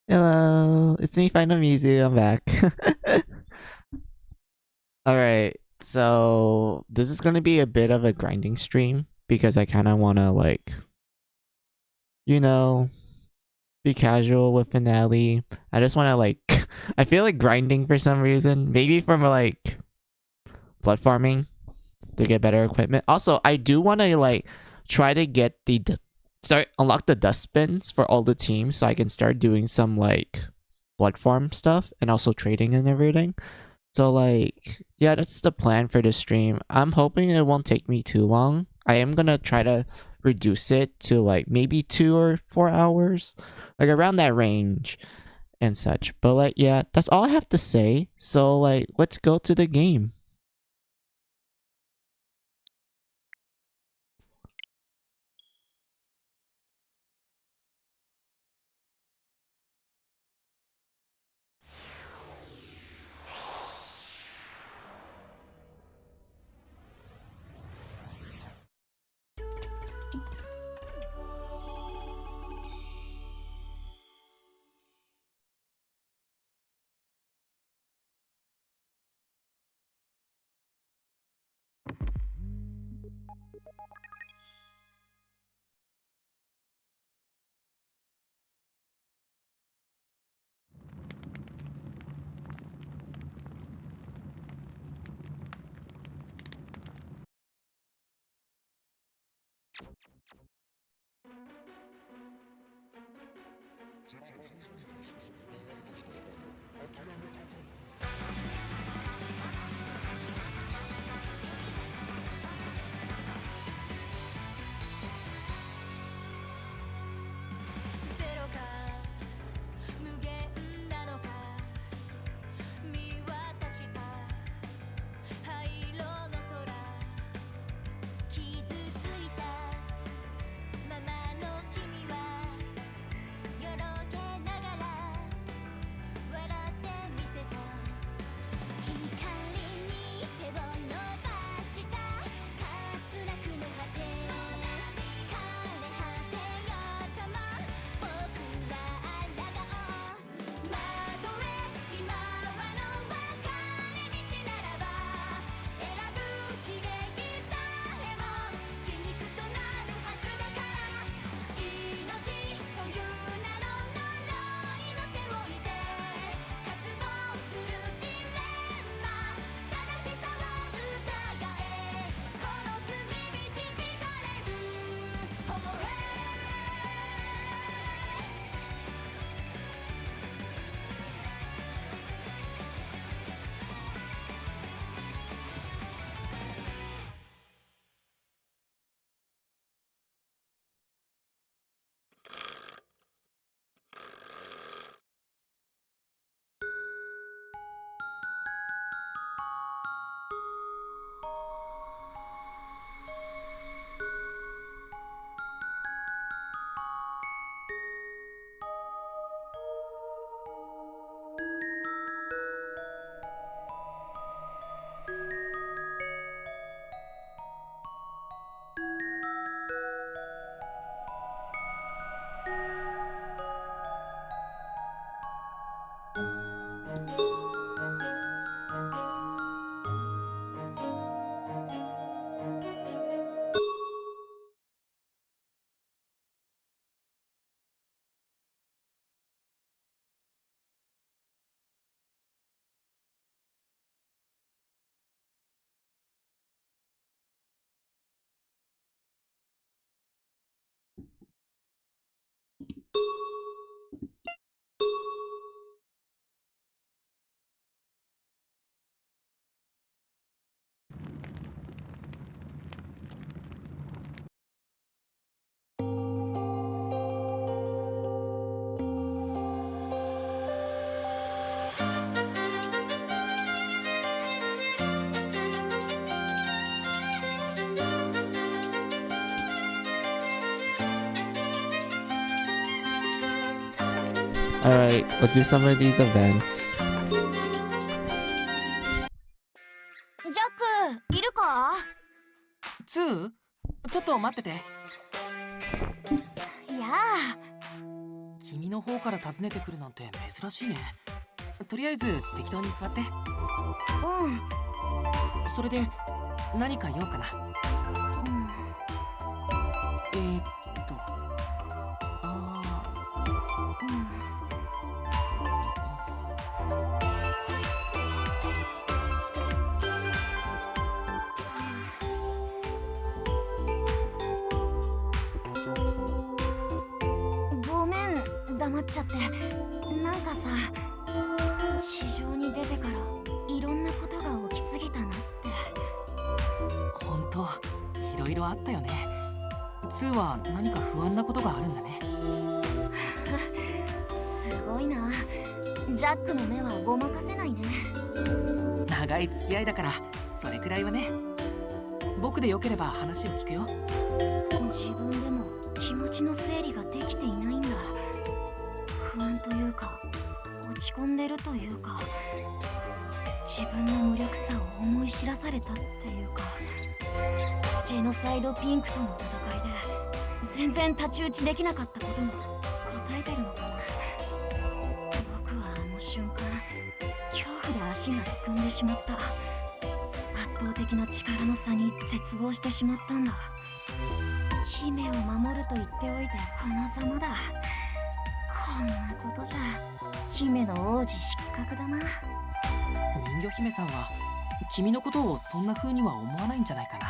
Hello, it's me, Final Music. I'm back. All right, so this is gonna be a bit of a grinding stream because I kind of want to you know, be casual with finale. I just want to I feel like grinding for some reason. Maybe from blood farming to get better equipment. Also, I do want to try to get unlock the dustbins for all the teams so I can start doing some blood farm stuff and also trading and everything. So yeah, that's the plan for this stream. I'm hoping it won't take me too long. I am gonna try to reduce it to maybe 2 or 4 hours, around that range and such. But yeah, that's all I have to say. So let's go to the game. All right, let's do some of these events. ジャックいるか？ツーちょっと待ってて。いや君の方から訪ねてくるなんて珍しいね。とりあえず適当に座って。うん。それで何か用かな。えー、っとあごめん、黙っちゃって。なんかさ、地上に出てからいろんなことが起きすぎたなって。ほんといろいろあったよね。2は何か不安なことがあるんだね。すごいな。ジャックの目はごまかせないね。長い付き合いだからそれくらいはね。僕でよければ話を聞くよ。自分でも気持ちの整理ができていないんだ。不安というか落ち込んでるというか、自分の無力さを思い知らされたっていうか、ジェノサイドピンクとの戦いで全然太刀打ちできなかったことも答えてるのかな。僕はあの瞬間恐怖で足がすくんでしまった。圧倒的な力の差に絶望してしまったんだ。姫を守ると言っておいてこのざまだ。こんなことじゃ姫の王子失格だな。人魚姫さんは君のことをそんな風には思わないんじゃないかな。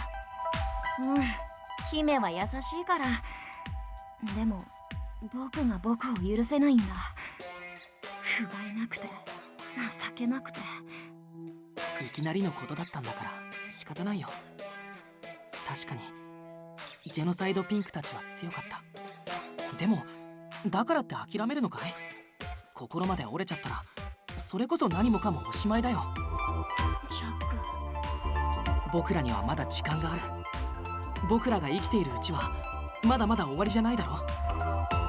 姫は優しいから。でも僕が僕を許せないんだ。不甲斐なくて情けなくて。いきなりのことだったんだから仕方ないよ。確かにジェノサイドピンクたちは強かった。でもだからって諦めるのかい？心まで折れちゃったらそれこそ何もかもおしまいだよ。ジャック、僕らにはまだ時間がある。僕らが生きているうちはまだまだ終わりじゃないだろ。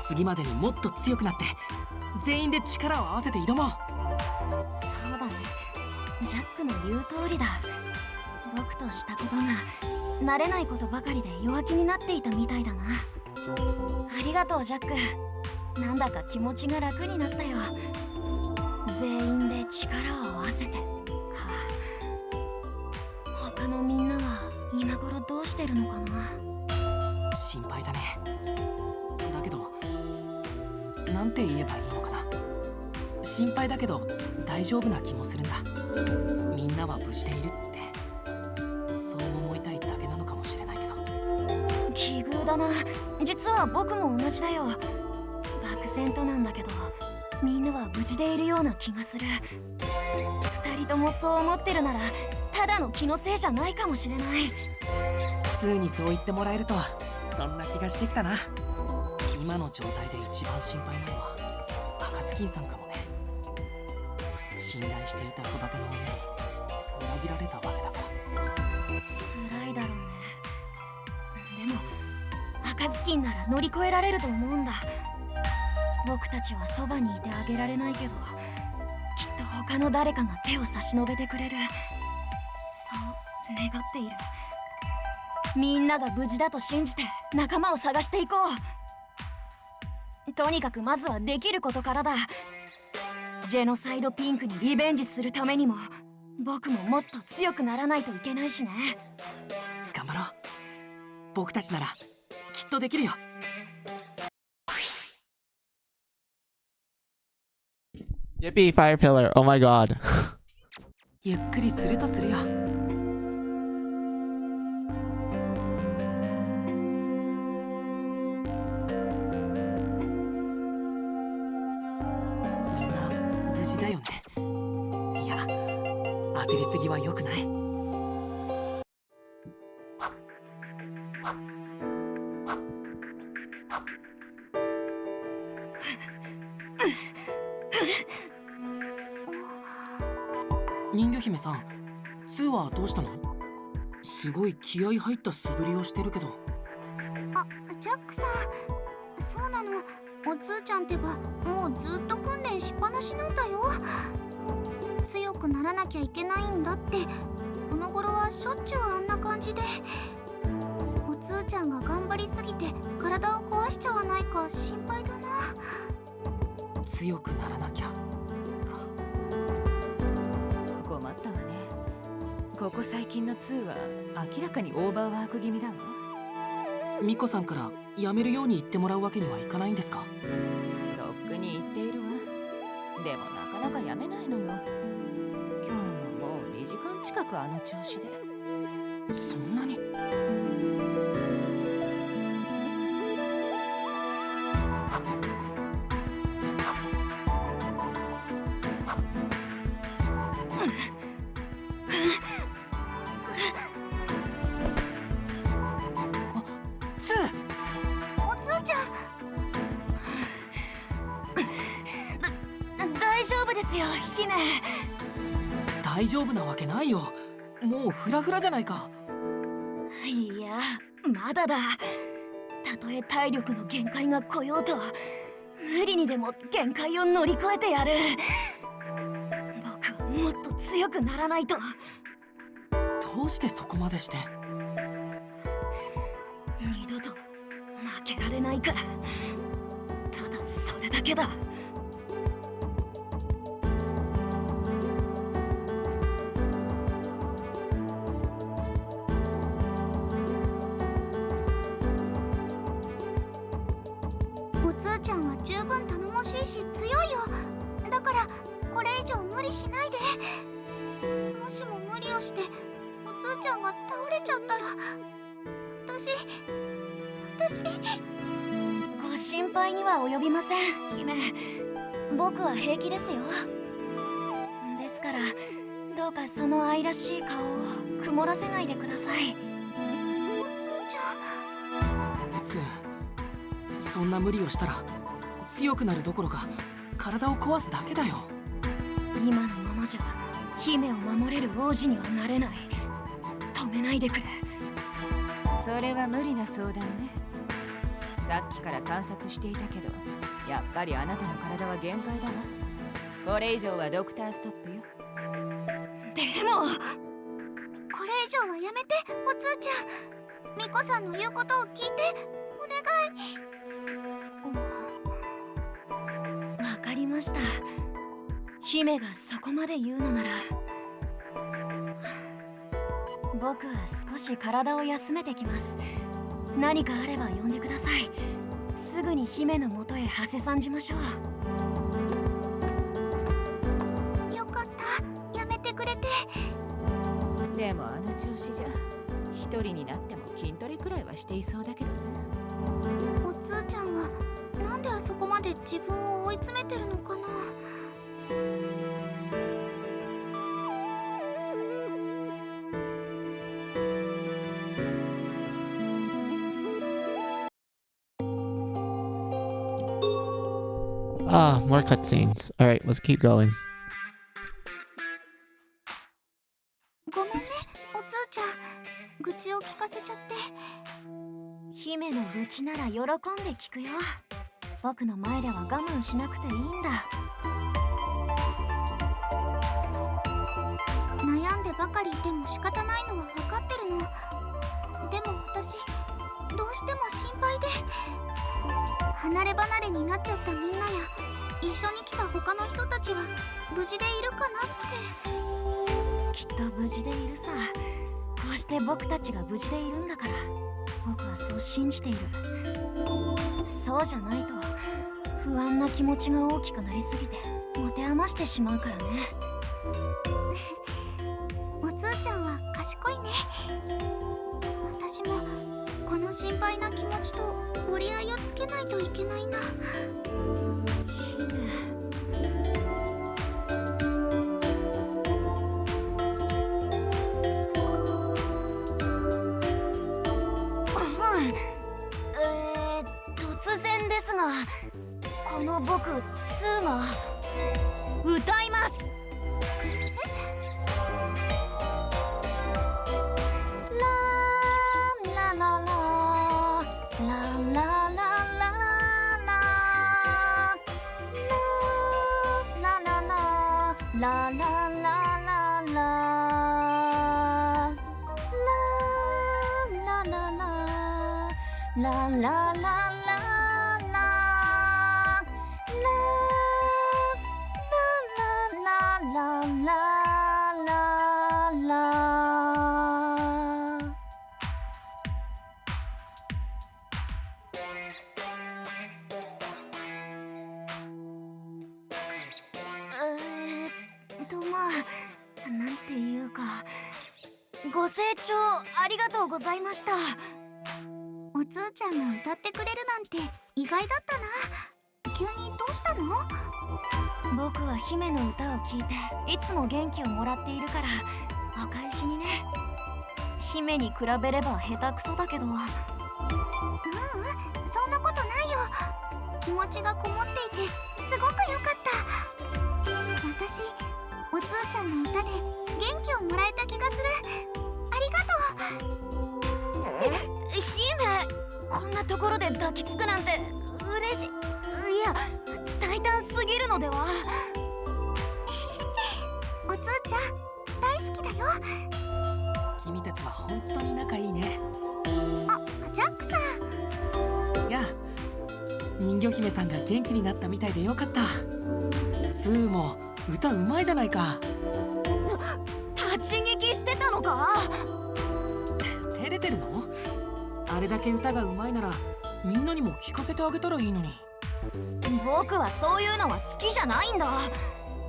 次までにもっと強くなって全員で力を合わせて挑もう。そうだね。ジャックの言う通りだ。僕としたことが慣れないことばかりで弱気になっていたみたいだな。ありがとうジャック。なんだか気持ちが楽になったよ。全員で力を合わせてか。他のみんなは今頃どうしてるのかな。心配だね。だけどなんて言えばいいのかな。心配だけど大丈夫な気もするんだ。みんなは無事でいるってそう思いたいだけなのかもしれないけど。奇遇だな。実は僕も同じだよ。漠然となんだけどみんなは無事でいるような気がする。二人ともそう思ってるならただの気のせいじゃないかもしれない。2にそう言ってもらえるとそんな気がしてきたな。今の状態で一番心配なのは赤ずきんさんかもね。信頼していた育ての親に裏切られたわけだから。辛いだろうね。でも赤ずきんなら乗り越えられると思うんだ。僕たちはそばにいてあげられないけどきっと他の誰かが手を差し伸べてくれる。そう願っている。みんなが無事だと信じて仲間を探していこう。とにかくまずはできることからだ。ジェノサイドピンクにリベンジするためにも僕ももっと強くならないといけないしね。頑張ろう。僕たちならきっとできるよ。Yippee, fire pillar. Oh my god. ゆっくりするとするよ。みんな無事だよね。いや、焦りすぎは良くない。人魚姫さん、スーはどうしたの？すごい気合い入った素振りをしてるけど。ジャックさん、そうなの。おつーちゃんってばもうずっと訓練しっぱなしなんだよ。強くならなきゃいけないんだって。この頃はしょっちゅうあんな感じで。おつーちゃんが頑張りすぎて体を壊しちゃわないか心配だな。強くならなきゃか。困ったわね。ここ最近の2は明らかにオーバーワーク気味だわ。ミコさんからやめるように言ってもらうわけにはいかないんですか？とっくに言っているわ。でもなかなかやめないのよ。今日ももう2時間近くあの調子で。そんなに？ツー！おつーちゃん。大丈夫ですよ、姫。大丈夫なわけないよ。もうフラフラじゃないか。いや、まだだ。たとえ体力の限界が来ようと、無理にでも限界を乗り越えてやる。僕はもっと強くならないと。どうしてそこまでして？二度と負けられないから。ただそれだけだ。おつーちゃんは十分頼もしいし強いよ。だからこれ以上無理しないで。もしも無理をしておつーちゃんが倒れちゃったら、私ご心配には及びません、姫。僕は平気ですよ。ですからどうかその愛らしい顔を曇らせないでください。おつーちゃん。ツー、そんな無理をしたら強くなるどころか体を壊すだけだよ。今のままじゃ姫を守れる王子にはなれない。止めないでくれ。それは無理な相談ね。さっきから観察していたけど、やっぱりあなたの体は限界だわ。これ以上はドクターストップよ。でもこれ以上はやめて、おつーちゃん。ミコさんの言うことを聞いて、お願い。わかりました。姫がそこまで言うのなら、僕は少し体を休めてきます。何かあれば呼んでください。すぐに姫の元へ馳せ参じましょう。よかった、やめてくれて。でもあの調子じゃ一人になっても筋トレくらいはしていそうだけどね。おつーちゃんはなんであそこまで自分を追い詰めてるのかな。Ah, more cutscenes. Alright, let's keep going. ごめんね、おつーちゃん。愚痴を聞かせちゃって。姫の愚痴なら喜んで聞くよ。僕の前では我慢しなくていいんだ。悩んでばかりいても仕方ないのは分かってるの。でも私どうしても心配で。離れ離れになっちゃったみんなや一緒に来た他の人たちは無事でいるかなって。きっと無事でいるさ。こうして僕たちが無事でいるんだから、僕はそう信じている。そうじゃないと不安な気持ちが大きくなりすぎて持て余してしまうからね。おつーちゃんは賢いね。私もこの心配な気持ちと折り合いをつけないといけないな。突然ですが、この僕ツーが歌います。ララララララララララララララララララララララ。まあなんていうか、ご清聴ありがとうございました。おつーちゃんが歌ってくれるなんて意外だったな。急にどうしたの？僕は姫の歌を聴いていつも元気をもらっているから、お返しにね。姫に比べれば下手くそだけど。そんなことないよ。気持ちがこもっていてすごく良かった。私、おつーちゃんの歌で元気をもらえた気がする。ありがとう。姫、こんなところで抱きつくなんて嬉しい。いや、大胆すぎるのでは。おつーちゃん大好きだよ。君たちは本当に仲いいね。あ、ジャックさん。やあ、人魚姫さんが元気になったみたいでよかった。スーも歌うまいじゃないか。立ち聞きしてたのか？照れてるの？あれだけ歌がうまいならみんなにも聞かせてあげたらいいのに。僕はそういうのは好きじゃないんだ。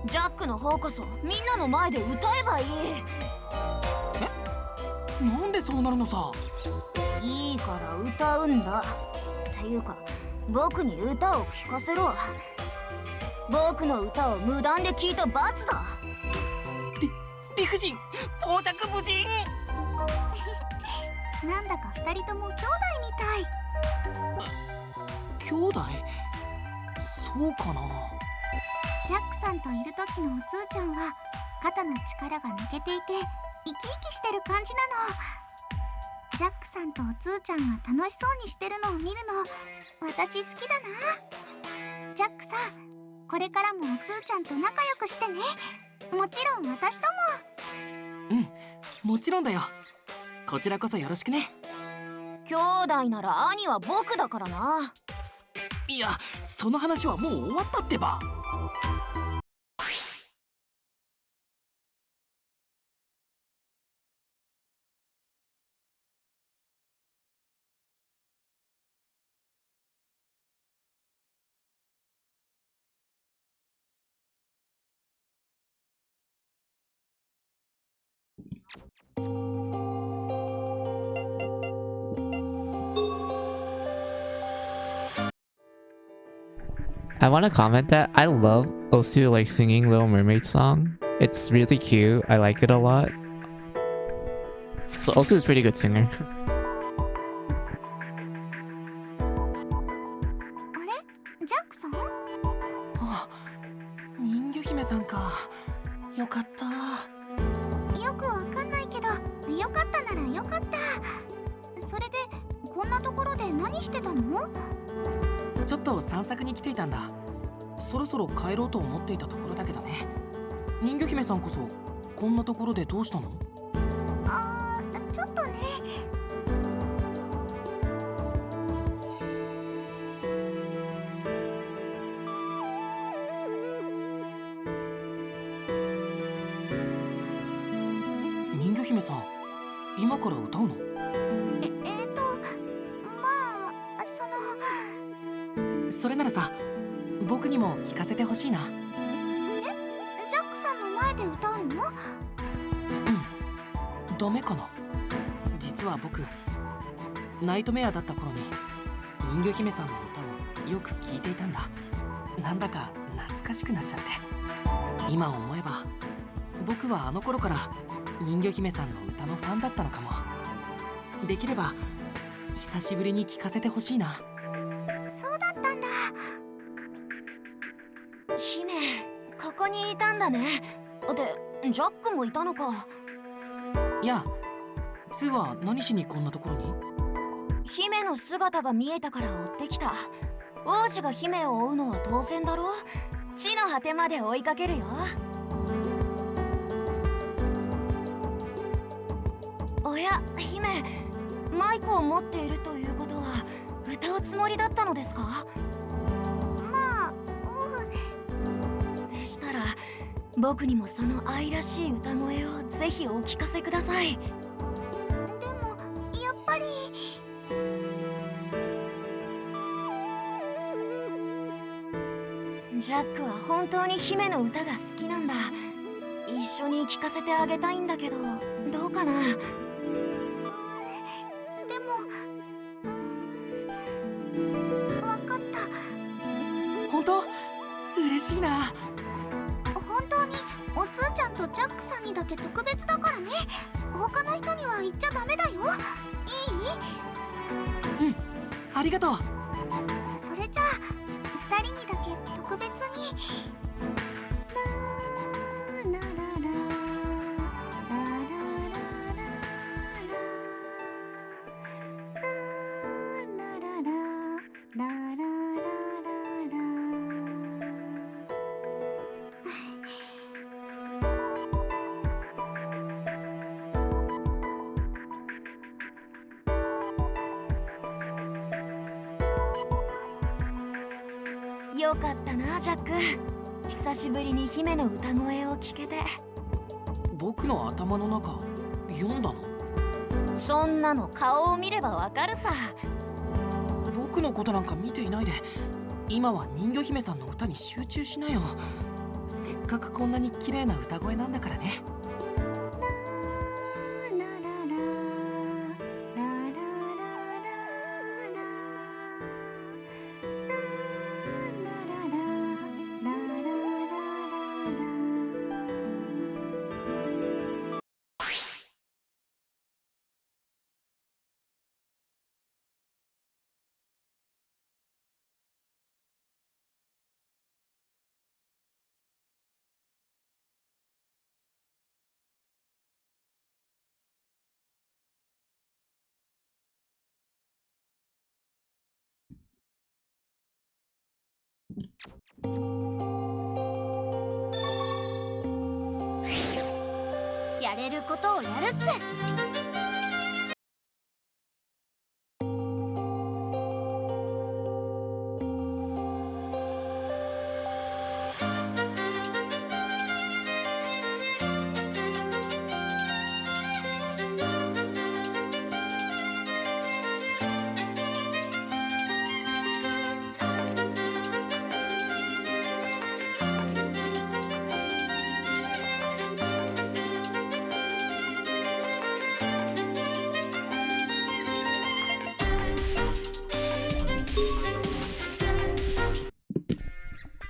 ジャックの方こそみんなの前で歌えばいい。え？なんでそうなるのさ。いいから歌うんだ。っていうか、僕に歌を聴かせろ。僕の歌を無断で聴いた罰だ。理不尽、傍若無人。なんだか二人とも兄弟みたい。兄弟？そうかな。ジャックさんといる時のおつーちゃんは肩の力が抜けていて生き生きしてる感じなの。ジャックさんとおつーちゃんが楽しそうにしてるのを見るの私好きだな。ジャックさん、これからもおつーちゃんと仲良くしてね。もちろん私とも。もちろんだよ。こちらこそよろしくね。兄弟なら兄は僕だからな。いや、その話はもう終わったってば。I want to comment that I love Osu like singing Little Mermaid song. It's really cute. I like it a lot. So Osu is a pretty good singer. あれ？ジャックさん？あ、人魚姫さんか。よかった。よくわかんないけど、よかったならよかった。それでこんなところで何してたの？ちょっと散策に来ていたんだ。そろそろ帰ろうと思っていたところだけどね。人魚姫さんこそこんなところでどうしたの？ちょっとね。人魚姫さん、今から歌うの？まあそれならさ、僕にも聞かせてほしいな。ジャックさんの前で歌うの？ダメかな。実は僕、ナイトメアだった頃に人魚姫さんの歌をよく聞いていたんだ。なんだか懐かしくなっちゃって。今思えば僕はあの頃から人魚姫さんの歌のファンだったのかも。できれば久しぶりに聞かせてほしいな。そうだったんだ。姫、ここにいたんだね。で、ジャックもいたのか。いや、2は何しにこんなところに？姫の姿が見えたから追ってきた。王子が姫を追うのは当然だろ。地の果てまで追いかけるよ。おや、姫、マイクを持っているということは歌うつもりだったのですか？まあ、でしたら僕にもその愛らしい歌声をぜひお聞かせください。でもやっぱりジャックは本当に姫の歌が好きなんだ。一緒に聴かせてあげたいんだけど、どうかな。でもわかった。本当嬉しいな。本当におつーちゃんとジャックさんにだけ特別だからね。他の人には言っちゃダメだよ。いい？うん、ありがとう。それじゃあ2人にだけ特別に。ラララララララララララララよかったなジャック。久しぶりに姫の歌声を聞けて。僕の頭の中読んだの？そんなの顔を見ればわかるさ。僕のことなんか見ていないで、今は人魚姫さんの歌に集中しなよ。せっかくこんなに綺麗な歌声なんだからね。やれることをやるっす。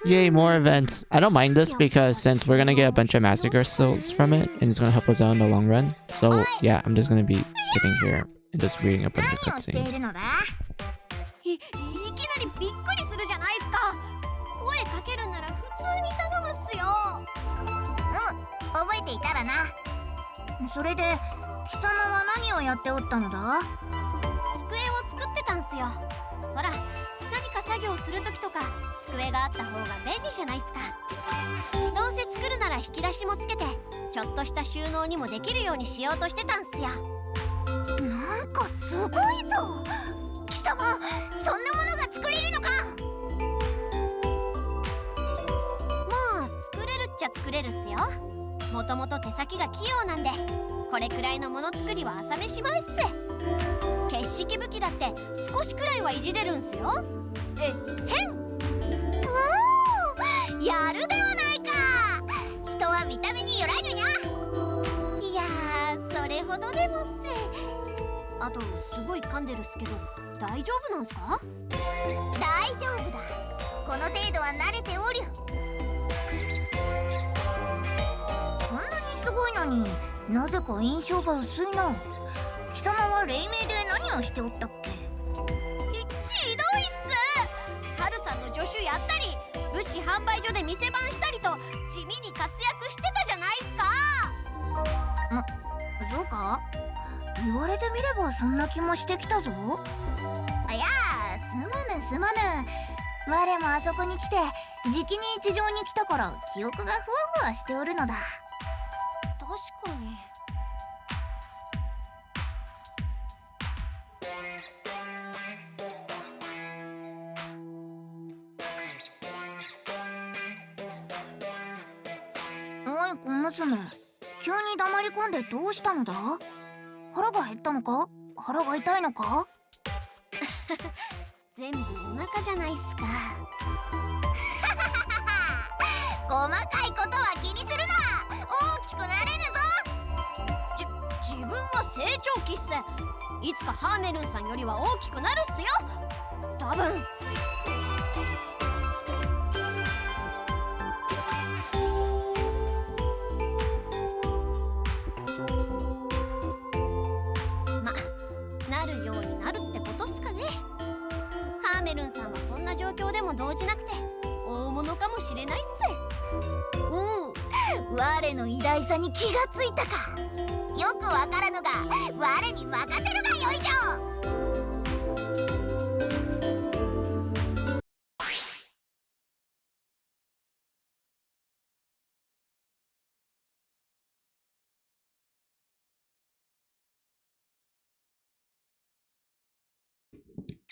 Yay, more events. I don't mind this because since we're gonna get a bunch of massacre souls from it, and it's gonna help us out in the long run. So yeah, I'm just gonna be sitting here and just reading a bunch of 何をしてい cutscenes. るのだ？いきなりびっくりするじゃないっすか。声かけるなら普通に頼むっすよ。覚えていたらな。それで貴様は何をやっておったのだ？机を作ってたんすよ。ほら、何か作業するときとか机があった方が便利じゃないっすか。どうせ作るなら引き出しもつけてちょっとした収納にもできるようにしようとしてたんすよ。なんかすごいぞ。貴様、そんなものが作れるのか？まあ作れるっちゃ作れるっすよ。もともと手先が器用なんで、これくらいのもの作りは朝飯前っす。決式武器だって少しくらいはいじれるんすよ。へん。おお、やるではないか。人は見た目によらぬにゃ。いやー、それほどでもっす。あとすごい噛んでるっすけど大丈夫なんすか？大丈夫だ。この程度は慣れておる。そんなにすごいのになぜか印象が薄いな。貴様は黎明で何をしておったっけ？ひどいっす。ハルさんの助手やったり物資販売所で店番したりと地味に活躍してたじゃないっすか。そうか？言われてみればそんな気もしてきたぞ。いやすまぬすまぬ。我もあそこに来てじきに地上に来たから記憶がふわふわしておるのだ。確かに。おい小娘、急に黙り込んでどうしたのだ？腹が減ったのか？腹が痛いのか？全部お腹じゃないっすか。細かいことは気にするな。大きくなれるぞ。自分は成長期っす。いつかハーメルンさんよりは大きくなるっすよ、多分。なるようになるってことっすかね。ハーメルンさんはこんな状況でも動じなくて大物かもしれないっうん、我の偉大さに気がついたか。よくわからぬが我に任せるがよいじょ。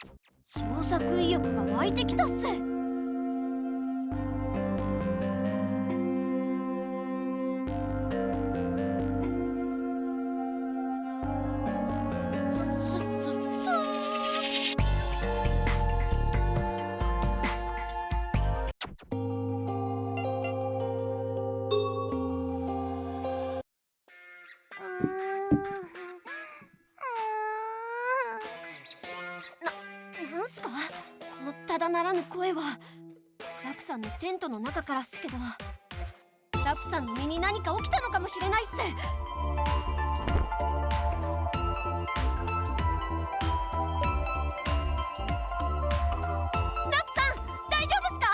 す。創作意欲が湧いてきたっす。なんすかこのただならぬ声は。ラプさんのテントの中からっすけど、ラプさんの身に何か起きたのかもしれないっす。ラプさん大丈夫っすか？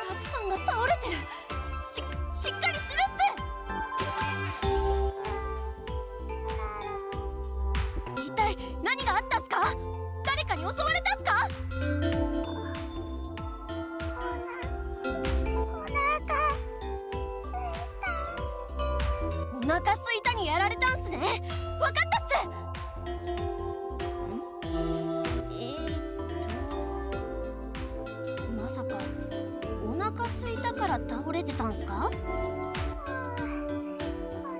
ラプさんが倒れてる。しっかりするっす。一体何があったっすか？誰かに襲われたっすか？お腹すいたにやられたんすね。わかったっす。まさかお腹すいたから倒れてたんすか？お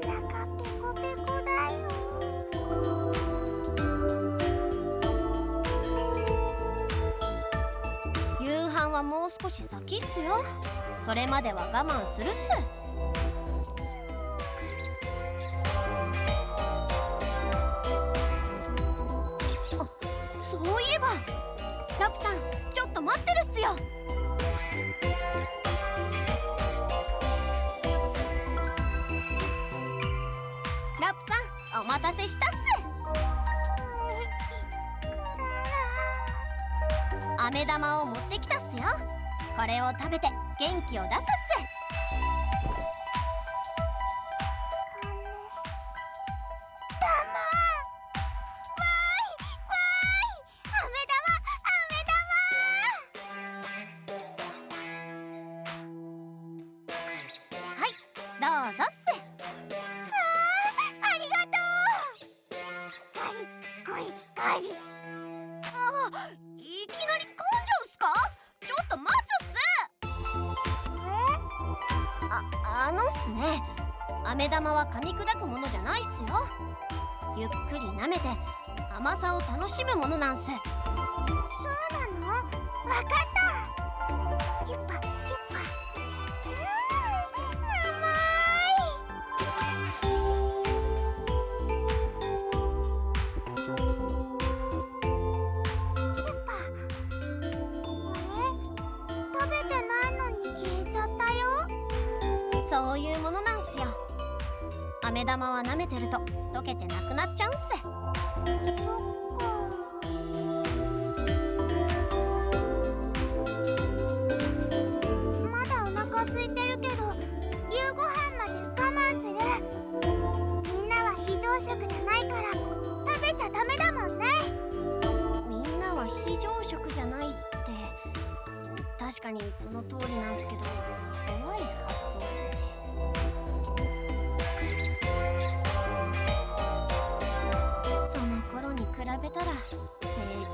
腹ペコペコだよ。夕飯はもう少し先っすよ。それまでは我慢するっす。そういえばラプさんちょっと待ってるっすよ。ラプさんお待たせしたっす。飴玉を持ってきたっすよ。これを食べて元気を出すっす。はい、どうぞっす。ありがとう。ガリガリ。いきなり噛んじゃうっすか？ちょっと待つっす。あのっすね、飴玉は噛み砕くものじゃないっすよ。ゆっくり舐めて甘さを楽しむものなんす。そうなの？わかった。チュッパチュッパ。そういうものなんすよ。飴玉は舐めてると溶けてなくなっちゃうんす。そっか。まだお腹空いてるけど夕ご飯まで我慢する。みんなは非常食じゃないから食べちゃダメだもんね。みんなは非常食じゃないって、確かにその通りなんすけど、怖い発想っすね。その頃に比べたら成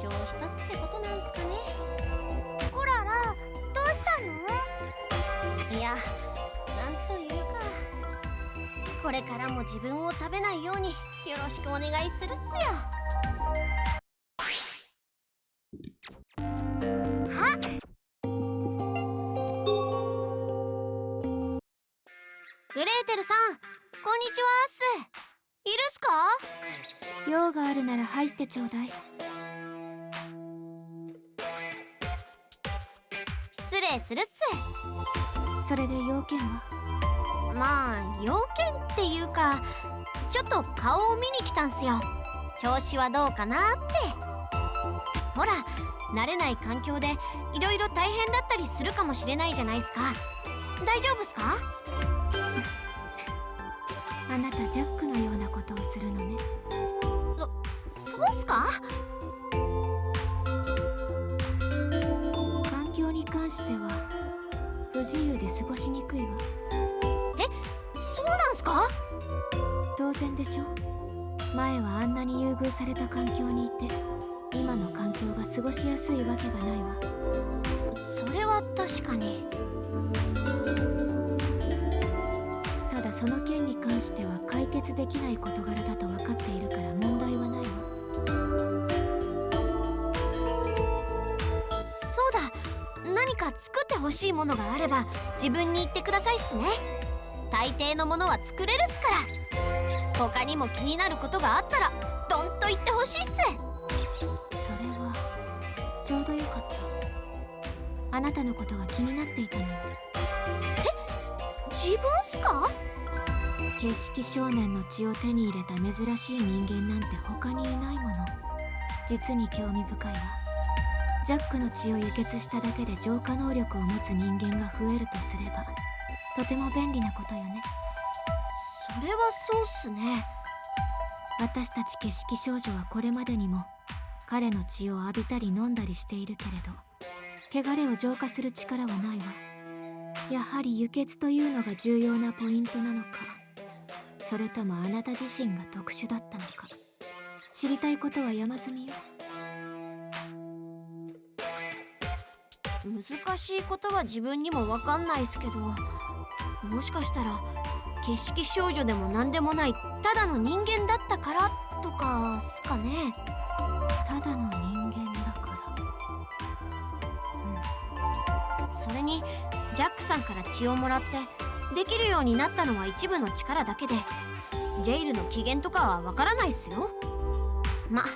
長したってことなんすかね。クララ、どうしたの？これからも自分を食べないようによろしくお願いするっすよ。はっ、グレーテルさん、こんにちはっす。いるっすか？用があるなら入ってちょうだい。失礼するっす。それで要件は？まあ要件っていうか、ちょっと顔を見に来たんすよ。調子はどうかなって。ほら、慣れない環境でいろいろ大変だったりするかもしれないじゃないですか。大丈夫っすか？あなたジャックのようなことをするのね。そうっすか？環境に関しては不自由で過ごしにくいわ。そうなんすか？当然でしょ。前はあんなに優遇された環境にいて、今の環境が過ごしやすいわけがないわ。それは確かに。ただその件に関しては解決できない事柄だと分かっているから問題はないわ。そうだ、何か作ってほしいものがあれば自分に言ってくださいっすね。大抵のものは作れるっすから。他にも気になることがあったらドンと言ってほしいっす。それはちょうどよかった。あなたのことが気になっていたのよ。自分っすか？景色少年の血を手に入れた珍しい人間なんて他にいないもの。実に興味深いわ。ジャックの血を輸血しただけで浄化能力を持つ人間が増えるとすれば、とても便利なことよね。それはそうっすね。私たち景色少女はこれまでにも彼の血を浴びたり飲んだりしているけれど、汚れを浄化する力はないわ。やはり輸血というのが重要なポイントなのか、それともあなた自身が特殊だったのか、知りたいことは山積みよ。難しいことは自分にも分かんないっすけど、もしかしたら景色少女でも何でもないただの人間だったからとかっすかね。ただの人間だから。それにジャックさんから血をもらってできるようになったのは一部の力だけで、ジェイルの起源とかはわからないっすよ。ま、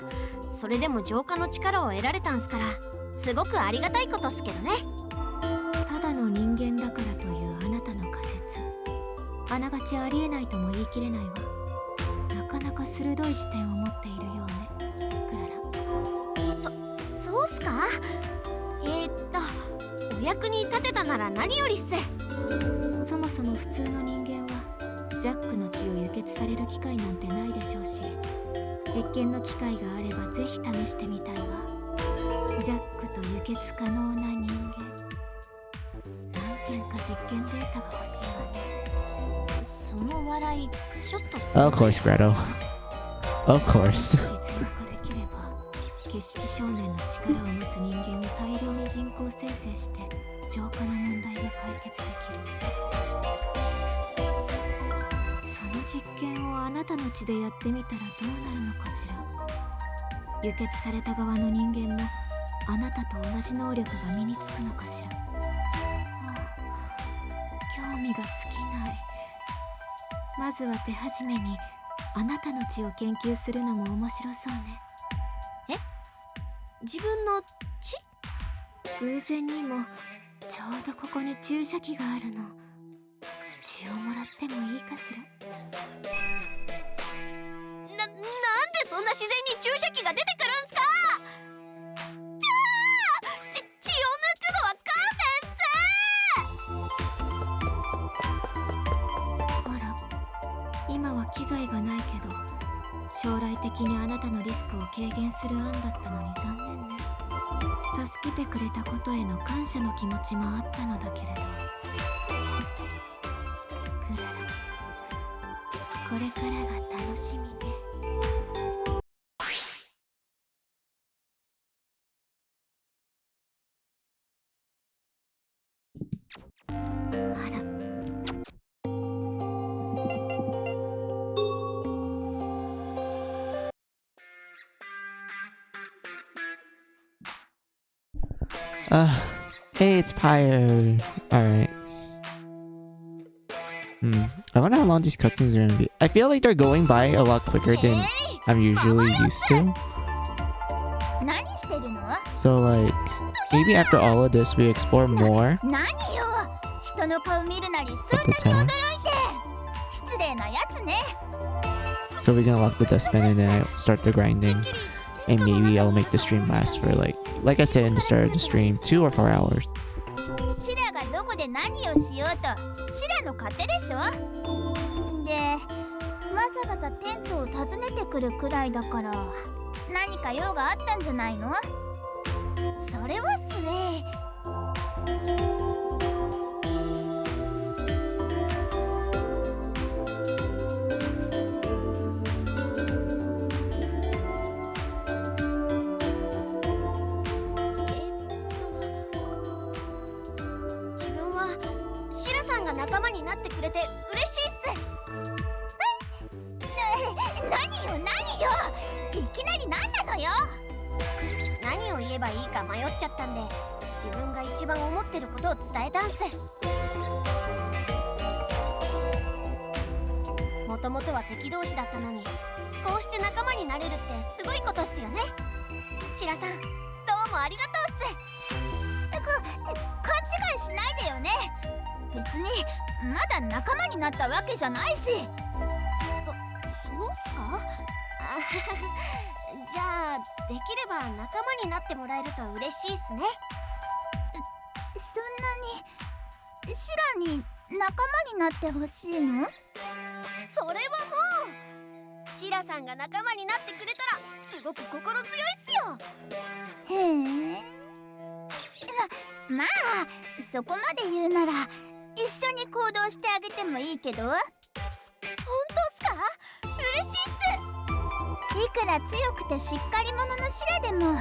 それでも浄化の力を得られたんすから、すごくありがたいことっすけどね。ただの人間だからというあなたの仮説、あながちありえないとも言い切れないわ。なかなか鋭い視点を持っているようね、クララ。そうっすか？お役に立てたなら何よりっす。そもそも普通の人間はジャックの血を輸血される機会なんてないでしょうし、実験の機会があればぜひ試してみたいわ。ジャックと輸血可能な人間、何件か実験データが欲しいわね。その笑いちょっと。 Of course, Gretel. Of course. 実用化できれば景色少年の力を持つ人間を大量に人工生成して浄化の問題が解決できる。その実験をあなたの血でやってみたらどうなるのかしら。輸血された側の人間もあなたと同じ能力が身につくのかしら。興味が尽きない。まずは手始めにあなたの血を研究するのも面白そうね。自分の血？偶然にもちょうどここに注射器があるの。血をもらってもいいかしら。なんでそんな自然に注射器が出てくるんすか？血を抜くのは勘弁っす。あら、今は機材がないけど将来的にあなたのリスクを軽減する案だったのに残念ね。助けてくれたことへの感謝の気持ちもあったのだけれど。クララ、これからが楽しみね。あら、Uh, hey, it's Pyre. Alright. I wonder how long these cutscenes are gonna be. I feel like they're going by a lot quicker than I'm usually used to. 何してるの？ So like, maybe after all of this we explore more 何よ、人の顔見るなりそん of な the に town. 驚いて失礼なやつね。 So we can unlock the dustbin and then I start the grinding. And maybe I'll make the stream last for like I said in the start of the stream, 2 or 4 hours. シラがどこで何をしようとシラの勝手でしょ。で、わざわざテントを訪ねてくるくらいだから何か用があったんじゃないの？それはっすね。自分はシラさんが仲間になってくれて嬉しいっす。何よ何よ、いきなり何なのよ。何を言えばいいか迷っちゃったんで自分が一番思ってることを伝えたんす。もともとは敵同士だったのにこうして仲間になれるってすごいことっすよね。シラさんどうもありがとうっす。勘違いしないでよね。別にまだ仲間になったわけじゃないし。そうっすか？じゃあできれば仲間になってもらえると嬉しいっすね。そんなにシラに仲間になってほしいの？それはもうシラさんが仲間になってくれたらすごく心強いっすよ。へえ。まあそこまで言うなら一緒に行動してあげてもいいけど。本当っすか？嬉しいっす。いくら強くてしっかり者のシラでも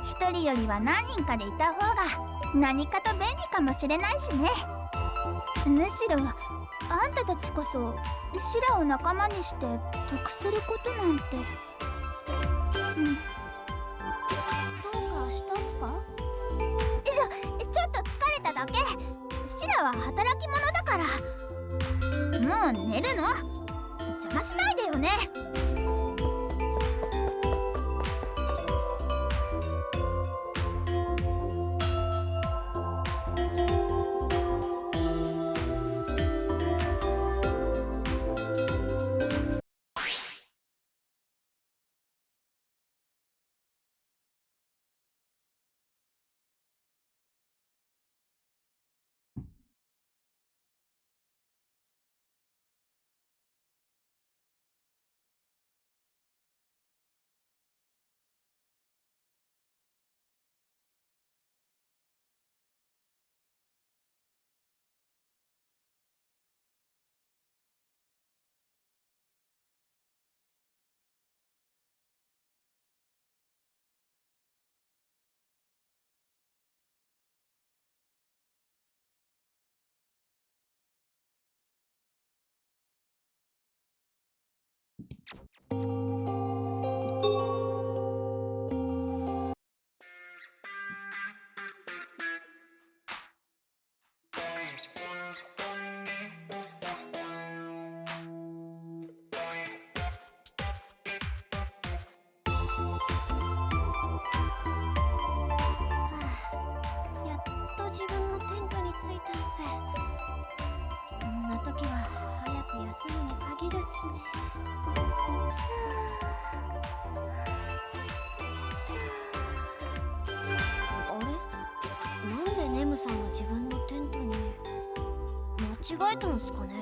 一人よりは何人かでいた方が何かと便利かもしれないしね。むしろあんたたちこそシラを仲間にして得することなんて。どうかしたっすか？ちょっと疲れただけ。シラは働き者だから。もう寝るの？邪魔しないでよね。やっと自分のテントに着いたっす。こんな時は早く休むに限るっすね。あれ？なんでネムさんが自分のテントに間違えたんすかね。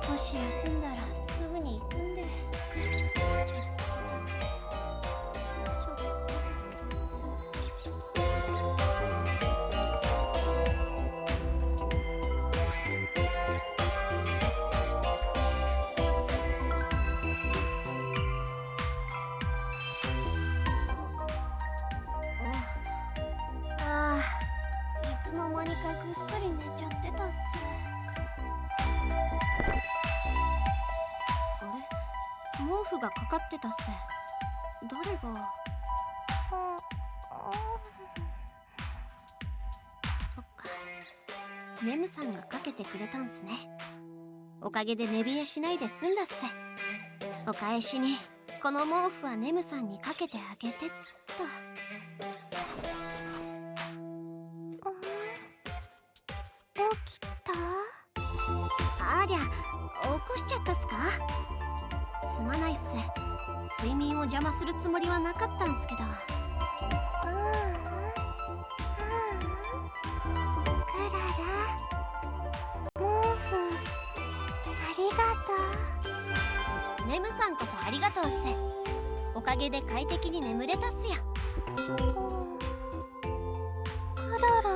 少し休んだらすぐに行くんで。間にかぐっすり寝ちゃってたっす。あれ、毛布がかかってたっす。誰が。そっか、ネムさんがかけてくれたんすね。おかげで寝冷えしないで済んだっす。お返しにこの毛布はネムさんにかけてあげてっと。起きた？ありゃ、起こしちゃったっすか？すまないっす。睡眠を邪魔するつもりはなかったんすけど。クララ、毛布ありがとう。ネムさんこそありがとうっす。おかげで快適に眠れたっすよ。クララ、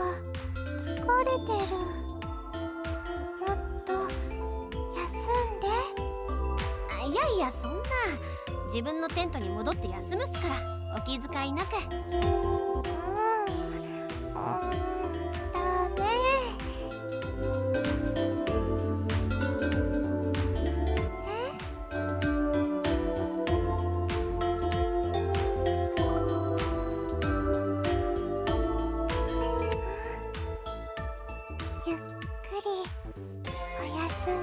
疲れてる。もっと休んで。いやいや、そんな。自分のテントに戻って休むっすから、お気遣いなく。ダメ。ゆっくりおやすみ。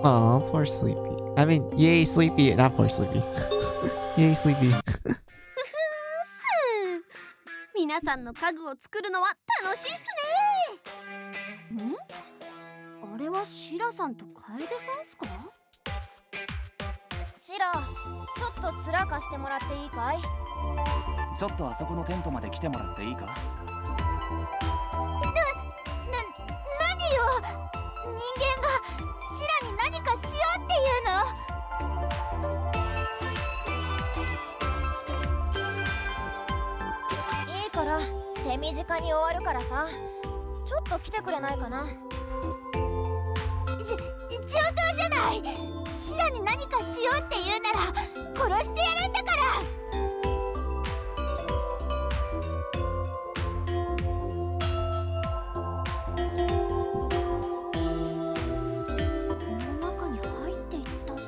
Aw, poor Sleepy. I mean, yay, Sleepy. Not poor Sleepy. Yay, Sleepy. 皆さんの家具を作るのは楽しいっすね。あれはシラさんと楓さんっすか？シラ、ちょっと面貸してもらっていいかい？ちょっとあそこのテントまで来てもらっていいか？何よ、人間がシラに何かしようっていうの？いいから、手短に終わるからさ、ちょっと来てくれないかな。上等じゃない。シラに何かしようって言うなら殺してやるんだから。この中に入っていったっす。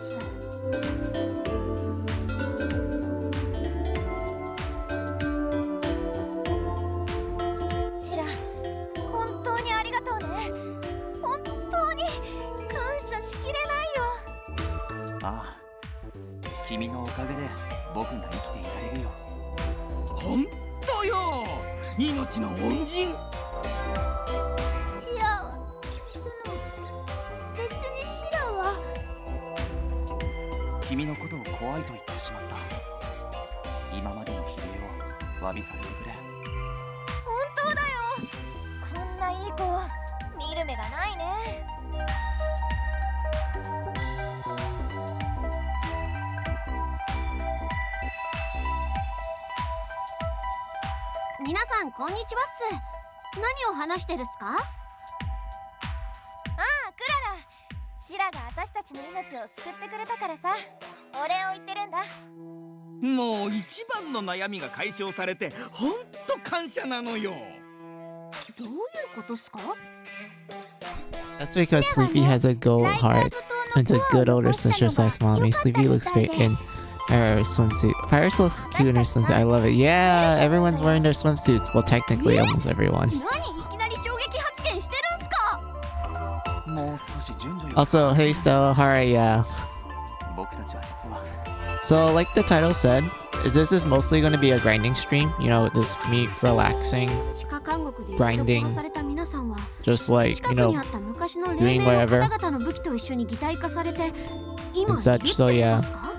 シラ、本当にありがとうね。本当に感謝しきれないよ。ああ、君のおかげで僕が生きていられるよ。ほんとよ、命の恩人。いや、別にシラは。君のことを怖いと言ってしまった。今までの悲鳴を詫びさせてくれ。本当だよ。こんないい子見る目がないね。皆さんこんにちはっす。何を話してるっすか？ああ、クララ。シラが私たちの命を救ってくれたからさ、お礼を言ってるんだ。もう一番の悩みが解消されてほんと感謝なのよ。どういうことっすか？ That's because Sleepy has a gold heart and a good older sister-sized mommy. Sleepy looks great in her swimsuit. Fire's so cute in her swimsuit. I love it. Yeah, everyone's wearing their swimsuits. Well, technically, almost everyone. 何いきなり衝撃発言してるんすか？もう少し順序よく。 Also, hey Stella, alright, yeah. 僕たちは実は So, like the title said, this is mostly going to be a grinding stream. You know, just me relaxing, 地下監獄で一度 Grinding 殺された皆さんは just like, 近 you くに know, あった昔の doing 黎明の whatever 方々の武器と一緒に擬態化されて今 and いるって such. こと So, yeah, っすか？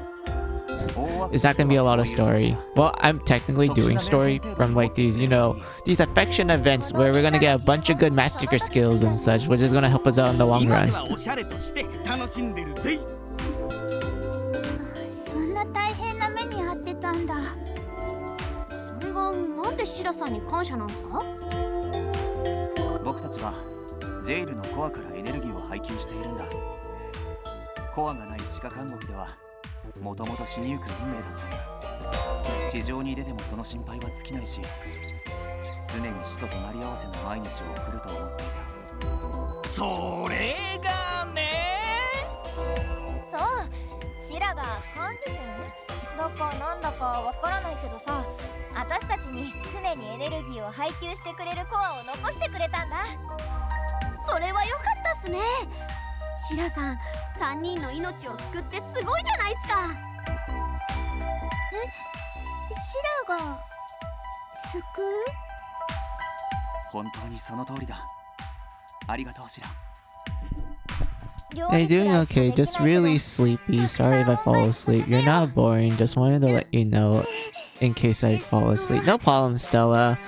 it's not going to be a lot of story. Well, I'm technically doing story from like these, you know, these affection events where we're going to get a bunch of good massacre skills and such, which is going to help us out in the long 今 run. ではおしゃれとして楽しんでるぜ。そんな大変な目に遭ってたんだ。なんでシラさんに感謝なんすか？僕たちはジェイルのコアからエネルギーを配給しているんだ。コアがない地下監獄ではもともと死にゆく運命だったんだ。地上に出てもその心配は尽きないし、常に死と隣り合わせの毎日を送ると思っていた。それがね。そう、シラが管理権だかなんだかわからないけどさ、私たちに常にエネルギーを配給してくれるコアを残してくれたんだ。それは良かったっすね。シラさん、3人の命を救ってすごいじゃないっすか。シラが救う？本当にその通りだ。ありがとうシラ。 Hey, doing okay, just really sleepy. Sorry if I fall asleep. You're not boring, just wanted to let you know in case I fall asleep. No problem, Stella.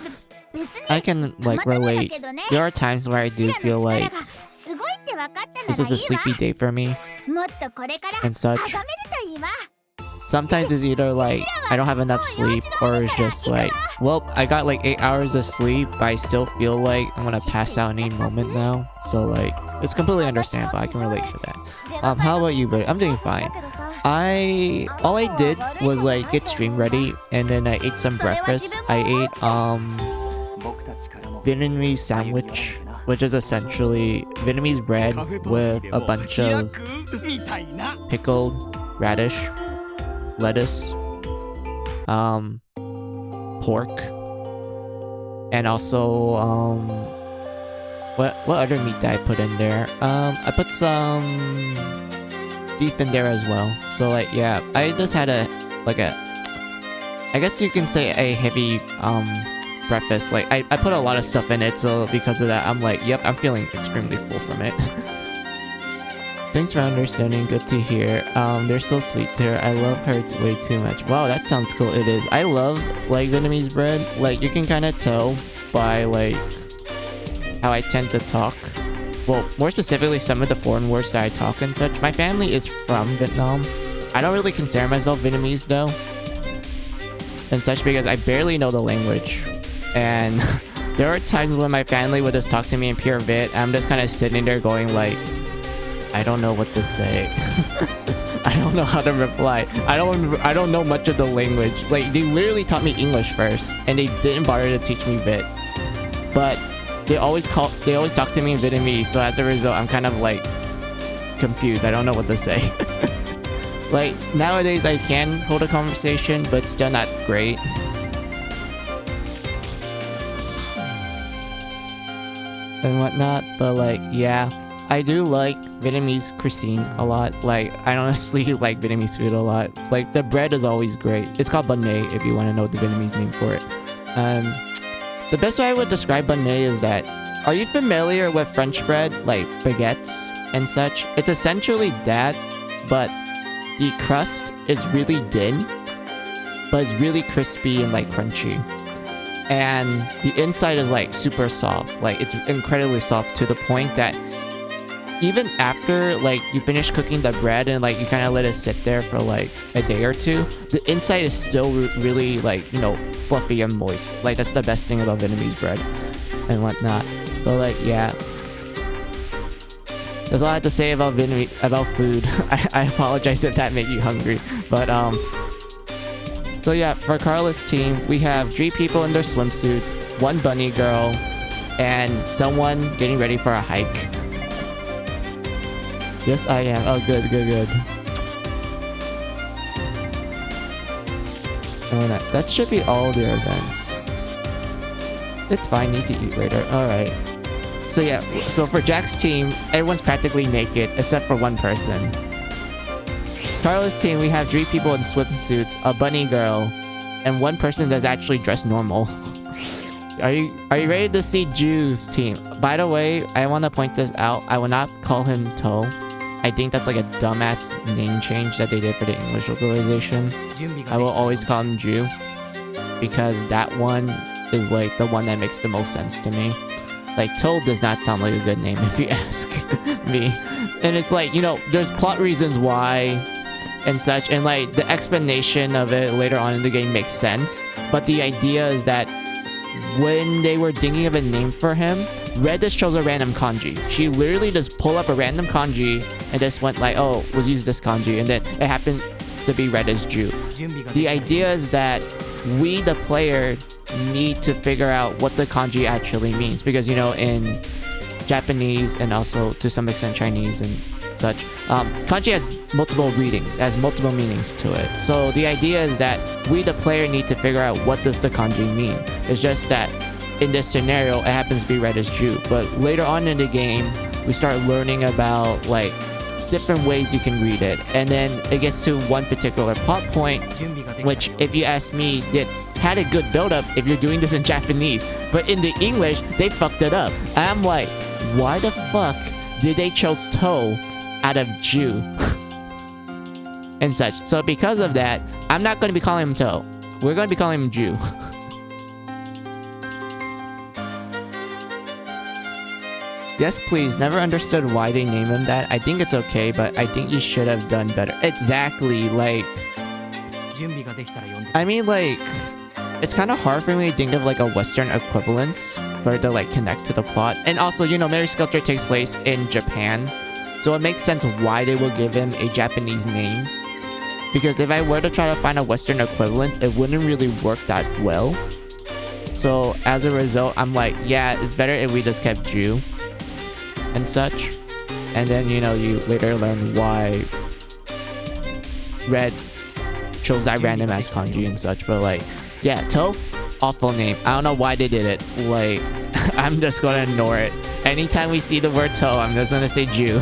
I can, like, relate. There are times where I do feel like this is a sleepy day for me and such. Sometimes it's either like I don't have enough sleep or it's just like, well, I got like 8 hours of sleep, but I still feel like I'm gonna pass out any moment now. So like, it's completely understandable. I can relate to that. How about you, buddy? I'm doing fine. All I did was like get stream ready and then I ate some breakfast. I ate Vietnamese sandwich, which is essentially Vietnamese bread with a bunch of pickled radish, lettuce, pork, and also what other meat did I put in there? I put some beef in there as well. So like, yeah, I just had I guess you can say a heavy breakfast. Like I put a lot of stuff in it, so because of that I'm like, yep, I'm feeling extremely full from it. Thanks for understanding, good to hear. They're so sweet to her. I love her way too much. Wow, that sounds cool. It is. I love like Vietnamese bread. Like you can kind of tell by like how I tend to talk. Well, more specifically some of the foreign words that I talk and such. My family is from Vietnam. I don't really consider myself Vietnamese though and such because I barely know the language. And there are times when my family would just talk to me in pure Viet. I'm just kind of sitting there going like, I don't know what to say. I don't know how to reply. I don't know much of the language. Like they literally taught me English first, and they didn't bother to teach me Viet. But they always talk to me in Vietnamese. So as a result, I'm kind of like confused. I don't know what to say. Like nowadays, I can hold a conversation, but still not great. And whatnot. But like, yeah. I do like Vietnamese cuisine a lot. Like, I honestly like Vietnamese food a lot. Like, the bread is always great. It's called banh mi if you want to know the Vietnamese name for it. The best way I would describe banh mi is that, are you familiar with French bread, like baguettes and such? It's essentially that, but the crust is really thin, but it's really crispy and like crunchy. And the inside is like super soft. Like, it's incredibly soft to the point that even after like you finish cooking the bread and like you kind of let it sit there for like a day or two, the inside is still really like, you know, fluffy and moist. Like that's the best thing about Vietnamese bread and whatnot. But like, yeah, that's all I have to say about food. I apologize if that made you hungry, but so yeah, for Carla's team we have 3 people in their swimsuits, 1 bunny girl, and someone getting ready for a hike. Yes, I am. Oh, good. And that should be all their events. It's fine, need to eat later. Alright. So yeah, so for Jack's team, everyone's practically naked except for 1 person. Carla's team, we have 3 people in swimsuits, a bunny girl, and 1 person that's actually dressed normal. Are you ready to see Ju's team? By the way, I want to point this out. I will not call him Toe. I think that's like a dumbass name change that they did for the English localization. I will always call him Ju, because that one is like the one that makes the most sense to me. Like, Toad does not sound like a good name if you ask me. And it's like, you know, there's plot reasons why and such, and like the explanation of it later on in the game makes sense. But the idea is that when they were thinking of a name for him, Red just chose a random kanji. She literally just pulled up a random kanji and just went like, oh, let's use this kanji. And then it happened to be Red as Jew. The idea is that we, the player, need to figure out what the kanji actually means. Because, you know, in Japanese and also to some extent Chinese and such, kanji has multiple readings, has multiple meanings to it. So the idea is that we, the player, need to figure out what does the kanji mean. It's just that in this scenario, it happens to be Red as Jew. But later on in the game, we start learning about like different ways you can read it. And then it gets to one particular plot point, which, if you ask me, it had a good build-up if you're doing this in Japanese. But in the English, they fucked it up. And I'm like, why the fuck did they chose Toe out of Jew? And such. So because of that, I'm not going to be calling him Toe. We're going to be calling him Jew. Yes, please. Never understood why they named him that. I think it's okay, but I think you should have done better. Exactly, like... I mean, like... It's kind of hard for me to think of, like, a Western equivalence for it to, like, connect to the plot. And also, you know, Mary Sculptor takes place in Japan. So it makes sense why they would give him a Japanese name. Because if I were to try to find a Western equivalence, it wouldn't really work that well. So, as a result, I'm like, yeah, it's better if we just kept Jew. And such. And then, you know, you later learn why Red chose that random ass kanji and such. But like, yeah, Toe, awful name. I don't know why they did it. Like, I'm just gonna ignore it. Anytime we see the word Toe, I'm just gonna say Jew.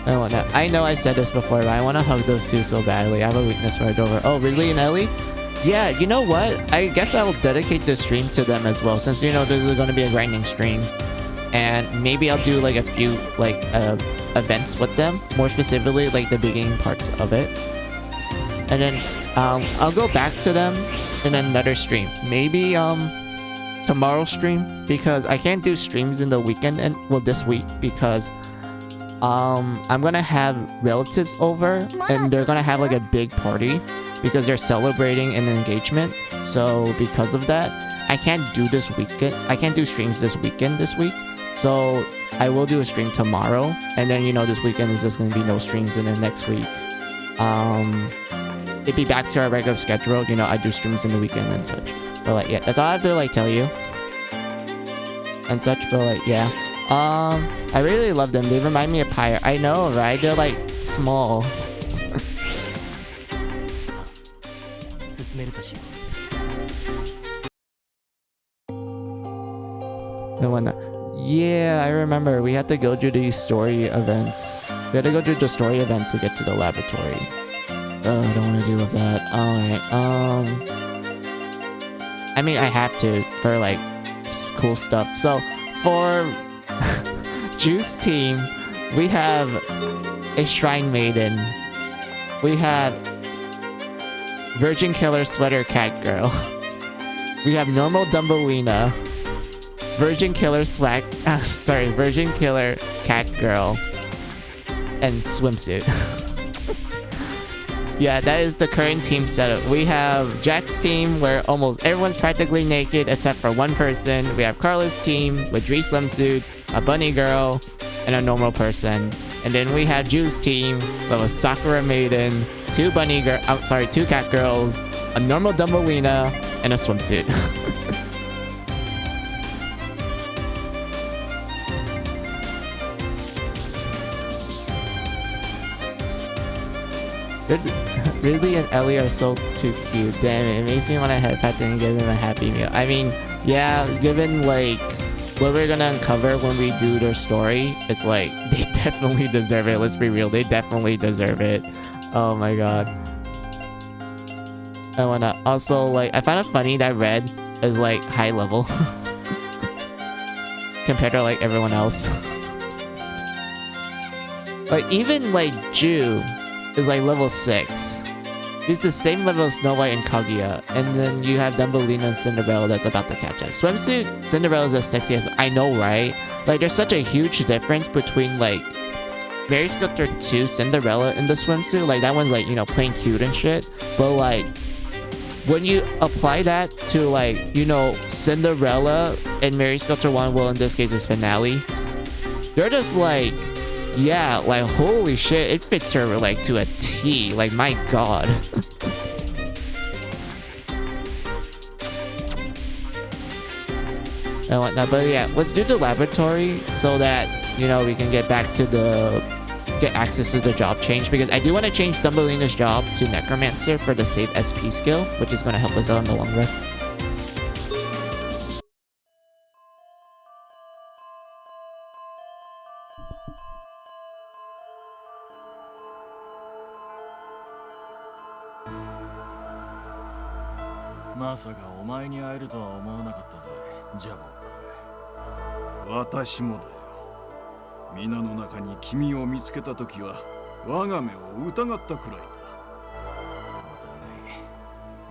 I know I said this before, but I want to hug those two so badly. I have a weakness for Dover. Oh, Ridley and Ellie? Yeah, you know what? I guess I'll dedicate this stream to them as well, since, you know, this is gonna be a grinding stream. And maybe I'll do like a few like events with them, more specifically like the beginning parts of it. And then I'll go back to them in another stream. Maybe tomorrow's stream, because I can't do streams in the weekend and well this week because I'm gonna have relatives over and they're gonna have like a big party because they're celebrating an engagement. So because of that, I can't do this weekend. I can't do streams this weekend this week. So I will do a stream tomorrow, and then, you know, this weekend is just gonna be no streams, and then next week it'd be back to our regular schedule. You know, I do streams in the weekend and such. But like, yeah, that's all I have to like tell you and such. But like, yeah, I really love them. They remind me of Pyre. I know, right? They're like small. No one. Yeah, I remember. We had to go do these story events. We had to go do the story event to get to the laboratory. Oh, I don't want to deal with that. Alright, I mean, I have to for, like, cool stuff. So, for Juice Team, we have a Shrine Maiden. We have Virgin Killer Sweater Cat Girl. We have Normal Dumbelina. Virgin Killer Virgin Killer Cat Girl and Swimsuit. Yeah, that is the current team setup. We have Jack's team where almost everyone's practically naked except for one person. We have Carla's team with 3 swimsuits, a bunny girl, and a normal person. And then we have Ju's team with a Sakura Maiden, 2 cat girls, a normal Dumbelina, and a swimsuit. Ridley and Ellie are so too cute. Damn it, it makes me want to head pet them and give them a happy meal. I mean, yeah, given like what we're gonna uncover when we do their story, it's like they definitely deserve it. Let's be real, they definitely deserve it. Oh my god. I wanna also like I find it funny that Red is like high level compared to like everyone else. Like even like Ju is like level 6. He's the same level as Snow White and Kaguya. And then you have Dumbelina and Cinderella that's about to catch up. Swimsuit, Cinderella's as sexy as... I know, right? Like, there's such a huge difference between, like, Mary Sculptor 2, Cinderella in the swimsuit. Like, that one's, like, you know, plain cute and shit. But, like, when you apply that to like, you know, Cinderella and Mary Sculptor 1, well in this case is Finale, they're just like, yeah, like holy shit, it fits her like to a T, like my god. And whatnot, but yeah, let's do the laboratory so that, you know, we can get back to get access to the job change, because I do want to change Thumbelina's job to Necromancer for the save SP skill, which is going to help us out in the long run. まさかお前に会えるとは思わなかったぜ、ジャボック。私もだよ。皆の中に君を見つけたときは我が目を疑ったくらいだ。お互い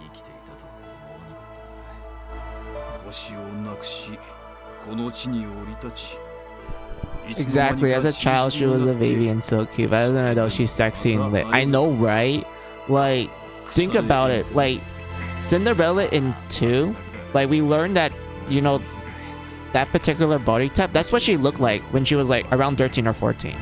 生きていたとは思わなかったな。星をなくし、この地に降り立ち。Exactly, as a child she was a baby and so cute, but as an adult she's sexy and lit. I know, right? Like, think about it, like Cinderella in 2, like we learned that, you know, that particular body type, that's what she looked like when she was like around 13 or 14.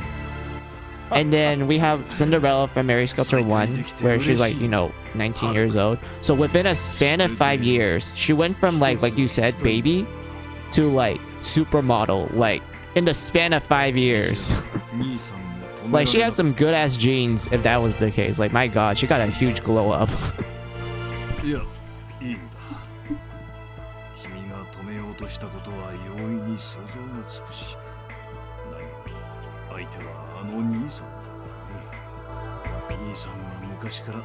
And then we have Cinderella from Mary Sculptor 1, where she's like, you know, 19 years old. So within a span of 5 years, she went from like you said, baby, to like supermodel, like in the span of 5 years. Like she has some good ass genes if that was the case. Like my god, she got a huge glow up. いや、いいんだ。君が止めようとしたことは容易に想像がつくし、何より相手はあの兄さんだからね。兄さんは昔から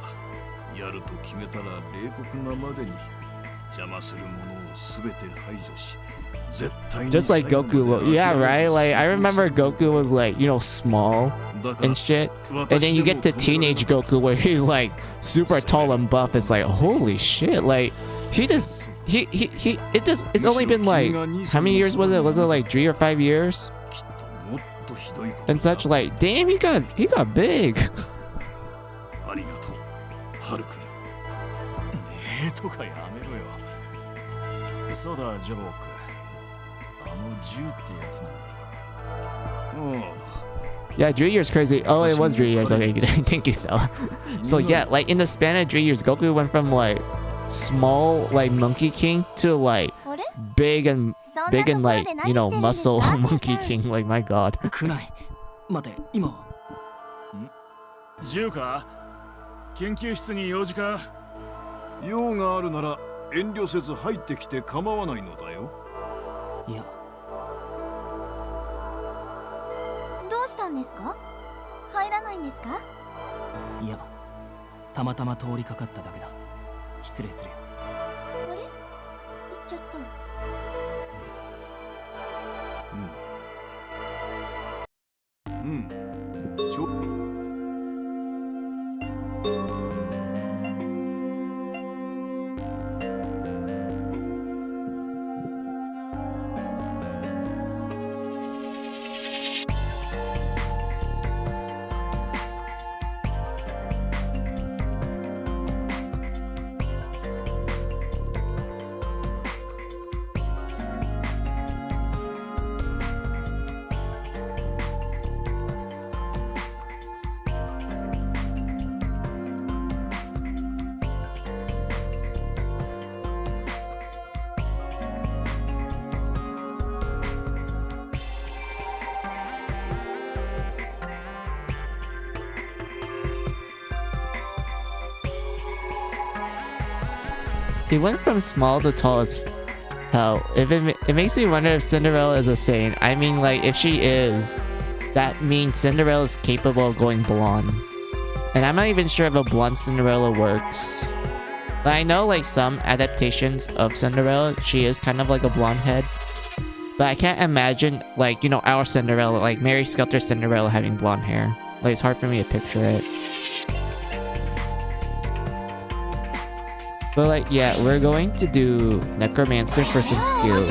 やると決めたら冷酷なまでに邪魔するものをすべて排除し、絶対に Just like Goku, yeah, right? Like I remember Goku was like, you know, small and shit, and then you get to teenage Goku where he's like super tall and buff. It's like holy shit, like it's only been like, how many years was it like 3 or 5 years and such? Like damn, he got big. ありがとう、ハルくん。とかやめろよ。そうだ、ジャボック。あの銃ってやつなんだ。Yeah, 3 years crazy. Oh, it was 3 years. Okay, thank you, Stella. So yeah, like in the span of 3 years, Goku went from like small like Monkey King to like big and like, you know, muscle Monkey King. Like my god. くない。待て、今は。銃か？研究室に用事か？用があるなら遠慮せず入ってきて構わないのだよ。いや。どうしたんですか？入らないんですか？いや、たまたま通りかかっただけだ。失礼するよ。あれ？行っちゃった。ちょ。He went from small to tall as hell. If it makes me wonder if Cinderella is a saint. I mean, like, if she is, that means Cinderella is capable of going blonde. And I'm not even sure if a blonde Cinderella works. But I know, like, some adaptations of Cinderella, she is kind of like a blonde head. But I can't imagine, like, you know, our Cinderella, like Mary Sculptor Cinderella having blonde hair. Like, it's hard for me to picture it. But like, yeah, we're going to do Necromancer for some skills.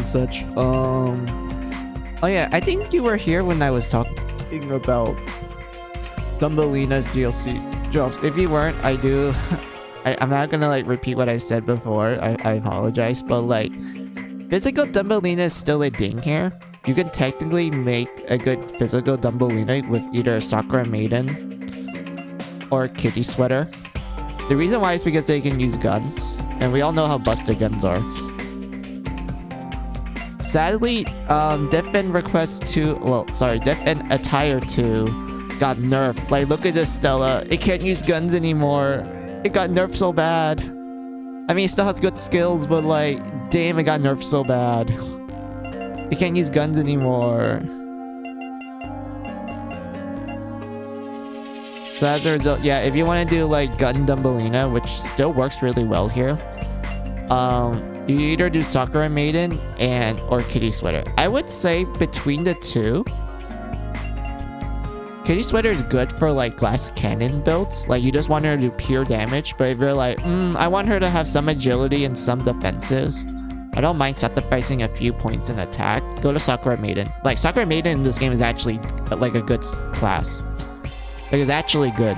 and such. Oh yeah, I think you were here when I was talking about Thumbelina's DLC drops. If you weren't, I do. I'm not gonna like repeat what I said before. I apologize, but like, physical Thumbelina is still a thing here. You can technically make a good physical Thumbelina with either Sakura Maiden or Kitty Sweater. The reason why is because they can use guns, and we all know how busted guns are. Sadly, Death End Request 2, well, sorry, Death End Attire 2 got nerfed. Like, look at this, Stella. It can't use guns anymore. It got nerfed so bad. I mean, it still has good skills, but like, damn, it got nerfed so bad. It can't use guns anymore. So as a result, yeah, if you want to do like gun Thumbelina, which still works really well here, you either do Sakura Maiden or Kitty Sweater. I would say between the two, Kitty Sweater is good for like glass cannon builds. Like you just want her to do pure damage, but if you're like, I want her to have some agility and some defenses, I don't mind sacrificing a few points in attack, go to Sakura Maiden. Like Sakura Maiden in this game is actually like a good class. Like it's actually good.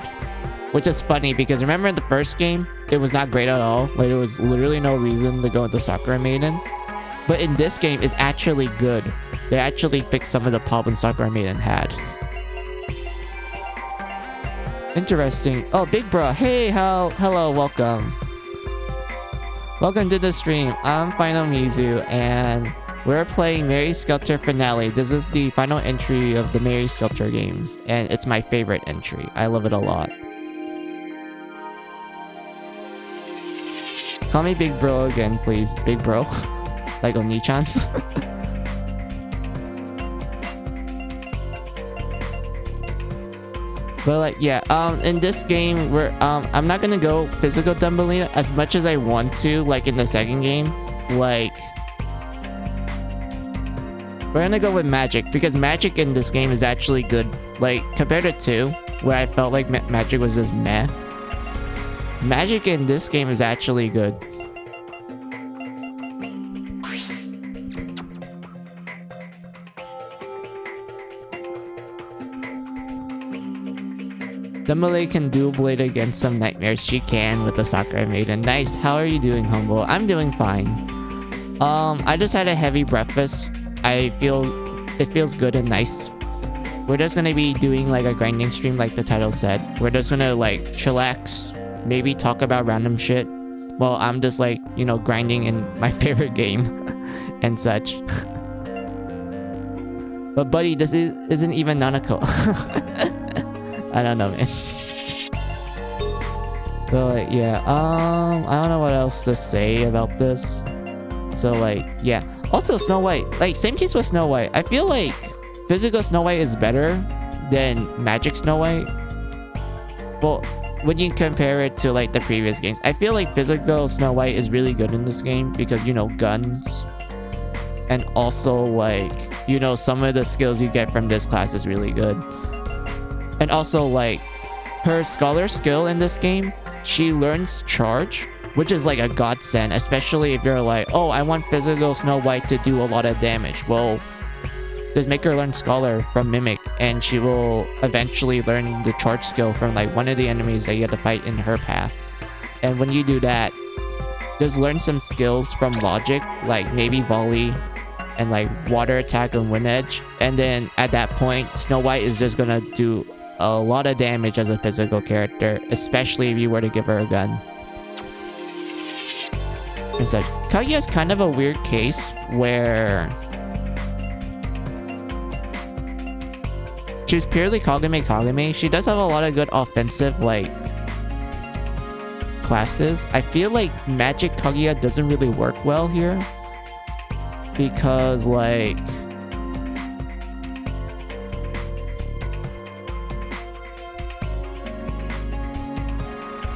Which is funny because remember in the first game, it was not great at all. Like there was literally no reason to go into Sakura Maiden. But in this game, it's actually good. They actually fixed some of the problems Sakura Maiden had. Interesting. Oh, Big Bro. Hey, hello, welcome. Welcome to the stream. I'm Final Mizu, and we're playing Mary Skelter Finale. This is the final entry of the Mary Skelter games, and it's my favorite entry. I love it a lot. Call me Big Bro again, please. Big Bro. Like Oni-chan. But like, yeah, in this game, I'm not gonna go physical Thumbelina as much as I want to, like in the second game. Like, we're gonna go with magic, because magic in this game is actually good. Like, compared to 2, where I felt like magic was just meh. Magic in this game is actually good. Thumbelina can dual blade against some nightmares. She can with the Sakura Maiden. Nice. How are you doing, Humble? I'm doing fine. I just had a heavy breakfast. It feels good and nice. We're just gonna be doing like a grinding stream like the title said. We're just gonna like chillax, maybe talk about random shit. Well, I'm just like, you know, grinding in my favorite game and such. But buddy, this isn't even Nanako. I don't know, man. But like, yeah, I don't know what else to say about this. So like, yeah. Also, Snow White. Like, same case with Snow White. I feel like physical Snow White is better than magic Snow White. Well, when you compare it to like the previous games, I feel like physical Snow White is really good in this game because, you know, guns. And also like, you know, some of the skills you get from this class is really good. And also, like, her scholar skill in this game, she learns charge, which is like a godsend, especially if you're like, oh, I want physical Snow White to do a lot of damage. Well, just make her learn scholar from Mimic, and she will eventually learn the charge skill from like one of the enemies that you have to fight in her path. And when you do that, just learn some skills from logic, like maybe volley and like water attack and wind edge. And then at that point, Snow White is just gonna do a lot of damage as a physical character, especially if you were to give her a gun. And such. Kaguya is kind of a weird case where she's purely Kagome. She does have a lot of good offensive like classes. I feel like Magic Kaguya doesn't really work well here because like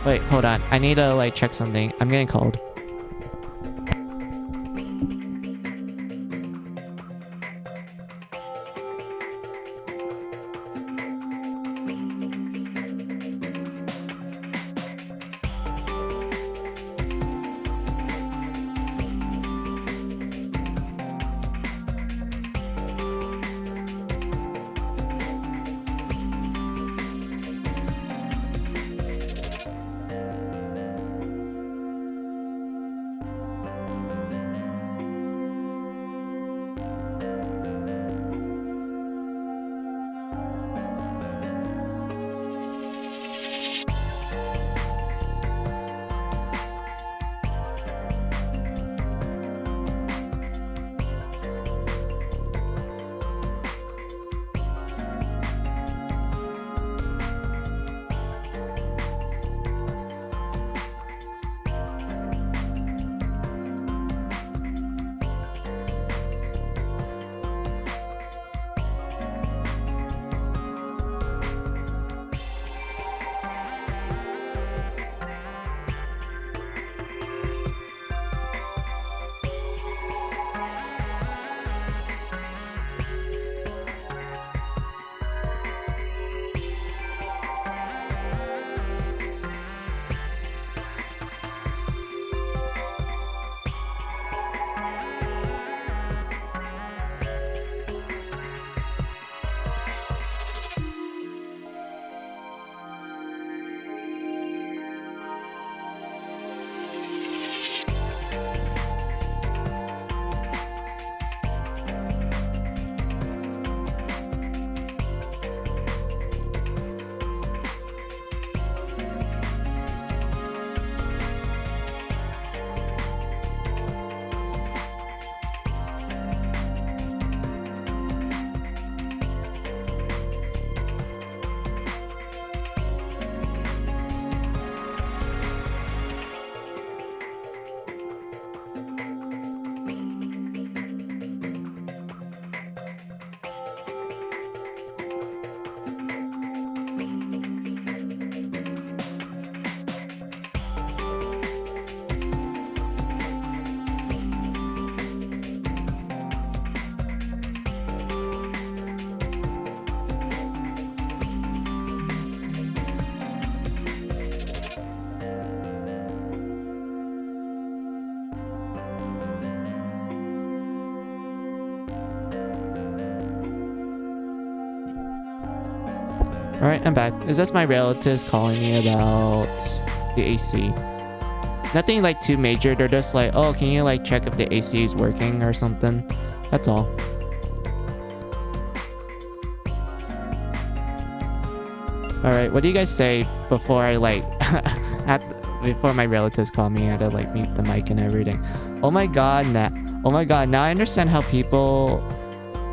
wait, hold on. I need to like check something. I'm getting called. Alright, I'm back. Is this my relatives calling me about the AC? Nothing like too major. They're just like, oh, can you like check if the AC is working or something? That's all. Alright, what do you guys say before I like before my relatives call me? I had to like mute the mic and everything. Oh my god, now I understand how people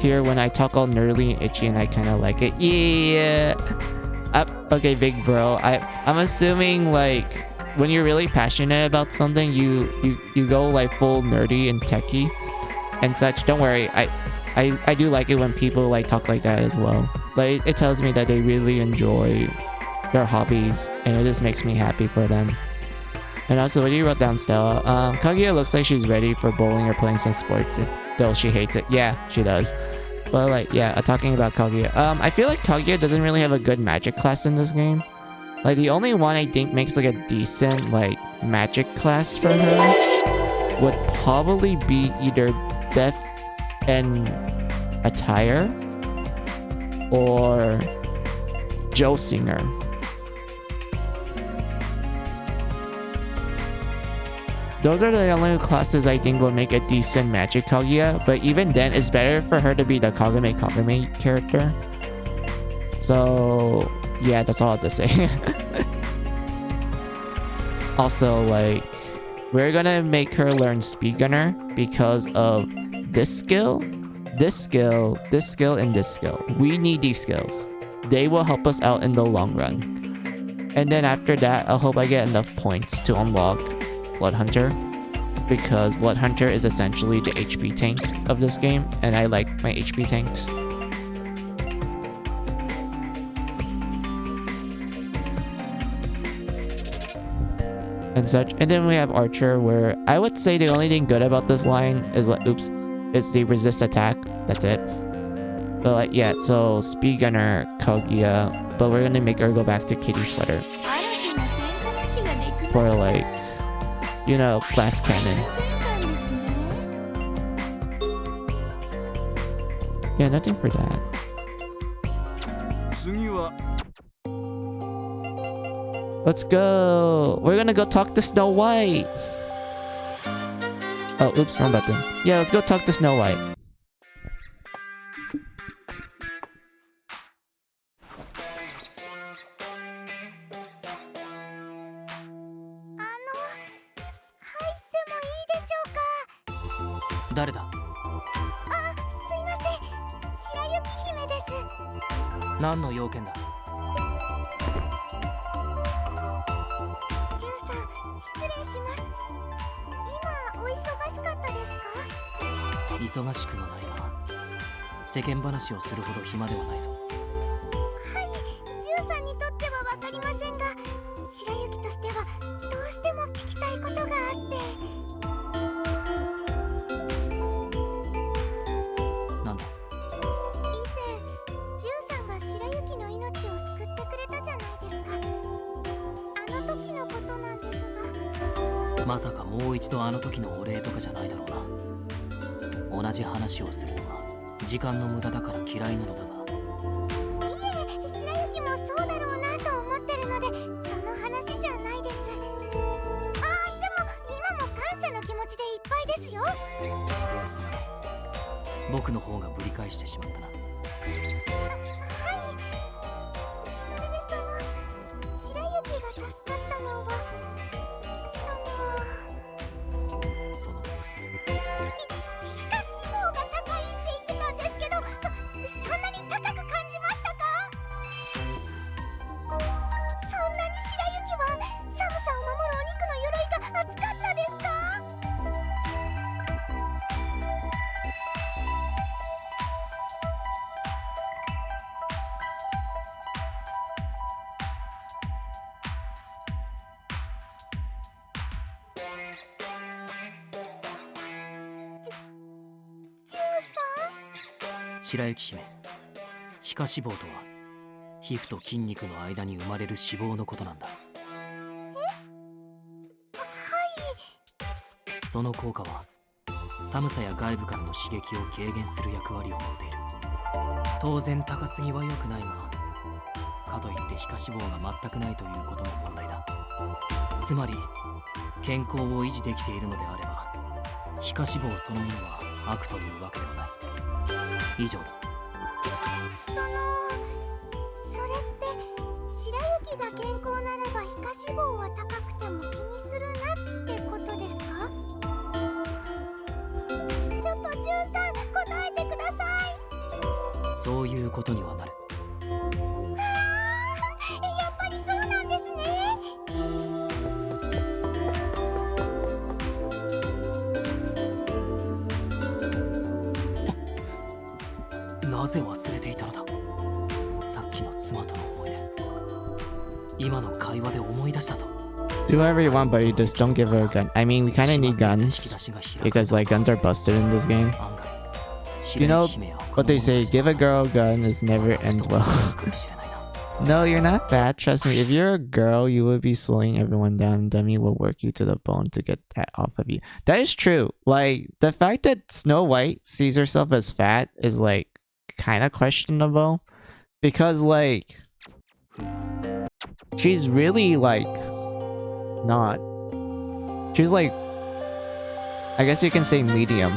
hear when I talk all nerdy and itchy and I kinda like it. Yeah. Okay, big bro. I'm assuming like when you're really passionate about something, you go like full nerdy and techie and such. Don't worry, I do like it when people like talk like that as well. Like it tells me that they really enjoy their hobbies and it just makes me happy for them. And also, what you wrote down, Stella? Kaguya looks like she's ready for bowling or playing some sports, though she hates it. Yeah, she does. But like, yeah, talking about Kaguya. I feel like Kaguya doesn't really have a good magic class in this game. Like the only one I think makes like a decent like magic class for her would probably be either Death and Attire or Joe Singer. Those are the only classes I think will make a decent magic Kaguya, but even then it's better for her to be the Kagome character. So yeah, that's all I have to say. Also, like, we're gonna make her learn Speed Gunner because of this skill, this skill, this skill, and this skill. We need these skills. They will help us out in the long run. And then after that, I hope I get enough points to unlock Blood Hunter, because Blood Hunter is essentially the HP tank of this game, and I like my HP tanks. And such. And then we have Archer, where I would say the only thing good about this line is like, oops, is the resist attack. That's it. But like, yeah, so Speed Gunner, Kaguya, but we're gonna make her go back to Kitty Sweater for like, you know, Blast Cannon. Yeah, nothing for that. Let's go. We're gonna go talk to Snow White. Oh, oops, wrong button. Yeah, let's go talk to Snow White.白雪姫、皮下脂肪とは皮膚と筋肉の間に生まれる脂肪のことなんだ。その効果は寒さや外部からの刺激を軽減する役割を持っている。当然高すぎは良くないが、かといって皮下脂肪が全くないということも問題だ。つまり健康を維持できているのであれば皮下脂肪そのものは悪というわけではない。以上だ。それって白雪が健康ならば皮下脂肪は高くても気にするなってことですか？ちょっとジュンさん、答えてください。そういうことにはなる。やっぱりそうなんですね。なぜ忘れていたのだ。さっきの妻との思い出。今の会話で思い出したぞ。Do whatever you want, but you just don't give her a gun. I mean, we kind of need guns because like guns are busted in this game. You know what they say, give a girl a gun, it never ends well. No, you're not bad. Trust me, if you're a girl, you would be slowing everyone down. Demi will work you to the bone to get that off of you. That is true. Like, the fact that Snow White sees herself as fat is like kind of questionable. Because like, she's really like not. She's like, I guess you can say medium.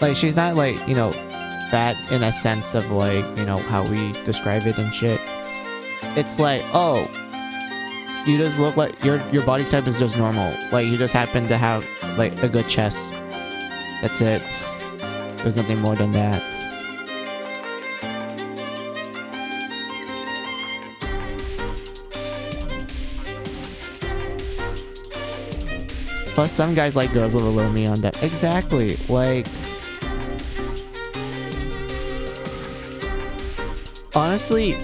Like, she's not like, you know, fat in a sense of like, you know, how we describe it and shit. It's like, oh, you just look like your body type is just normal. Like, you just happen to have like a good chest. That's it. There's nothing more than that. Plus, some guys like girls with a little meat on that. Exactly. Like, honestly,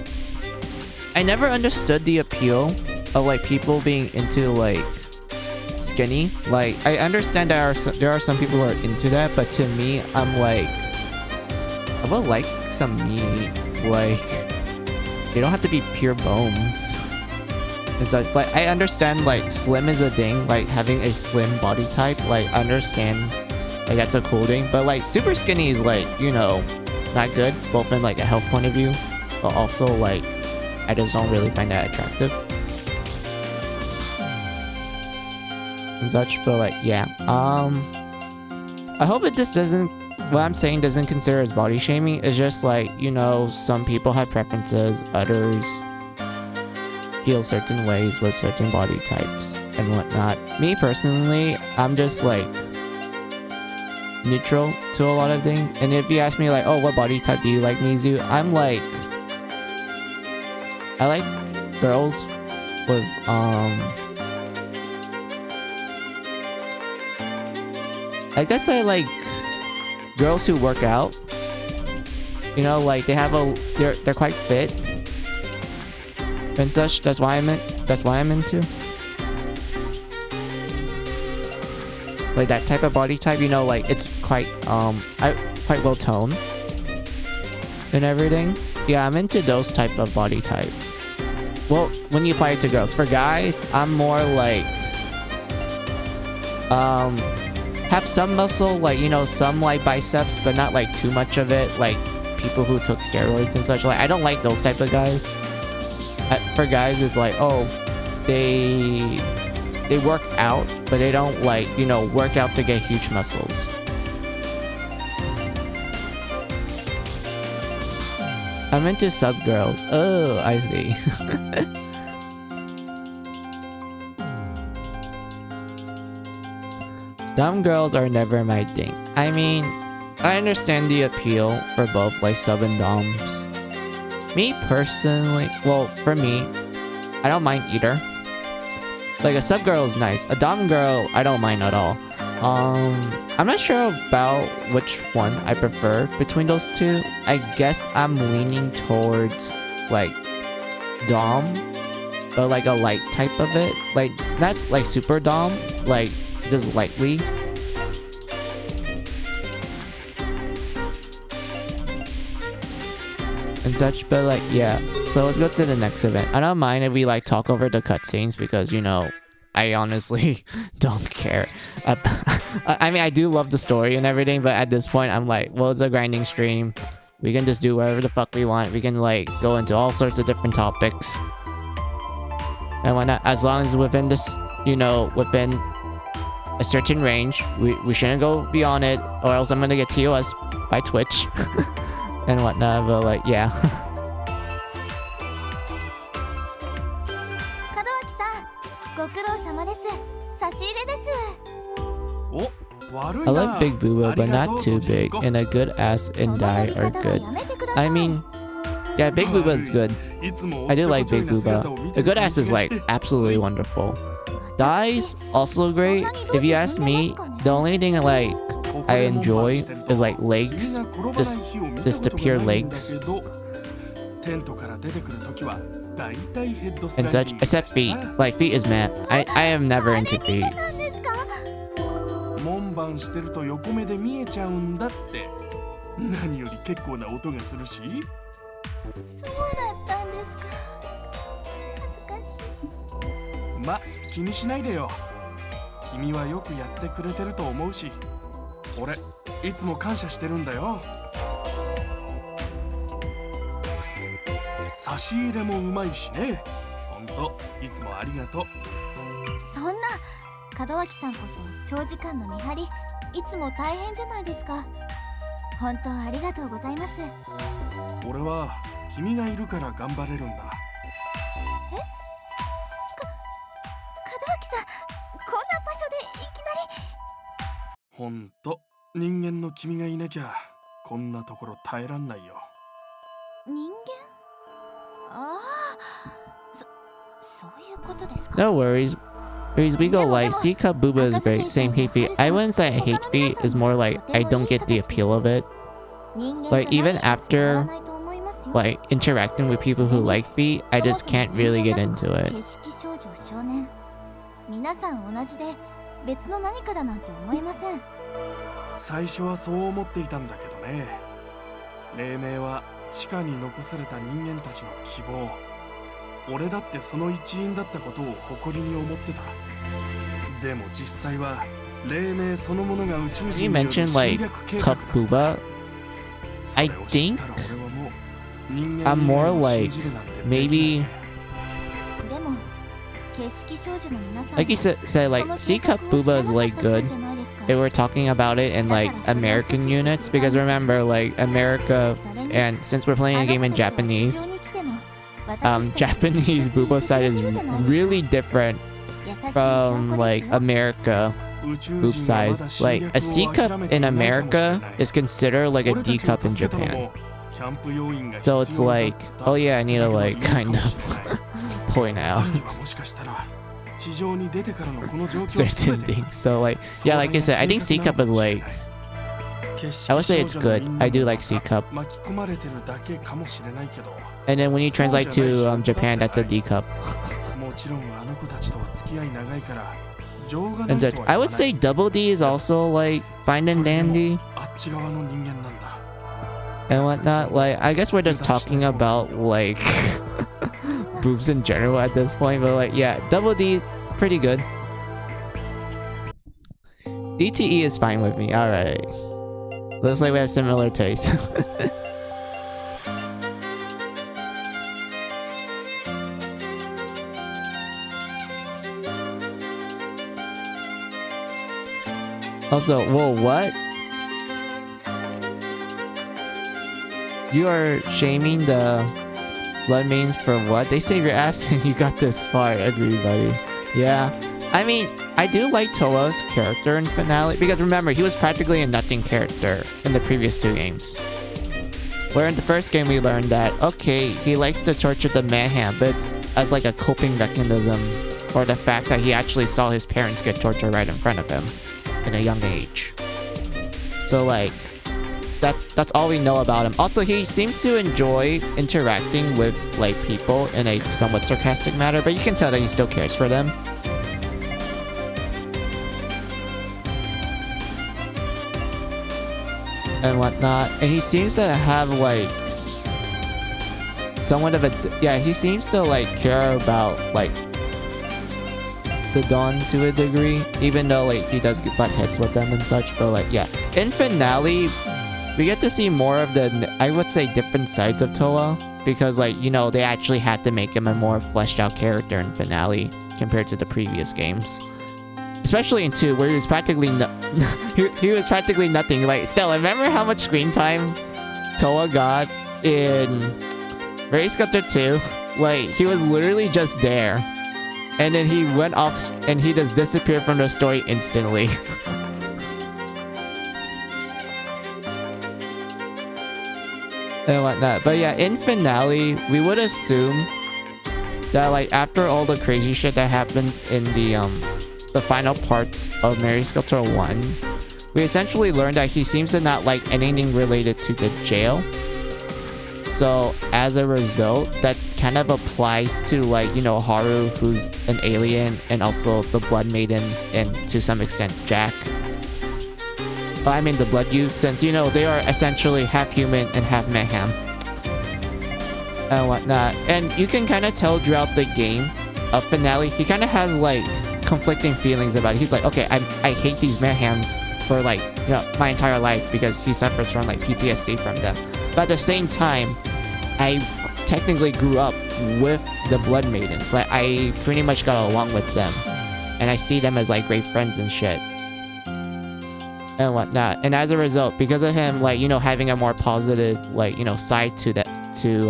I never understood the appeal of like people being into like skinny. Like, I understand there are some people who are into that, but to me, I'm like, I would like some meat. Like, they don't have to be pure bones. It's like I understand like slim is a thing, like having a slim body type. Like, I understand like that's a cool thing, but like super skinny is like, you know, not good, both in like a health point of view, but also like I just don't really find that attractive and such. But like, yeah, I hope it just doesn't, what I'm saying doesn't consider as body shaming. It's just like, you know, some people have preferences, others feel certain ways with certain body types and whatnot. Me personally, I'm just like neutral to a lot of things. And if you ask me like, oh, what body type do you like, Mizu? I'm like, I like girls with I guess I like girls who work out. You know, like they have they're quite fit and such. That's why I'm into like that type of body type. You know, like it's quite quite well toned and everything. Yeah, I'm into those type of body types. Well, when you apply it to girls, for guys, I'm more like have some muscle, like, you know, some like biceps, but not like too much of it, like people who took steroids and such. Like, I don't like those type of guys. For guys, it's like, oh, they work out, but they don't like, you know, work out to get huge muscles. I'm into sub girls. Oh, I see. Dumb girls are never my thing. I mean, I understand the appeal for both like sub and doms. Me personally, well, for me, I don't mind either. Like, a sub girl is nice. A dom girl, I don't mind at all. I'm not sure about which one I prefer between those two. I guess I'm leaning towards like dom, but like a light type of it. Like, that's like super dom, like just lightly. And such, but like, yeah. So let's go to the next event. I don't mind if we like talk over the cutscenes because, you know, I honestly don't care. I mean, I do love the story and everything, but at this point, I'm like, well, it's a grinding stream. We can just do whatever the fuck we want. We can like go into all sorts of different topics and whatnot, as long as within this, you know, within a certain range. We shouldn't go beyond it, or else I'm gonna get TOS by Twitch and whatnot. But like, yeah. 門脇さん、ご苦労様です。差し入れです。お、悪い I な。 like Big Booba, but not too big, and a good ass and die are good. I mean, yeah, Big Booba is good. I do like Big Booba. The good ass is like absolutely wonderful. Dies also great. If you ask me, the only thing like I enjoy is like legs, just the pure legs and such. Except feet. Like feet is meh. I am never into feet. 門番してると横目で見えちゃうんだって。何より結構な音がするし。そうだったんですか。恥ずかしい。ま、気にしないでよ。君はよくやってくれてると思うし、俺いつも感謝してるんだよ。差し入れもうまいしね。ほんといつもありがとう。そんな門脇さんこそ長時間の見張り、いつも大変じゃないですか。本当ありがとうございます。俺は君がいるから頑張れるんだ。門脇さん、こんな場所でいきなり。ほんと人間の君がいなきゃこんなところ耐えらんないよ。人間？ああ、そういうことですか。 No worries. We go like C Cup Booba is great. Same hate feet. I wouldn't say I hate feet. It's more like I don't get the appeal of it. Like even after like interacting with people who like feet, I just can't really get into it. 皆さん同じで別の何かだなんて思いません。最初はそう思っていたんだけどね。黎明は地下に残された人間たちの希望。俺だってその一員だったことを誇りに思ってた。でも実際は黎明そのものが宇宙 You 人による mentioned 侵 like 略計画 Cup だ。 Booba. そ I れを知 think ったら俺はもう人間 I'm 以外 more を like 信じるなんてできない maybe でも景色少女の皆さん like you said like C Cup Booba is like good. They were talking about it in like American units because remember like America, and since we're playing a game in Japanese, Japanese Booba side is really different from like America boob size. Like a C cup in America is considered like a D cup in Japan. So it's like, oh yeah, I need to like kind of point out certain things. So like, yeah, like I said, I think C cup is like, I would say it's good. I do like C cup. And then when you translate to Japan, that's a D cup. And such. I would say double D is also like fine and dandy and whatnot. Like, I guess we're just talking about like boobs in general at this point, but like, yeah, double D is pretty good. DTE is fine with me. All right. Looks like we have similar tastes. Also, whoa, what? You are shaming the blood mains for what? They save your ass and you got this far. Agree, buddy. Yeah. I mean, I do like Toa's character in Finale, because remember, he was practically a nothing character in the previous two games. Where in the first game we learned that, okay, he likes to torture the mayhem, but as like a coping mechanism, or the fact that he actually saw his parents get tortured right in front of him in a young age. So like, that's all we know about him. Also, he seems to enjoy interacting with like people in a somewhat sarcastic manner, but you can tell that he still cares for them. And whatnot, and he seems to have like somewhat of a, yeah, he seems to like care about like the Dawn to a degree, even though like he does butt heads with them and such. But like, yeah, in Finale, we get to see more of the, I would say, different sides of Toa, because like, you know, they actually had to make him a more fleshed out character in finale compared to the previous games. Especially in 2, where he was practically he was practically nothing. Like, still, remember how much screen time Toa got in Race Sculptor 2? Like, he was literally just there. And then he went off and he just disappeared from the story instantly. And whatnot. But yeah, in finale, we would assume that like after all the crazy shit that happened in the final parts of Mary Sculptor 1, we essentially learned that he seems to not like anything related to the jail. So as a result, that kind of applies to like, you know, Haru, who's an alien, and also the Blood Maidens, and to some extent Jack. I mean the Blood Youths, since, you know, they are essentially half human and half mayhem. And whatnot. And you can kind of tell throughout the game of finale, he kind of has like conflicting feelings about it. He's like, okay, I hate these mayhems for like, you know, my entire life because he suffers from like PTSD from them. But at the same time, I technically grew up with the Blood Maidens. Like, I pretty much got along with them. And I see them as like great friends and shit. And whatnot. And as a result, because of him, like, you know, having a more positive, like, you know, side to that, to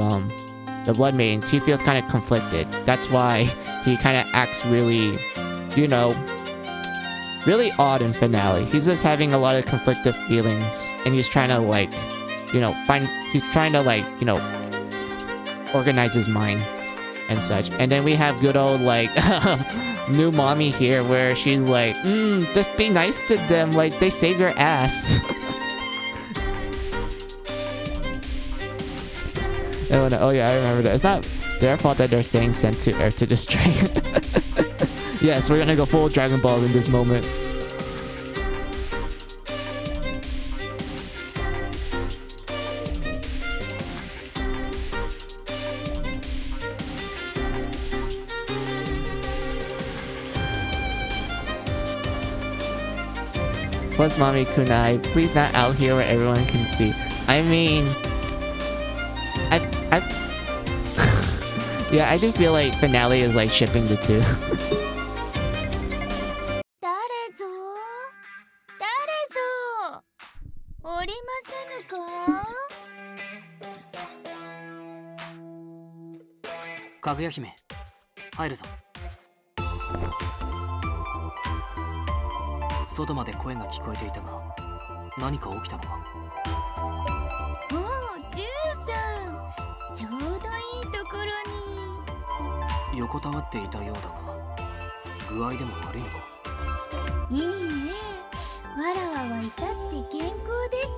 the Blood Maidens, he feels kind of conflicted. That's why he kind of acts really, you know, really odd in finale. He's just having a lot of conflicted feelings, and he's trying to like, you know, he's trying to like, you know, organize his mind and such. And then we have good old like new mommy here, where she's like, just be nice to them, like they saved your ass. Oh yeah, I remember that. It's not their fault that they're saying sent to Earth to destroy. Yes, we're gonna go full Dragon Ball in this moment. Plus, Mommy Kunai, please not out here where everyone can see. I mean, yeah, I do feel like finale is like shipping the two. 誰ぞ誰ぞおりませぬかかぐや姫、入るぞ。外まで声が聞こえていたが、何か起きたのか。おお、ジューさん、ちょうどいいところに。横たわっていたようだが、具合でも悪いのか。いいえ、わらわは至って健康です。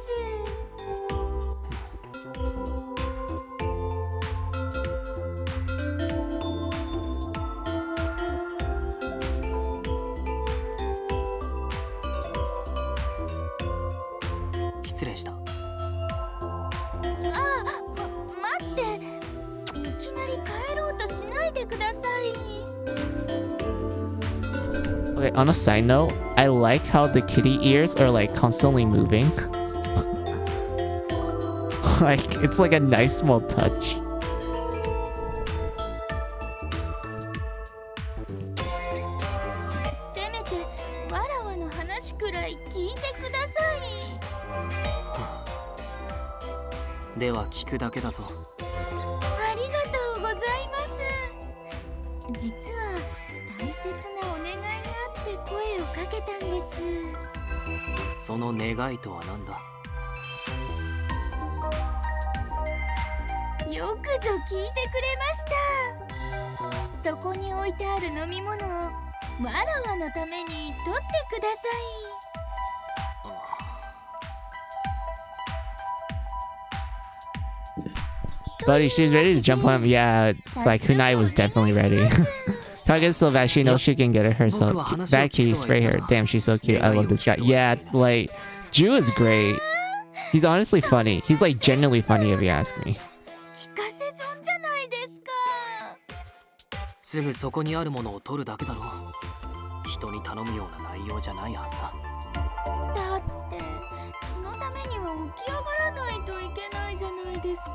失礼した。待って、いきなり帰ろうとしないでください。Okay, on a side note, I like how the kitty ears are like constantly moving. Like, it's like a nice small touch. Hmm. では聞くだけだぞ。ありがとうございます。実は大切なお願いがあって声をかけたんです。その願いとは何だ。よくぞ聞いてくれました。そこに置いてある飲み物をわらわのために取ってください。Buddy, she's ready to jump on him. Yeah, like Kunai was definitely ready. Kage's so bad, she knows she can get it herself. Bad kitty, spray her. Damn, she's so cute. I love this guy. Yeah, like, Ju is great. He's honestly funny. He's like genuinely funny if you ask me. 聞かせ損じゃないですか。すぐそこにあるものを取るだけだろう。人に頼むような内容じゃないはずだ。だってそのためには起き上がらないですか。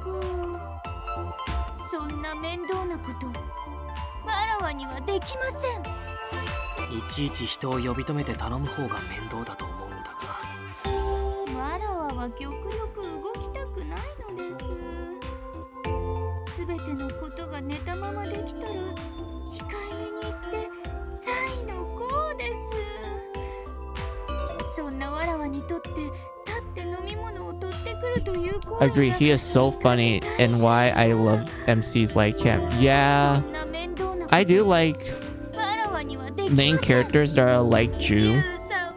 そんな面倒なことわらわにはできません。いちいち人を呼び止めて頼む方が面倒だと思うんだが。わらわは極力動きたくないのです。すべてのことが寝たままできたら控えめに言って才のこうです。そんなわらわにとって立って飲み物を取ってくるという行為 Agree, he is so funny and why I love MCs like him. Yeah, I do like main characters that are like Jew,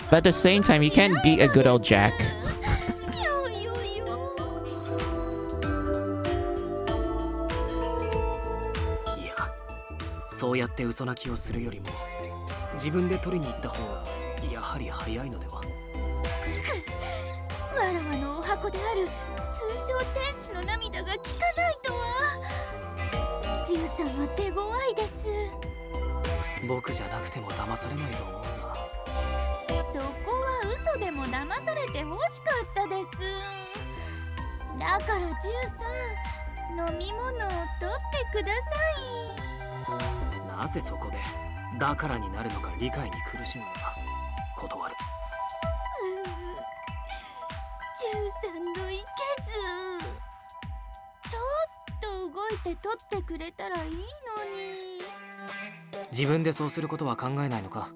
but at the same time, you can't beat a good old Jack. いや、そうやって嘘泣きをするよりも自分で取りに行った方がやはり早いのでは。わらわのお箱である通称天使の涙が効かないとは。ジュンさんは手強いです。僕じゃなくても騙されないと思うんだ。そこは嘘でも騙されて欲しかったです。だからジュンさん、飲み物を取ってください。なぜそこでだからになるのか理解に苦しむのだ。断る。ジュンさんのいけず。ちょっと動いて取ってくれたらいいのに。自分でそうすることは考えないのか。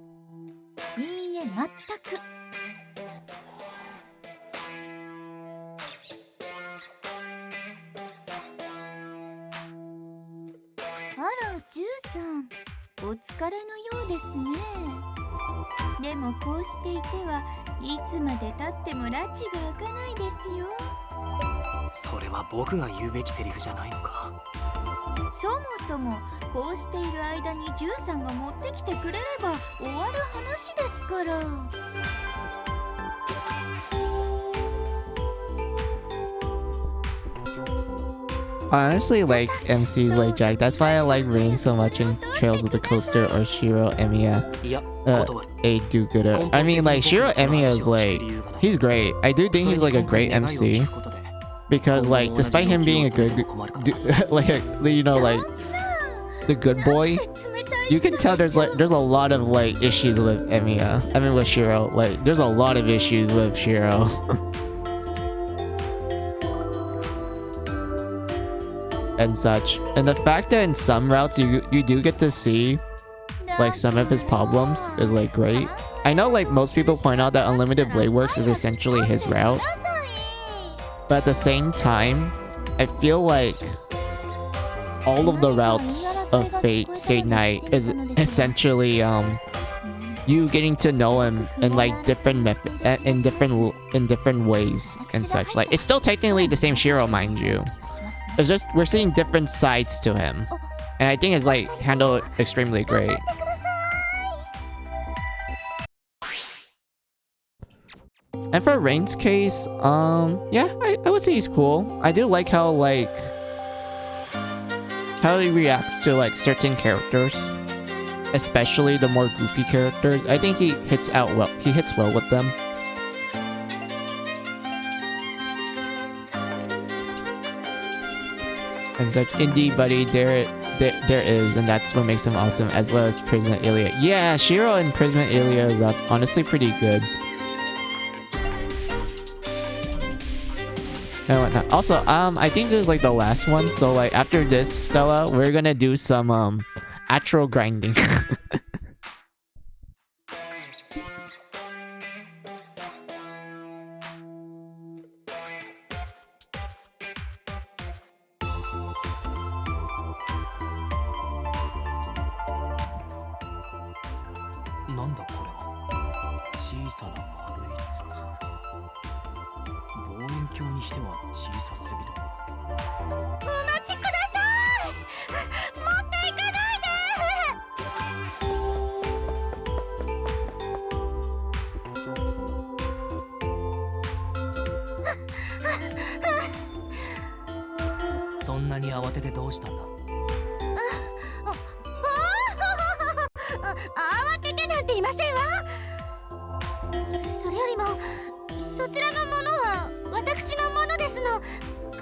いいえ、全く。あら、ジュンさん、お疲れのようですね。でもこうしていてはいつまでたっても拉致が開かないですよ。それは僕が言うべきセリフじゃないのか。そもそもこうしている間にジュンさんが持ってきてくれれば終わる話ですから。I honestly like MCs like Jack. That's why I like Rain so much in Trails of the Coaster or Shiro Emiya. いや、断る。 A do-gooder. I mean, like, Shiro Emiya is like, he's great. I do think he's like a great MC. Because, like, despite him being a good, like, you know, like, the good boy, you can tell there's a lot of, like, issues with Emiya. I mean, with Shiro. Like, there's a lot of issues with Shiro. And such. And the fact that in some routes you do get to see like some of his problems is like great. I know like most people point out that Unlimited Blade Works is essentially his route, but at the same time I feel like all of the routes of Fate Stay Night is essentially you getting to know him in like different in different ways and such. Like it's still technically the same Shiro, mind you. It's just we're seeing different sides to him, and I think it's like handled extremely great. And for Rain's case, yeah, I would say he's cool. I do like how he reacts to like certain characters, especially the more goofy characters. I think he hits well with them. And such. Indeed, buddy, there is, and that's what makes him awesome, as well as Prisma Ilia. Yeah, Shiro and Prisma Ilia is honestly pretty good. And whatnot. Also, I think this is like the last one. So like after this, Stella, we're gonna do some actual grinding.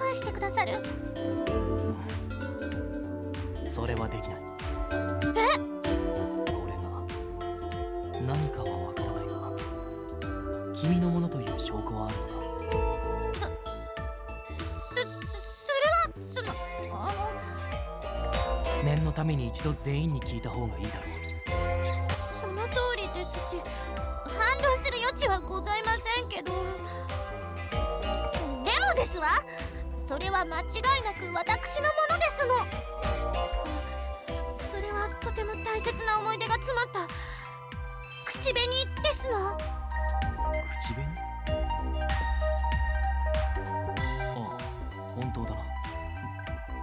返してくださる？それはできない。俺が何かはわからないが、君のものという証拠はあるのか？それは念のために一度全員に聞いた方がいいだろう。その通りですし、反論する余地はございませんけど。でもですわ、それは間違いなく私のものですの。それはとても大切な思い出が詰まった口紅ですの。口紅？ああ、本当だな。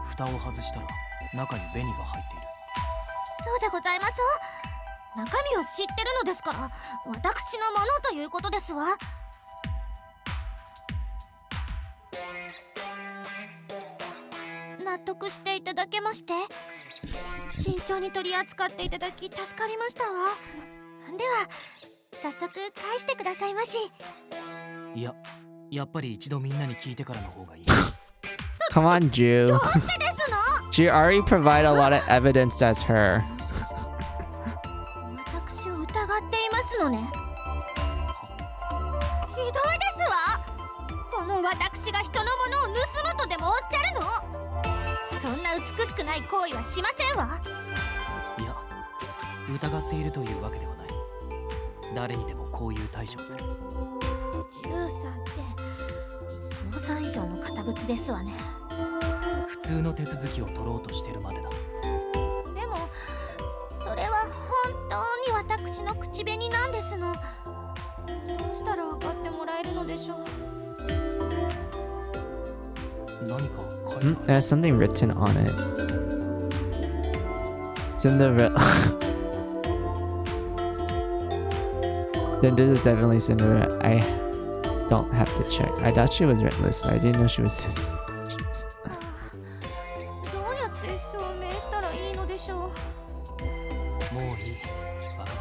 蓋を外したら中に紅が入っている。そうでございましょう。中身を知ってるのですから私のものということですわ。納得していただけまして、慎重に取り扱っていただき助かりましたわ。では早速返してくださいまし。いや、やっぱり一度みんなに聞いてからの方がいい。Come on, Jew. どうしてですの？ She already provided a lot of evidence as her. 私を疑っていますのね。ひどいですわ。この私が人のものを盗むとでもおっしゃるの？そんな美しくない行為はしませんわ。いや、疑っているというわけではない。誰にでもこういう対処をする。13って捜査以上の堅物ですわね。普通の手続きを取ろうとしてるまでだ。でもそれは本当に私の口紅なんですの。どうしたら分かってもらえるのでしょう。何か書いてある。There's something written on it. Cinderella. Then this is definitely Cinderella. I don't have to check. I thought she was redless, but I didn't know she was this. どうやって証明したらいいのでしょう。もういい。わかっ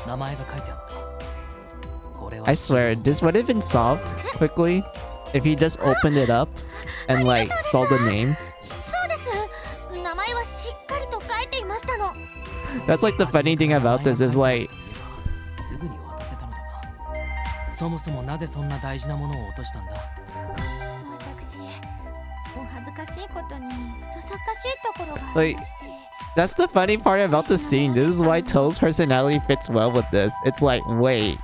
た。名前が書いてあった。これは I swear, this would have been solved quickly if he just opened it up and like saw the name. そうです。名前はしっかりと書いていましたの。 That's like the funny thing about this is like すぐに渡せたのだが、そもそもなぜそんな大事なものを落としたんだ？私、お恥ずかしいことにそそっかしいところがありまして。 that's the funny part about the scene. This is why Toad's personality fits well with this. It's like, wait,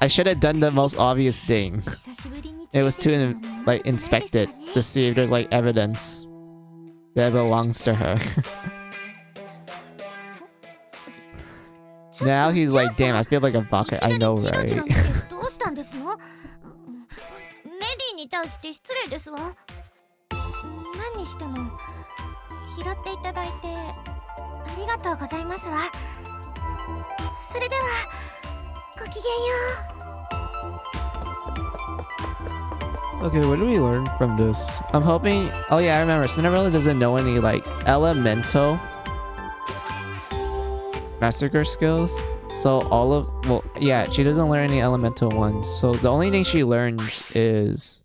I should have done the most obvious thing. It was to like inspect it to see if there's like evidence that belongs to her. Now he's like, damn, I feel like a bucket. I know, right? どうしたんですの？レディに対して失礼ですわ。何にしても拾っていただいてありがとうございますわ。それではごきげんよう。 Okay, what do we learn from this? I'm hoping. Oh yeah, I remember. Cinderella doesn't know any like elemental massacre skills. So all of yeah, she doesn't learn any elemental ones. So the only thing she learns is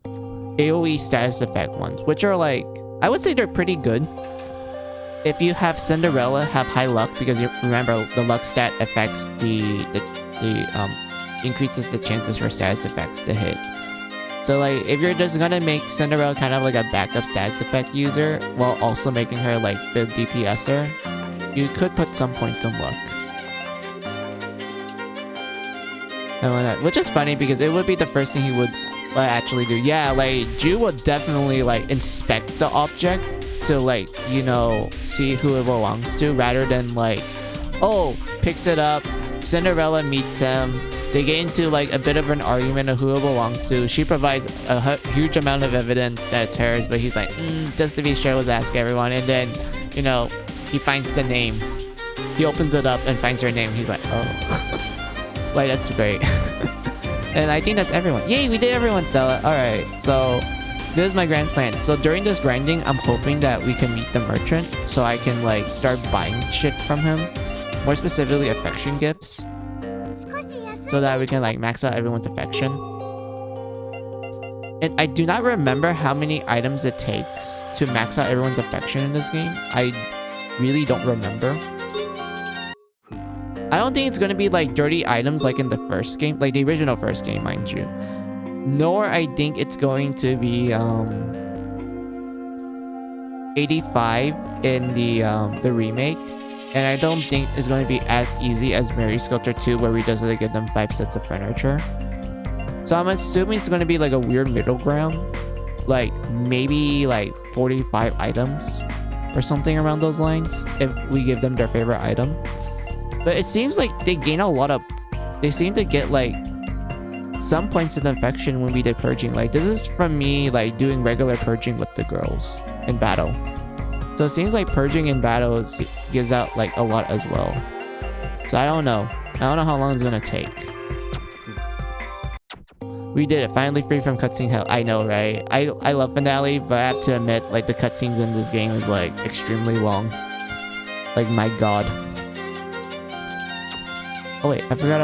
AoE status effect ones, which are like, I would say they're pretty good. If you have Cinderella, have high luck, because you remember the luck stat affects the increases the chances for status effects to hit. So like if you're just gonna make Cinderella kind of like a backup status effect user while also making her like the DPSer, you could put some points in luck. And like that, which is funny because it would be the first thing he would actually do. Yeah, like Jew would definitely like inspect the object to like, you know, see who it belongs to, rather than like, oh, picks it up, Cinderella meets him, they get into like a bit of an argument of who it belongs to. She provides a huge amount of evidence that it's hers, but he's like, just to be sure, let's ask everyone. And then, you know, he finds the name. He opens it up and finds her name. He's like, oh. Like, that's great. And I think that's everyone. Yay, we did everyone, Stella. Alright, so this is my grand plan. So during this grinding, I'm hoping that we can meet the merchant so I can like start buying shit from him. More specifically, affection gifts. So that we can like max out everyone's affection. And I do not remember how many items it takes to max out everyone's affection in this game. I really don't remember. I don't think it's gonna be like dirty items like in the first game, like the original first game, mind you. Nor I think it's going to be 85 in the remake. And I don't think it's going to be as easy as Mary Sculptor 2 where we just like give them 5 sets of furniture. So I'm assuming it's going to be like a weird middle ground. Like maybe like 45 items or something around those lines if we give them their favorite item. But it seems like they gain a lot of... They seem to get like some points of infection when we did purging. Like this is from me like doing regular purging with the girls in battle. So it seems like purging in battle gives out like a lot as well. So I don't know. I don't know how long it's gonna take. We did it. Finally free from cutscene hell. I know, right? I love finale, but I have to admit, like the cutscenes in this game is like extremely long. Like my god. Oh wait, I forgot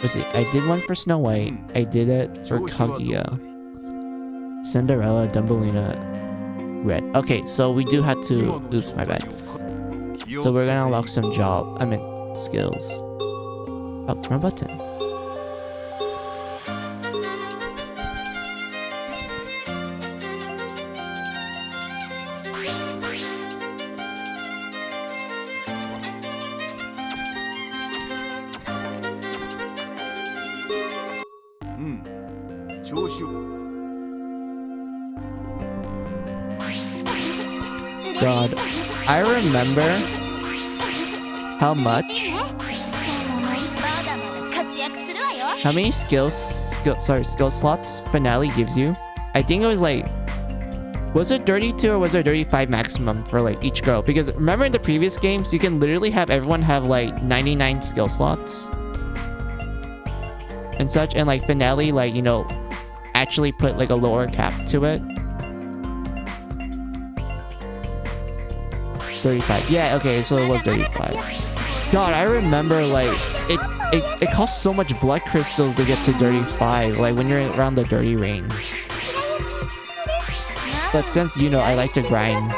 let's see. I did one for Snow White. I did it for Kaguya, Cinderella, Dumbledore. Red. Okay, so we do have to... Oops, my bad. So we're gonna unlock some skills. Oh, wrong button. God, I remember how many skill slots finale gives you. I think it was like, was it 32 or was it 35 maximum for like each girl? Because remember in the previous games, you can literally have everyone have like 99 skill slots and such, and like finale, like, you know, actually put like a lower cap to it. 35. Yeah, okay, so it was 35. God, I remember like it costs so much blood crystals to get to 35, like when you're around the dirty range. But since, you know, I like to grind,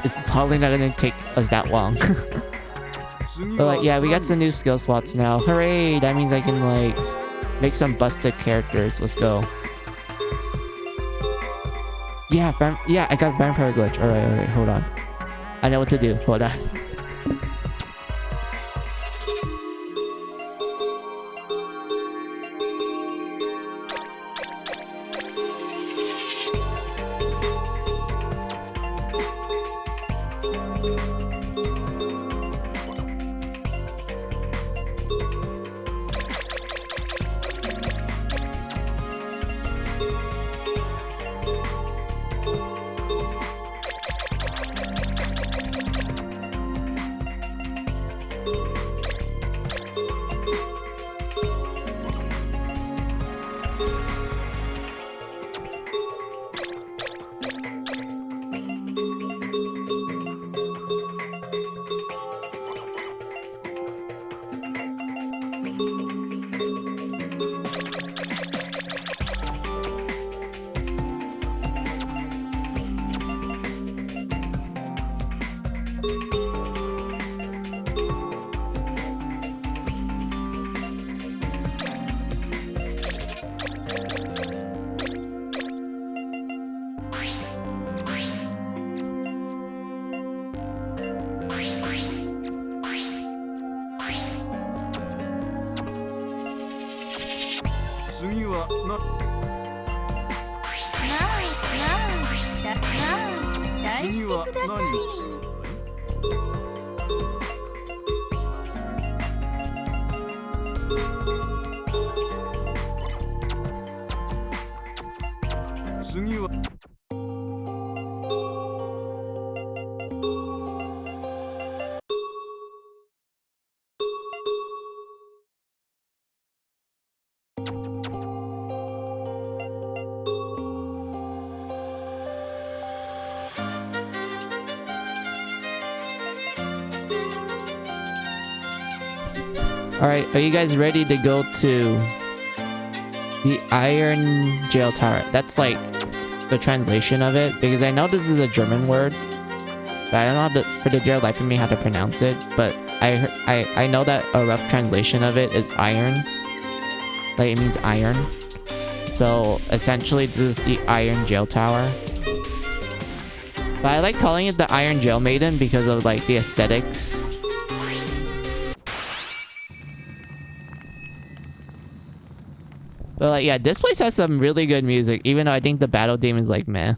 it's probably not gonna take us that long. But like, yeah, we got some new skill slots now. Hooray! That means I can like make some busted characters. Let's go. Yeah, I got vampire glitch. Alright, hold on. I know what to do. Hold on. Alright, are you guys ready to go to The Iron Jail Tower. That's like the translation of it, because I know this is a German word, but I don't know how to, for the dear life of me, how to pronounce it. But I know that a rough translation of it is iron. Like, it means iron. So essentially, this is the Iron Jail Tower. But I like calling it the Iron Jail Maiden because of like the aesthetics. But like, yeah, this place has some really good music, even though I think the battle theme is like meh.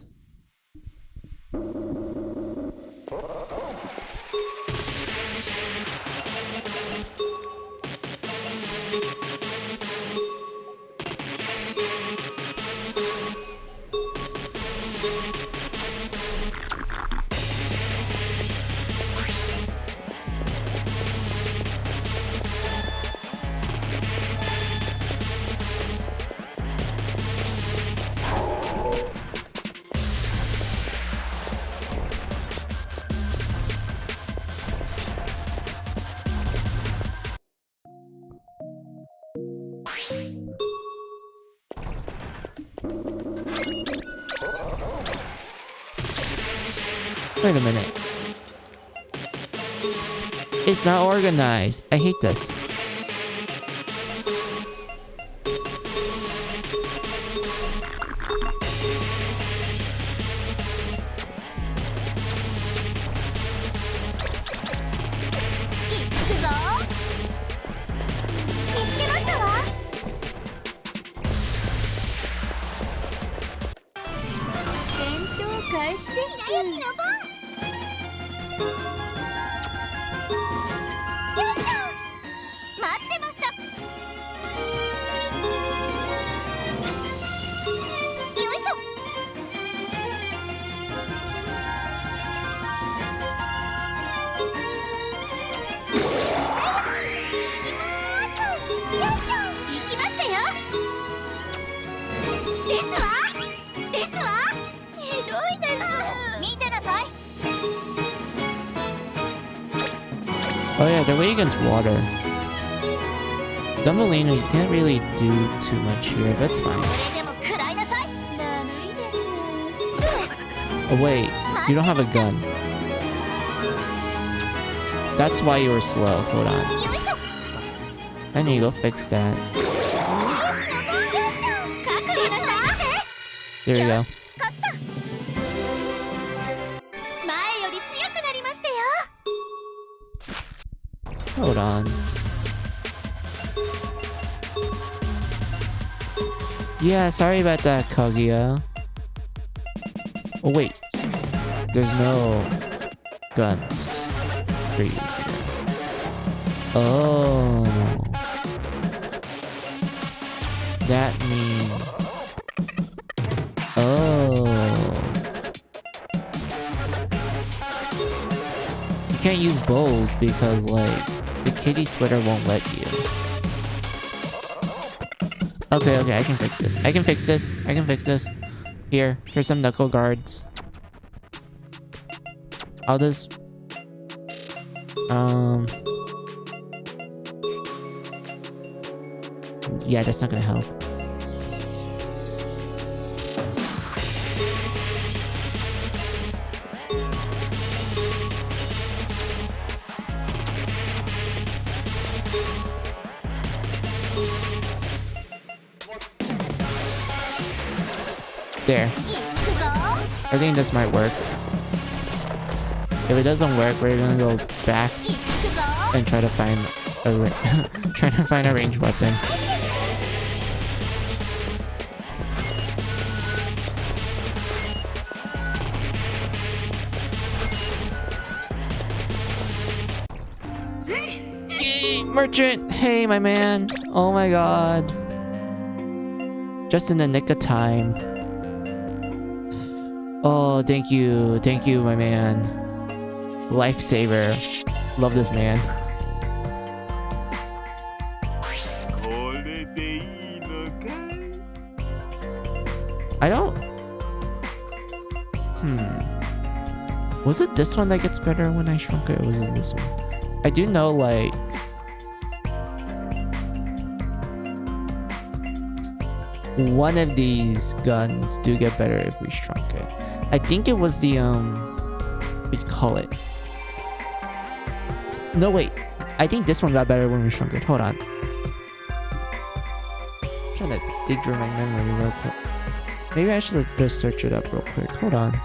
Wait a minute. It's not organized. I hate this. Oh yeah, they're way against water. Dumbelina, you can't really do too much here, but it's fine. Oh wait, you don't have a gun. That's why you were slow. Hold on. I need to go fix that. There we go. Hold on. Yeah, sorry about that, Kaguya. Oh wait, there's no guns for you. Oh, that means. Oh, you can't use bows because like the kitty sweater won't let you. Okay, okay, I can fix this. I can fix this. I can fix this. Here's some knuckle guards. I'll just... Yeah, that's not gonna help. There. I think this might work. If it doesn't work, we're gonna go back and try to find a ranged weapon. Merchant! Hey, my man! Oh my god. Just in the nick of time. Oh, thank you, my man. Lifesaver. Love this man. I don't... Was it this one that gets better when I shrunk it, or was it this one? I do know, like... one of these guns do get better if we shrunk it. I think it was the what do you call it? No wait, I think this one got better when we shrunk it. Hold on. I'm trying to dig through my memory real quick. Maybe I should just search it up real quick. Hold on.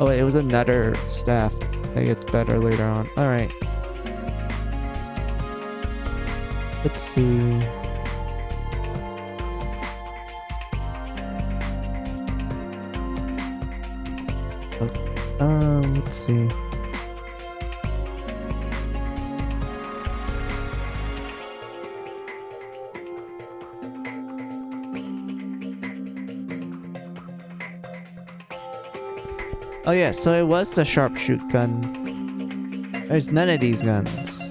Oh wait, it was another staff that gets better later on. Alright. Let's see. Let's see. Oh yeah, so it was the sharpshoot gun. There's none of these guns.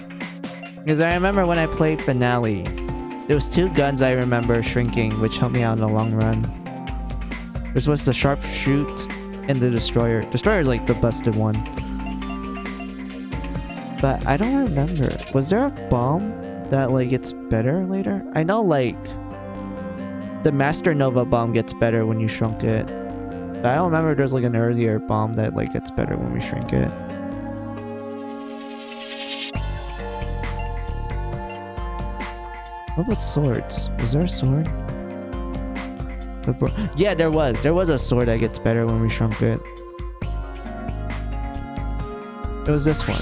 Because I remember when I played Finale, there was two guns I remember shrinking, which helped me out in the long run. This was the sharpshoot and the destroyer. Destroyer is like the busted one. But I don't remember. Was there a bomb that like gets better later? I know like the Master Nova bomb gets better when you shrunk it. But I don't remember there's like an earlier bomb that like gets better when we shrink it. What was swords? Was there a sword? Yeah, there was. There was a sword that gets better when we shrunk it. It was this one.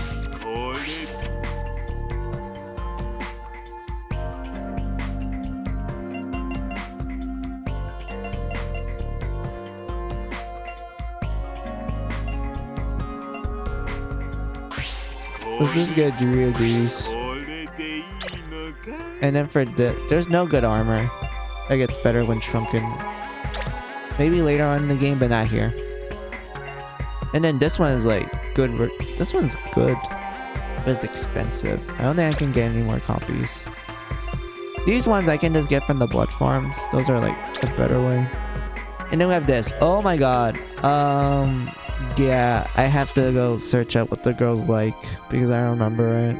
Let's just get 3 of these. And then for there's no good armor that gets better when shrunken. Maybe later on in the game, but not here. And then this one is like good. This one's good, but it's expensive. I don't think I can get any more copies. These ones I can just get from the blood farms. Those are like a better way. And then we have this. Oh my god. Yeah, I have to go search up what the girl's like because I don't remember it.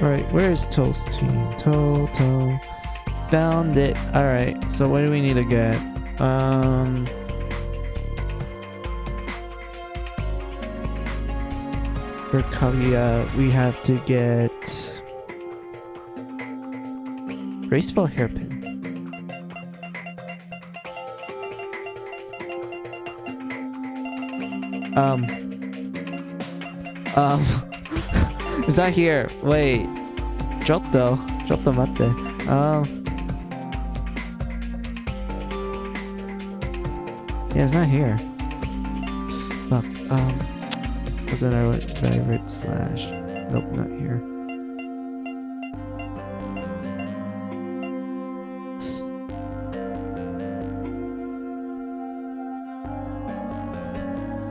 Right, where is Toast Team? Toe. Found it. Alright, so what do we need to get? For Kaguya, we have to get graceful hairpin. It's not here. Wait. Jotto matte. Yeah, it's not here. Fuck. Wasn't our favorite slash? Nope, not here.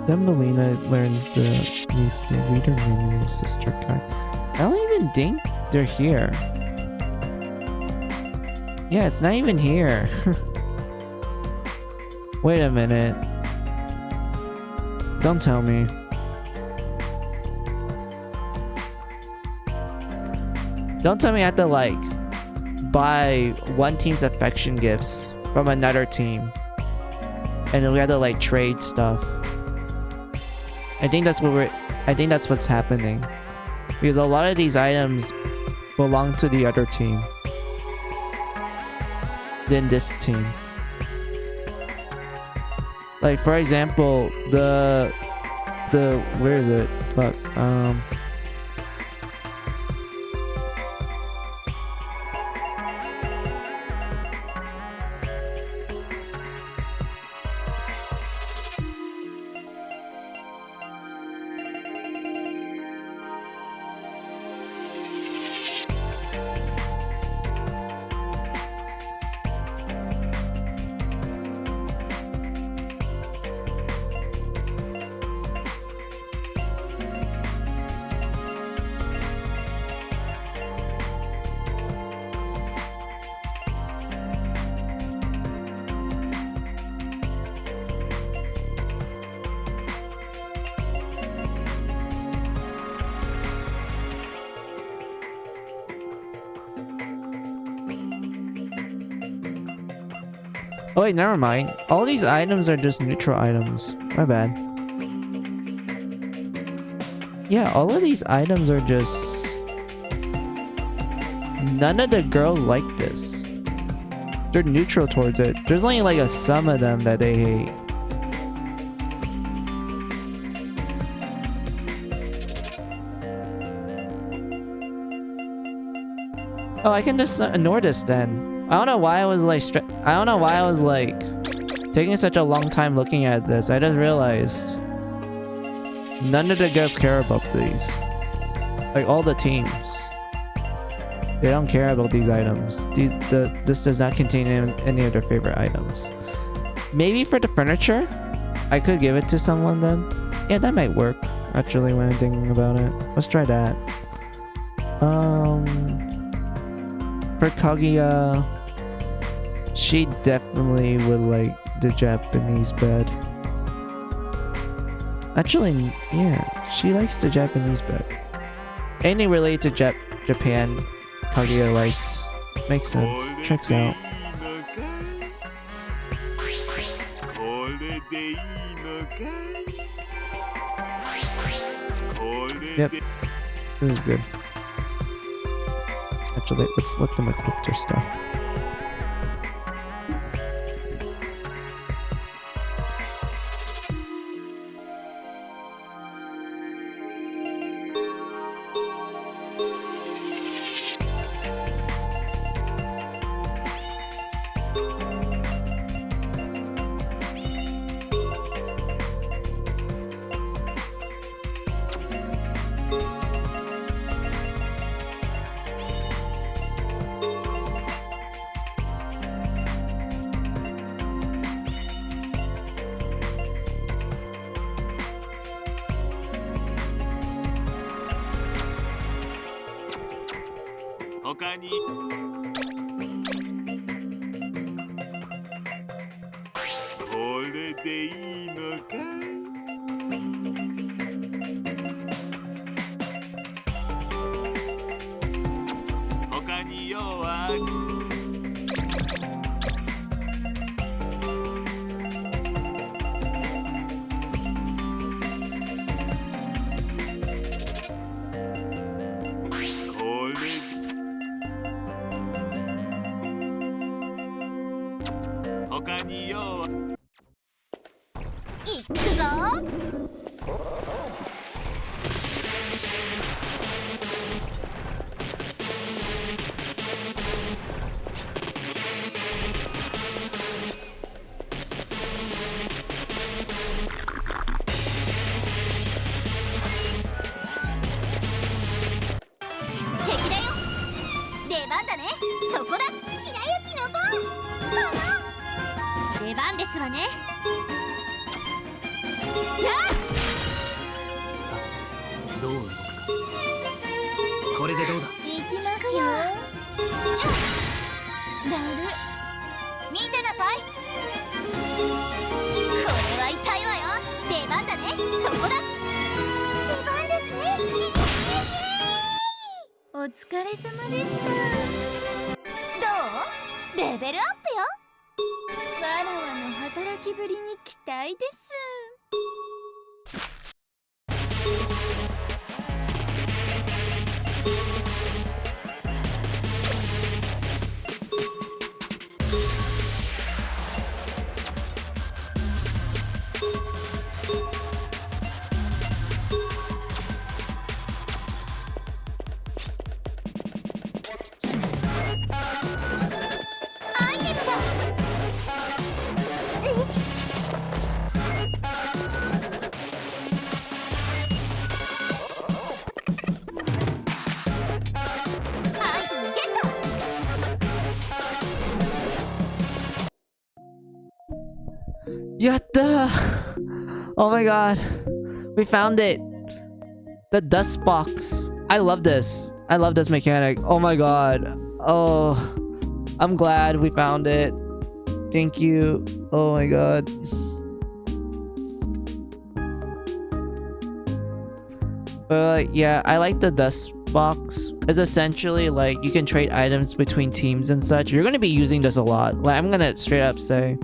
Then Melina learns needs the reader manual sister guide. I don't even think they're here. Yeah, it's not even here. Wait a minute. Don't tell me. Don't tell me I have to like buy one team's affection gifts from another team. And then we have to like trade stuff. I think that's what's happening. Because a lot of these items belong to the other team than this team. Like for example, the where is it? Fuck. Oh wait, never mind. All these items are just neutral items. My bad. Yeah, all of these items are just... None of the girls like this. They're neutral towards it. There's only like some of them that they hate. Oh, I can just ignore this then. I don't know why I was like taking such a long time looking at this. I just realized none of the girls care about these. Like all the teams, they don't care about these items. This does not contain any of their favorite items. Maybe for the furniture, I could give it to someone then. Yeah, that might work. Actually, when I'm thinking about it, let's try that. For Kaguya, she definitely would like the Japanese bed. Actually, yeah, she likes the Japanese bed. Anything related to Japan, Kaguya likes. Makes sense. Checks out. Yep, this is good. Actually, let's let them equip their stuff. 他に用はいくぞ。敵だよ。出番だね。そこだ。白雪の番。出番ですわね。やっ。さてどう動くか。これでどうだ。行きますよ。だる。見てなさい。これは痛いわよ。出番だね。そこだ。出番ですね。お疲れ様でした。どう？レベルアップよ。わらわの働きぶりに期待です。アイテムだ。アイテムゲット。 Yatta! Oh my god. We found it. The dust box. I love this. I love this mechanic. Oh my god. Oh. I'm glad we found it. Thank you. Oh my god. But yeah, I like the dust box. It's essentially like you can trade items between teams and such. You're gonna be using this a lot. Like I'm gonna straight up say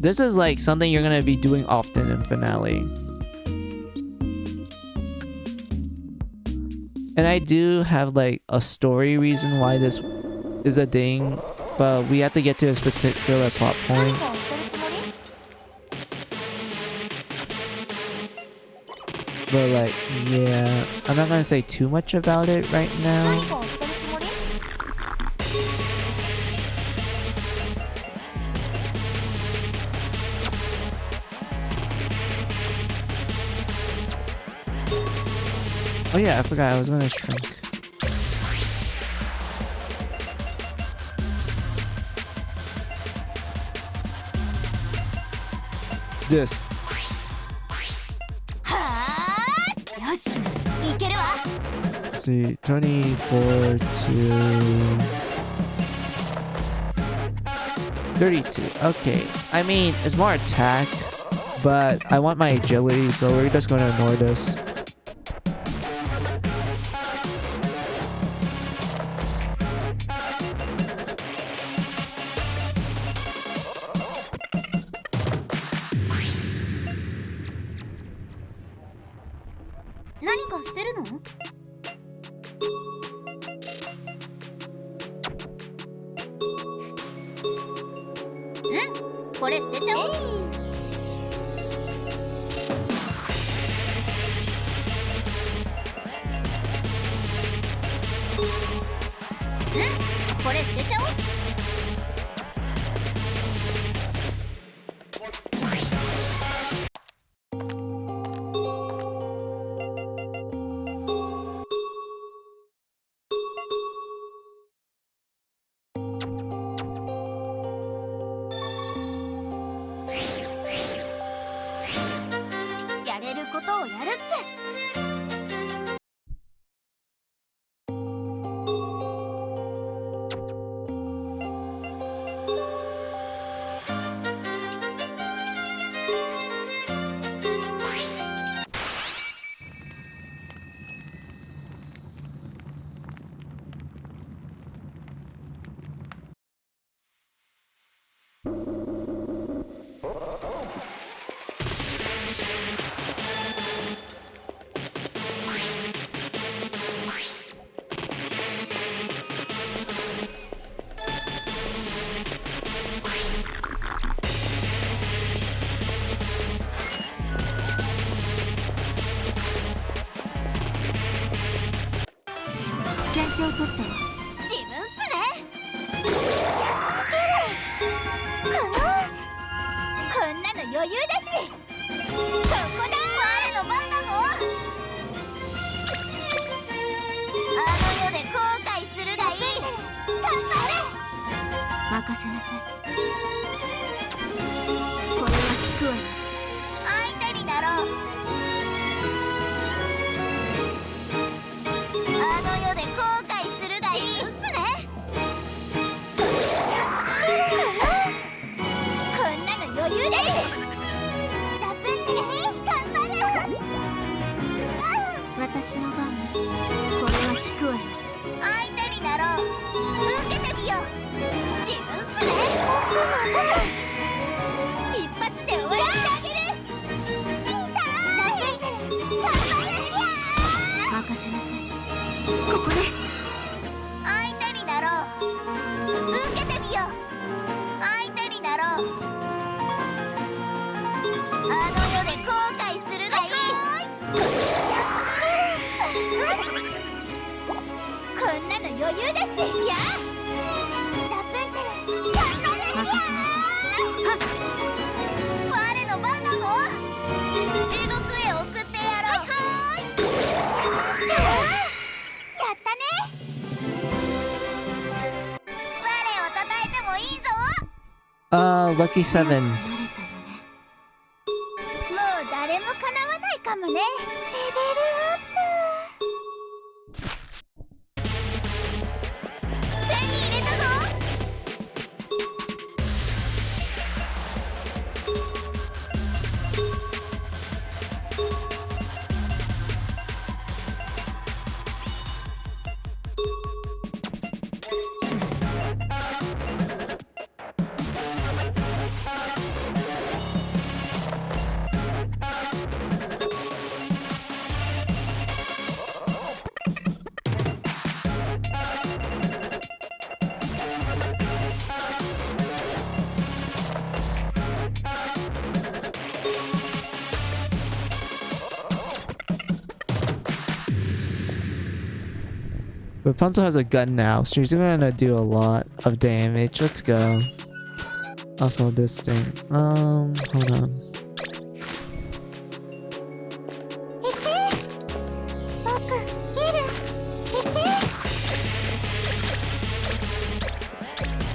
this is like something you're gonna be doing often in finale. And I do have like a story reason why this is a thing, but we have to get to this particular plot point. 何かを捨てるつもり？ But like, yeah, I'm not gonna say too much about it right 何 now. かを捨てるつもり？ Oh yeah, I forgot I was gonna shrink. This. はあ。よし。いけるわ。 Let's see, 24 to 32. Okay, I mean, it's more attack, but I want my agility, so we're just gonna ignore this. 先手を取ってよ。自分っすね。こんなの余裕だし。そこだ。我の番だぞ。あの世で後悔するがいい。頑張れ。任せなさい。これは効くわよ。相手になろう。あの世で後悔するがいい。自分っすね。こんなの余裕だし。ラプンツェル、頑張る。私の番ね。これは効くわよ。相手になろう。受けてみよう。自分っすね。一発で終わらせてあげる。任せなさい。ここで。相手になろう。受けてみよう。相手になろう。あの世で後悔するがいい。こんなの余裕だし。やあ。ラプンツェル、頑張れ。任せなさい。はっ。我の番だぞ。地獄へ送ってやろう。やったね。我を叩いてもいいぞ。Lucky Sevens. 慣れたよね。もう誰もかなわないかもね。レベルアップ。手に入れたぞ。Rapunzel has a gun now, so she's gonna do a lot of damage. Let's go. Also this thing. Hold on.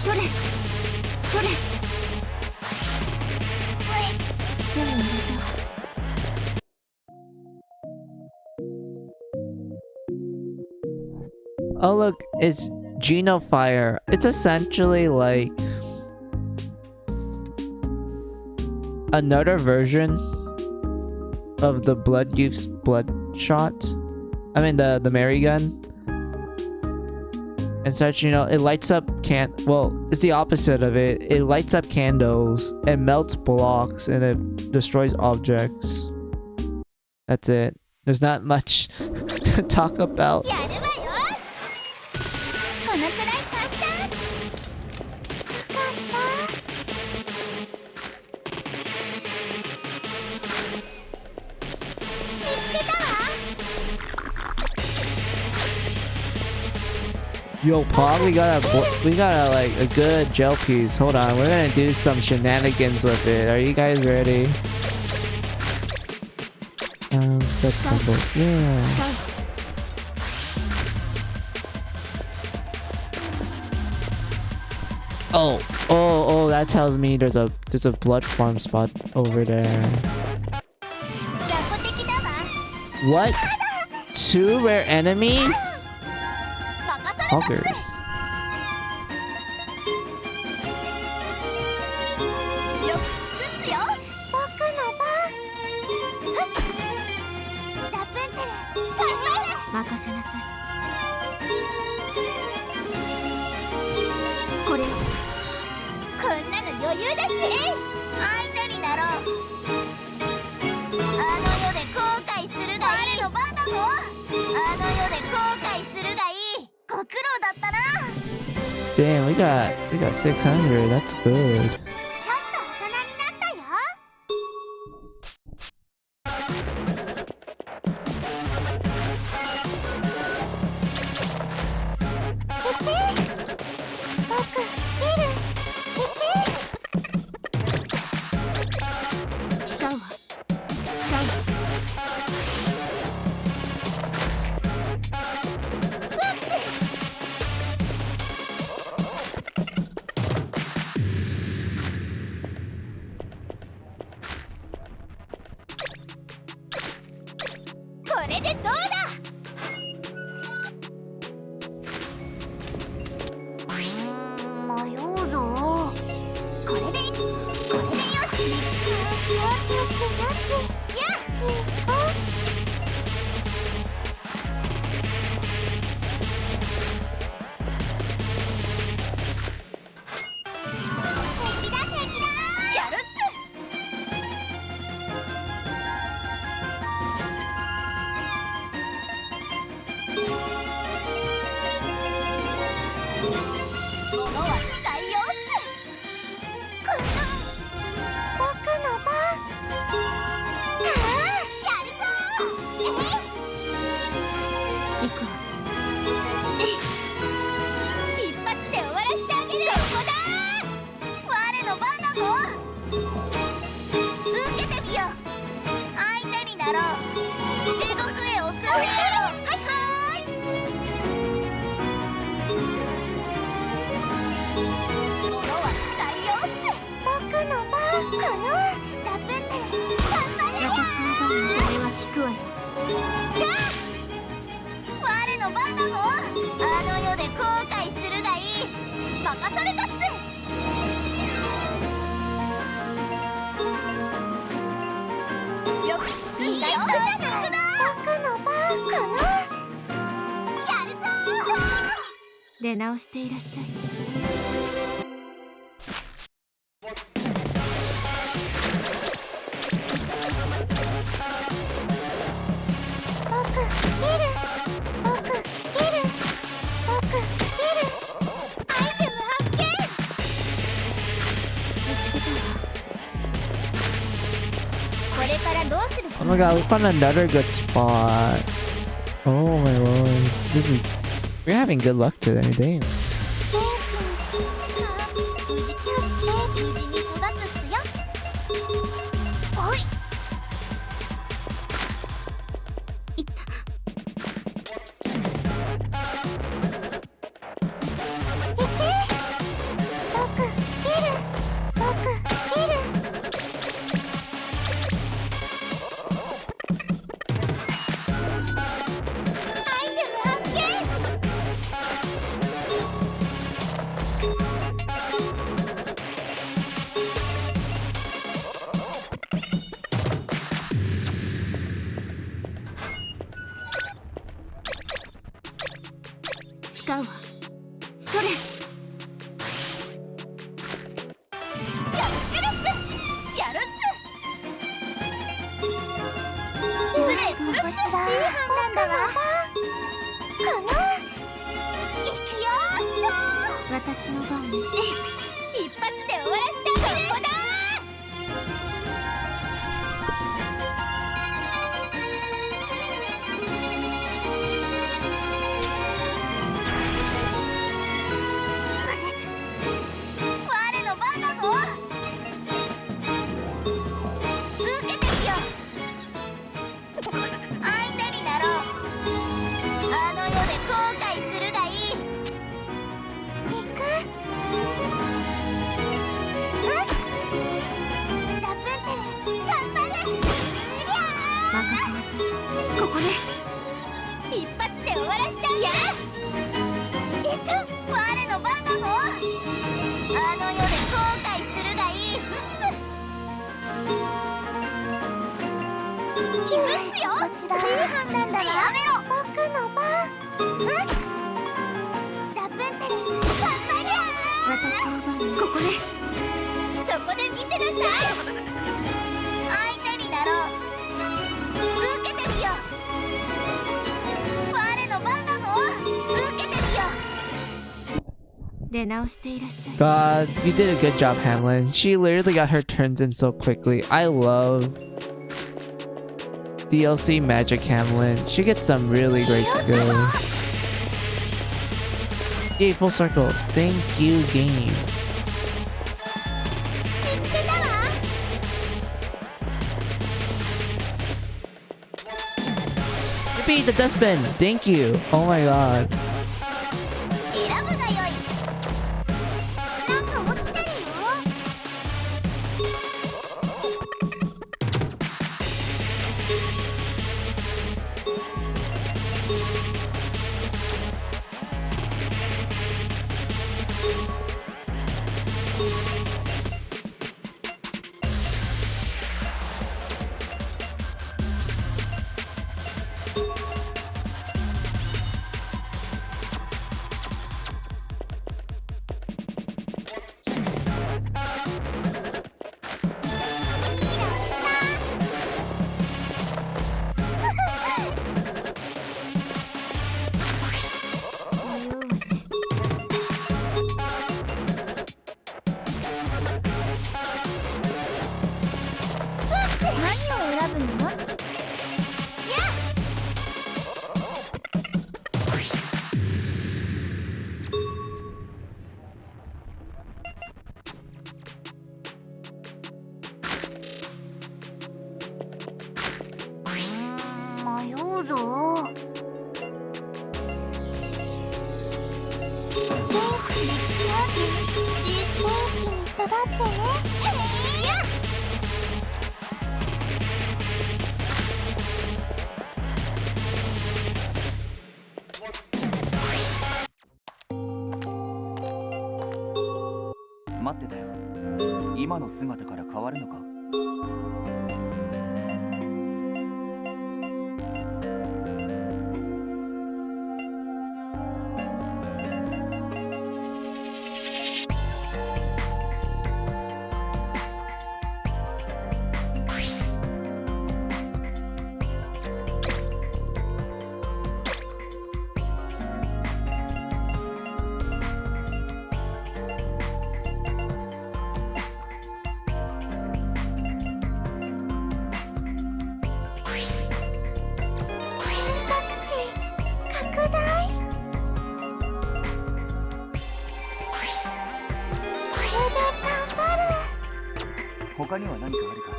それそれ。手に入れた。Oh look, it's Geno Fire. It's essentially like another version of the Blood Youth's Bloodshot. I mean the Mary gun. And such, you know, it lights up well, it's the opposite of it. It lights up candles, it melts blocks, and it destroys objects. That's it. There's not much to talk about. やるわよ。このくらい簡単。見つけたわ。Yo, Pog, we got like a good gel piece. Hold on, we're gonna do some shenanigans with it. Are you guys ready? Yeah. Oh, that tells me there's a blood farm spot over there. 雑魚的だわ。 What? 2 rare enemies? 任され Hoggers. よくですよ。僕の番。ラプンツェル、頑張れ。任せなさい。これを。こんなの余裕だし。相手になろう。あの世で後悔するがいい。我の番だぞ。あの世で後悔するがいい。ご苦労だったな。 Damn, we got 600. That's good. ちょっと大人になったよ。物は使いようっ僕の番。やるぞ。行くわ。す一発で終わらしてあげる。そこだ我の番だぞ。受けてみよう。相手になろう。地獄へ送ってやろう。はいはーい。物は使いよう僕の番。ラプンツェル、頑張れよ。私の番のこれは聞くわよ。我の番だぞ。あの世で後悔するがいい。任されたっす。よくいいよ。僕の番。やるぞ。出直していらっしゃい。アイテム発見。これからどうする？ Oh my god, we found another good spot. Oh my lord. We're having good luck today, damn. 無事に育つっすよ。おい。アイテム発見。使うわ。それ。やるっす。やるっす。失礼するっす。いい判断だわ。私の番ね。一発で終わらしてあげる。そこだ我の番だぞ。受けてみよう。相手になろう。あの世で後悔するがいい。行く。ラプンツェル、頑張れ。任せなさい。ここね。一発で終わらしてあげる。我の番だぞ。あの世で後悔するがいい。行くっすよ。こっちだ。いい判断だわ。やめろ。僕の番。ラプンツェル、頑張りゃ。私の番ね。ここね。そこで見てなさい。相手になろう。受けてみよう。我の番だぞ。受けてみよう。出直していらっしゃい。 God, you did a good job, Hamlin. She literally got her turns in so quickly. I love DLC Magic Hamlin. She gets some really great skills. Yay, full circle. Thank you, game. 見つけたわ。Repeat the dustbin. Thank you. Oh my god. 選ぶがよい。なんか落ちてるよ。手伝ってね。待ってたよ。今の姿から変わるのか？他には何かあるか？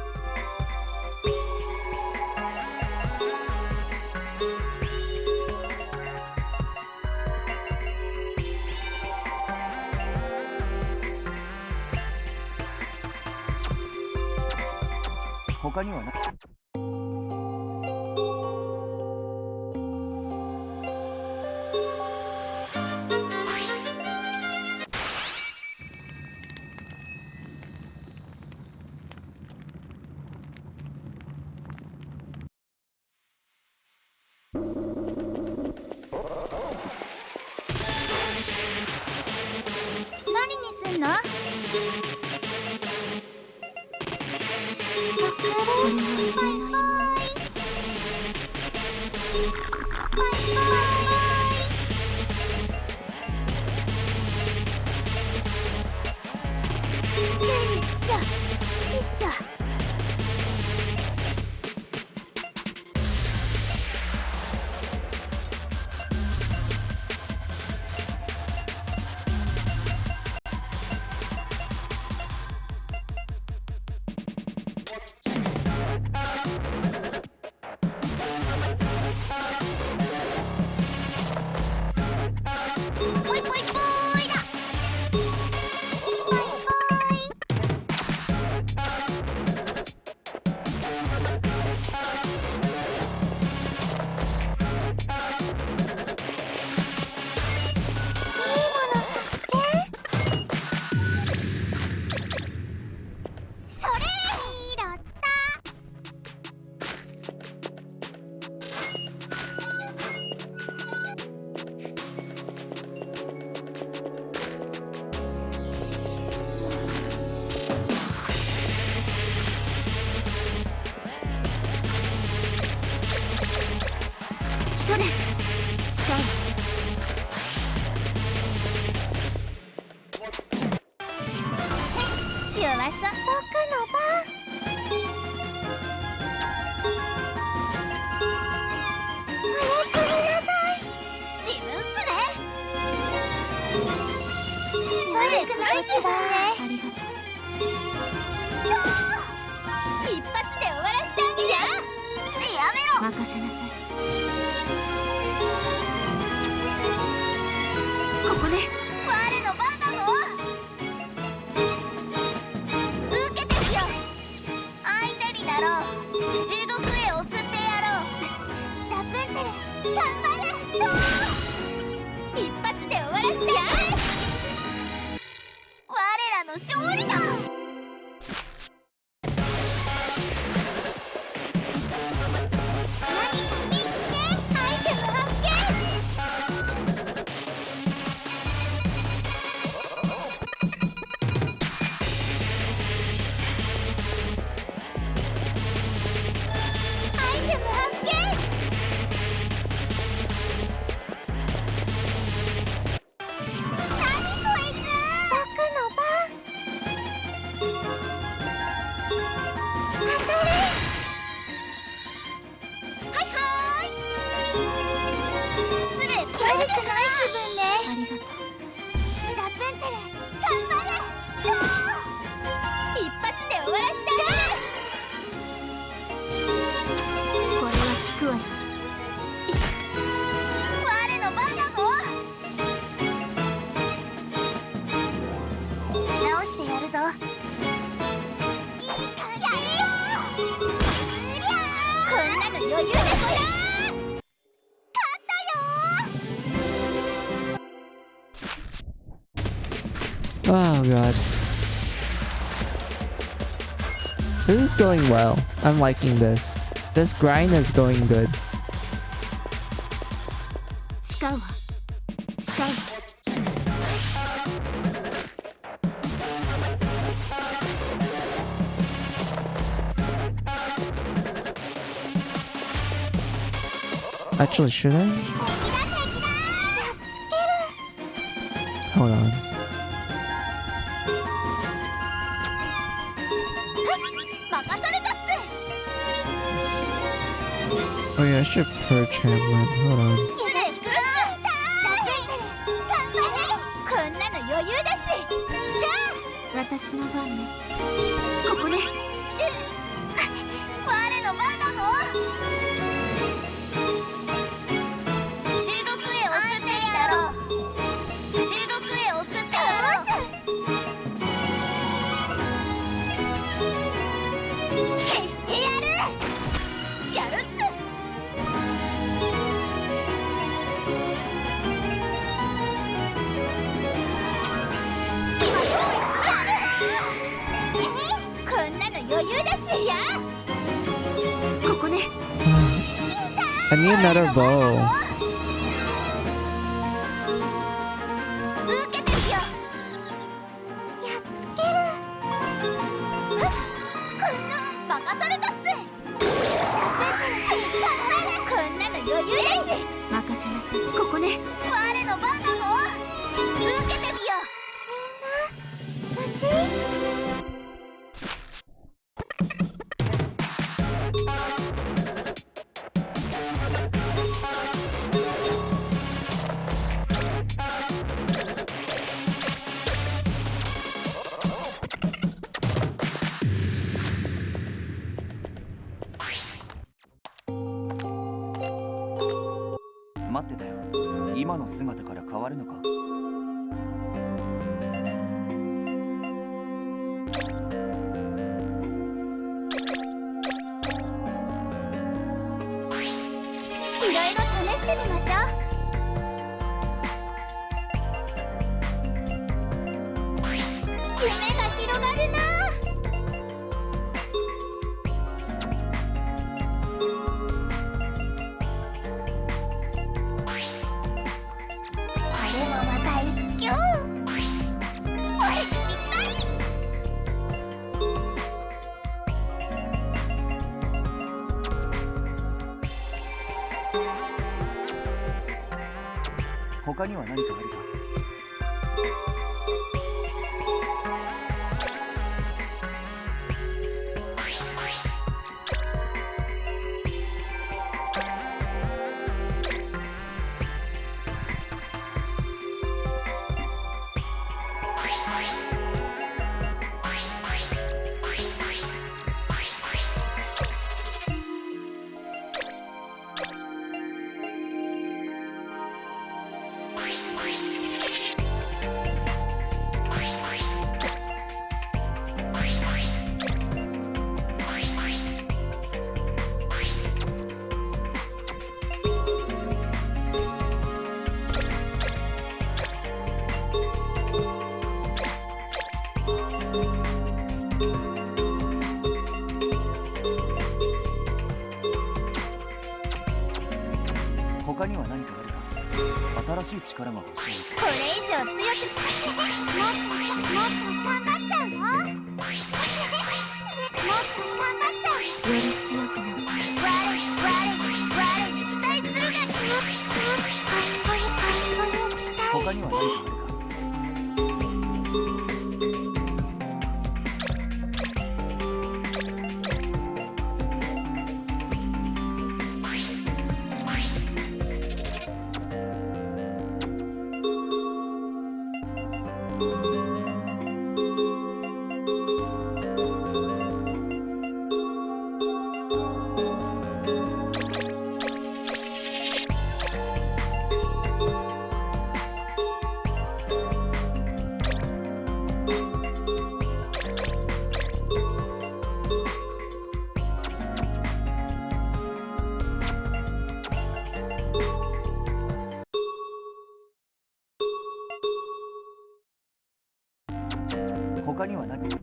他にはな。何にすんの？それスタイル弱さ僕の番。おやすみなさい。自分っすね。悪くないっすね。ありがとう。一発で終わらしちゃうね。やめろ。任せなさい。ここで我の番だぞ。受けてるよ。相手になろう。地獄へ送ってやろう。ラプンツェル頑張れ。一発で終わらしてやれ。我らの勝利だ。Oh god. This is going well. I'm liking this. This grind is going good. 使うわ使うわ Actually, should I? Hold on. Oh yeah, I should purge him. Hold on. こんなの余裕だし。私の番ねここね我の番だぞ地獄へ送ってやろう地獄へ送ってやろう消してやるやるっす。こんなの余裕だしや。ここね I need another bow. 受けてみよやっつける任されたっす。こんなの余裕だし。任せなさいここね我の番だぞ受けてみよみんなうち待ってたよ。今の姿から変わるのか。いろいろ試してみましょう。夢が広がるな。これもまた一興俺にぴったり他には何かあるか。他には何かあるか。新しい力が欲しい。これ以上強く。もっと頑張っちゃうよもっと頑張っちゃうより強くなる悪い期待するが他には何かあるか。他には何？任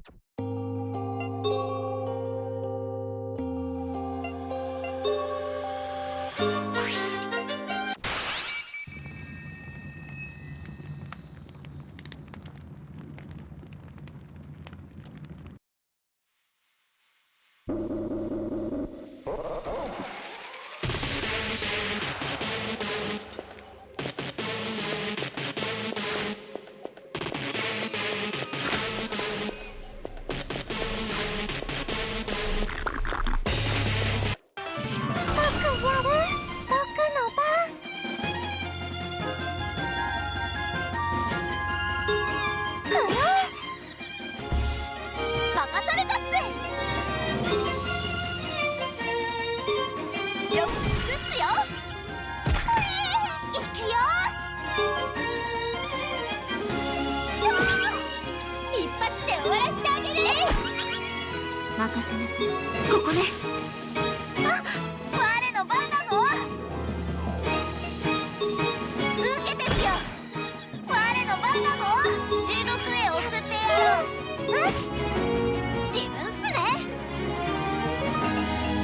されたっす。よく尽くすよ。いくよ。一発で終わらしてあげる。任せなさい。ここね。あ、我の番だぞ。受けてみよ。我の番だぞ。地獄へ送ってやろう。自分っすね。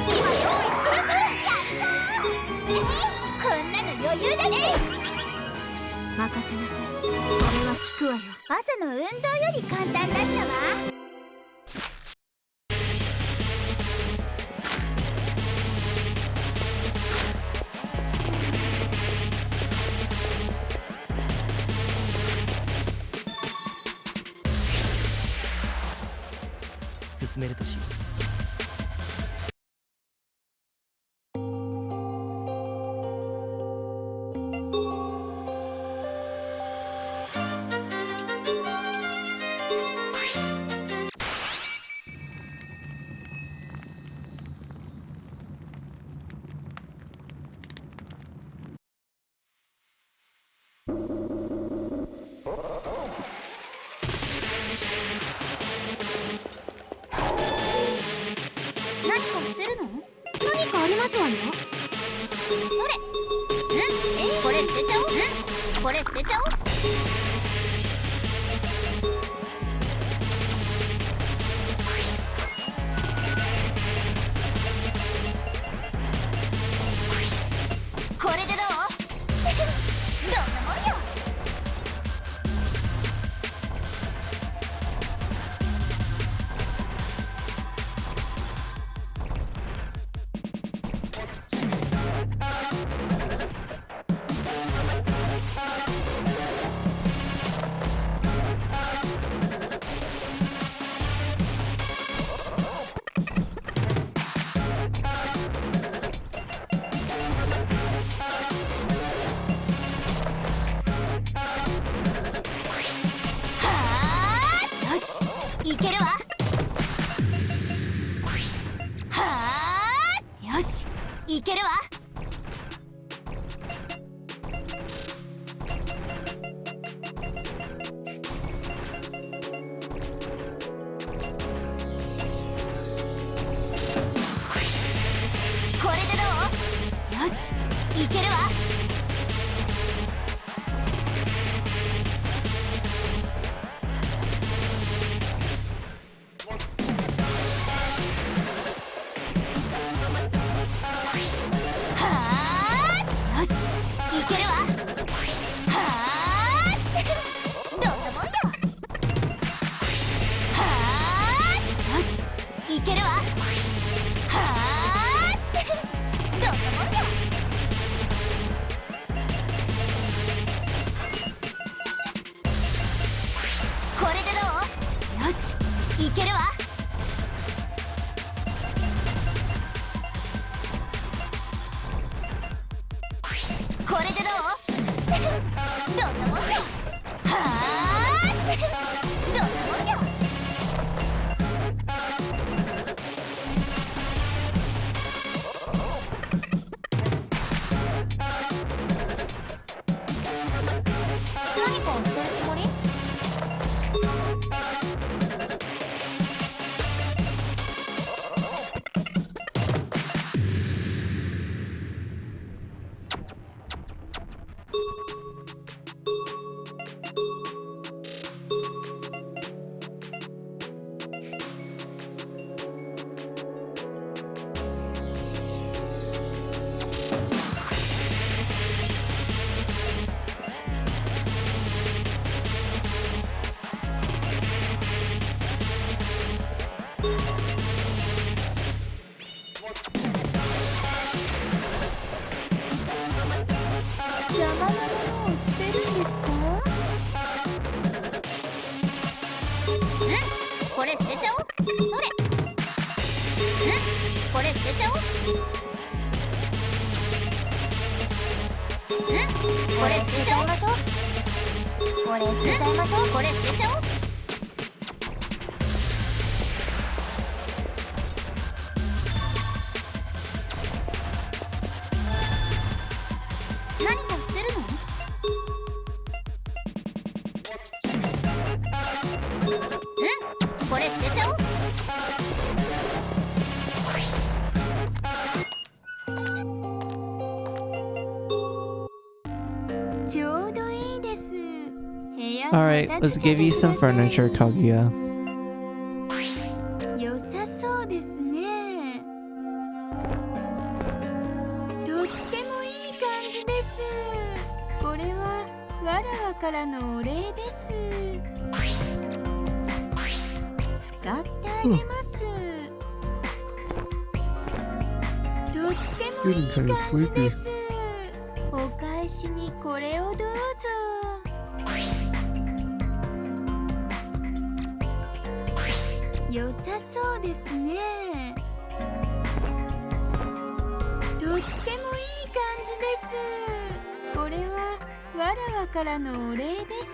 今用意するからやるぞ。こんなの余裕だし。任せなさい。これは効くわよ。朝の運動より簡単だったわ。進めるとしよう。何かしてるの？何かありますわよ。それ。これ捨てちゃおう。これ捨てちゃおう。これでどう？どんなもんよ。いけるわ。はあ、よし、いけるわ。これでどう？よし、いけるわ。いけるわ。はあどんなもんよ。これでどう？よし、いけるわ。これでどう？どんなもんよ。はあどんなもんよ。何かしてるつもり？れ捨てちゃおう。それ。これ捨てちゃおう。これ捨てちゃいましょう。これ捨てちゃいましょう。これ捨てちゃおう。何か捨てるの？これ捨てちゃおう。ちょうどいいです。部屋 Alright, let's give you some furniture, Kaguya. 良さそうですね。とってもいい感じです。これはわらわからのお礼です。使ってあげます。とってもいい感じです。お返しにこれをどうぞ。良さそうですね。とってもいい感じです。これはわらわからのお礼です。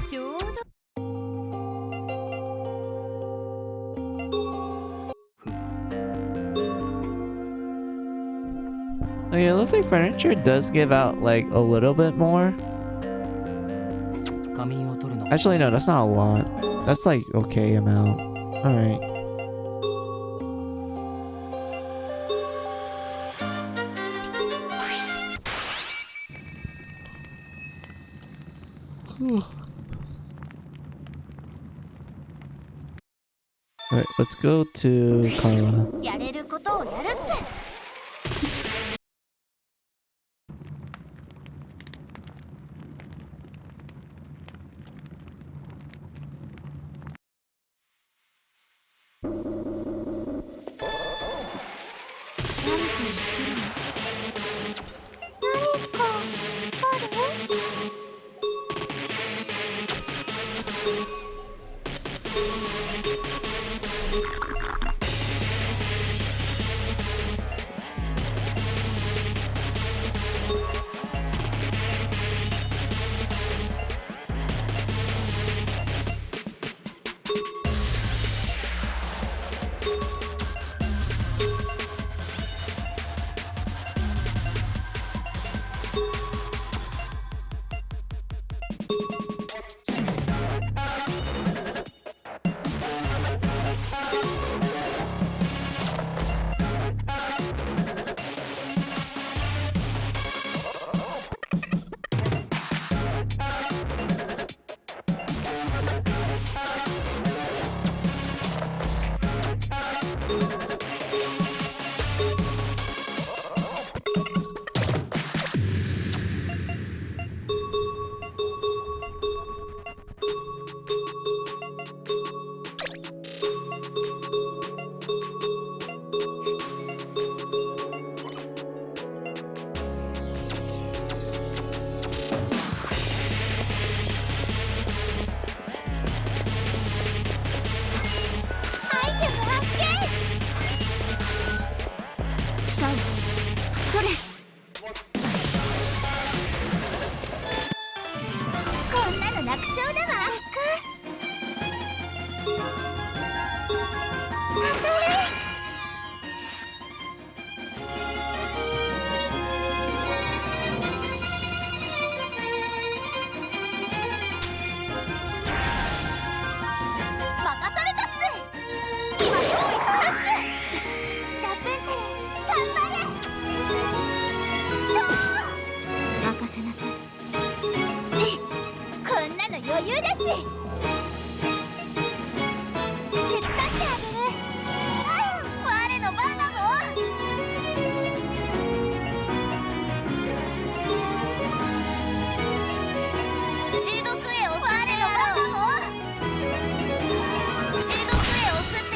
ちょうど。Okay, it looks like furniture does give out like a little bit more. 仮眠を取るの。 Actually, no, that's not a lot. That's like okay amount. Alright. Alright, let's go to Carla. やれることをやるっす。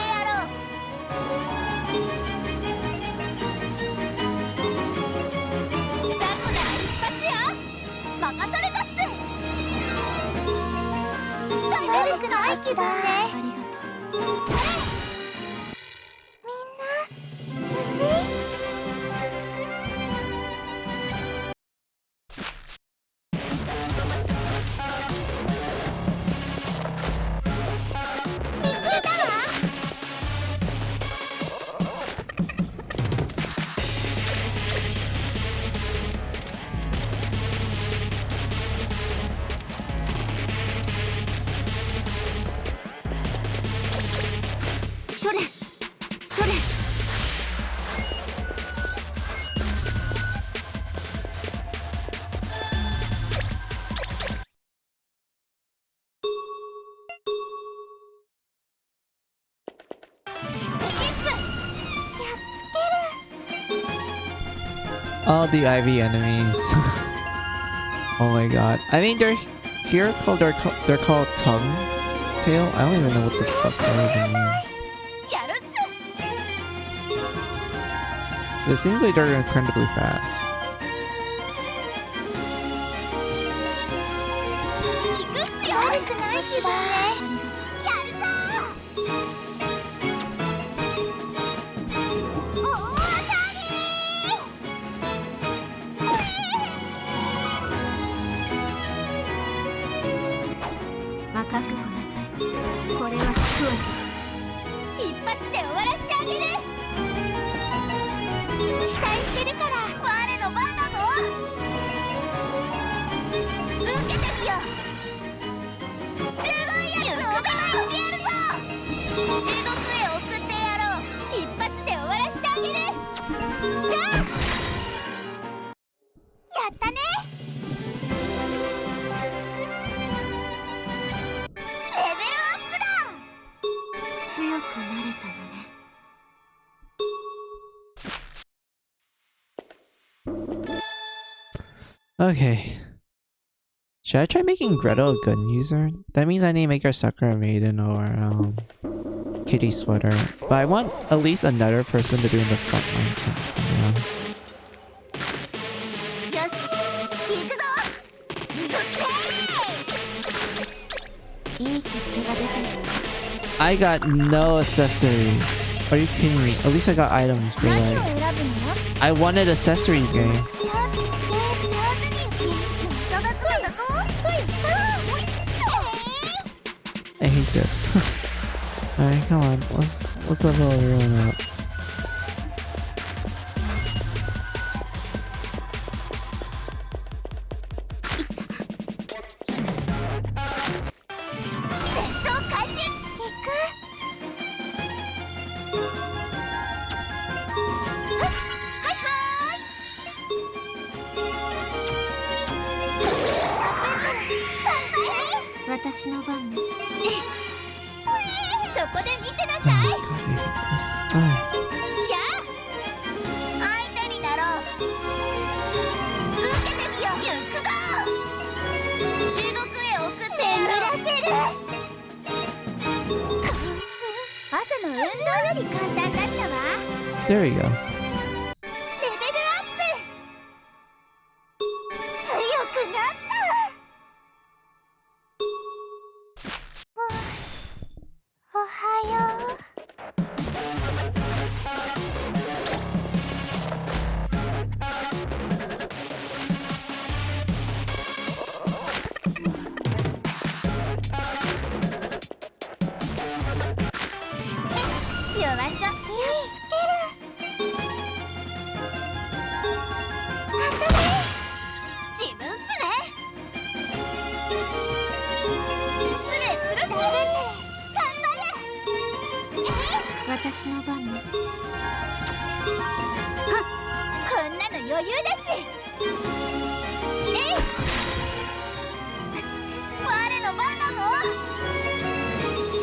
やろう。悪くない気分ね。ありがとう。みんな無事？見つけたわ。それそれ。All the IV enemies. Oh my god. I think they're here called they're called tongue tail. I don't even know what the fuck that even means. やるっす。 It seems like they're incredibly fast. 行くっすよ。悪くない気分ね。やるぞー。大当たり任せてください。これは聞くわ一発で終わらせてあげる。期待してるから我の番だぞ。受けてみよう。すごいやつをお願いしてやるぞ。地獄へ送ってやろう。一発で終わらせてあげる。じゃあやったね。レベルアップだ。強くなれたよね。Okay. Should I try making Gretel a gun user? That means I need to make her Sakura Maiden or Kitty Sweater. But I want at least another person to do in the frontline team. Yeah. よし行くぞ。どっせー。いい切手が出てる。 I got no accessories. Are you kidding me? At least I got items, but 何を like 選ぶの？ I wanted accessories game. 上手に育つのだぞ。I hate this. Alright, come on. Let's level everyone up. 戦闘開始。行く。はいはーい。私の番ね。そこで見てな Oh さ my い。 god, I hate this. Alright. や相手になろう。受けてみよう。行くぞ。地獄へ送ってやろう。眠らせる。朝の運動より簡単だったわ。 There we go. レベルアップ。強くなった。おはよう。弱そう。やっつける。自分っすね。失礼するし。頑張れ。私の番ね。こんなの余裕だし。我の番だぞ。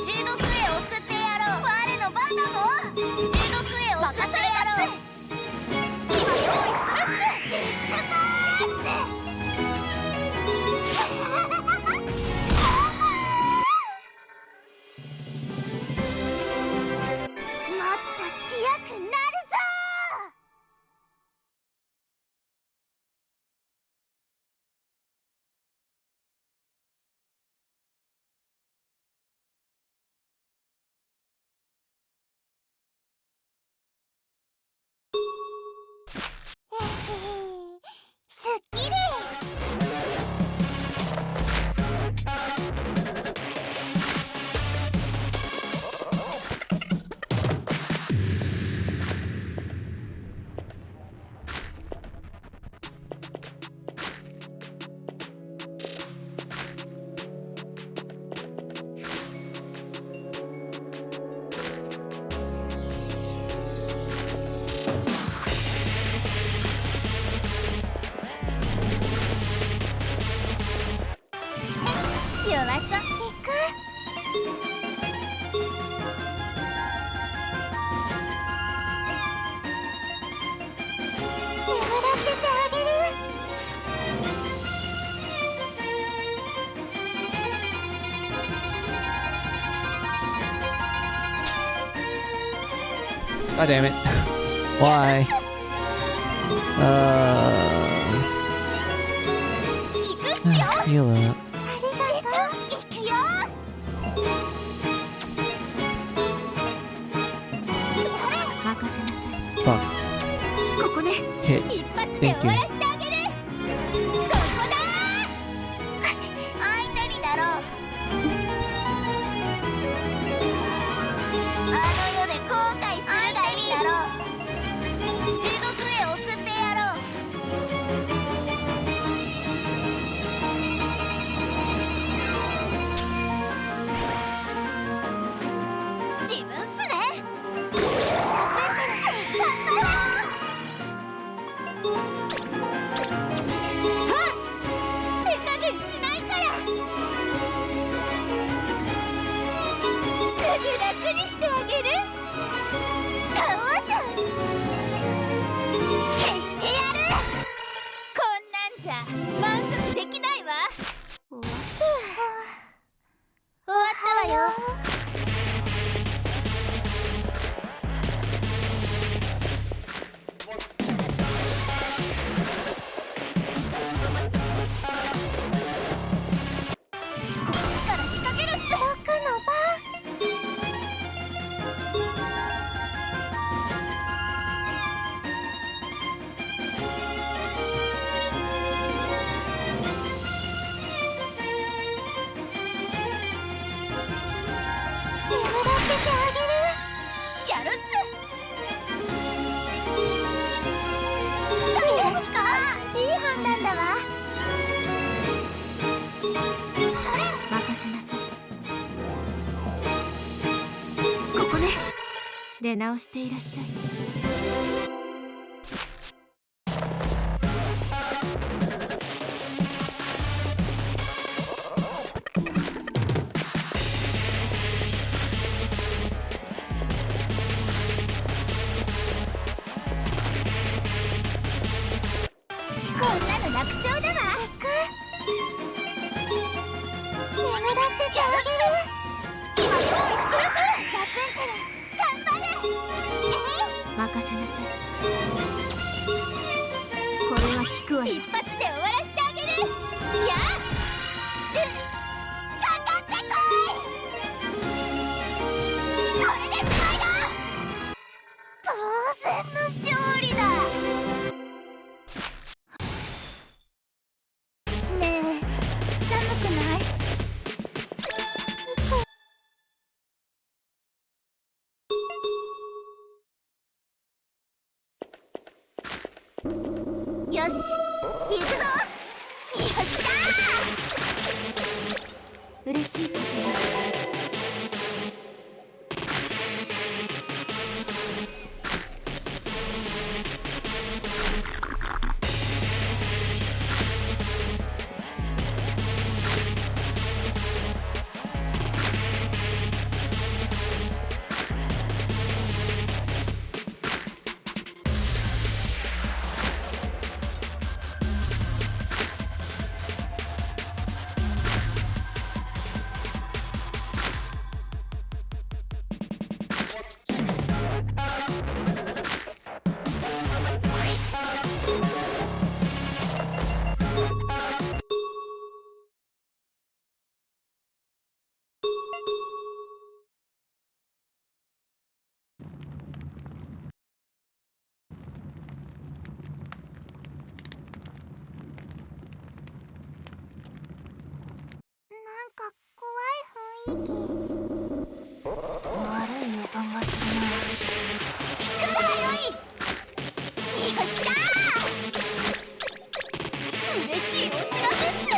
地獄へ送ってやろう。我の番だぞ。地獄へ送ってやろう。今用意するっす。いってまーす。God damn it. Why? 行くっすよ。 Heal up. ありがとう。行くよ。任せなさい。 Fuck. ここね。 Hit. 一発で Thank 終わ you. らせてあげる。そこだ相手にだろう。あの世で後悔するがいいだろう。地獄へ送ってやろう。自分っすね。頑張ろう。手加減しないからすぐ楽にしてあげる。倒す。消してやる。こんなんじゃ満足できないわ。終わったわよ。こっちから仕掛けるっす。僕の番。眠らせてあげる。やるっす。大丈夫か。いい判断だわ。それ。任せなさい。ここね。出直していらっしゃい。こんなの楽勝だわ。眠らせてあげる。今用意するから。ラプンツェル、頑張れ。任せなさい。これは効くわよ。一発で終わらせてあげる。やっかかってこい。これでしまいだ。当然の勝利だ。ねえ、寒くない？よし、行くぞ。よっしゃー。嬉しいことよ。なんか怖い雰囲気。悪い予感がするな。聞くがよい。よっしゃー。嬉しいお知らせっす。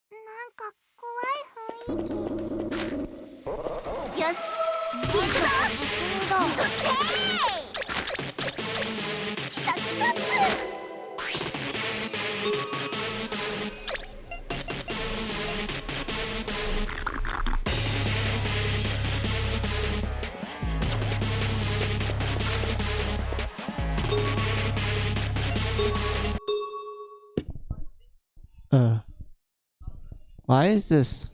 なんか怖い雰囲気。よし、行くぞ。どっせー。来た来た。Uh, why is this?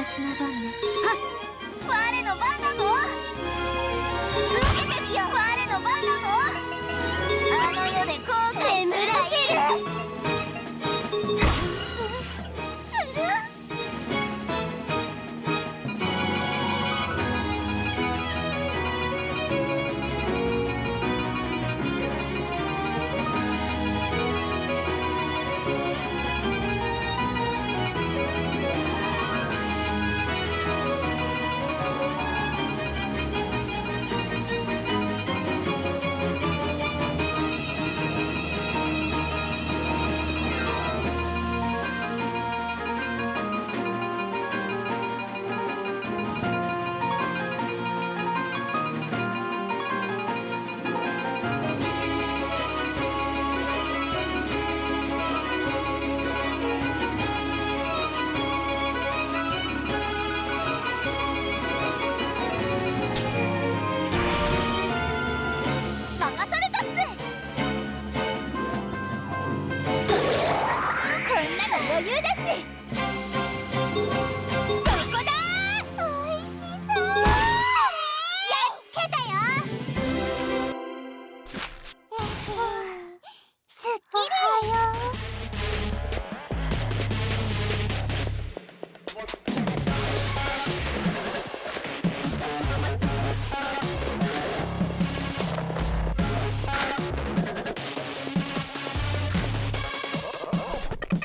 私の番ね。はっ、我の番だぞ。受けてみよ、我の番だぞ。あの世で後悔するがいい。する。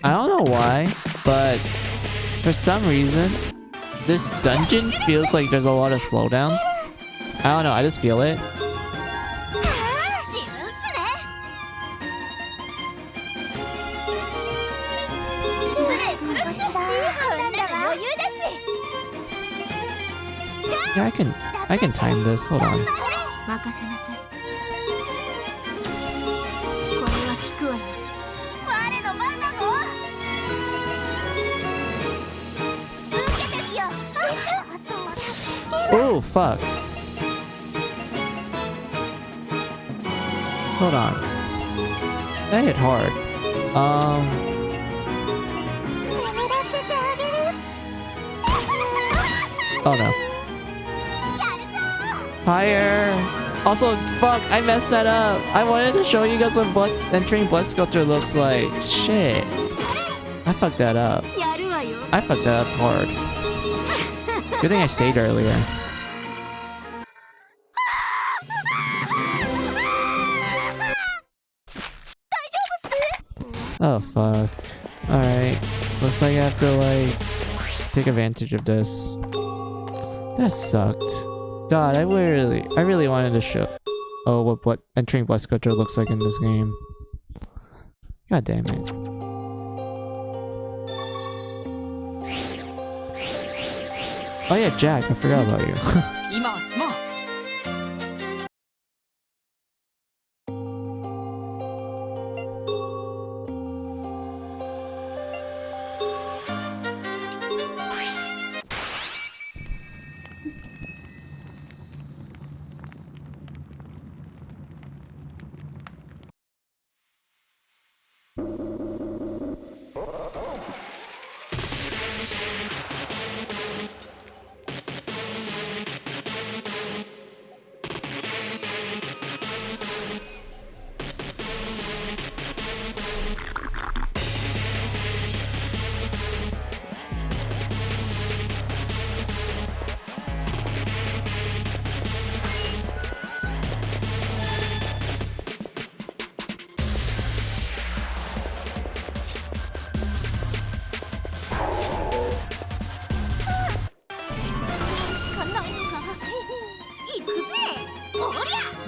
I don't know why, but for some reason, this dungeon feels like there's a lot of slowdown. I don't know, I just feel it. Yeah, I can time this. Hold on. お fuck. Hold on. That hit hard. Oh no. Higher. Also, fuck, I messed that up. I wanted to show you guys what entering Blood Sculpture looks like. Shit. I fucked that up. I fucked that up hard. Good thing I saved earlier. Oh fuck. Alright. Looks like I have to like take advantage of this. That sucked. God, I really wanted to show what entering Blood Sculpture looks like in this game. God damn it. Oh yeah, Jack, I forgot about you. 今は進もう。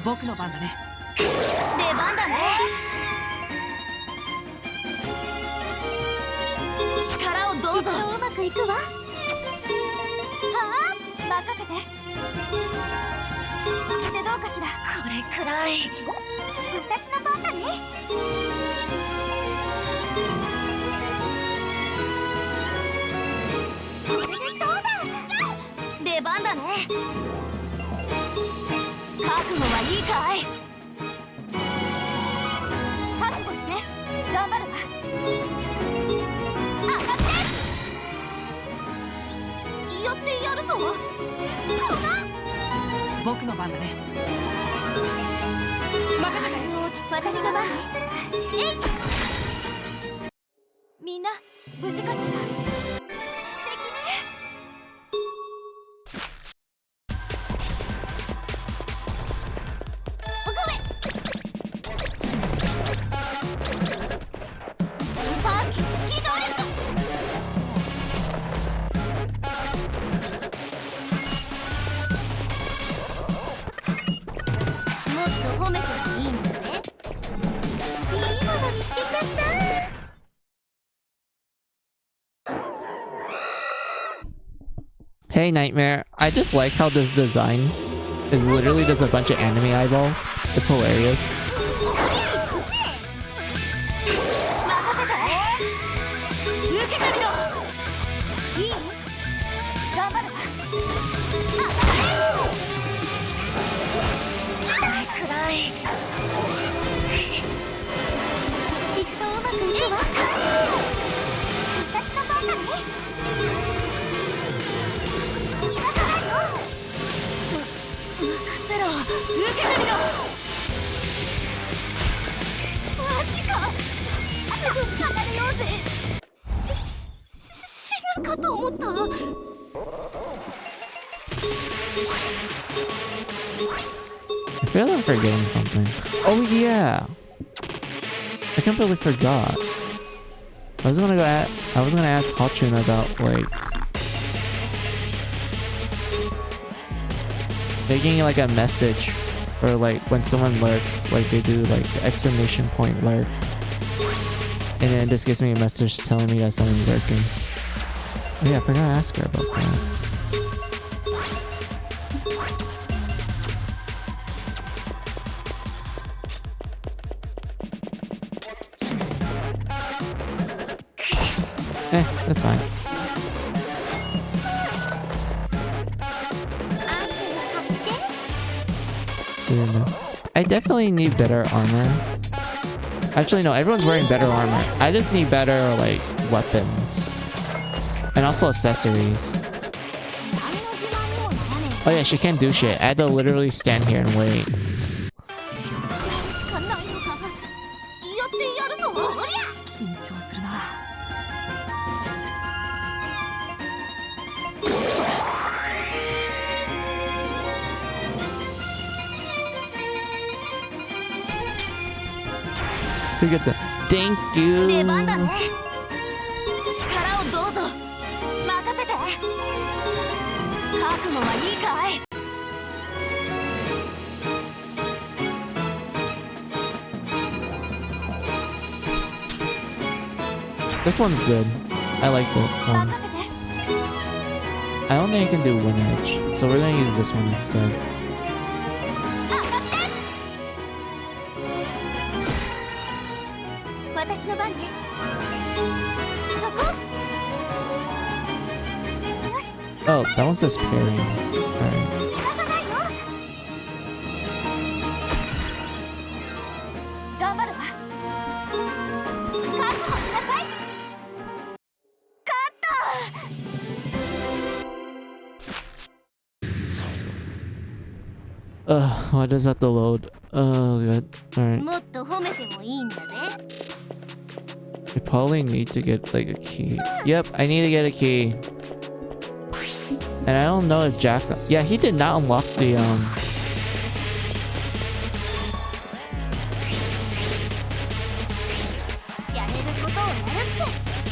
僕の番だね。出番だね。力をどうぞ。うまくいくわ。はあ、任せて。でどうかしら。これくらい。私の番だね。これでどうだ。出番だね。覚悟はいいかい。覚悟して頑張るわ。当たって。やってやるぞ。僕の番だね。任せて。私の番。えい。みんな無事かしら。Hey Nightmare, I just like how this design is literally just a bunch of anime eyeballs. It's hilarious. I feel like I'm forgetting something. Oh yeah! I completely forgot. I was gonna ask Hachun about like making like a message or like when someone lurks, like they do like the exclamation point lurk. And then this gives me a message telling me that someone's lurking. Oh yeah, I forgot to ask her about that. That's fine. It's weird though. I definitely need better armor. Actually, no, everyone's wearing better armor. I just need better, like, weapons. And also accessories. Oh yeah, she can't do shit. I had to literally stand here and wait. Who gets it? Thank you. This one's good. I like that one. I don't think I can do Wind Edge, so we're gonna use this one instead. Oh, that one's just parrying. Alright. Why does that have to load? Oh, good. Alright. I probably need to get like a key. Yep, I need to get a key. And I don't know if Jack... Yeah, he did not unlock the,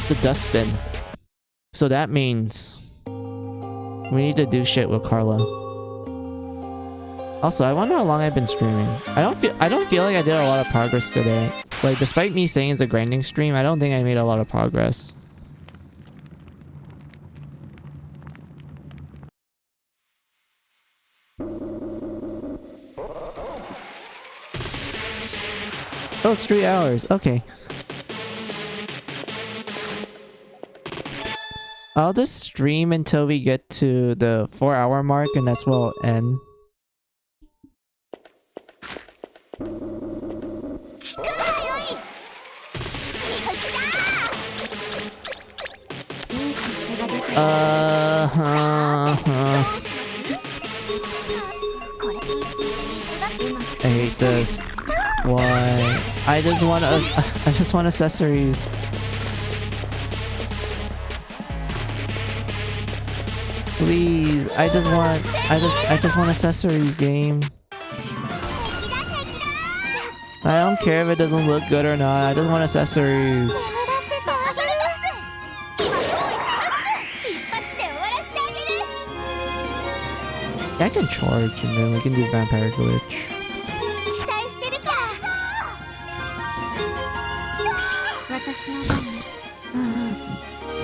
the dustbin. So that means... we need to do shit with Carla. Also, I wonder how long I've been streaming. I don't feel like I did a lot of progress today. Like, despite me saying it's a grinding stream, I don't think I made a lot of progress. Oh, it's 3 hours. Okay. I'll just stream until we get to the 4-hour mark, and that's where I'll end. I hate this. Why? I just want accessories. Please, I just want accessories, game. I don't care if it doesn't look good or not. I just want accessories. I can charge and then we can do vampire glitch.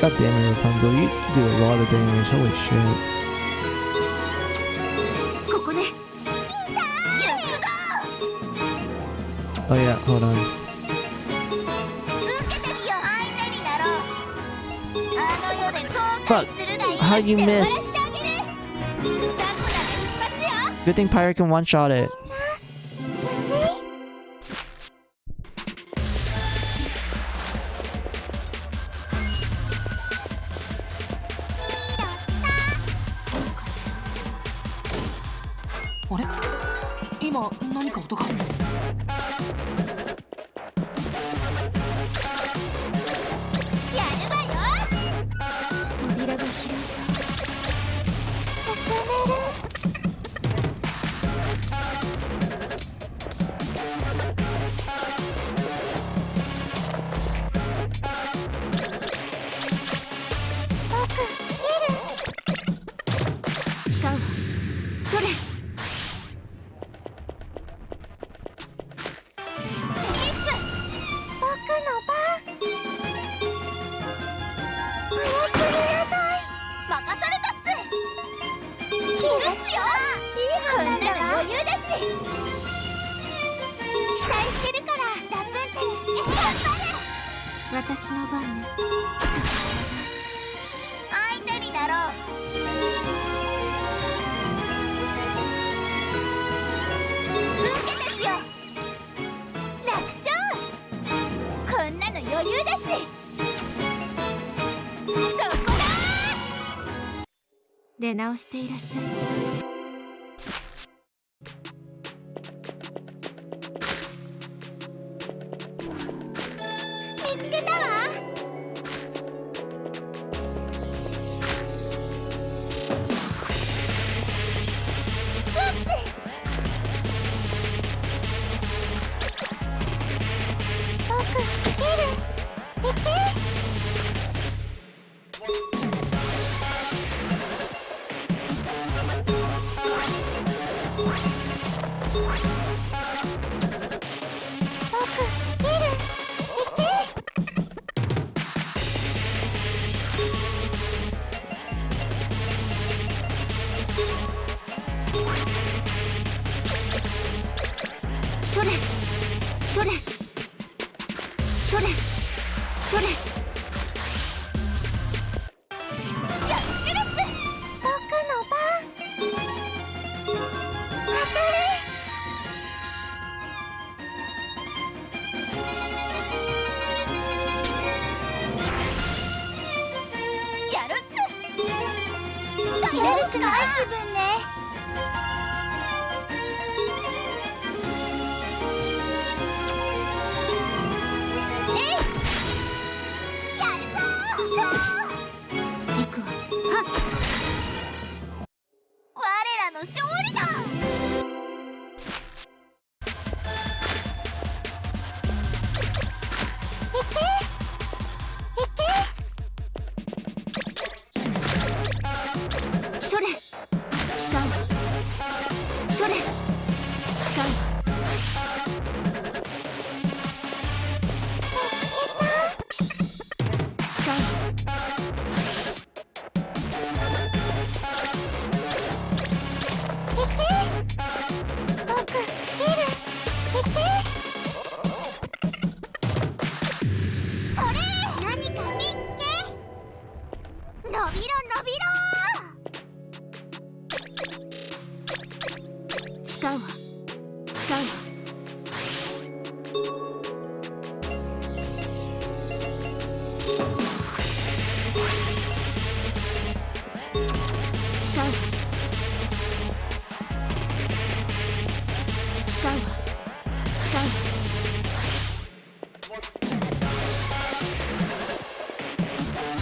God damn it, Rapunzel, you do a lot of damage, holy shit. Oh yeah, hold on. Fuck! How'd you miss? Good thing Pyre can one-shot it.出直していらっしゃい。見つけたわ。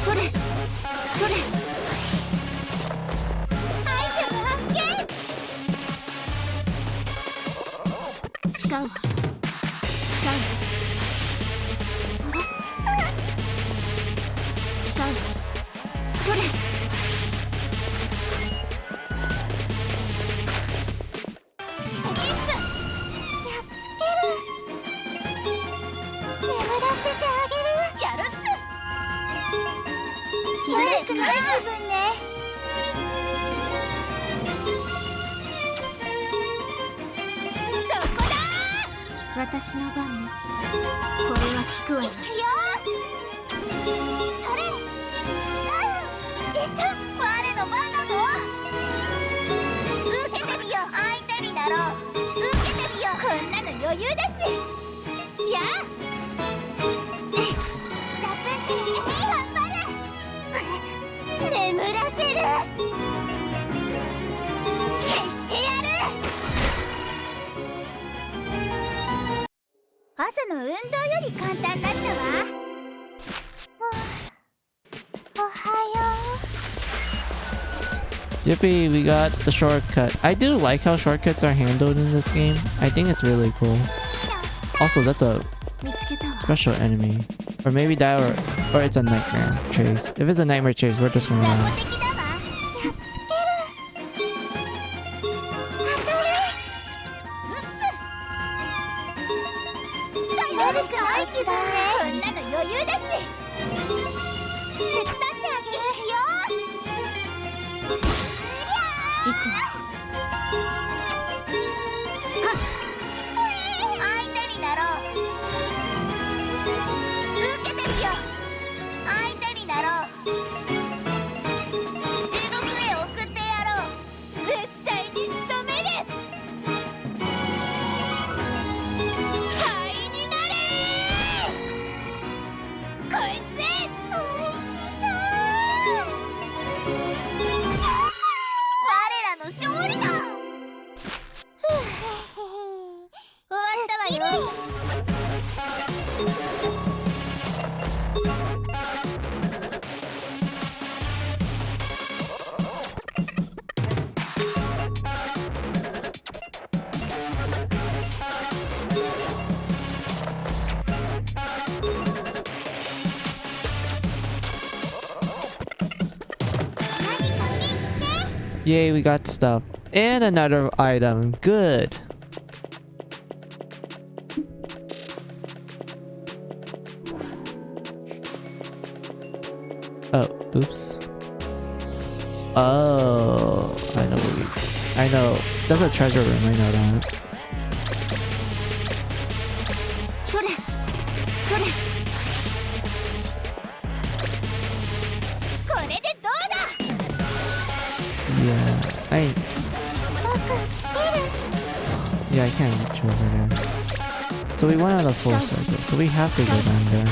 それそれアイテム発見。使うわ使う使うわそれやるっす。失礼します分ね。そこだ私の番ねこれは効くわよそれ我の番だぞ受けてみよう相手になろう受けてみようこんなの余裕だし。やあラプンツェル頑張る眠らせる消してやる朝の運動より簡単だったわ。おはよ Yippee, we got the shortcut. I do like how shortcuts are handled in this game. I think it's really cool. Also, that's a 見つけたわ special enemy. Or maybe that or it's a nightmare chase. If it's a nightmare chase, we're just gonna 雑 run. 魚的だわ。悪くない気分ね。こんなの余裕だし。手伝ってあげるよ。行くわ相手になろう受けてみよう相手になろう地獄へ送ってやろう絶対に仕留める。灰になれ。こいつ。おいしそう我らの勝利だ終わったわよ。Yay, we got stuff. And another item. Good. Oh, oops. Oh, I know. That's a treasure room, I know that. それそれこれでどうだ。 Yeah, yeah, I can't reach over there. So we went on a full circle, so we have to go down there.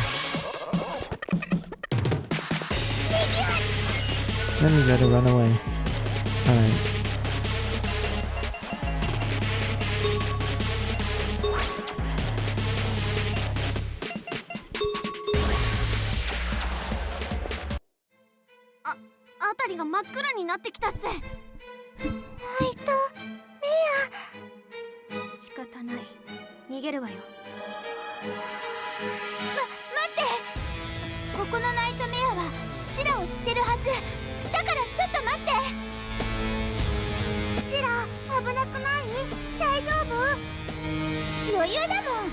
Then we gotta run away. Alright.あたりが真っ暗になってきたっすナイト仕方ない逃げるわよ待って。ここのナイトメアはシラを知ってるはず。だからちょっと待って。シラ危なくない大丈夫余裕だもん。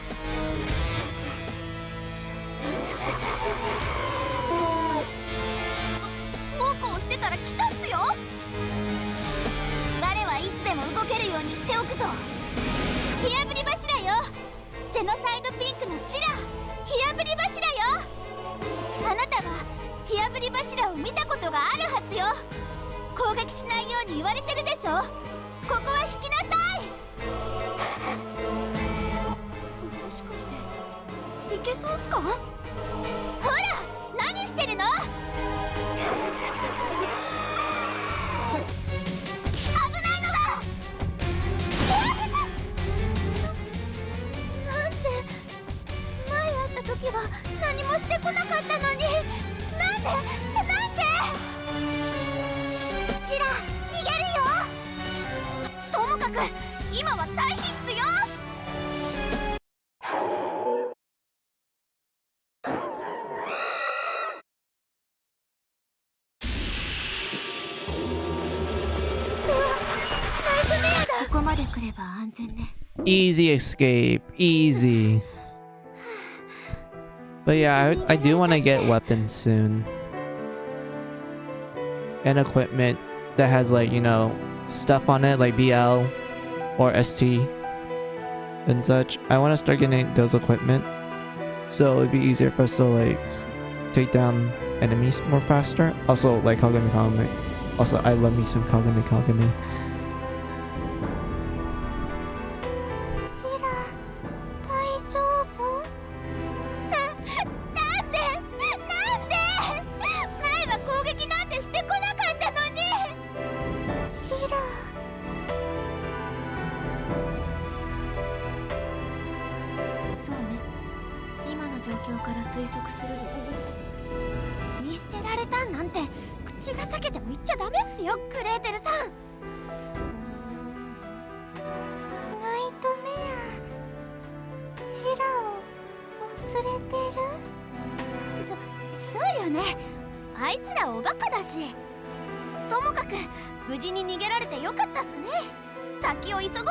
スモークをしてたら来たっすよ我はいつでも動けるようにしておくぞ。火あぶり柱よ。ジェノサイドピンクのシラ。火あぶり柱よ。あなたは火あぶり柱を見たことがあるはずよ。攻撃しないように言われてるでしょ。ここは引きなさい。もしかしていけそうっすかほら何してるの。危ないのだなんかく今は退避っすよ。ここまで来れば安全ね。 Easy escape, easy. But yeah, I do want to get weapons soon. And equipment that has like, you know, stuff on it like BL or ST and such. I want to start getting those equipment so it'd be easier for us to like take down enemies more faster. Also like Kagami Kagami. Also I love me some Kagami Kagami. シラ大丈夫？なんで前は攻撃なんてしてこなかったのに。シラそうね、今の状況から推測するに見捨てられたなんて口が裂けても言っちゃダメっすよ、クレーテルさん。ナイトメアシラを忘れてる？そうよね、あいつらおバカだし。ともかく無事に逃げられてよかったっすね。先を急ごうっす。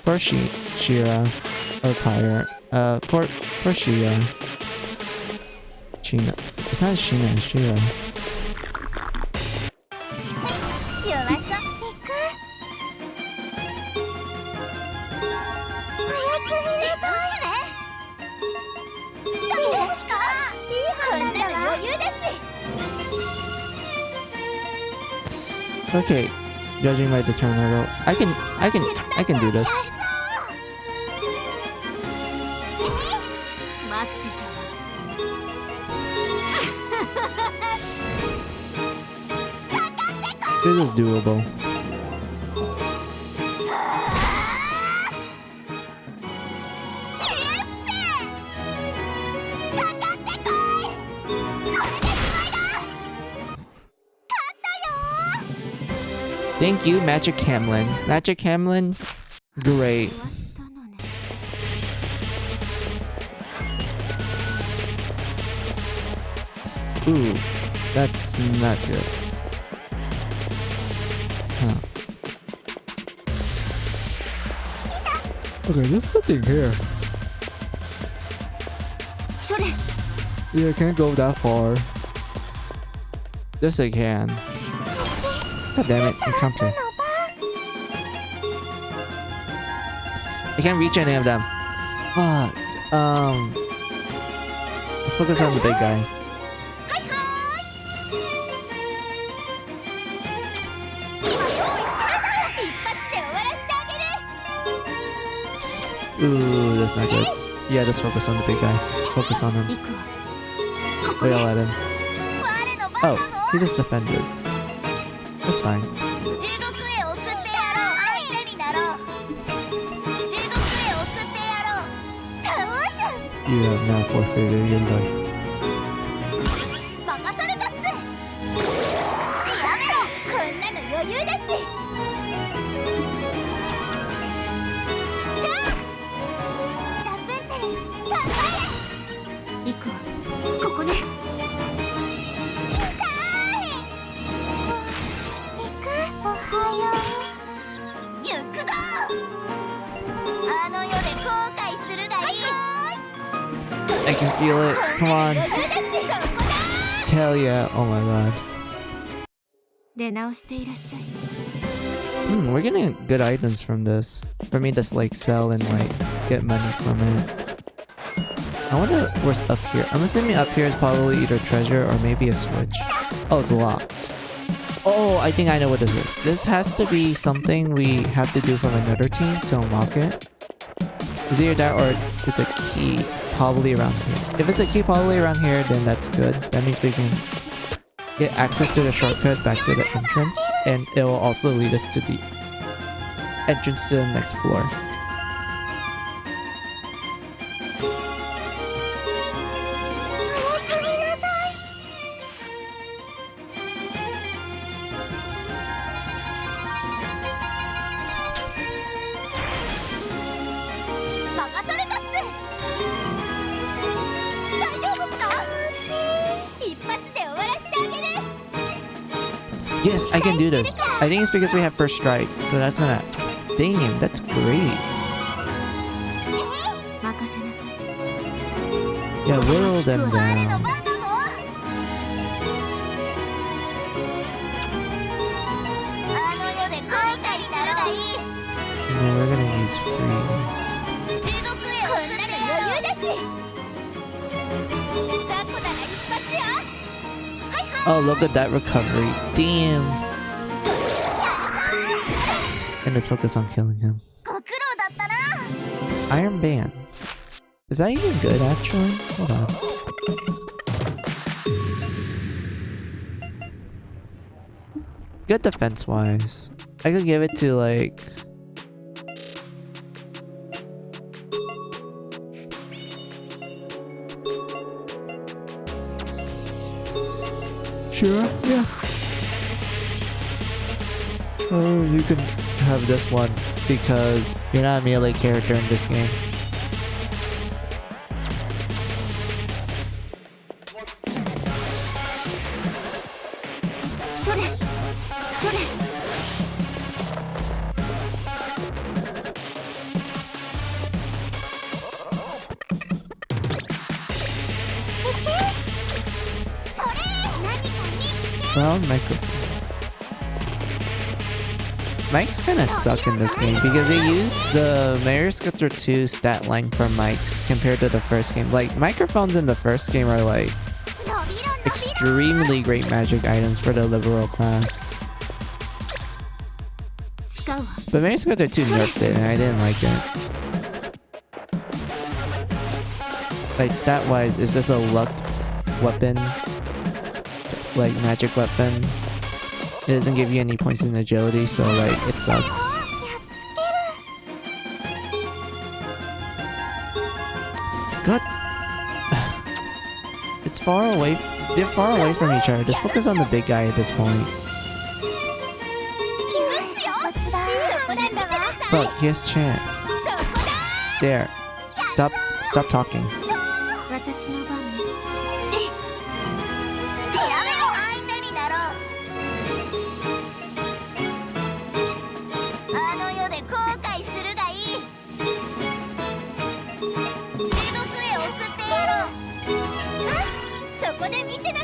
Poor Shira or Pyre. Poor Shira. Shina. It's not Shina, it's Shira. 弱そう。Okay, judging by the tornado, I can do this. 待ってたわ。 This is doable. Thank you, Magic Hamlin. Magic Hamlin, great. 終わったのね。 Ooh, that's not good. Huh. Okay, there's nothing here. それ Yeah, I can't go that far. Yes, I can. God damn it, encounter. I can't reach any of them. Fuck. Let's focus on the big guy. はいはーい。今用意するから一発で終わらせてあげる。 Ooh, that's not good. Yeah, let's focus on the big guy. Focus on him. リクはここ We で all at him. 我の番 Oh, だぞ。 he just defended. That's fine. 地獄へ送ってやろう。相手になろう。地獄へ送ってやろう。倒す。 You have now forfeited your life. 任されたっす。やめろ。こんなの余裕だし。ラプンツェル、頑張れ。リクはここね。おはよう。行くぞ。あの世で後悔するがいい。 I can feel it. Come on. 余裕だし、そこだ。 Hell yeah. Oh my god. 出直していらっしゃい。 We're getting good items from this. For me to like sell and like get money from it. I wonder where's up here. I'm assuming up here is probably either treasure or maybe a switch. Oh, it's locked. Oh, I think I know what this is. This has to be something we have to do from another team to unlock it. It's either that or it's a key probably around here. If it's a key probably around here, then that's good. That means we can get access to the shortcut back to the entrance, and it will also lead us to the entrance to the next floor. Yes, I can do this. I think it's because we have first strike, so that's gonna... Damn, that's great. Yeah, whittle them down. And then we're gonna use freeze. Oh, look at that recovery. Damn. And let's focus on killing him. Iron Band. Is that even good, actually? Hold on. Good defense-wise. I could give it to, like... Sure, yeah. Oh, you can have this one because you're not a melee character in this game. Round microphone. Mics kind of suck in this game because they use the Mario Sculptor 2 stat line for mics compared to the first game. Like, microphones in the first game are like extremely great magic items for the liberal class. But Mario Sculptor 2 nerfed it and I didn't like it. Like, stat wise, it's just a luck weapon. Like magic weapon. It doesn't give you any points in agility, so like it sucks. God, it's far away. They're far away from each other. Just focus on the big guy at this point. Look, he has chant. There. Stop talking.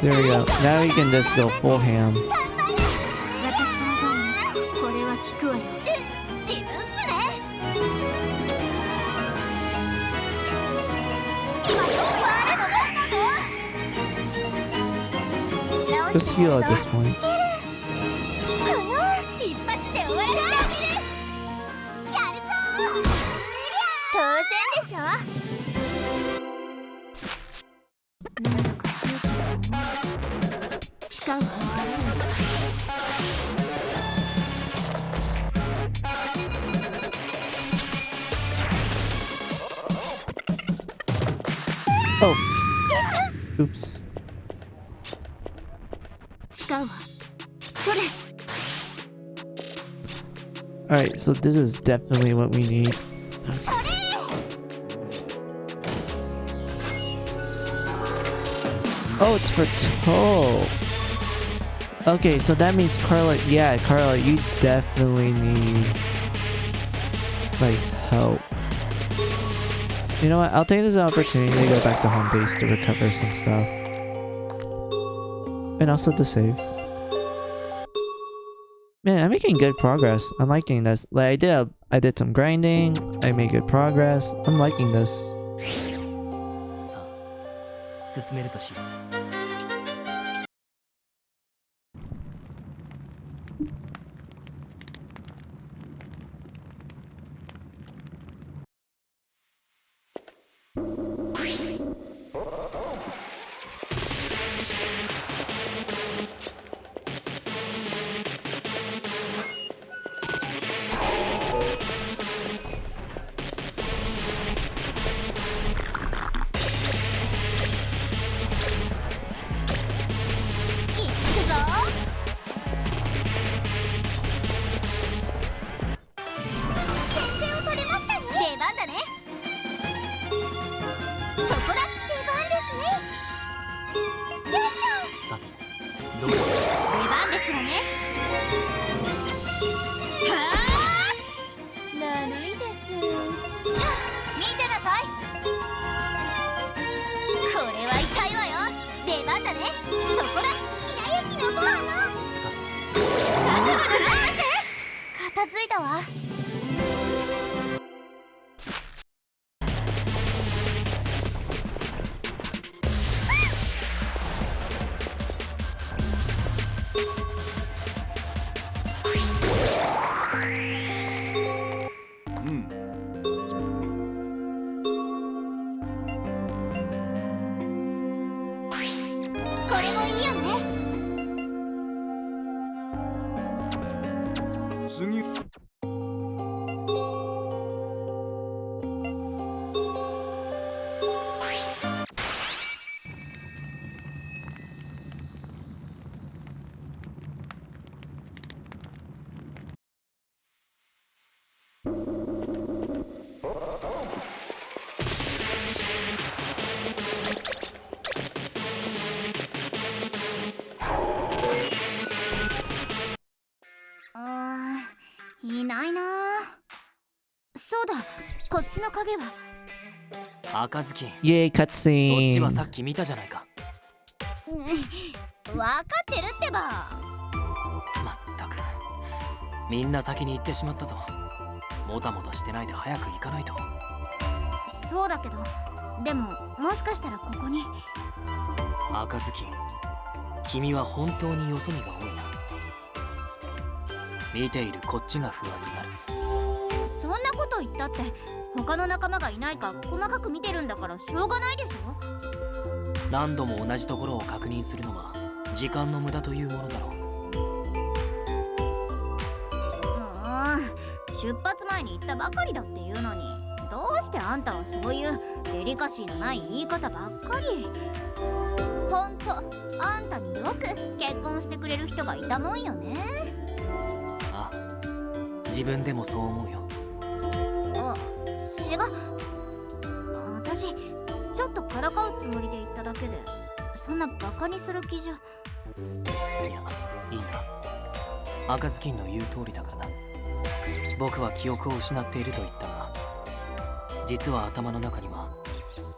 There we go. Now we can just go full ham. Just heal at this point. Oh. Oops. Alright, so this is definitely what we need. Oh, it's for Toe. Okay, so that means Carla, yeah, Carla, you definitely need like help. You know what? I'll take this opportunity to go back to home base to recover some stuff. And also to save. Man, I'm making good progress. I'm liking this. Like I did some grinding. I made good progress. I'm liking this. 進めるとしよう。てなさい。これは痛いわよ。出番だね。そこだ、白雪のご飯の。片付いたわ。うん。これもいいよね。次。いないな。そうだ、こっちの影は。赤ずきん、イエーイ、カッツシそっちーン。はさっき見たじゃないか。わかってるってば。まったく、みんな先に行ってしまったぞ。もたもたしてないで早く行かないと。そうだけど、でももしかしたらここに。赤ずきん、君は本当によそ見が多いな。見ているこっちが不安になる。そんなこと言ったって他の仲間がいないか細かく見てるんだからしょうがないでしょ。何度も同じところを確認するのは時間の無駄というものだろう。出発前に言ったばかりだっていうのに、どうしてあんたはそういうデリカシーのない言い方ばっかり。ほんと、あんたによく結婚してくれる人がいたもんよね。あ、自分でもそう思うよ。違う。私ちょっとからかうつもりで言っただけで、そんなバカにする気じゃ。いや、いいんだ。赤ずきんの言う通りだからな。僕は記憶を失っていると言ったが、実は頭の中には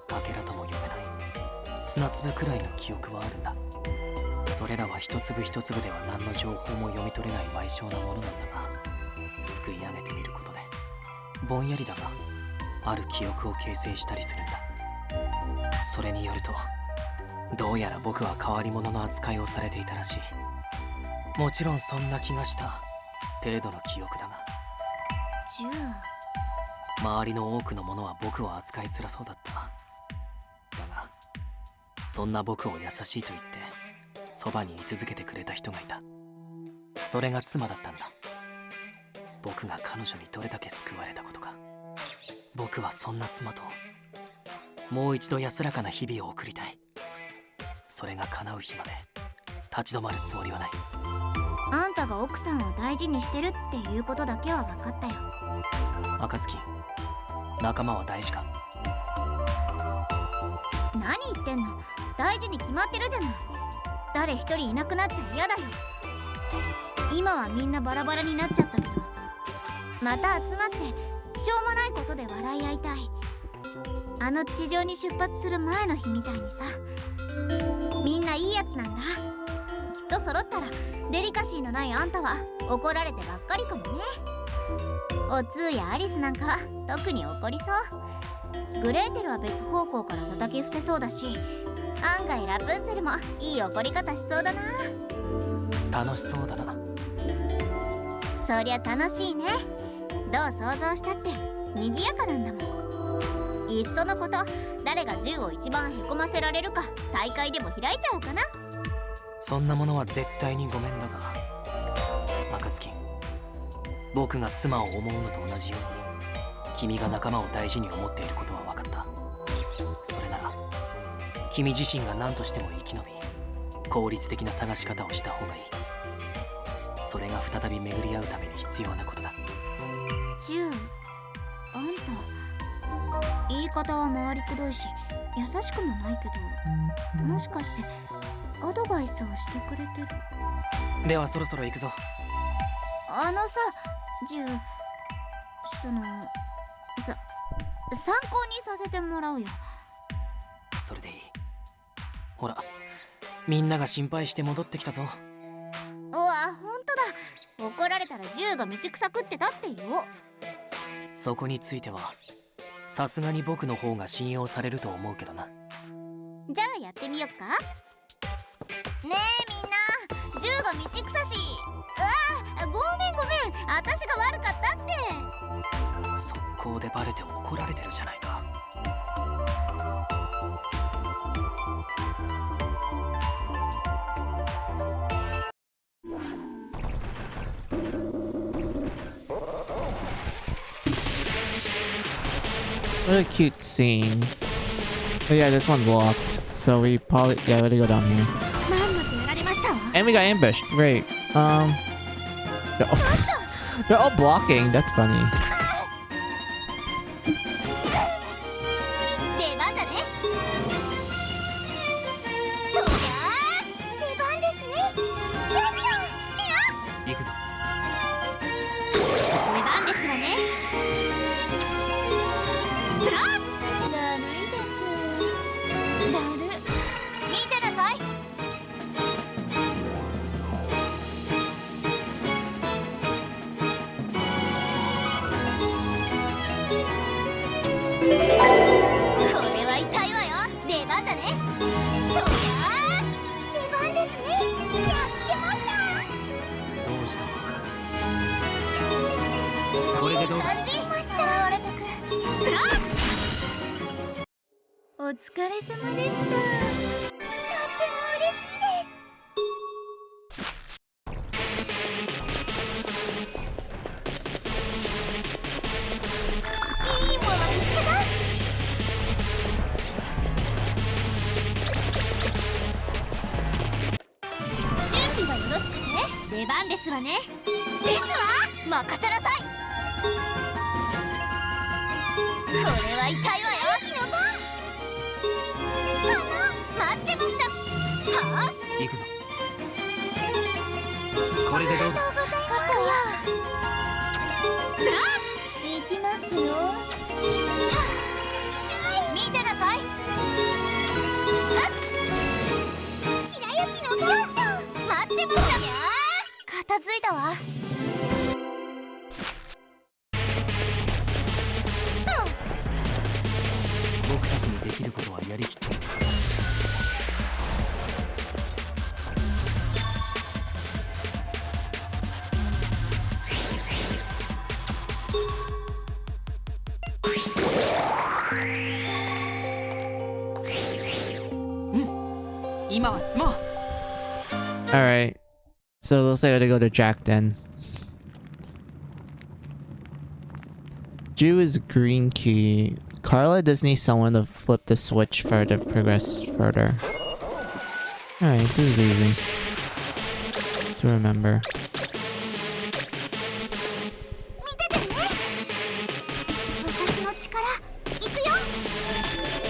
かけらとも読めない砂粒くらいの記憶はあるんだ。それらは一粒一粒では何の情報も読み取れない矮小なものなんだが、すくい上げてみることでぼんやりだがある記憶を形成したりするんだ。それによると、どうやら僕は変わり者の扱いをされていたらしい。もちろんそんな気がした程度の記憶だが、周りの多くの者は僕を扱いづらそうだった。だがそんな僕を優しいと言ってそばに居続けてくれた人がいた。それが妻だったんだ。僕が彼女にどれだけ救われたことか。僕はそんな妻ともう一度安らかな日々を送りたい。それが叶う日まで立ち止まるつもりはない。あんたが奥さんを大事にしてるっていうことだけは分かったよ。赤ずきん、仲間は大事か？何言ってんの。大事に決まってるじゃない。誰一人いなくなっちゃ嫌だよ。今はみんなバラバラになっちゃったけど、また集まってしょうもないことで笑い合いたい。あの地上に出発する前の日みたいにさ。みんないいやつなんだ。きっと揃ったらデリカシーのないあんたは怒られてばっかりかもね。おつーやアリスなんかは特に怒りそう。グレーテルは別方向から叩き伏せそうだし、案外ラプンツェルもいい怒り方しそうだな。楽しそうだな。そりゃ楽しいね。どう想像したって賑やかなんだもん。いっそのこと、誰が銃を一番へこませられるか大会でも開いちゃおうかな。そんなものは絶対にごめんだが、赤ずきん、僕が妻を思うのと同じように君が仲間を大事に思っていることは分かった。それなら君自身が何としても生き延び効率的な探し方をした方がいい。それが再び巡り合うために必要なことだ。銃、あんた言い方は回りくどいし優しくもないけど、もしかしてアドバイスをしてくれてる？ではそろそろ行くぞ。あのさ、銃、その、参考にさせてもらうよ。それでいい。ほら、みんなが心配して戻ってきたぞ。うわ、ほんとだ。怒られたら銃が道草食ってたってよ。そこについてはさすがに僕の方が信用されると思うけどな。じゃあやってみよっか。ねえみんな、銃が道草し。うわ、ごめんごめん、私が悪かったって。速攻でバレて怒られてるじゃないか。What a cute scene. But yeah, this one's locked. So we probably, yeah, we gotta go down here. まんまとやられましたわ。 And we got ambushed. Great. They're all, they're all blocking. That's funny. 出番だね。とりゃー、出番ですね。やっちゃう。行くぞ。出番ですわね。つらっ。だるいです。だる。見てなさい。これは痛いわよ。出番だね。とりゃー、出番ですね。やっつけました。どうしたこれでどうだ。いい感じ。現れてく。つらっ。お疲れ様でした。とっても嬉しいです。いいもの見つけた。準備がよろしくて出番ですわね。ですわ、任せなさい。これは痛いわよ。待ってました。はあ、行くぞ。これでどうだ。つらっ。行きますよ。見てなさい。はっ、白雪のゴーちゃん、待ってましたにゃー。片付いたわ。僕たちにできることはやりきってる。今は進もう。Alright. So looks like I gotta go to Jack then. Jew is green key. Carla does need someone to flip the switch for her to progress further. Alright, this is easy to remember.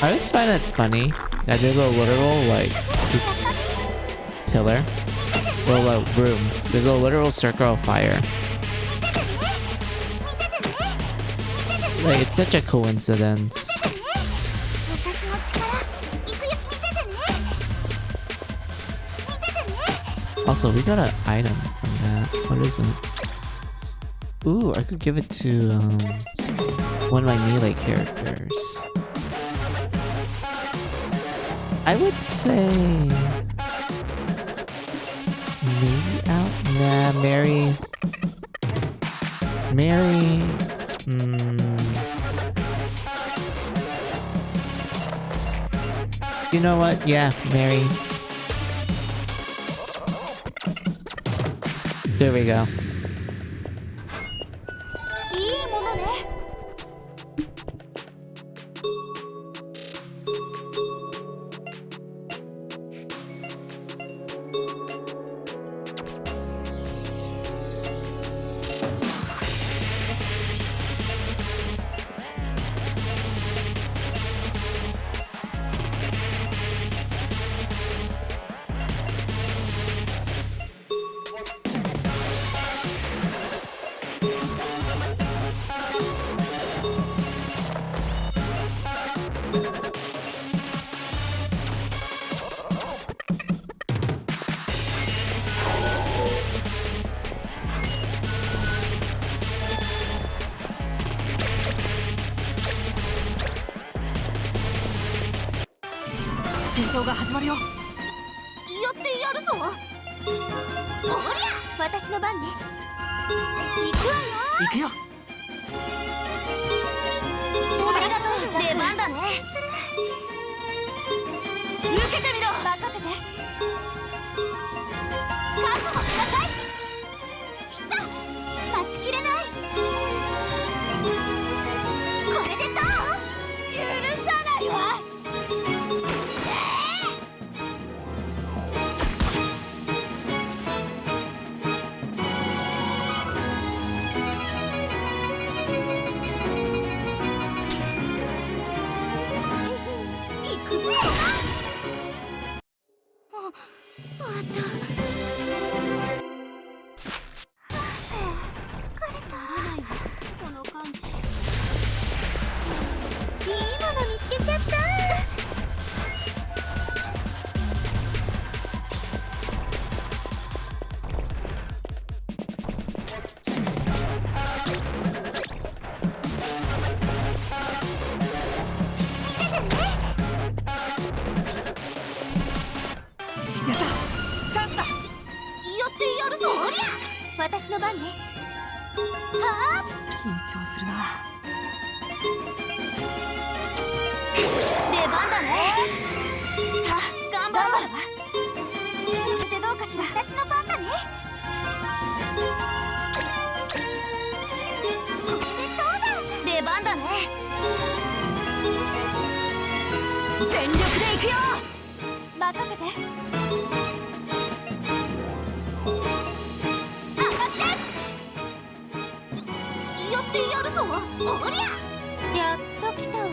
I just find it funny that there's a literal, like, oops, pillar. Well, room. There's a literal circle of fire. Like, it's such a coincidence. Also, we got an item from that. What is it? Ooh, I could give it to one of my melee characters. I would say maybe out. Nah, Mary. You know what? Yeah, Mary. There we go. いいものね。戦闘が始まるよ。やってやるぞ。おりゃ、私の番ね。行くわよ。行くよ。ありがとう。出番だね。受けてみろ。任せて。覚悟しなさい。待ちきれない。これでどう？許さないわ。行くぜ。終わった。疲れた。この感じ。いいもの見つけちゃった。やった。チャンスだ。やってやるぞ。おりゃ、私の番ね。緊張するな。出番だね。さあ頑張ろう。これでどうかしら。私の番だね。これでどうだ。出番だね。全力で行くよ。任せて。当たって。やってやるぞ。おりゃ。やっと来たわね。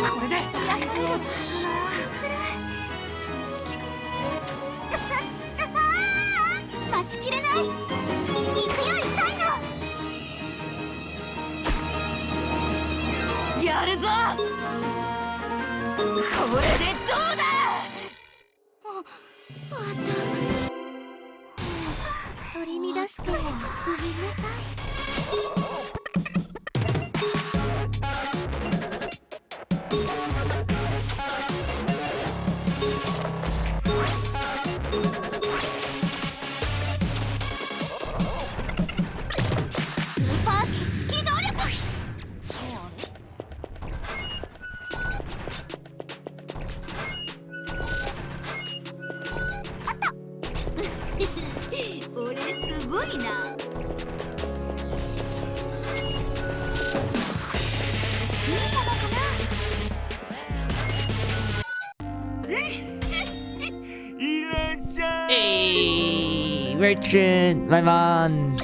これで。落ち着くな。待ちきれない。行くよ、痛いの。やるぞ。これでどうだ。取り乱してごめんなさい。スーパー決起能力。俺すごいな。いいものかな。いらっしゃい。 Hey, Merchant, my man.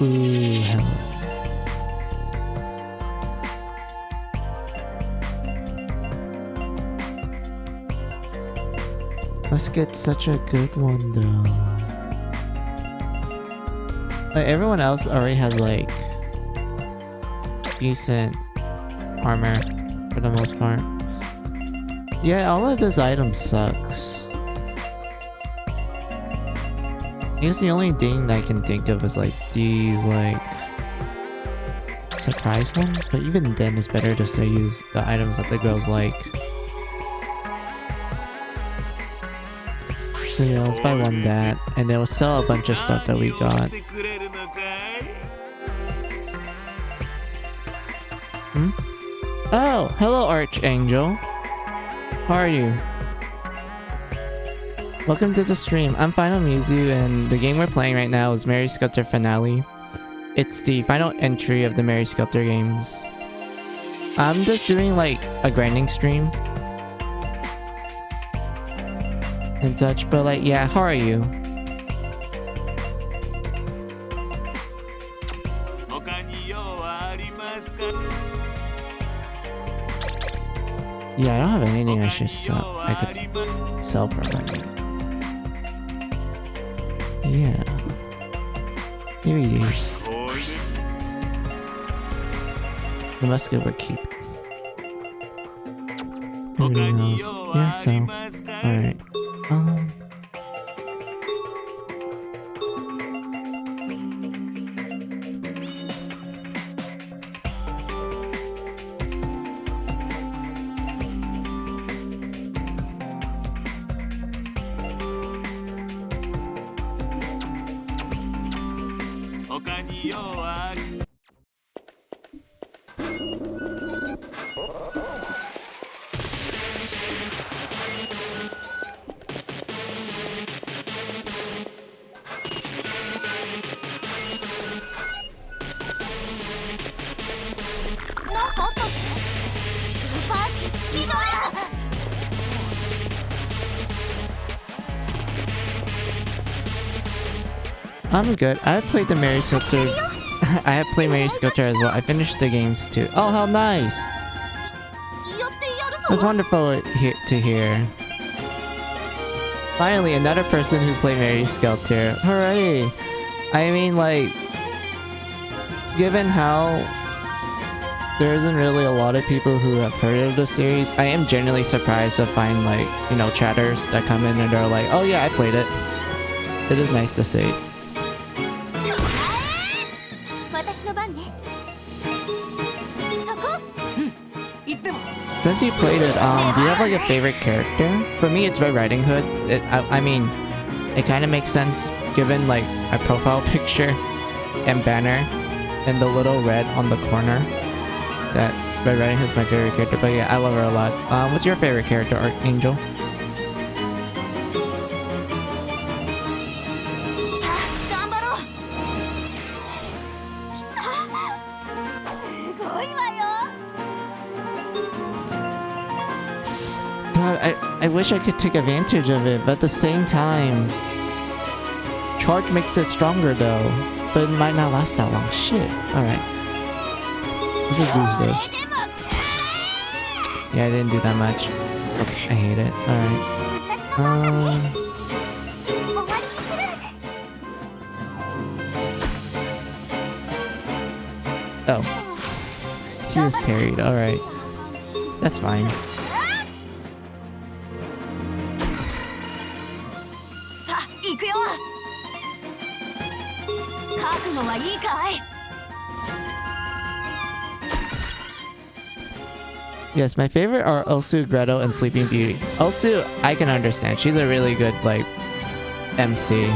Ooh, hell. Let's get such a good one though. Like everyone else already has like decent armor for the most part. Yeah, all of this item sucks. I guess the only thing that I can think of is like these like surprise ones, but even then it's better just to use the items that the girls like. So yeah, let's buy one that, and then we'll sell a bunch of stuff that we got. Hmm? Oh, hello Archangel. How are you? Welcome to the stream. I'm Final Mizu, and the game we're playing right now is Mary Sculptor Finale. It's the final entry of the Mary Sculptor games. I'm just doing like a grinding stream and such, but like, yeah, how are you? Yeah, I don't have anything I should sell. I could sell for money. Yeah. Maybe these. The musket would keep. Anything else? Yeah, so. Alright. I'm good. I have played the Mary Sculptor. I have played Mary Sculptor as well. I finished the games too. Oh, how nice! It was wonderful to hear. Finally, another person who played Mary Sculptor. Hooray! I mean, like, given how there isn't really a lot of people who have heard of the series, I am genuinely surprised to find, like, you know, chatters that come in and they're like, oh yeah, I played it. It is nice to see. Since you played it, do you have like a favorite character? For me, it's Red Riding Hood. I mean, it kind of makes sense given like my profile picture and banner and the little red on the corner. That Red Riding Hood's my favorite character. But yeah, I love her a lot. What's your favorite character, Archangel? I wish I could take advantage of it, but at the same time, charge makes it stronger though, but it might not last that long. Shit. Alright. Let's just use this. Yeah, I didn't do that much. So I hate it. Alright. Oh. He was parried. Alright. That's fine. Yes, my favorite are Elsu, Gretel, and Sleeping Beauty. Elsu, I can understand. She's a really good, like, MC.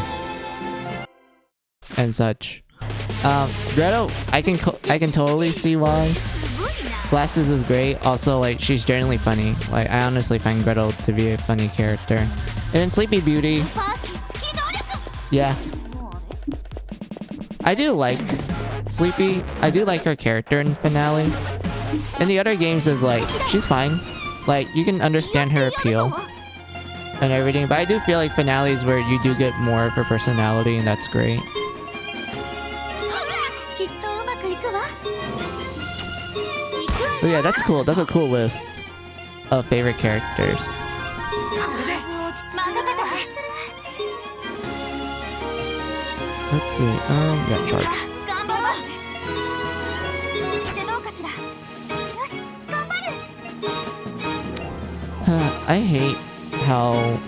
And such. Gretel, I can totally see why. Glasses is great. Also, like, she's generally funny. Like, I honestly find Gretel to be a funny character. And then Sleeping Beauty. Yeah. I do like Sleepy. I do like her character in Finale. In the other games is like, she's fine. Like, you can understand her appeal and everything, but I do feel like Finale is where you do get more of her personality, and that's great. But yeah, that's cool. That's a cool list of favorite characters. Let's see, yeah, charge. I hate how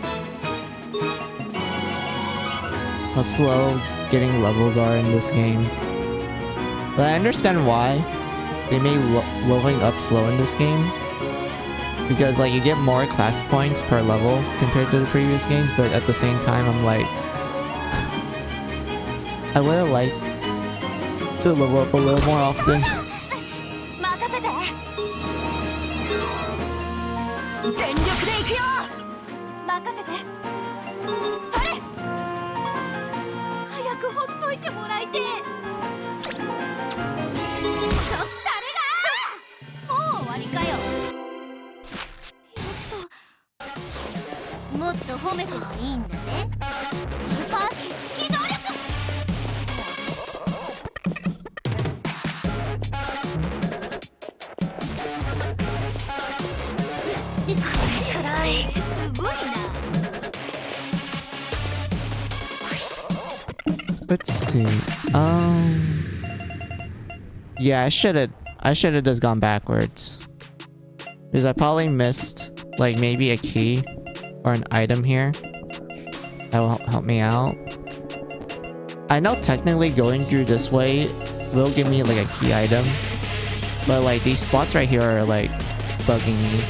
slow getting levels are in this game. But I understand why they made leveling up slow in this game. Because like you get more class points per level compared to the previous games, but at the same time I'm like, I would have liked to level up a little more often. 暗いすごいな。 Let's see. Yeah, I should have just gone backwards. Because I probably missed like maybe a key or an item here that will help me out. I know technically going through this way will give me like a key item, but like these spots right here are like bugging me.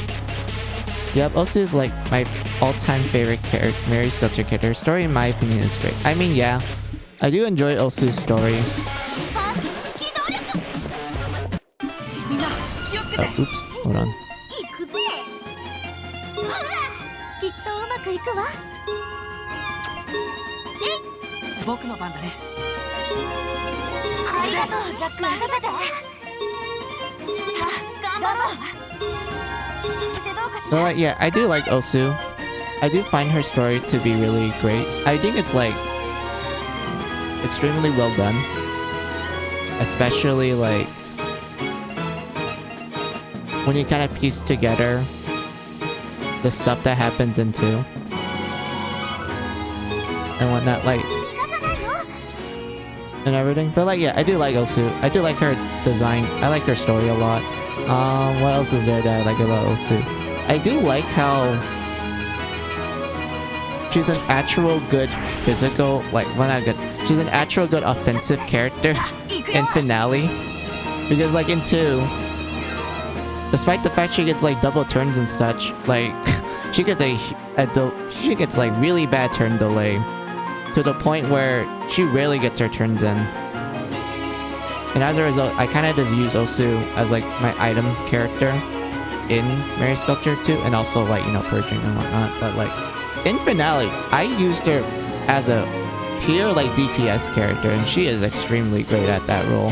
Yep, Osu is like my all-time favorite character, Mary Sculpture character. Story in my opinion is great. I mean, yeah, I do enjoy Osu's story. Oh, oops, hold on. きっとうまくいくわ。僕の番だね。ありがとう、ジャック。任せて。さあ、頑張ろう。で、どうかし So ら。 like, yeah, I do like Osu. I do find her story to be really great. I think it's like extremely well done, especially like when you kind of piece together the stuff that happens in 2 and whatnot, like, and everything. But like, yeah, I do like Osu. I do like her design. I like her story a lot. What else is there that I like about Osu? I do like how she's an actual good physical, like, well, not good. She's an actual good offensive character in finale, because like in 2, despite the fact she gets like double turns and such, like she gets she gets like really bad turn delay to the point where she rarely gets her turns in. And as a result, I kind of just use Osu as like my item character in Mary Sculpture 2, and also like, you know, purging and whatnot. But like in finale, I used her as a pure like DPS character, and she is extremely great at that role.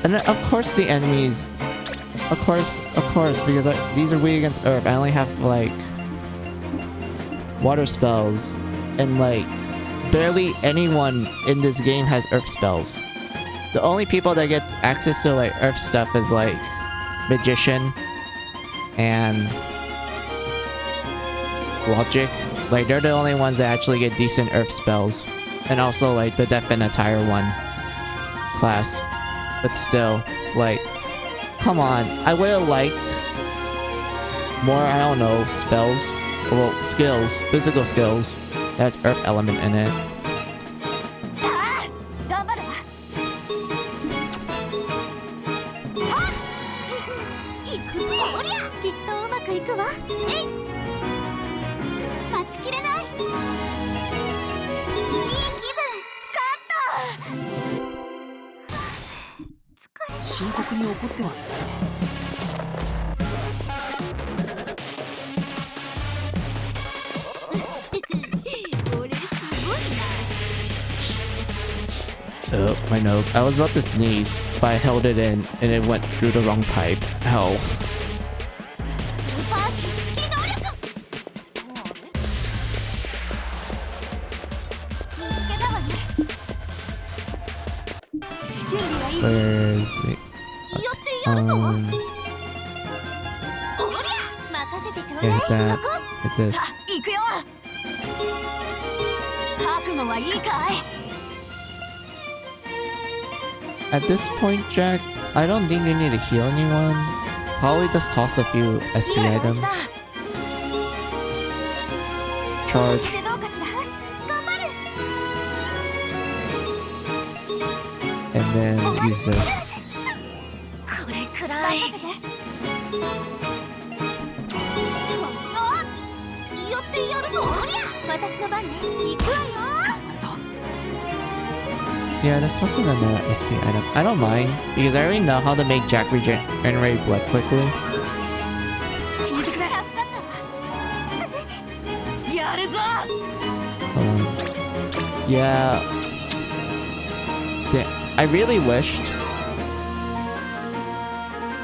And then, of course, the enemies. Of course, because these are weak against Earth. I only have, like, water spells. And, like, barely anyone in this game has Earth spells. The only people that get access to, like, Earth stuff is, like, Magician and Logic. Like, they're the only ones that actually get decent Earth spells. And also, like, the Death and Attire 1 class. But still, like, come on. I would have liked more, I don't know, spells. Well, skills. Physical skills. That has Earth element in it. 頑張るわ。はっ。いくぞ、おりゃ。きっとうまくいくわ。えい。待ちきれない。いい気分。勝った。深刻に怒ってはいないね。俺すごいな。 Oh, my nose. I was about to sneeze, but I held it in and it went through the wrong pipe. Hell. スーパー景色能力。見つけたわね。準備はいい？ Where's the... やってやるぞ。おりゃ、任せてちょうだい。 hit that. そこ。 Hit this. さあ、行くよ。覚悟はいいかい？ At this point, Jack, I don't think you need to heal anyone. Probably just toss a few SP いい items. だ。 Charge. でどうかしら。よし、頑張る。 And then use this. これくらい。やってやるぞ。おりゃ、私の番ね。行くわよ。 Yeah, that's also another SP item. I don't mind, because I already know how to make Jack regenerate blood quickly. 聞いてくれ。助かったわ。やるぞ。 Yeah. I really wished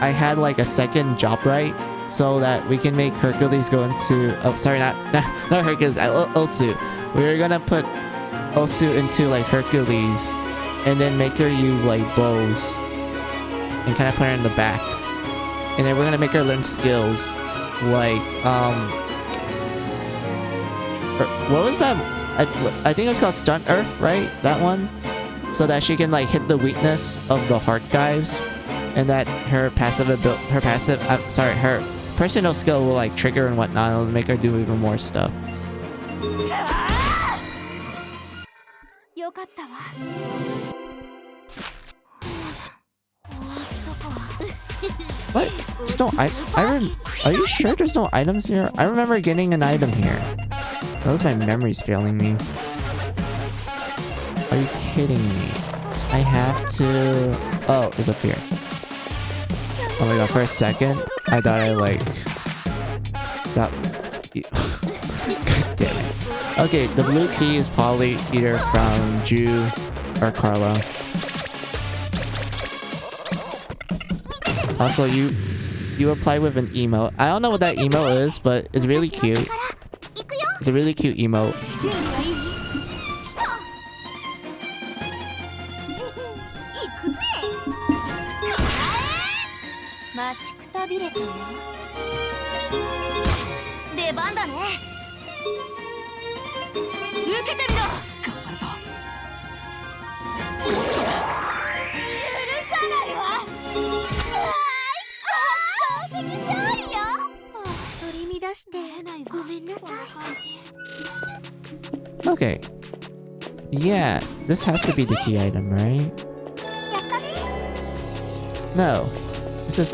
I had like a second job right, so that we can make Hercules go into... Oh, sorry, not Hercules, Osu. We were gonna put Osu into like Hercules, and then make her use like bows and kind of put her in the back. And then we're gonna make her learn skills. Like, what was that? I think it was called Stunt Earth, right? That one? So that she can like hit the weakness of the heart guys. And that her her personal skill will like trigger and whatnot. It'll make her do even more stuff. よかったわ。 What? There's no Are you sure there's no items here? I remember getting an item here. Unless my memory's failing me. Are you kidding me? I have to... Oh, it's up here. Oh my god, for a second, I thought I like... That... God damn it. Okay, the blue key is probably either from Ju or Carla. Also, you apply with an emote. I don't know what that emote is, but it's really cute. It's a really cute emote. Okay. Yeah, this has to be the key item, right? No. This is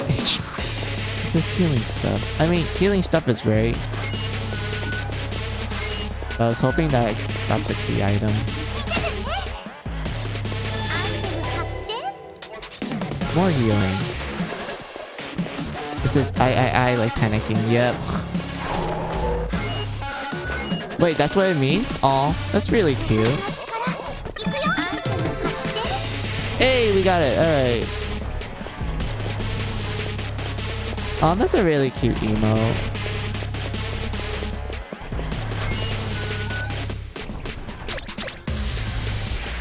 This is healing stuff. I mean, healing stuff is great. I was hoping that I got the key item. More healing. This is I like panicking. Yep. Wait, that's what it means? Aw, that's really cute. Hey, we got it. Alright. Oh, that's a really cute emote.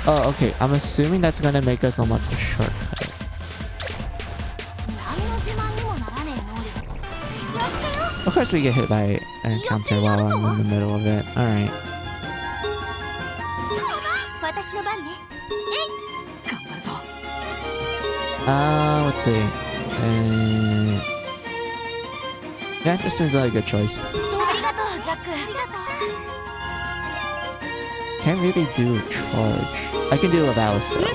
Oh, okay. I'm assuming that's gonna make us unlock a shortcut. Of course we get hit by an encounter while I'm in the middle of it. Alright. Let's see. Yeah, this seems like a good choice. Can't really do a charge. I can do a ballast though.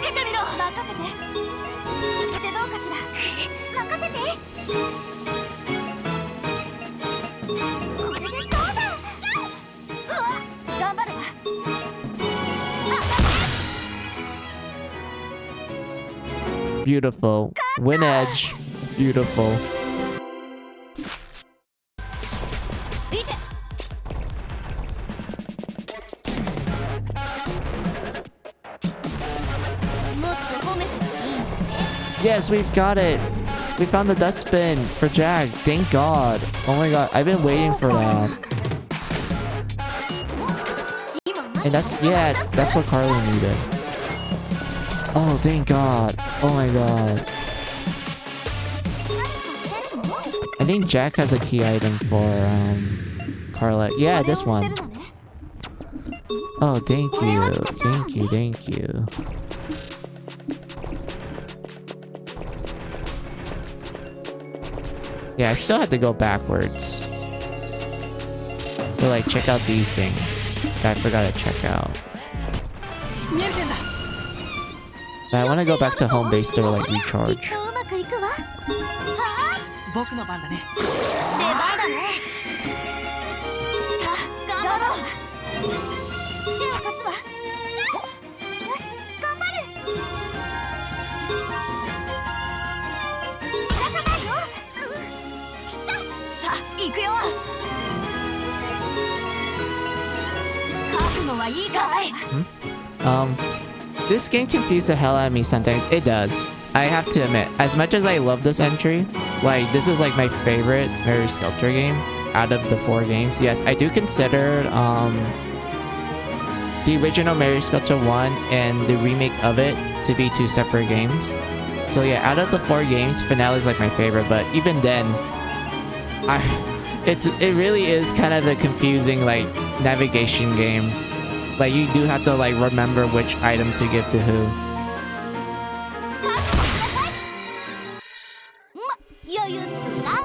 Beautiful. Win edge. Beautiful. Yes, we've got it. We found the dustbin for Jag. Thank God. Oh my god, I've been waiting for that. And that's what Carly needed. Oh, thank God. Oh my god. I think Jack has a key item for Carla. Yeah, this one. Oh, thank you. Thank you, thank you. Yeah, I still have to go backwards to like check out these things that I forgot to check out. But I want to go back to home base to like recharge. This game confuses the hell out of me sometimes. It does. I have to admit, as much as I love this entry, like this is like my favorite Mary Sculpture game out of the 4 games. Yes, I do consider the original Mary Sculpture 1 and the remake of it to be 2 separate games. So yeah, out of the 4 games, Finale is like my favorite. But even then, it really is kind of a confusing like navigation game. Like you do have to like remember which item to give to who. 余裕っつうか。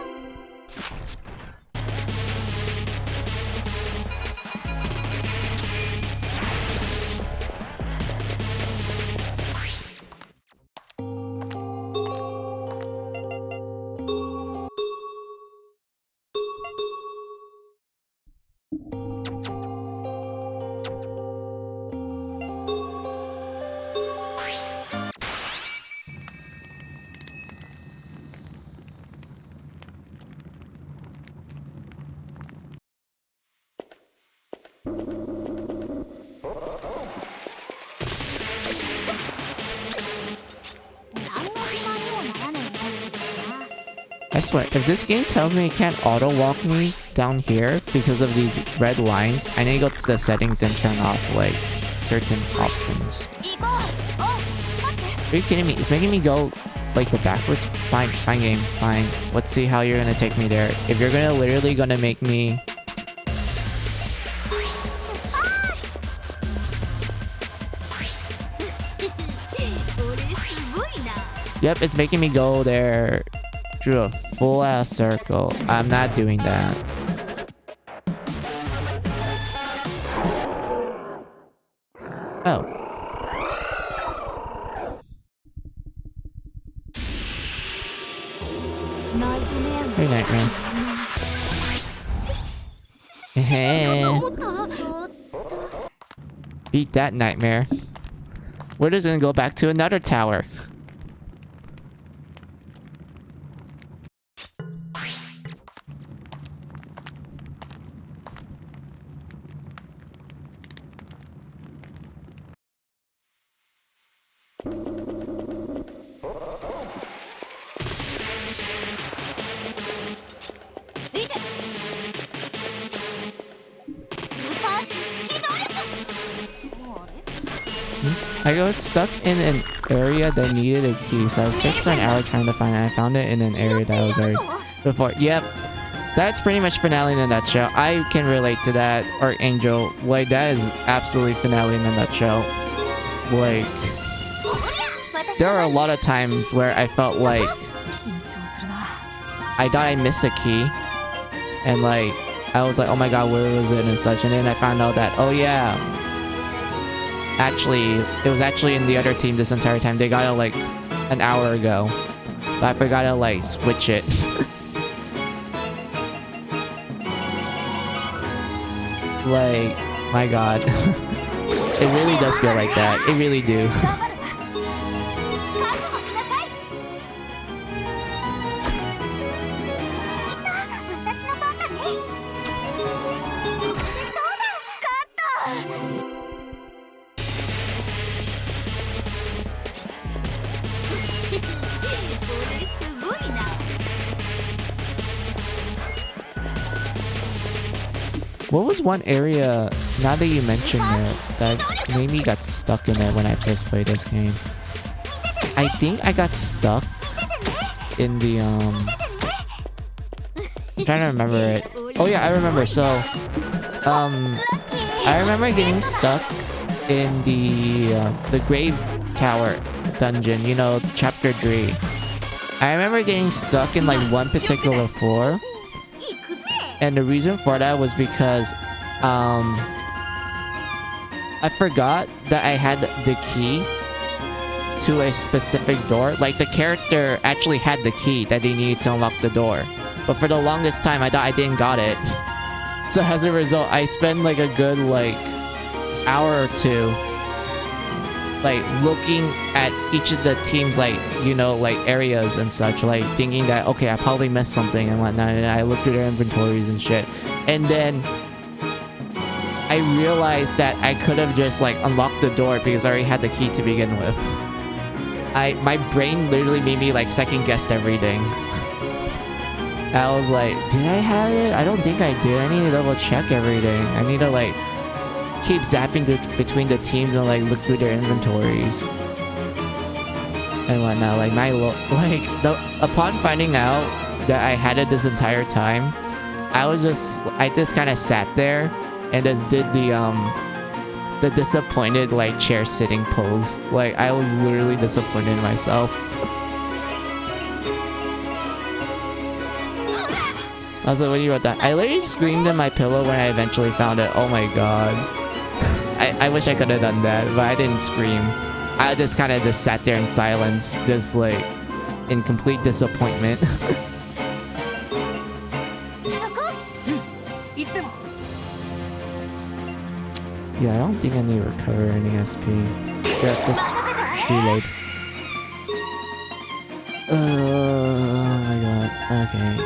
I swear, if this game tells me it can't auto walk me down here because of these red lines, I need to go to the settings and turn off like certain options. Are you kidding me? It's making me go like the backwards. Fine game, fine. Let's see how you're gonna take me there. If you're gonna literally gonna make me. Yep, it's making me go there through a full ass circle. I'm not doing that. Oh. Hey, Nightmare. Beat that, Nightmare. We're just gonna go back to another tower. I was stuck in an area that needed a key, so I searched for an hour trying to find it. I found it in an area that was already before. Yep, that's pretty much Finale in a nutshell. I can relate to that. Or Angel, like that is absolutely Finale in a nutshell. Like, there are a lot of times where I felt like I thought I missed a key, and like I was like, oh my god, where was it and such, and then I found out that, oh yeah, actually, it was actually in the other team this entire time. They got it like an hour ago. But I forgot to like switch it. Like, my god. It really does feel like that. It really do. What was one area, now that you mentioned it, that made me got stuck in it when I first played this game? I think I got stuck in the, I'm trying to remember it. Oh yeah, I remember. So, I remember getting stuck in the Grave Tower dungeon, you know, chapter 3. I remember getting stuck in like one particular floor. And the reason for that was because I forgot that I had the key to a specific door. Like, the character actually had the key that they needed to unlock the door. But for the longest time, I thought I didn't got it. So as a result, I spent like a good like hour or two like looking at each of the teams, like, you know, like areas and such, like thinking that, okay, I probably missed something and whatnot, and I looked through their inventories and shit, and then I realized that I could have just like unlocked the door because I already had the key to begin with. My brain literally made me like second guess everything. I was like, did I have it? I don't think I did. I need to double check everything. I need to like keep zapping between the teams and like look through their inventories. and whatnot. Like upon finding out that I had it this entire time, I just kind of sat there and just did the disappointed like chair sitting pose. Like I was literally disappointed in myself. I was like, when you wrote that, I literally screamed in my pillow when I eventually found it. Oh my god. I wish I could have done that, but I didn't scream. I just kind of just sat there in silence, just like in complete disappointment. Yeah, I don't think I need to recover any SP. Yeah, just reload. Oh my god. Okay.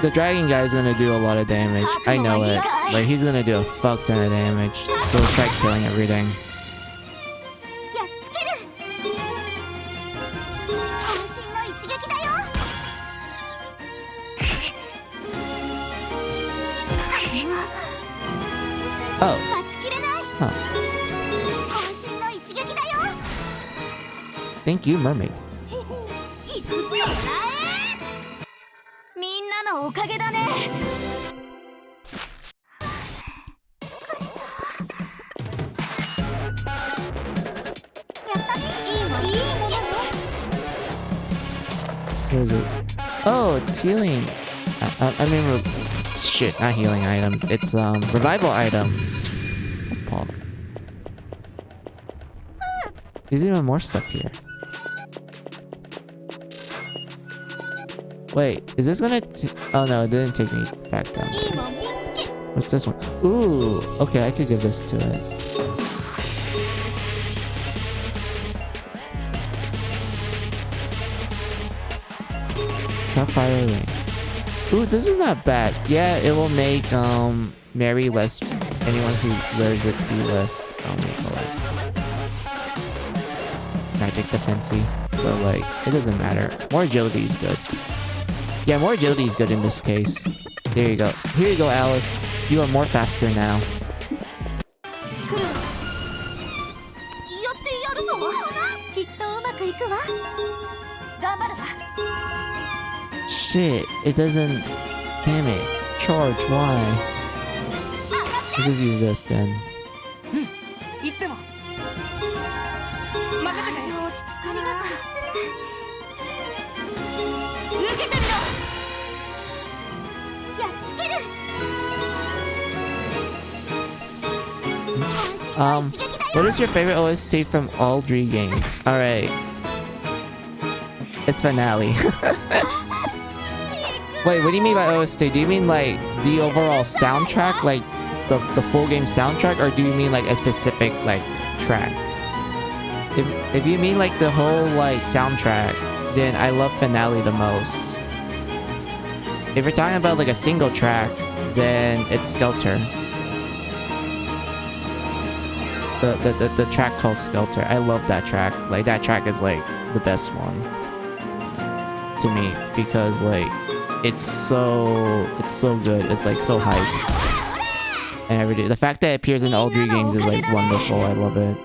The dragon guy is gonna do a lot of damage. I know it. Like, he's gonna do a fuck ton of damage. So we'll try killing everything. Oh. Huh. Thank you, mermaid. みんなのおかげだね。Where is it? Oh, it's healing. I mean, shit, not healing items. It's revival items. What's Paul? There's even more stuff here. Wait, is this gonna? Oh no, it didn't take me back down. What's this one? Ooh, okay, I could give this to it. Sapphire ring. Ooh, this is not bad. Yeah, it will make Mary less. Anyone who wears it be less. Magic defensy, but like it doesn't matter. More agility is good. Yeah, more agility is good in this case. There you go. Here you go, Alice. You are more faster now. Shit, it doesn't... Damn it. Charge, why? Let's just use this then. What is your favorite OST from all 3 games? Alright. It's Finale. Wait, what do you mean by OST? Do you mean like the overall soundtrack? Like the full game soundtrack? Or do you mean like a specific like track? If you mean like the whole like soundtrack, then I love Finale the most. If you're talking about like a single track, then it's Skelter. The track called Skelter. I love that track. Like that track is like the best one to me because like it's so good. It's like so hype and everything. The fact that it appears in all 3 games is like wonderful. I love it.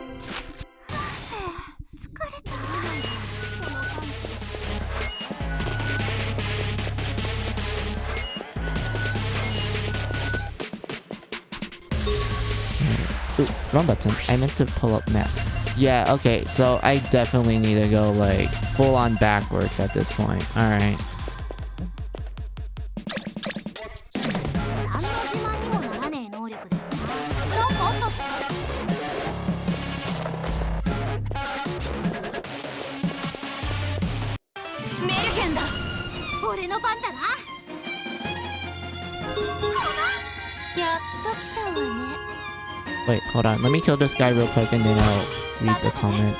Ooh, wrong button. I meant to pull up map. Yeah, okay, so I definitely need to go like full on backwards at this point. Alright. Wait, hold on. Let me kill this guy real quick and then I'll read the comment.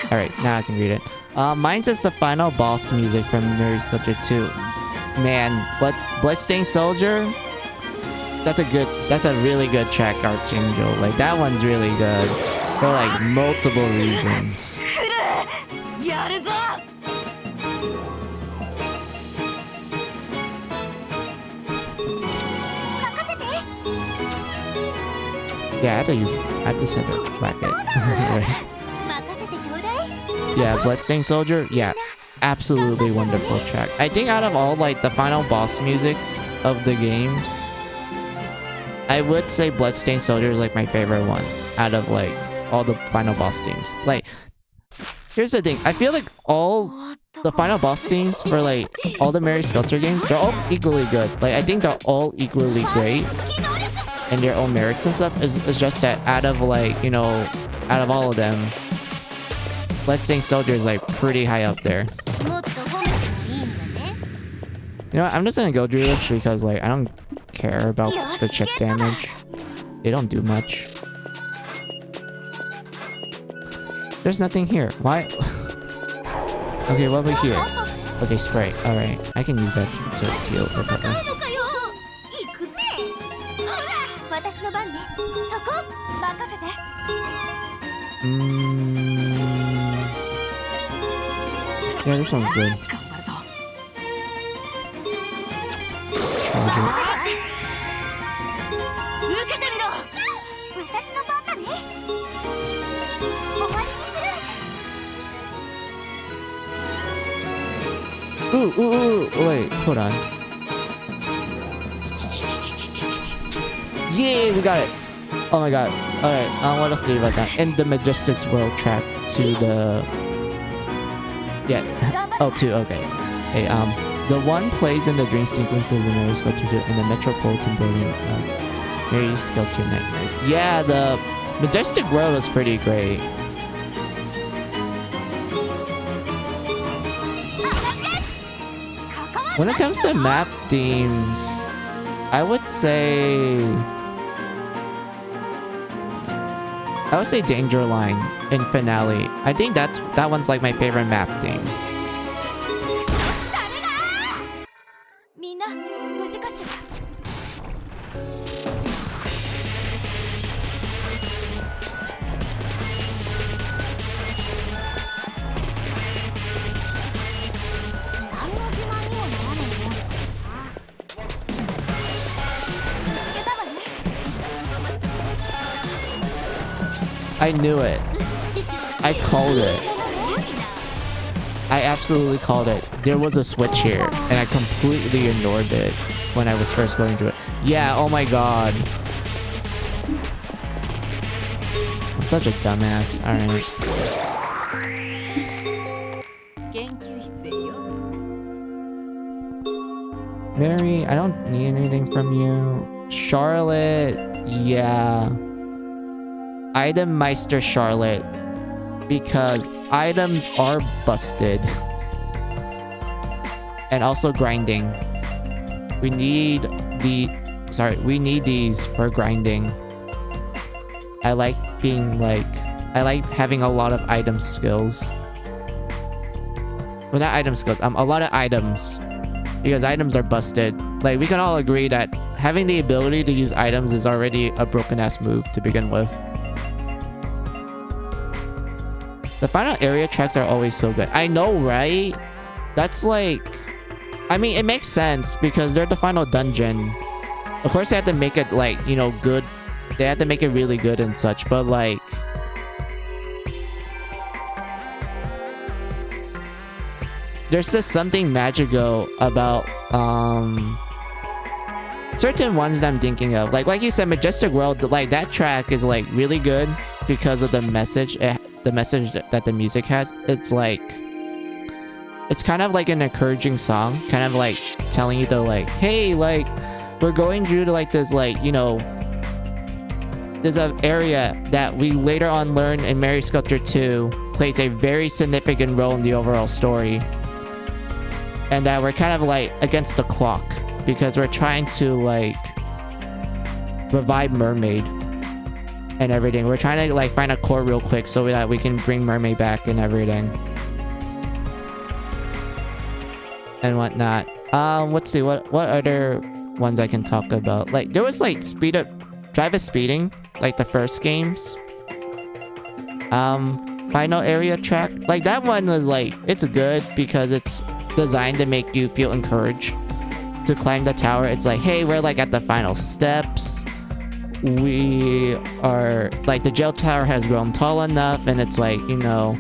Alright, now I can read it. Mine says the final boss music from Mary Sculpture 2. Man, Bloodstained Soldier? That's a really good track, Archangel. Like, that one's really good. For like multiple reasons. Yeah, I had to set the bracket. Yeah, Bloodstained Soldier. Yeah, absolutely wonderful track. I think out of all like the final boss musics of the games, I would say Bloodstained Soldier is like my favorite one out of like all the final boss themes. Like, here's the thing. I feel like all the final boss themes for like all the Mary Sculptor games, they're all equally good. Like, I think they're all equally great and their own merits and stuff. It's just that out of like, you know, out of all of them, Bloodstained Soldier is like pretty high up there. You know what? I'm just gonna go through this because like I don't care about the chip damage. They don't do much. There's nothing here. Why? Okay, what about here? Okay, spray. Alright. I can use that to heal or cover. Yeah, this one's good. Charge it. 私の番だね。終わりにする。 Ooh, wait, hold on. Yay, we got it. Oh my god. Alright, what else do you about that? And the Majestics World track to the... Yeah. Oh, two, okay. Hey, the one plays in the dream sequences in Mary Sculptor 2 in the Metropolitan Building. Mary Sculptor Nightmares. Yeah, the Majestic World was pretty great. When it comes to map themes, I would say Danger Line in Finale. I think that one's like my favorite map theme. I knew it. I called it. I absolutely called it. There was a switch here, and I completely ignored it when I was first going to it. Yeah, oh my god. I'm such a dumbass. Alright. Mary, I don't need anything from you. Charlotte, yeah. Item Meister Charlotte, because items are busted. And also grinding. We need these for grinding. I like having a lot of item skills. Well, not item skills, a lot of items. Because items are busted. Like, we can all agree that having the ability to use items is already a broken ass move to begin with. The final area tracks are always so good. I know, right? That's like... I mean, it makes sense because they're the final dungeon. Of course, they have to make it, like, you know, good. They have to make it really good and such, but, like... There's just something magical about, certain ones that I'm thinking of. Like you said, Majestic World, like, that track is, like, really good because of the message that the music has. It's like, it's kind of like an encouraging song, kind of like telling you to like, hey, like, we're going through to like this, like, you know, there's an area that we later on learn in Mary Sculptor 2 plays a very significant role in the overall story, and that we're kind of like against the clock because we're trying to like revive Mermaid and everything. We're trying to like find a core real quick so that we can bring Mermaid back and everything and whatnot. Let's see what other ones I can talk about. Like, there was like Drive is Speeding, like the first games. Final area track, like that one was like, it's good because it's designed to make you feel encouraged to climb the tower. It's like, hey, we're like at the final steps. We are like, the jail tower has grown tall enough, and it's like, you know,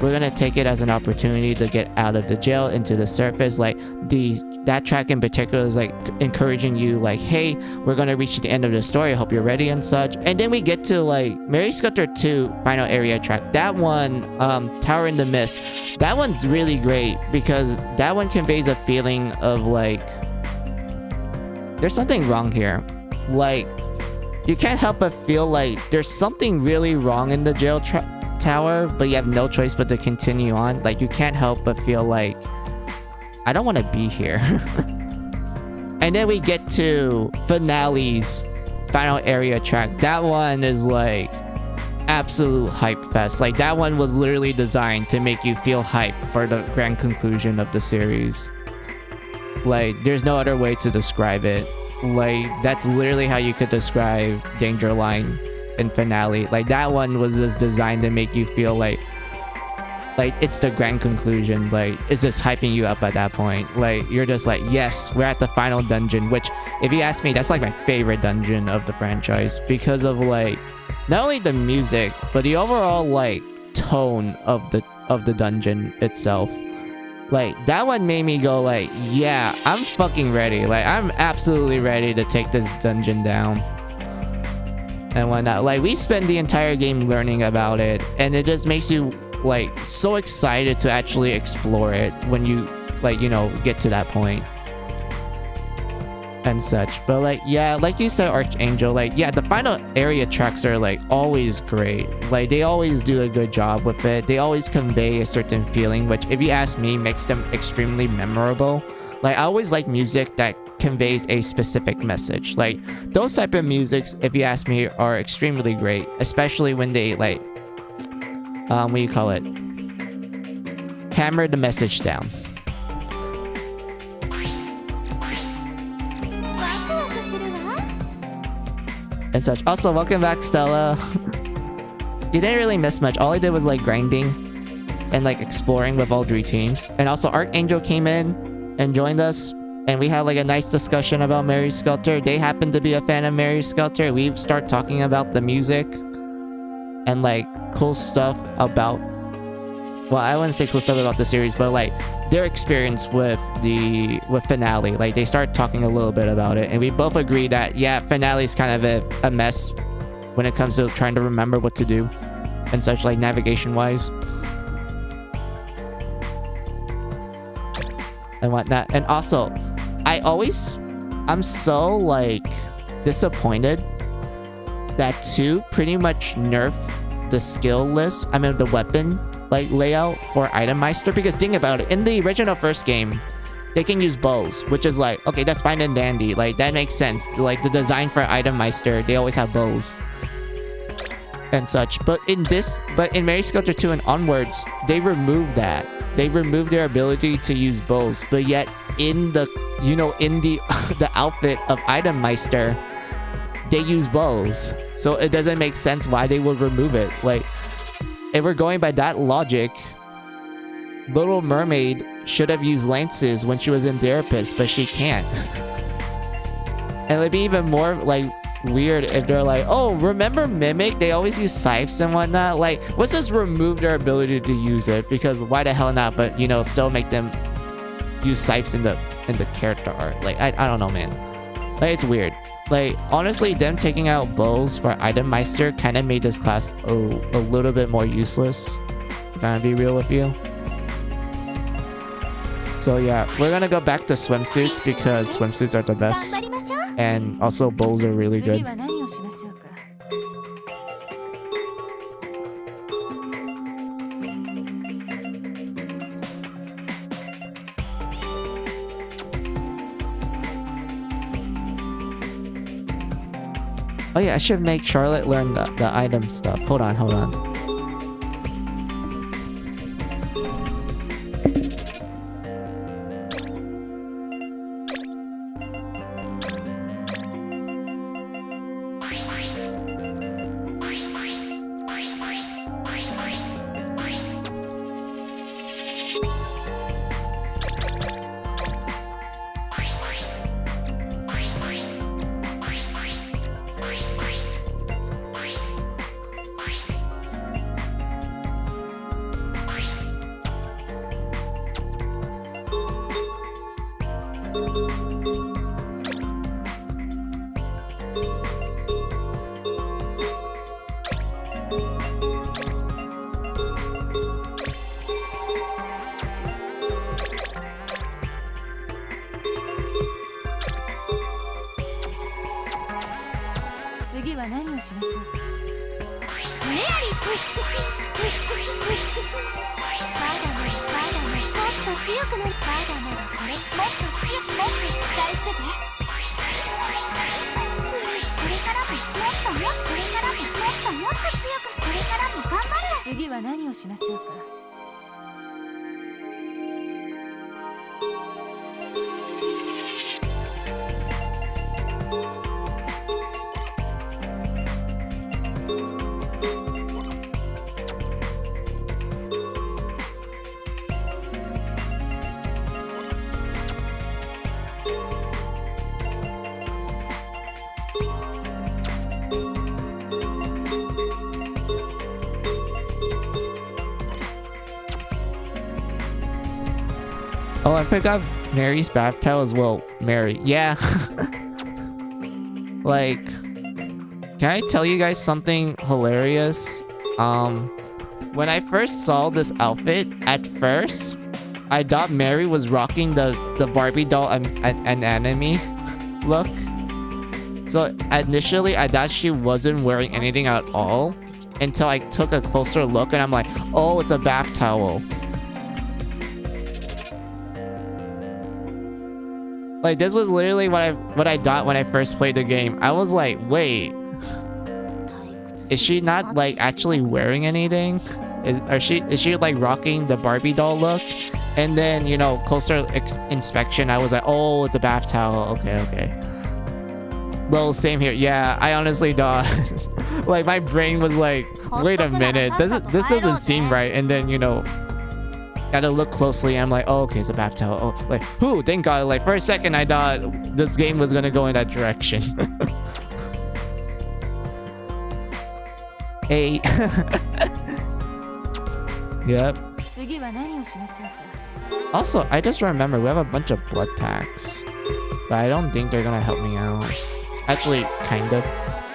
we're gonna take it as an opportunity to get out of the jail into the surface. Like that track in particular is like encouraging you, like, hey, we're gonna reach the end of the story, I hope you're ready and such. And then we get to like Mary Sculptor 2 final area track. That one, Tower in the Mist, that one's really great because that one conveys a feeling of like there's something wrong here. Like you can't help but feel like there's something really wrong in the jail tower, but you have no choice but to continue on. Like you can't help but feel like I don't want to be here. And then we get to Finale's final area track. That one is like absolute hype fest. Like that one was literally designed to make you feel hype for the grand conclusion of the series. Like there's no other way to describe it. Like that's literally how you could describe Danger Line in Finale. Like that one was just designed to make you feel like it's the grand conclusion. Like it's just hyping you up at that point. Like you're just like, yes, we're at the final dungeon, which if you ask me, that's like my favorite dungeon of the franchise because of like not only the music but the overall like tone of the dungeon itself. Like that one made me go like, yeah, I'm fucking ready. Like I'm absolutely ready to take this dungeon down and whatnot. Like we spend the entire game learning about it and it just makes you like so excited to actually explore it when you like, you know, get to that point and such. But like, yeah, like you said, Archangel, like, yeah, the final area tracks are like always great. Like they always do a good job with it. They always convey a certain feeling, which if you ask me makes them extremely memorable. Like I always like music that conveys a specific message. Like those type of musics, if you ask me, are extremely great, especially when they like what do you call it, hammer the message down and such. Also, welcome back, Stella. You didn't really miss much. All I did was like grinding and like exploring with all 3 teams. And also Archangel came in and joined us and we had like a nice discussion about Mary Sculptor. They happen to be a fan of Mary Sculptor. We start talking about the music and like cool stuff about, well, I wouldn't say cool stuff about the series, but like their experience with Finale. Like they start talking a little bit about it and we both agree that yeah, Finale's kind of a mess when it comes to trying to remember what to do and such, like navigation wise and whatnot. And also I'm so like disappointed that 2 pretty much nerf the skill list, I mean the weapon like layout for Itemmeister, because think about it, in the original first game they can use bows, which is like, okay, that's fine and dandy, like that makes sense. Like the design for Itemmeister, they always have bows and such. But in Mary Sculptor 2 and onwards, they removed that. They removed their ability to use bows, but yet in the, you know, in the the outfit of Itemmeister, they use bows. So it doesn't make sense why they would remove it. Like, if we're going by that logic, Little Mermaid should have used lances when she was in Therapist, but she can't. And it'd be even more like weird if they're like, oh, remember Mimic? They always use scythes and whatnot. Like, let's just remove their ability to use it, because why the hell not? But, you know, still make them use scythes in the character art. Like, I don't know, man. Like, it's weird. Like, honestly, them taking out bows for Itemmeister kind of made this class a little bit more useless, if I'm gonna be real with you. So yeah, we're gonna go back to swimsuits because swimsuits are the best. And also bows are really good. Oh yeah, I should make Charlotte learn the item stuff. Hold on. 次は何をしましょうか。メアリーまだまだもっと強くなる。まだまだこれもっと強くもっと期待してて。よしこれからももっともっとこれからももっともっと強くこれからも頑張る。次は何をしましょうか。Oh, I forgot Mary's bath towel as well. Mary, yeah. Like, can I tell you guys something hilarious? When I first saw this outfit, at first, I thought Mary was rocking the Barbie doll anatomy look. So initially, I thought she wasn't wearing anything at all until I took a closer look and I'm like, oh, it's a bath towel. Like, this was literally what I thought when I first played the game. I was like, wait, is she not like actually wearing anything? Is she like rocking the Barbie doll look? And then, you know, closer inspection, I was like, oh, it's a bath towel. Okay. Well, same here. Yeah, I honestly thought, like, my brain was like, wait a minute, this doesn't seem right. And then, you know, gotta look closely. I'm like, oh, okay, it's a bath towel. Oh, like, whew, thank God. Like, for a second, I thought this game was gonna go in that direction. Hey. Yep. Also, I just remember we have a bunch of blood packs, but I don't think they're gonna help me out. Actually, kind of.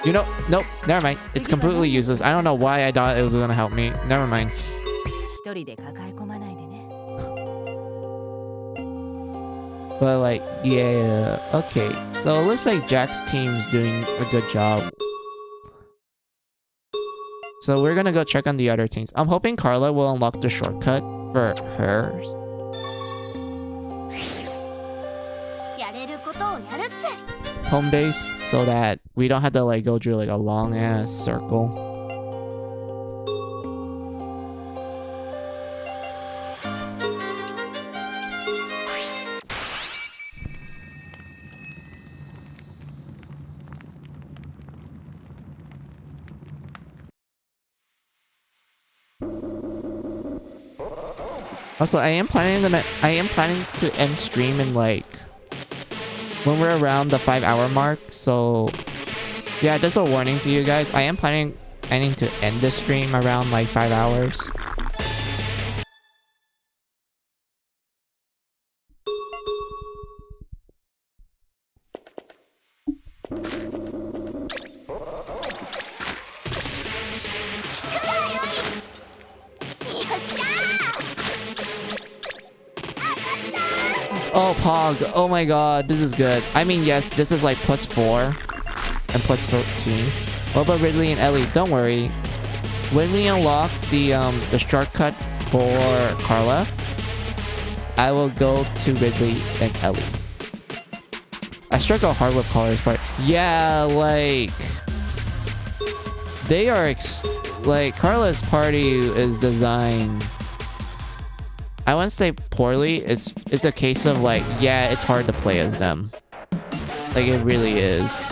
You know, nope, never mind. It's completely useless. I don't know why I thought it was gonna help me. Never mind. But like, yeah, okay. So it looks like Jack's team's doing a good job. So we're gonna go check on the other teams. I'm hoping Carla will unlock the shortcut for hers. Home base, so that we don't have to like go through like a long ass circle. Also, I am planning to end stream in like when we're around the 5-hour mark. So yeah, just a warning to you guys. I am planning to end the stream around like 5 hours. Oh, Pog. Oh my god, this is good. I mean, yes, this is like +4 and +14. What about Ridley and Ellie? Don't worry. When we unlock the shortcut for Carla, I will go to Ridley and Ellie. I struggle hard with Carla's part. Yeah, like they are like Carla's party is designed, I wouldn't say poorly. It's a case of like, yeah, it's hard to play as them. Like, it really is.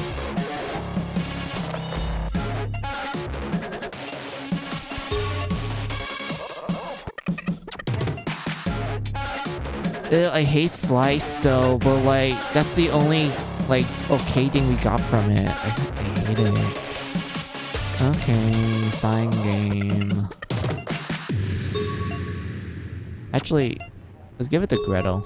Ew, I hate Slice though, but like, that's the only like okay thing we got from it. I hate it. Okay, fine game. Actually, let's give it to Gretel.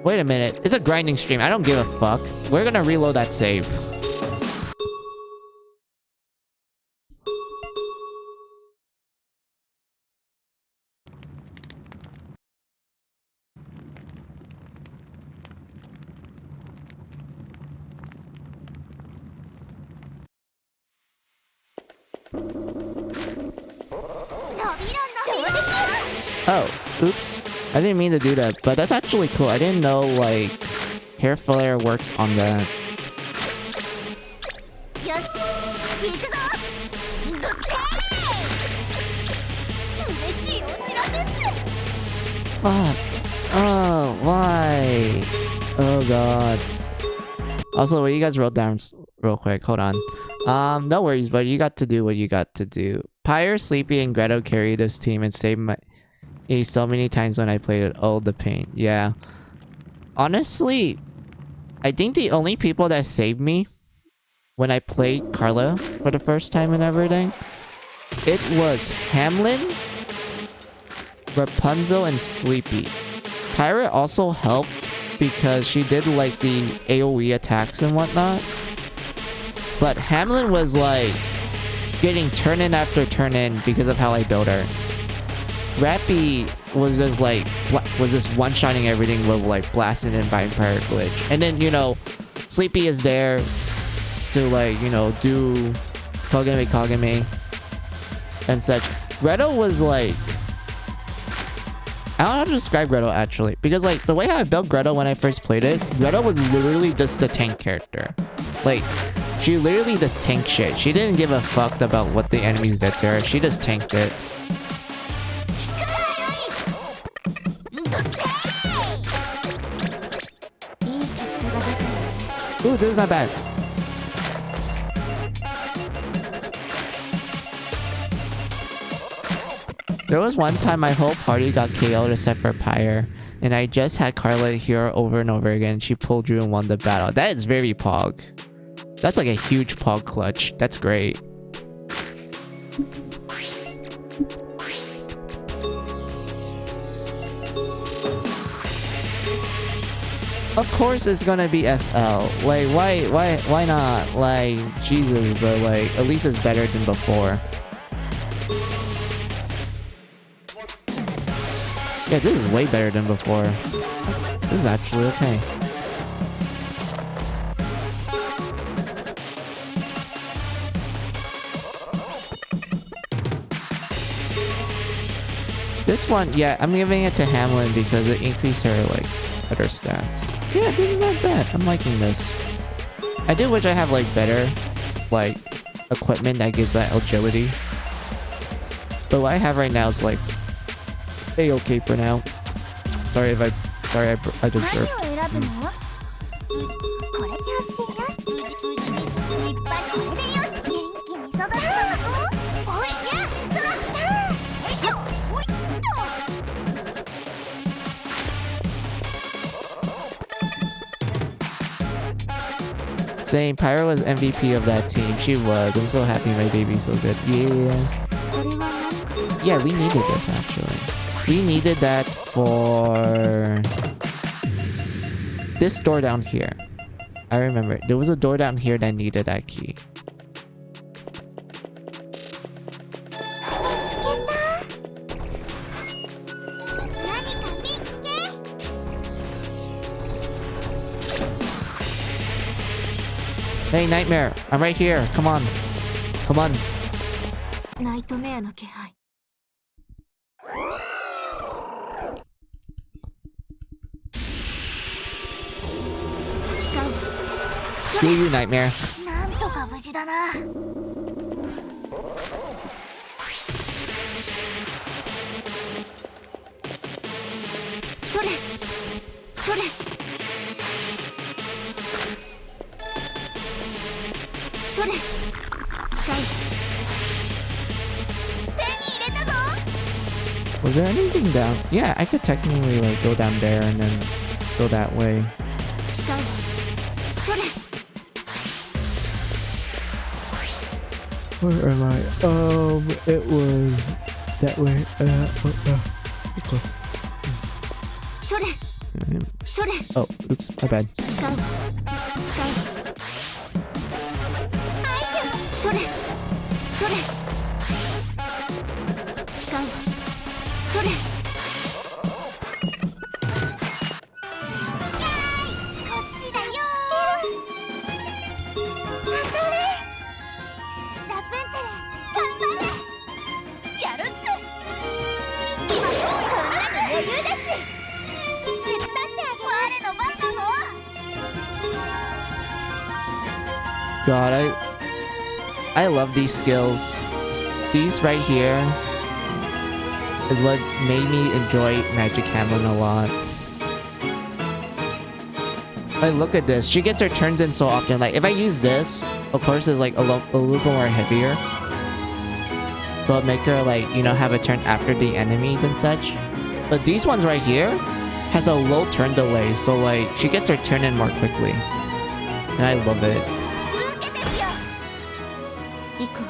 Wait a minute. It's a grinding stream. I don't give a fuck. We're gonna reload that save. Oh, oops. I didn't mean to do that, but that's actually cool. I didn't know, like, hair flare works on that. Fuck. Oh, why? Oh, God. Also, what you guys wrote down real quick. Hold on. No worries, but you got to do what you got to do. Pyre, Sleepy, and Greto carried this team and saved me so many times when I played it. Oh, the pain. Yeah. Honestly, I think the only people that saved me when I played Carla for the first time and everything, it was Hamlin, Rapunzel, and Sleepy. Pyre also helped because she did like the AoE attacks and whatnot. But Hamlin was like getting turn in after turn in because of how I built her. Rappy was just like one-shotting everything with like blasting and vampire glitch. And then, you know, Sleepy is there to like, you know, do Kogame and such. Greto was like, I don't know how to describe Greto actually, because like the way how I built Greto when I first played it, Greto was literally just the tank character. Like, she literally just tanked shit. She didn't give a fuck about what the enemies did to her. She just tanked it. Ooh, this is not bad. There was one time my whole party got KO'd except for Pyre, and I just had Carla here over and over again. She pulled through and won the battle. That is very pog. That's like a huge pog clutch. That's great. Of course it's gonna be SL. Like, why not? Like, Jesus, but like, at least it's better than before. Yeah, this is way better than before. This is actually okay. This one, yeah, I'm giving it to Hamlin because it increased her, like, better stats. Yeah, this is not bad. I'm liking this. I do wish I have, like, better, like, equipment that gives that agility. But what I have right now is, like, A-okay for now. Sorry, I just burped. Same, Pyro was MVP of that team. She was. I'm so happy my baby's so good. Yeah. Yeah, we needed this actually. We needed that for this door down here. I remember. There was a door down here that needed that key. Hey, Nightmare. I'm right here. Come on. Come on. Screw you, Nightmare. Was there anything down? Yeah, I could technically like go down there and then go that way. Where am I? It was that way. Okay. Oh, oops, my bad. やるっす。今用意こんなの余裕だし。手伝ってあげる。我の番なの。 God, I love these skills. These right here is what made me enjoy Magic Hamlin a lot. Like, look at this. She gets her turns in so often. Like, if I use this, of course, it's like a little bit more heavier. So it'll make her, like, you know, have a turn after the enemies and such. But these ones right here has a low turn delay. So, like, she gets her turn in more quickly. And I love it. 行くわ。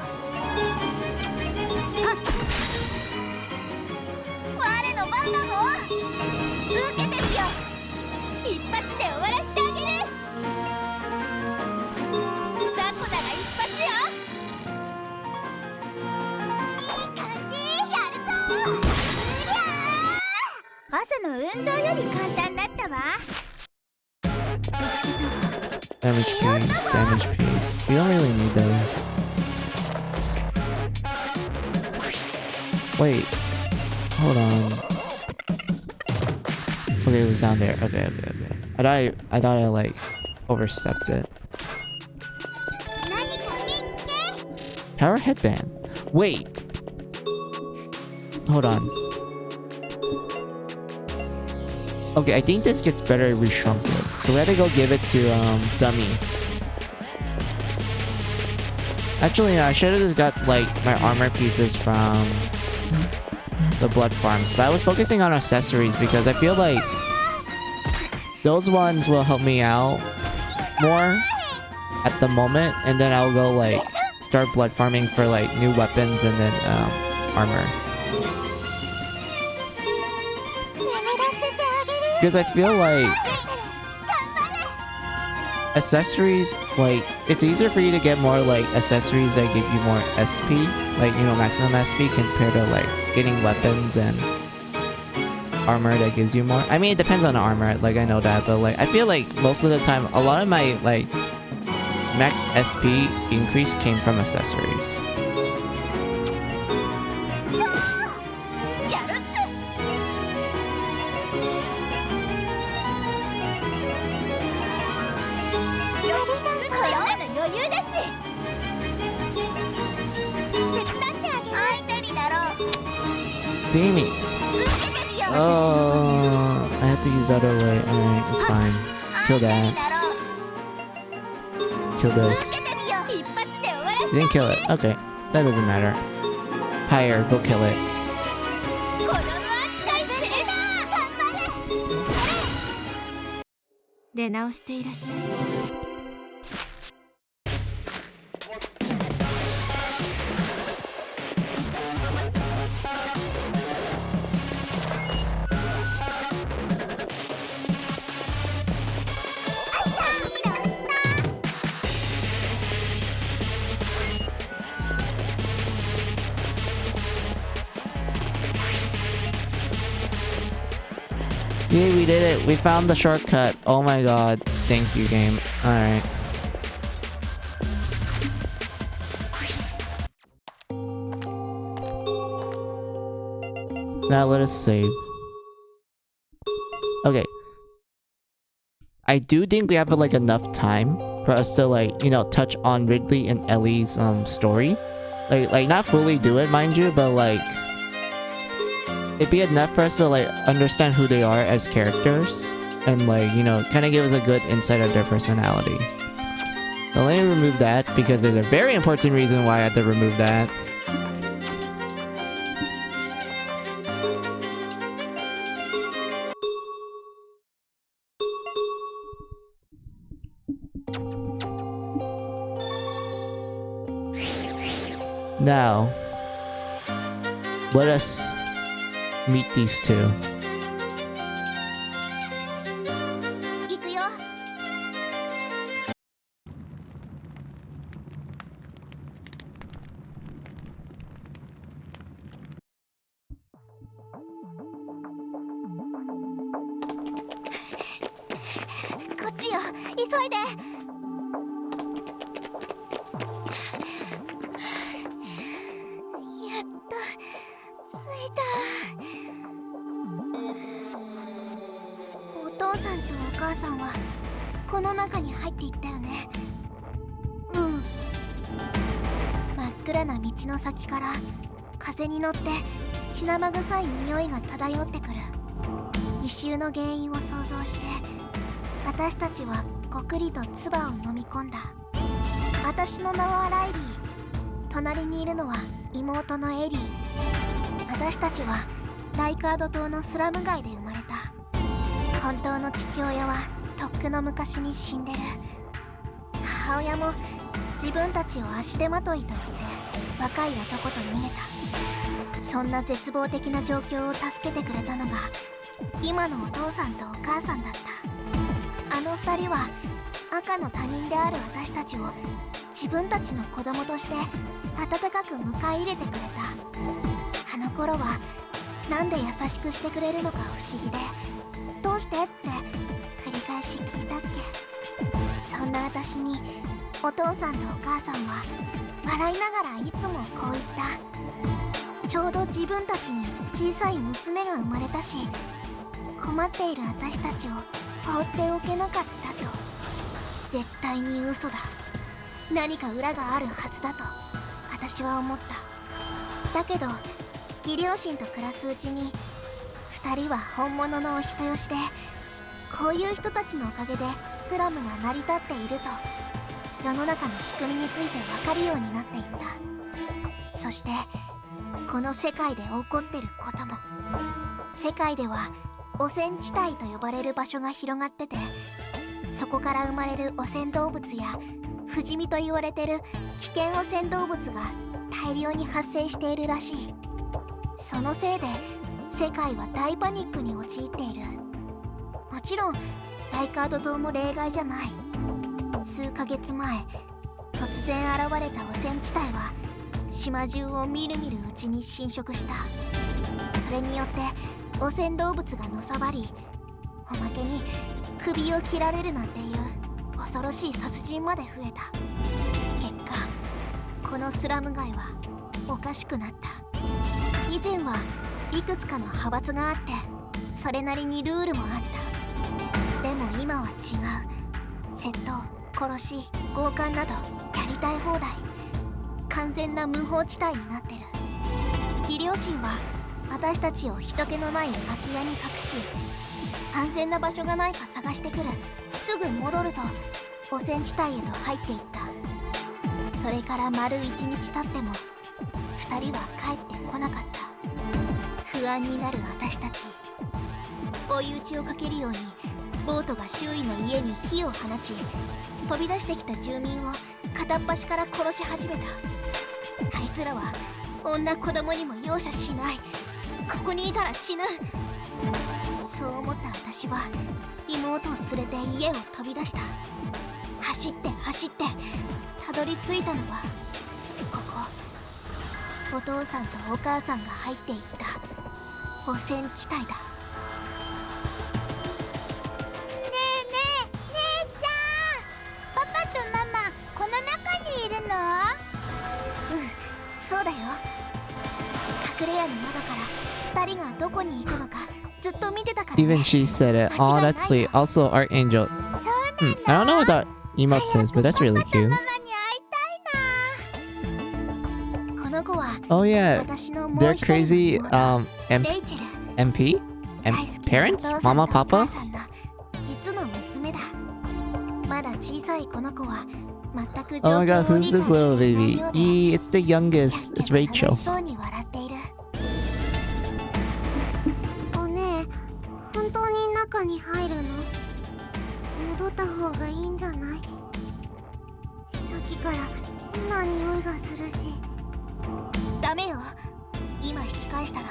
我の番なの。受けてみよう。一発で終わらせてあげる。雑魚なら一発よ。いい感じ。やるぞ。うりゃー。朝の運動より簡単だったわ。 Damage piece, damage piece. We don't really need those. Wait. Hold on. Okay, it was down there. Okay. I thought I like overstepped it. Power headband. Wait. Hold on. Okay, I think this gets better if we shrunk it. So we had to go give it to Dummy. Actually, I should have just got like my armor pieces from the blood farms, but I was focusing on accessories because I feel like those ones will help me out more at the moment, and then I'll go like start blood farming for like new weapons and then armor. Because I feel like accessories, like, it's easier for you to get more like accessories that give you more SP, like, you know, maximum SP, compared to like getting weapons and armor that gives you more. I mean, it depends on the armor, like, I know that, but like I feel like most of the time a lot of my like max SP increase came from accessories. Damn it. Oh, I have to use the other way. Alright, it's fine. Kill that. Kill this. You didn't kill it. Okay, that doesn't matter. Higher, go kill it. 出直していらっしゃい。 Yeah, we did it. We found the shortcut. Oh my god. Thank you, game. Alright. Now let us save. Okay. I do think we have like enough time for us to like, you know, touch on Ridley and Ellie's story. Like not fully do it, mind you, but like it'd be enough for us to like understand who they are as characters and like, you know, kind of give us a good insight of their personality. So let me remove that because there's a very important reason why I had to remove that. Now, let us meet these two. 急いで。やっと着いた。お父さんとお母さんはこの中に入っていったよね。うん。真っ暗な道の先から風に乗って血生臭い匂いが漂ってくる。異臭の原因を想像して私たちはごくりと唾を飲み込んだ。私の名はライリー。隣にいるのは妹のエリー。私たちはライカード島のスラム街で生まれた。本当の父親はとっくの昔に死んでる。母親も自分たちを足手まといと言って若い男と逃げた。そんな絶望的な状況を助けてくれたのが今のお父さんとお母さんだった。あの二人は赤の他人である私たちを自分たちの子供として温かく迎え入れてくれた。あの頃はなんで優しくしてくれるのか不思議で、どうしてって繰り返し聞いたっけ。そんな私にお父さんとお母さんは笑いながらいつもこう言った。ちょうど自分たちに小さい娘が生まれたし、困っている私たちを放っておけなかったと。絶対に嘘だ。何か裏があるはずだと私は思った。だけど義両親と暮らすうちに2人は本物のお人よしで、こういう人たちのおかげでスラムが成り立っていると世の中の仕組みについて分かるようになっていった。そしてこの世界で起こってることも。世界では汚染地帯と呼ばれる場所が広がってて、そこから生まれる汚染動物や不死身と言われてる危険汚染動物が大量に発生しているらしい。そのせいで世界は大パニックに陥っている。もちろんライカード島も例外じゃない。数ヶ月前突然現れた汚染地帯は島中をみるみるうちに侵食した。それによって汚染動物がのさばり、おまけに首を切られるなんていう恐ろしい殺人まで増えた。結果このスラム街はおかしくなった。以前はいくつかの派閥があってそれなりにルールもあった。でも今は違う。窃盗、殺し、強姦などやりたい放題。完全な無法地帯になってる。義両親は私たちを人気のない空き家に隠し、安全な場所がないか探してくる。すぐ戻ると汚染地帯へと入っていった。それから丸1日経っても2人は帰ってこなかった。不安になる私たち。追い打ちをかけるようにボートが周囲の家に火を放ち、飛び出してきた住民を片っ端から殺し始めた。あいつらは女子供にも容赦しない。ここにいたら死ぬ。そう思った私は妹を連れて家を飛び出した。走って走ってたどり着いたのはここ。お父さんとお母さんが入っていった汚染地帯だ。ねえちゃん、パパとママこの中にいるの？そうだよ。隠れ家の窓から2人がどこに行くのかずっと見てたからね。 Even she said it. Oh, that's sweet. Also, Archangel. I don't know what that emote says, but that's really cute. ママに会いたいな。この子は Oh yeah, 私のもう they're 一人の crazy 妹、 M レイチェル。 MP? 大 M 好きなお parents? 父さんと Mama, お Papa? 母さんの実の娘だ。まだ小さいこの子は全く状 Oh my 況 god, を who's 理解 this して little いない baby? ようで、 It's the youngest. It's 楽し Rachel. そうに笑っている。おねえ、本当に中に入るの？戻った方がいいんじゃない？さっきから変な匂いがするし。ダメよ。今引き返したら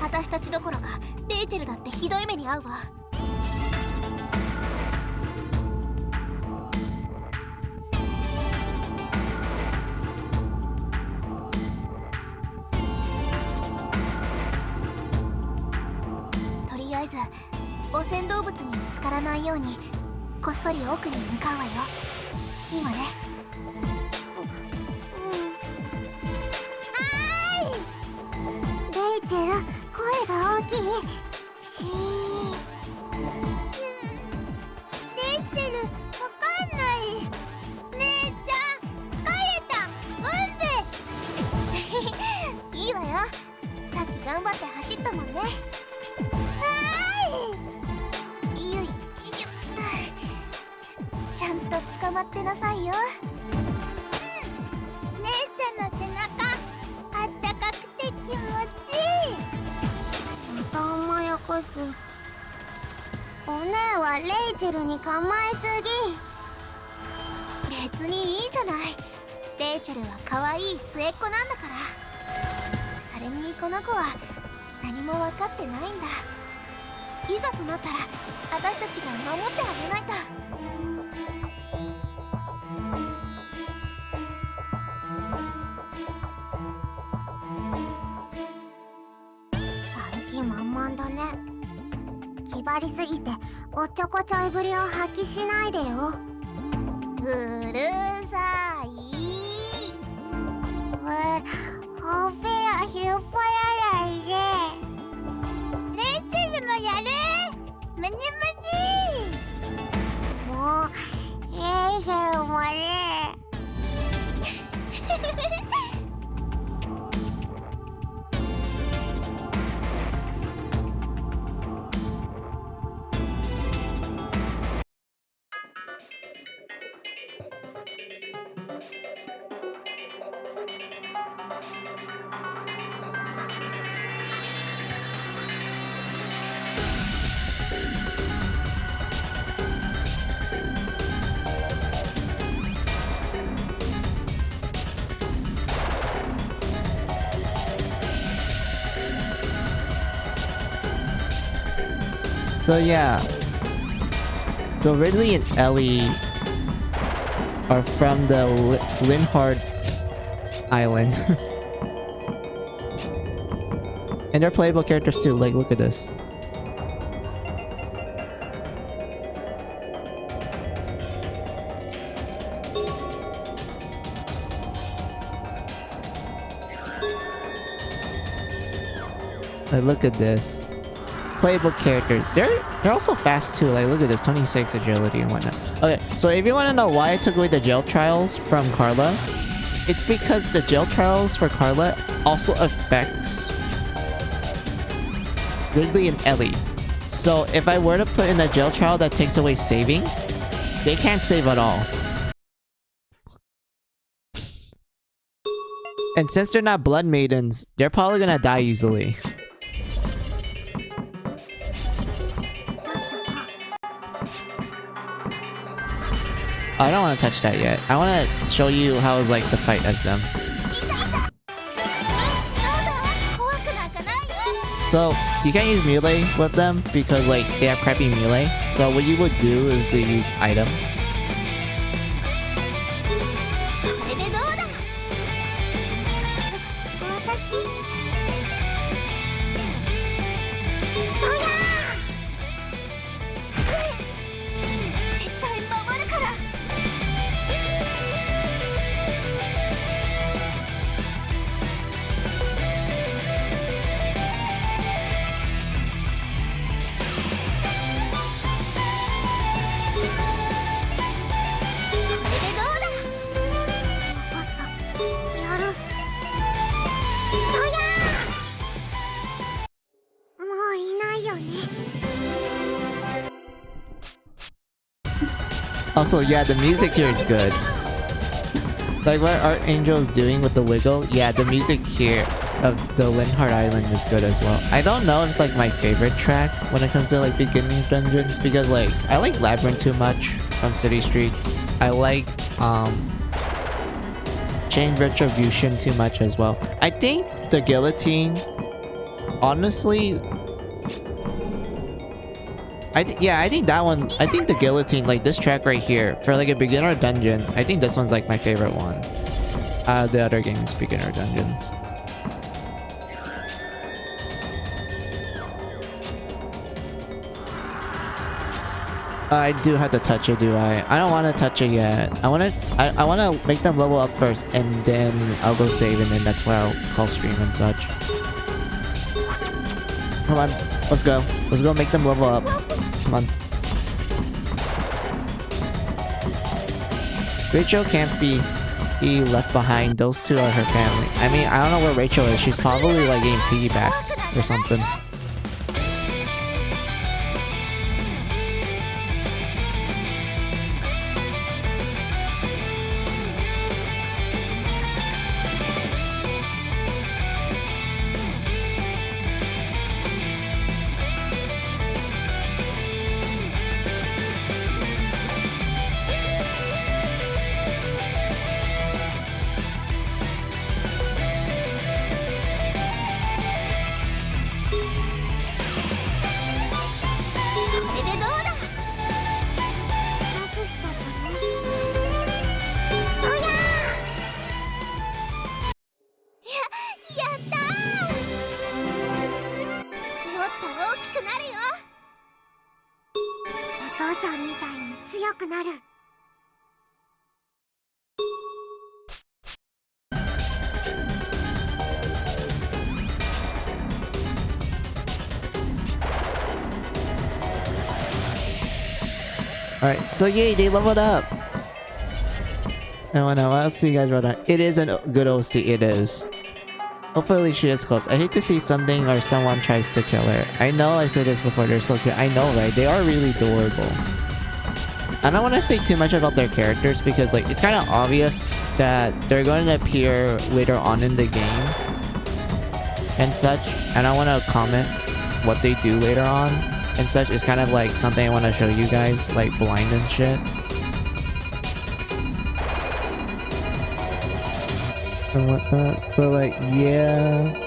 私たちどころかレイチェルだってひどい目に遭うわ。とりあえず汚染動物に見つからないようにこっそり奥に向かうわよ。いいわね。レイチェル、声が大きい。しー。レイチェル、わかんない。姉ちゃん、疲れた。いいわよ。さっき頑張って走ったもんね。よいしょ。ちゃんと捕まってなさいよ。姉ちゃんの背中あったかくて気持ちいい。また甘やかす。お姉はレイチェルに構えすぎ。別にいいじゃない。レイチェルは可愛い末っ子なんだから。それにこの子は何も分かってないんだ。いざとなったら私たちが守ってあげないと。やる気満々だね。気張りすぎておっちょこちょいぶりを発揮しないでよ。うるさい。ほっぺを引っ張らないで。レイチェルもやる。むにむに。もうレイチェルもね。So yeah. So Ridley and Ellie are from the Linhard Island. And they're playable characters too, like look at this. Like look at this. Playable characters. They're also fast too. Like look at this, 26 agility and whatnot. Okay, so if you want to know why I took away the jail trials from Carla, it's because the jail trials for Carla also affects Ridley and Ellie. So if I were to put in a jail trial that takes away saving, they can't save at all. And since they're not blood maidens, they're probably gonna die easily. I don't want to touch that yet. I want to show you how it's like to fight as them. So you can't use melee with them because like they have crappy melee. So what you would do is to use items. Also, yeah, the music here is good. Like what Archangel is doing with the wiggle, yeah, the music here of the Linhard Island is good as well. I don't know if it's like my favorite track when it comes to like beginning dungeons because like I like Labyrinth too much from City Streets. I like Chain Retribution too much as well. I think the Guillotine, honestly, I think that one, I think the Guillotine, like this track right here, for like a beginner dungeon, I think this one's like my favorite one. Out of the other games, beginner dungeons. I do have to touch it, do I? I don't want to touch it yet. I want to make them level up first, and then I'll go save, and then that's why I'll call stream and such. Come on, let's go. Let's go make them level up. Come on. Rachel can't be left behind. Those two are her family. I mean, I don't know where Rachel is. She's probably like getting piggybacked or something. Alright, so yay, they leveled up! No, what else do you guys wrote on? It is a good OST, it is. Hopefully she is close. I hate to see something or someone tries to kill her. I know I said this before, they're so cute. I know, right? They are really adorable. I don't want to say too much about their characters because like it's kind of obvious that they're going to appear later on in the game and such. And I want to comment what they do later on and such. Is kind of like something I want to show you guys, like blind and shit. And whatnot. But like, yeah.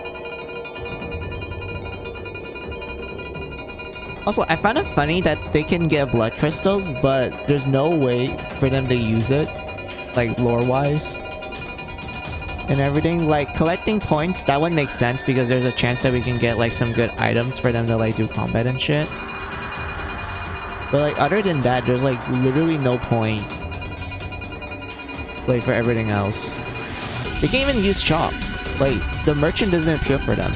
Also, I find it funny that they can get blood crystals, but there's no way for them to use it, like lore-wise. And everything. Like, collecting points, that would make sense because there's a chance that we can get like some good items for them to like do combat and shit. But like, other than that, there's like literally no point like for everything else. They can't even use shops. Like, the merchant doesn't appear for them.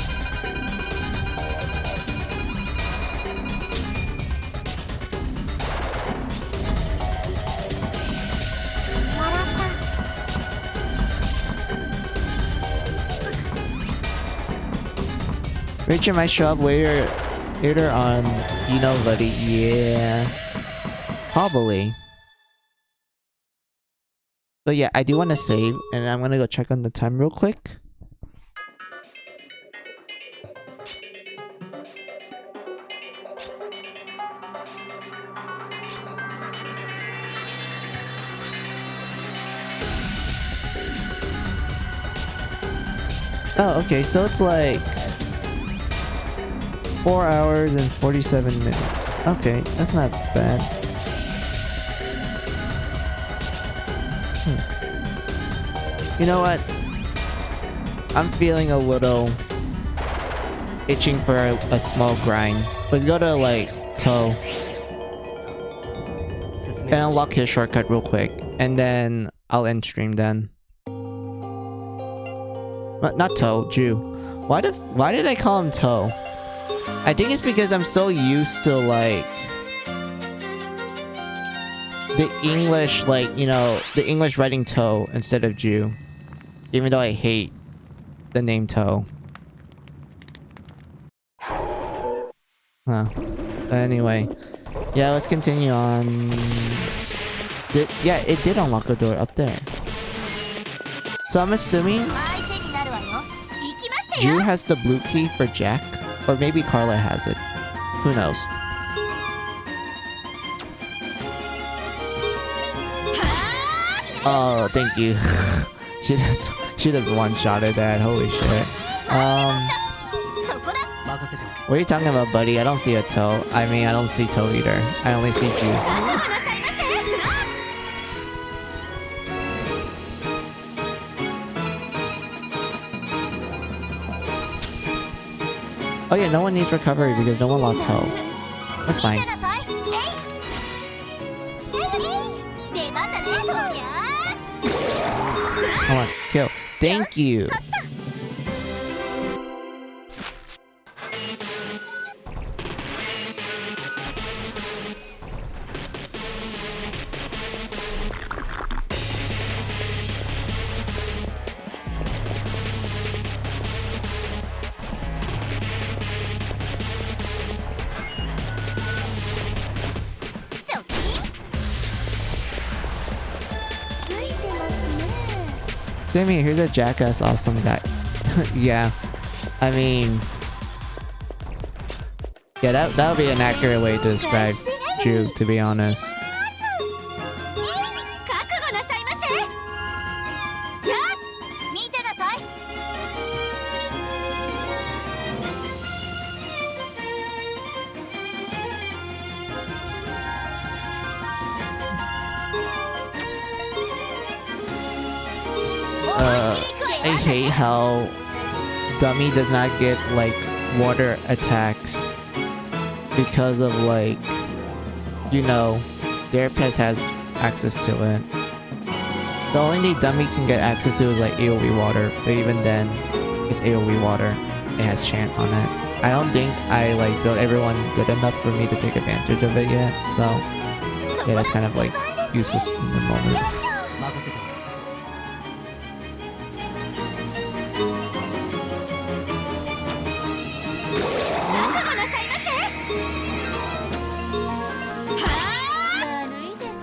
Rachel might show up later on, you know, buddy. Yeah. Probably. But yeah, I do want to save, and I'm gonna go check on the time real quick. Oh, okay, so it's like 4 hours and 47 minutes. Okay, that's not bad. You know what? I'm feeling a little itching for a small grind. Let's go to like Toe and unlock his shortcut real quick, and then I'll end stream then. Not Toe, Jew. Why did I call him Toe? I think it's because I'm so used to like the English, like, you know, the English writing Toe instead of Jew. Even though I hate the name Toe. Huh. But anyway. Yeah, let's continue on. Yeah, it did unlock a door up there. So I'm assuming Jew has the blue key for Jack. Or maybe Carla has it. Who knows? Oh, thank you. She just one-shotted that. Holy shit. What are you talking about, buddy? I don't see a Toe. I mean, I don't see Toe either. I only see Jew. Oh yeah, no one needs recovery because no one lost health. That's fine. kill. Thank you. Same here, here's a jackass awesome guy. Yeah. I mean... Yeah, that would be an accurate way to describe Drew, to be honest. 覚悟なさいませ。やっ見てなさい。I hate how Dummy does not get like water attacks because of like, you know, their pet has access to it. The only thing Dummy can get access to is like AoE water, but even then, it's AoE water. It has chant on it. I don't think I like built everyone good enough for me to take advantage of it yet, so yeah, that's kind of like useless in the moment. 任せておけ。悪いです。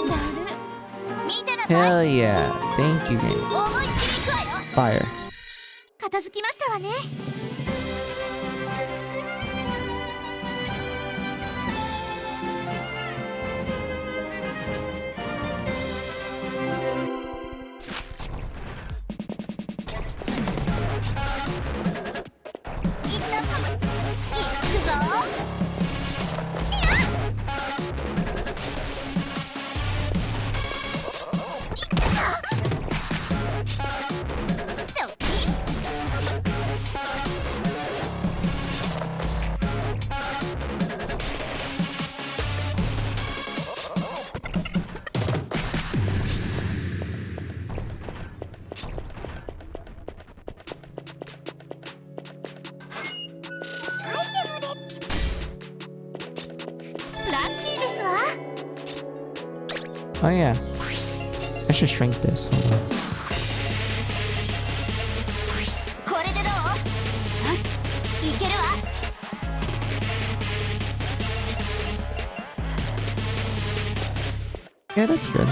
だる。見てなさい。 Hell yeah! Thank you, game. 思いっきり行くわよ。 Fire. 片付きましたわね。いくぞ。 Oh yeah. I should shrink this. Hold on. これでどう？よし、いけるわ。 Yeah, that's good.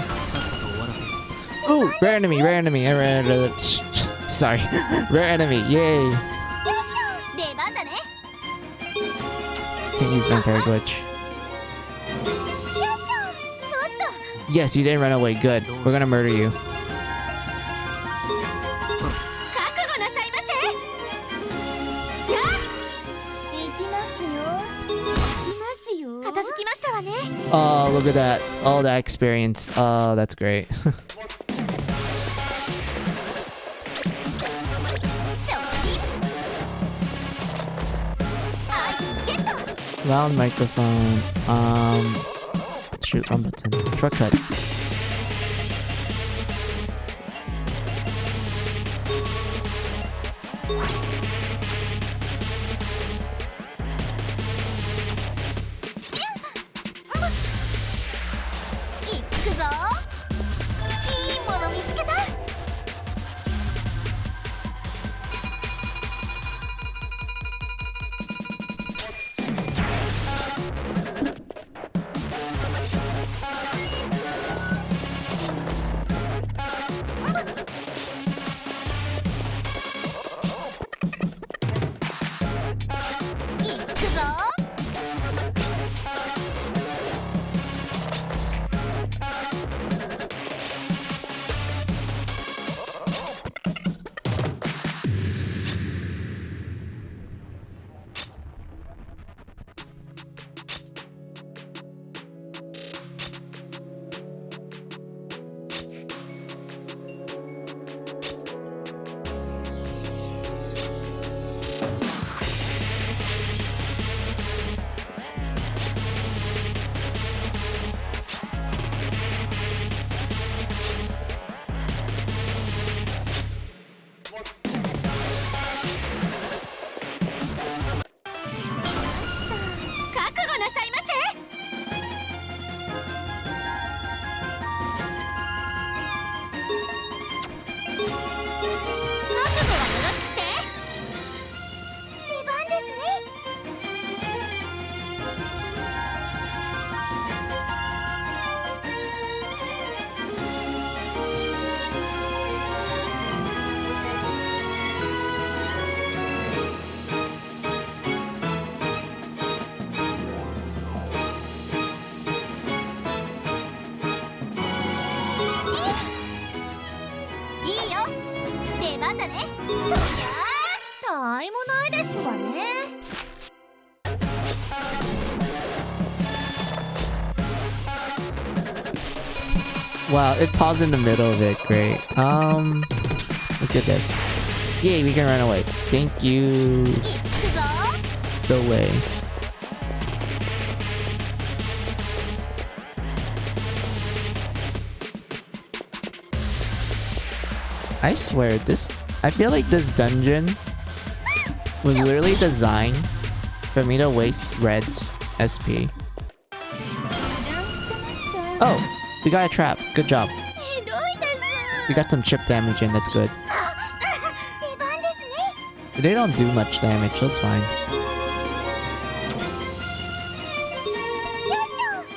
Ooh, rare enemy, rare enemy, sorry, rare enemy, yay! 出番だね。 Can't use vampire glitch. ちょっと。 Yes, you didn't run away. Good. We're gonna murder you. 覚悟なさいませ。やっ行きますよ。行きますよ。片付きましたわね。 Oh, look at that. All that experience. Oh, that's great. ちょっゲット。 Loud microphone. Shoot, one button. Shortcut. 目ですわね。Wow, it paused in the middle of it. Great. Let's get this. Yay, we can run away. Thank you. いくぞ。 Go away. I swear, I feel like this dungeon was literally designed for me to waste Red's SP. 油断してました。 Oh, we got a trap. Good job. ひどいです。 We got some chip damage in. That's good. 出番ですね。 They don't do much damage, so it's fine.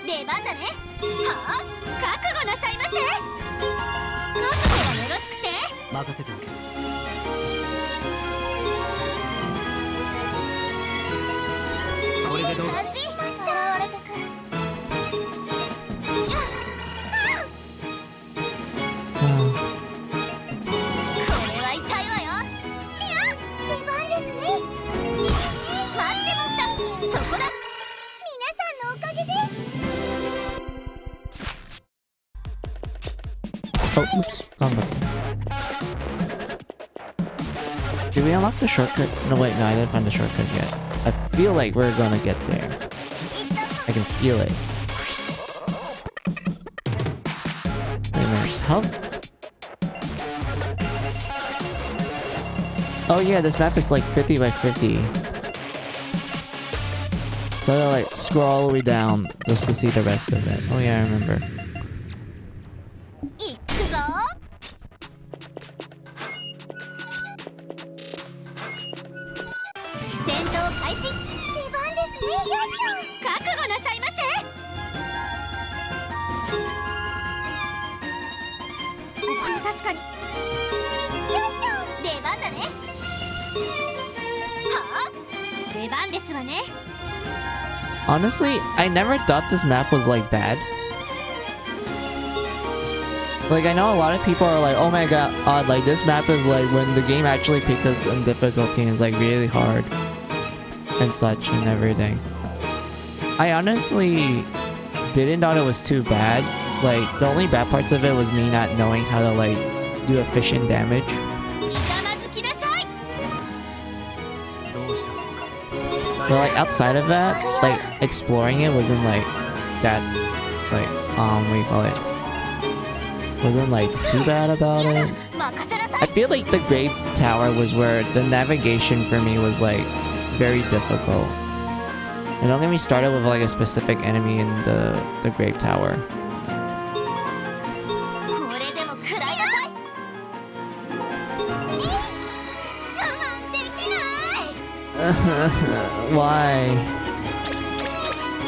出番だね。はあ、覚悟なさいませ。覚悟はよろしくて。任せておけ。これでどうだ。感じました。俺たく。Hmm. これは痛いわよ。いや、出番ですね。待ってました。そこだ。皆さんのおかげです。 Oh, oops. Wrong button. Did we unlock the shortcut? No, wait, no, I didn't find the shortcut yet. I feel like we're gonna get there. I can feel it. Wait a minute. How? Oh yeah, this map is like 50 by 50. So I gotta like scroll all the way down just to see the rest of it. Oh yeah, I remember. いくぞ。戦闘開始。出番ですね。やっちゃん。覚悟なさいませ。これ確かに。やっちゃん。出番だね。はあ、出番ですわね。 Honestly, I never thought this map was like bad. Like, I know a lot of people are like, oh my god, like this map is like when the game actually picks up in difficulty and is like really hard and such and everything. I honestly didn't thought it was too bad. Like, the only bad parts of it was me not knowing how to like do efficient damage. ひざまずきなさい。どうしたのか。 But like outside of that, like exploring it wasn't like that, like, what do you call it? Wasn't like too bad about it. 任せなさ I い。 feel like the Grave Tower was where the navigation for me was like very difficult. And don't get me started with like a specific enemy in the Grave Tower. これでも食らいなさい。我慢できない。 Why?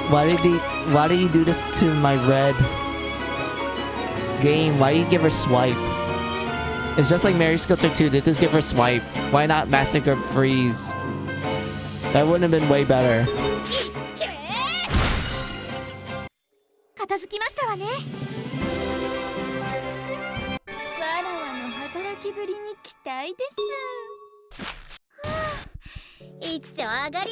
Why did you do this to my red game? Why you give her swipe? It's just like Mary Sculptor 2. Did this give her swipe? Why not Massacre Freeze? That wouldn't have been way better. 片付きましたわね。わらわの働きぶりに期待です。一丁上がり。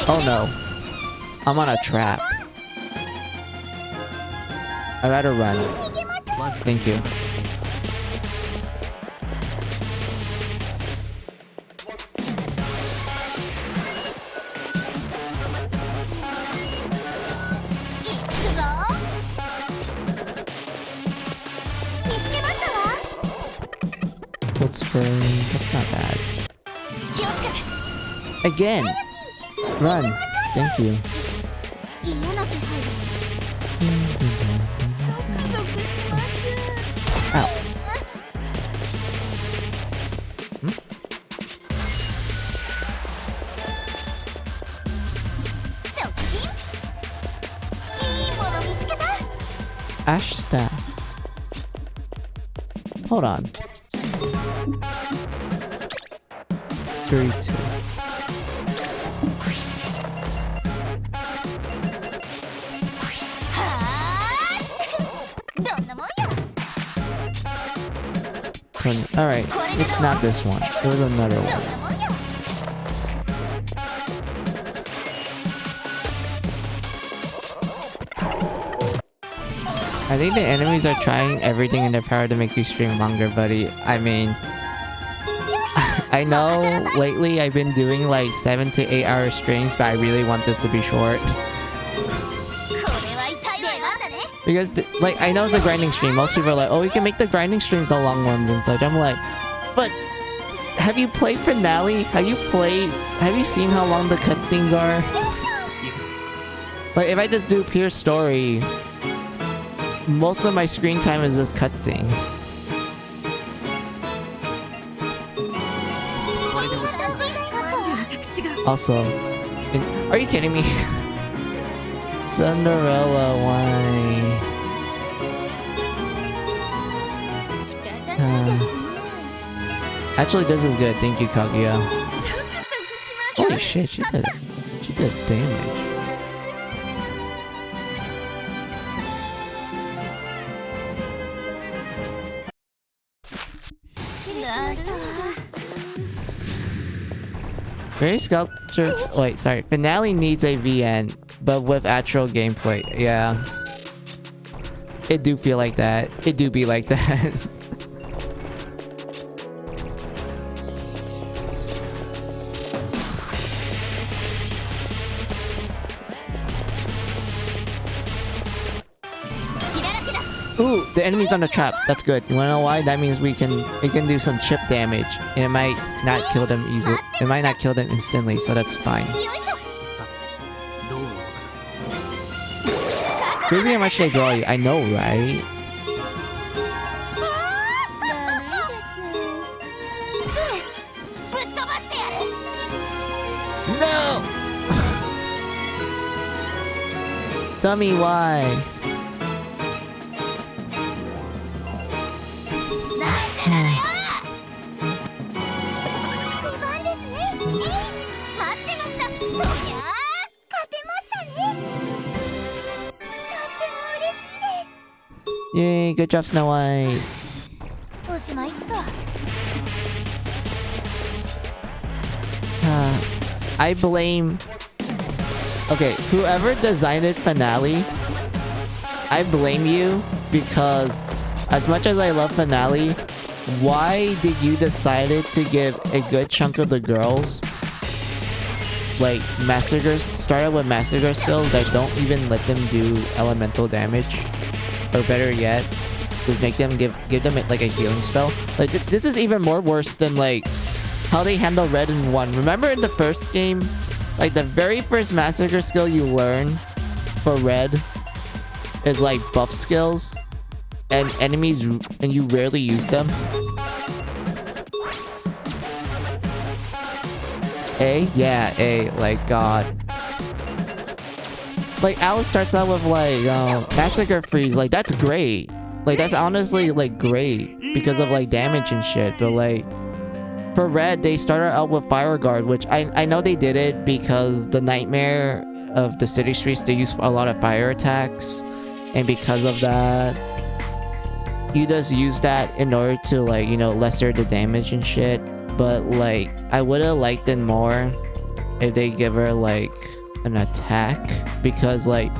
Oh no. I'm on a trap. I gotta run. Thank you. Cold spray. That's not bad. Again. Run. Thank you. 嫌な気配です。ゾクゾクします。 Ow. Ash staff. Hold on. 32. one. Alright, it's not this one. It was another one. I think the enemies are trying everything in their power to make you stream longer, buddy. I mean... I know lately I've been doing like 7 to 8 hour streams, but I really want this to be short. Because, like, I know it's a grinding stream. Most people are like, oh, you can make the grinding streams the long ones and such. I'm like, but have you played Finale? Have you seen how long the cutscenes are? Like, if I just do pure story, most of my screen time is just cutscenes. Also, are you kidding me? Cinderella, why? Actually, this is good. Thank you, Kaguya. Holy shit, she did damage. Very sculpture. Wait, sorry. Finale needs a VN, but with actual gameplay. Yeah. It do feel like that. It do be like that. Ooh, the enemy's on the trap. That's good. You wanna know why? That means it can do some chip damage. And it might not kill them easily. It might not kill them instantly, so that's fine. Crazy how much they draw you. I know, right? No! Tell me why. Yay, good job, Snow White. I blame... Okay, whoever designed it Finale, I blame you because as much as I love Finale, why did you decided to give a good chunk of the girls like started with massacre skills that don't even let them do elemental damage? Or better yet, just make them give them like a healing spell. Like this is even more worse than like how they handle Red in 1. Remember in the first game, like the very first massacre skill you learn for Red is like buff skills, and you rarely use them. A? Yeah, A. Like, God. Like, Alice starts out with, like, Massacre Freeze. Like, that's great. Like, that's honestly, like, great. Because of, like, damage and shit. But, like, for Red, they started out with Fire Guard. Which, I know they did it because the nightmare of the city streets, they use a lot of fire attacks. And because of that, you just use that in order to, like, you know, lesser the damage and shit. But, like, I would have liked it more if they give her, like, an attack. Because, like,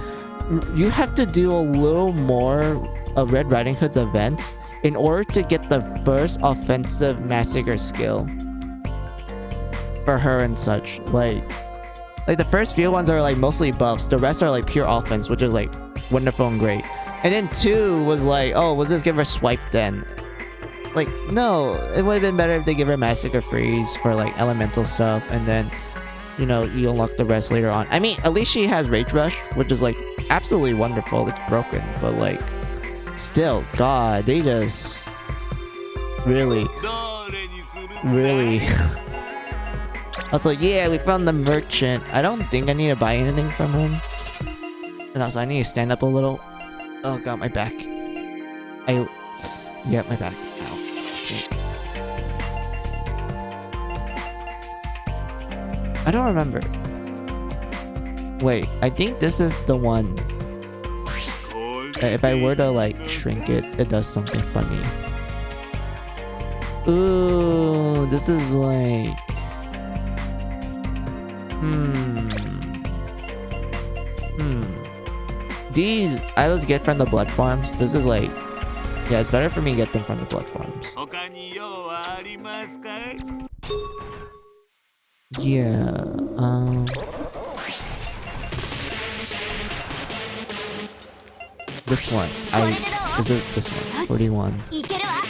you have to do a little more of Red Riding Hood's events in order to get the first offensive massacre skill for her and such. Like the first few ones are, like, mostly buffs. The rest are, like, pure offense, which is, like, wonderful and great. And then 2 was like, oh, we'll just give her Swipe then. Like, no, it would have been better if they give her Massacre Freeze for, like, elemental stuff, and then, you know, you unlock the rest later on. I mean, at least she has Rage Rush, which is, like, absolutely wonderful. It's broken, but, like, still, God, they just really I was like, yeah, we found the merchant. I don't think I need to buy anything from him. And also, I need to stand up a little. Oh God, my back. Yeah, my back. Ow. Okay. I don't remember. Wait, I think this is the one. If I were to, like, shrink it, it does something funny. Ooh, this is like... These I just get from the blood farms. This is like... Yeah, it's better for me to get them from the blood farms. 他に用はありますかい？ Yeah, this one. Is it this one? 41. いけるわ。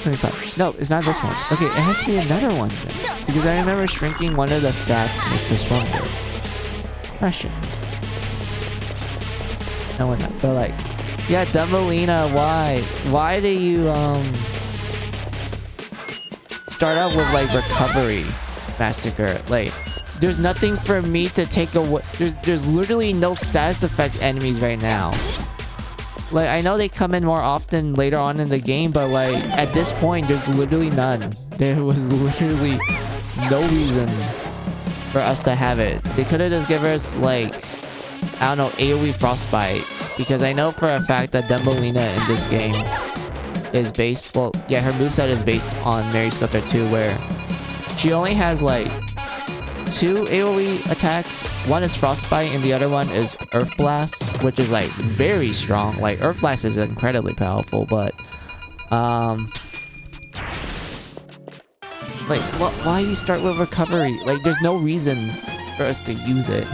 25. No, it's not this one. Okay, it has to be another one then. Because I remember shrinking one of the stats makes her stronger. Questions. No, we're not. But like, yeah, Dumbelina, why? Why do you, start out with like recovery massacre? Like, there's nothing for me to take away. There's literally no status effect enemies right now. Like, I know they come in more often later on in the game, but like, at this point, there's literally none. There was literally no reason for us to have it. They could have just given us like, I don't know, AoE Frostbite. Because I know for a fact that Dumbelina in this game is based, well, yeah, her moveset is based on Mary Sculptor 2, where she only has like 2 AoE attacks. One is Frostbite and the other one is Earth Blast, which is like very strong. Like, Earth Blast is incredibly powerful, but like, why you start with recovery? Like, there's no reason for us to use it.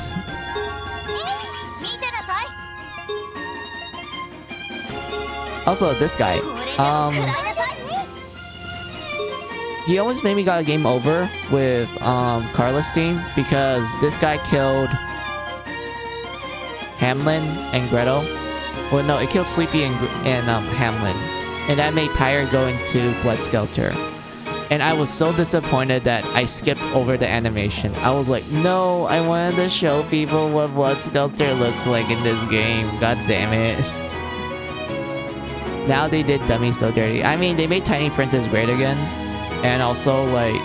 Also, this guy, he almost made me got a game over with Carla's team because this guy killed Hamlin and Gretel. Well, no, it killed Sleepy and Hamlin, and that made Pyre go into Blood Skelter. And I was so disappointed that I skipped over the animation. I was like, no, I wanted to show people what Blood Skelter looks like in this game. God damn it. Now they did Dummy so dirty. I mean, they made Tiny Princess great again. And also, like,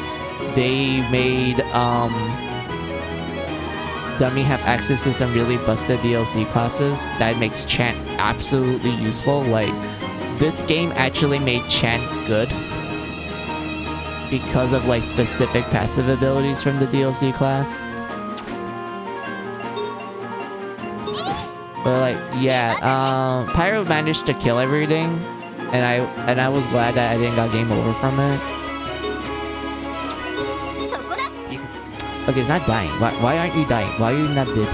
they made Dummy have access to some really busted DLC classes that makes Chant absolutely useful. Like, this game actually made Chant good because of, like, specific passive abilities from the DLC class. But like, yeah, Pyro managed to kill everything, and I was glad that I didn't got game over from it. Okay, it's not dying. Why aren't you dying? Why are you not dead?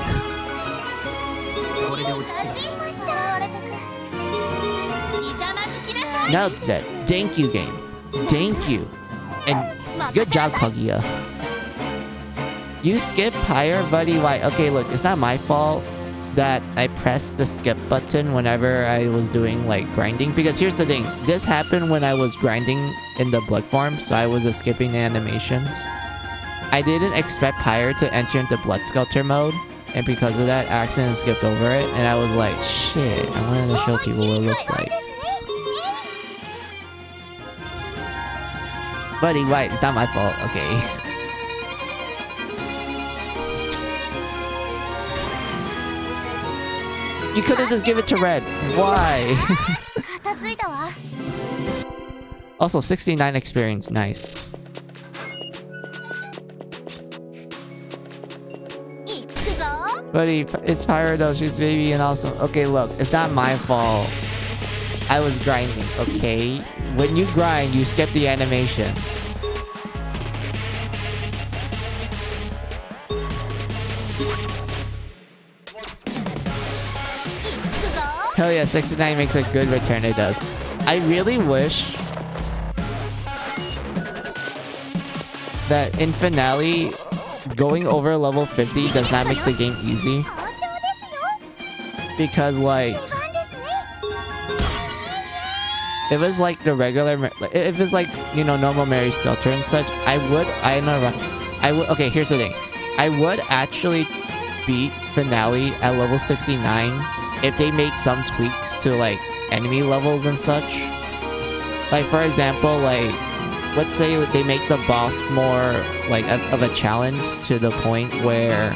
Now it's dead. Thank you, game. Thank you. And good job, Kaguya. You skip Pyre, buddy. Why? Okay, look, it's not my fault that I pressed the skip button whenever I was doing like grinding, because here's the thing, this happened when I was grinding in the blood farm, so I was skipping the animations. I didn't expect Pyre to enter into Blood Sculptor mode, and because of that, I accidentally skipped over it, and I was like, shit, I wanted to show people what it looks like. Buddy, why? It's not my fault, okay. You could have just given it to Red. Why? Also, 69 experience. Nice. Buddy, it's Pyro though. She's baby and awesome. Okay, look. It's not my fault. I was grinding, okay? When you grind, you skip the animations. Hell yeah, 69 makes a good return, it does. I really wish that in Finale, going over level 50 does not make the game easy. Because like, if it's like the regular, if it's like, you know, normal Mary Sculptor and such, I would, okay, here's the thing. I would actually beat Finale at level 69 if they made some tweaks to like enemy levels and such. Like for example, like let's say they make the boss more like of a challenge to the point where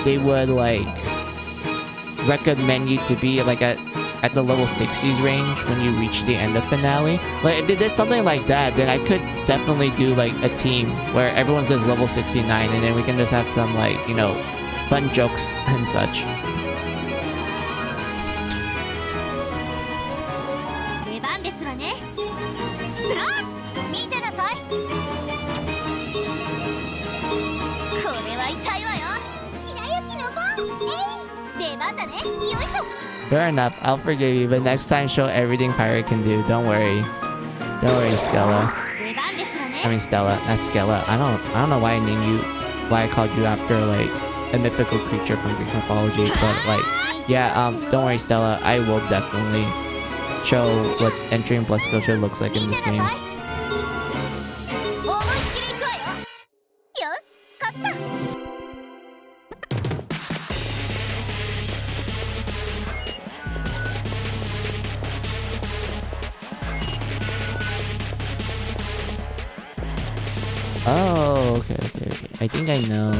they would like recommend you to be like at the level 60s range when you reach the end of finale. Like if they did something like that, then I could definitely do like a team where everyone says level 69 and then we can just have some like, you know, fun jokes and such. 出番ですわね。ずらっ見てなさい。これは痛いわよ。白雪の番。出番だね。よいしょ。 Fair enough, I'll forgive you, but next time show everything Pirate can do. Don't worry. Don't worry, Stella. 出番ですわね。 I mean Stella, not Skella. I don't know why I named you, why I called you after like a mythical creature from Greek mythology, but like, yeah, don't worry, Stella. I will definitely show what entering Blessed Scotia looks like in this game. 思いっきり行くわよ。よし、勝った。 Oh, okay. I think I know.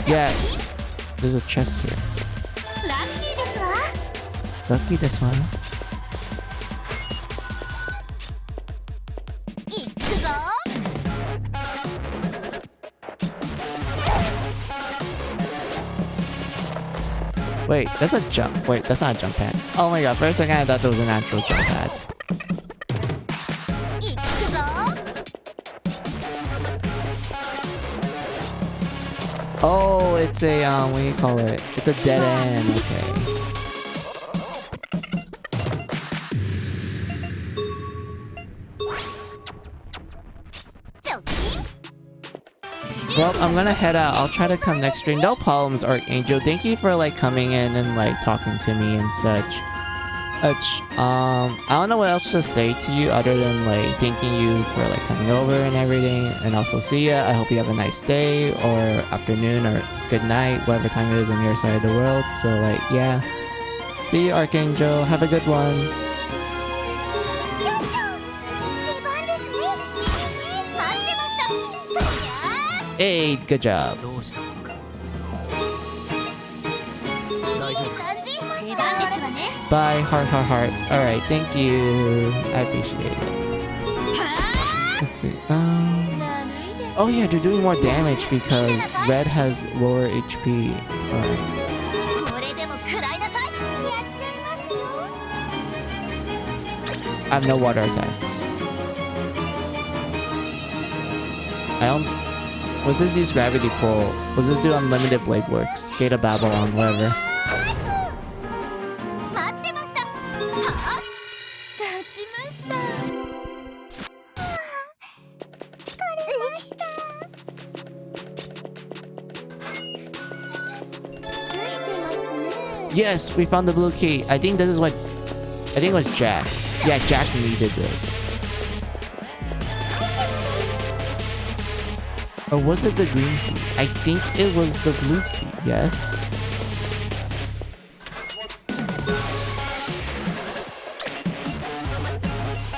Yeah, there's a chest here. ラッキーですわ。 Lucky this one. いくぞ。 Wait, that's a jump. Wait, that's not a jump pad. Oh my god, for a second I thought that was an actual jump pad. いくぞ。 Oh, it's a, what do you call it? It's a dead end, okay. Well, I'm gonna head out. I'll try to come next stream. No problems, Archangel. Thank you for like coming in and like talking to me and such. I don't know what else to say to you other than like thanking you for like coming over and everything. And also see ya. I hope you have a nice day or afternoon or good night, whatever time it is on your side of the world. So like, yeah. See you, Archangel. Have a good one. 出番ですね。待ってました。とりゃー。 Hey, good job. どうしたもんか。いい感じ。出番ですわね。 Bye, heart. Alright, thank you. I appreciate it. Let's see. Oh yeah, they're doing more damage because red has lower HP. Alright. これでも食らいなさい。やっちゃいますよ。 I have no water attacks. I don't... What's this use gravity pull? What's this do unlimited blade works? Gate of Babylon, whatever. 待ってました。はあ。勝ちました。疲れました。ついてますね。 Yes, we found the blue key. I think this is what... I think it was Jack. Yeah, Jack needed this. Or was it the green key? I think it was the blue key, yes?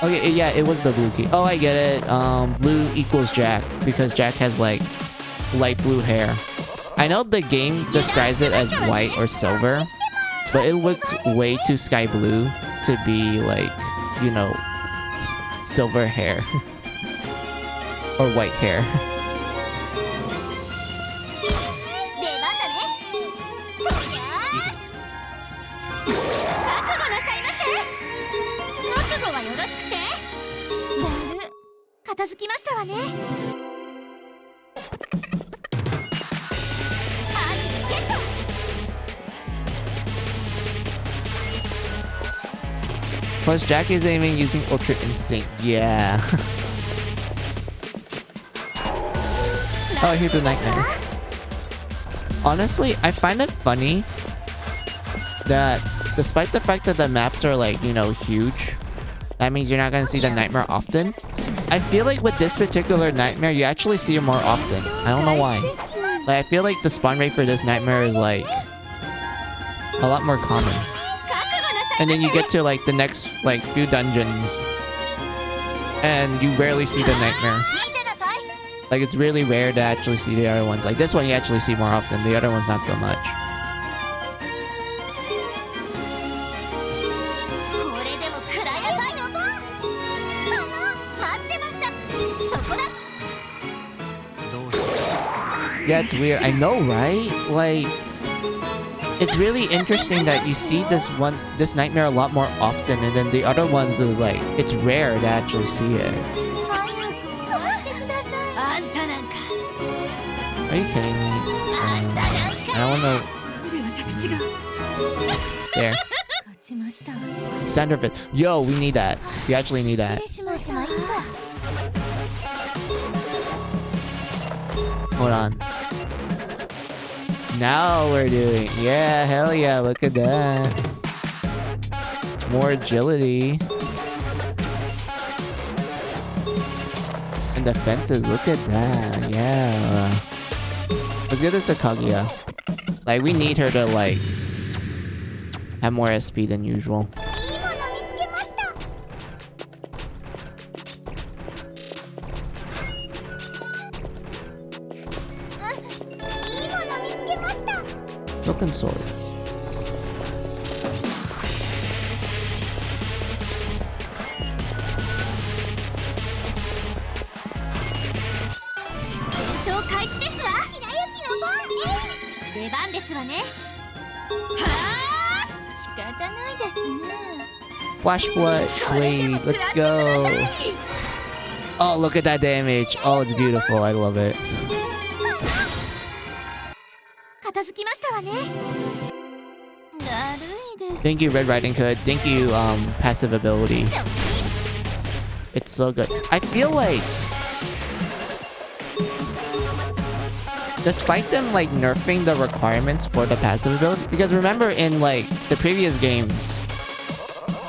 Okay, yeah, it was the blue key. Oh, I get it. Blue equals Jack because Jack has like light blue hair. I know the game describes it as white or silver, but it looks way too sky blue to be like, you know, silver hair or white hair. 出番だね。とりゃー。覚悟なさいませ。覚悟はよろしくて。だる。片付きましたわね。あ、ゲット。 Plus, Jack is aiming using Ultra Instinct. Yeah. Oh, here's the nightmare. Honestly, I find it funny that despite the fact that the maps are like, you know, huge, that means you're not gonna see the nightmare often. I feel like with this particular nightmare, you actually see it more often. I don't know why. Like, I feel like the spawn rate for this nightmare is like a lot more common. And then you get to like the next like few dungeons and you rarely see the nightmare. Like it's really rare to actually see the other ones. Like this one you actually see more often, the other ones not so much. gets weird. I know, right? Like, it's really interesting that you see this nightmare a lot more often, and then the other ones is like, it's rare to actually see it. 早く終わってください。あんたなんか。 Are you kidding me? あんたなんか。 I don't know. 私が There. 勝ちました。 Standard bit. Yo, we need that. We actually need that. 失礼しました。 Hold on. Now we're doing. Yeah, hell yeah. Look at that. More agility. And defenses. Look at that. Yeah. Let's get this to Kaguya. Like, we need her to, like, have more SP than usual. いいもの見つけました。 いいもの見つけました。 Broken sword. 戦闘開始ですわ。白雪の番。出番ですわね。はあ、仕方ないですね。 Flash blade. Let's go. Oh, look at that damage. Oh, it's beautiful. I love it. 片付きましたわね。だるいです。 Thank you, Red Riding Hood. Thank you, passive ability. It's so good. I feel like, despite them like nerfing the requirements for the passive ability, because remember in like the previous games,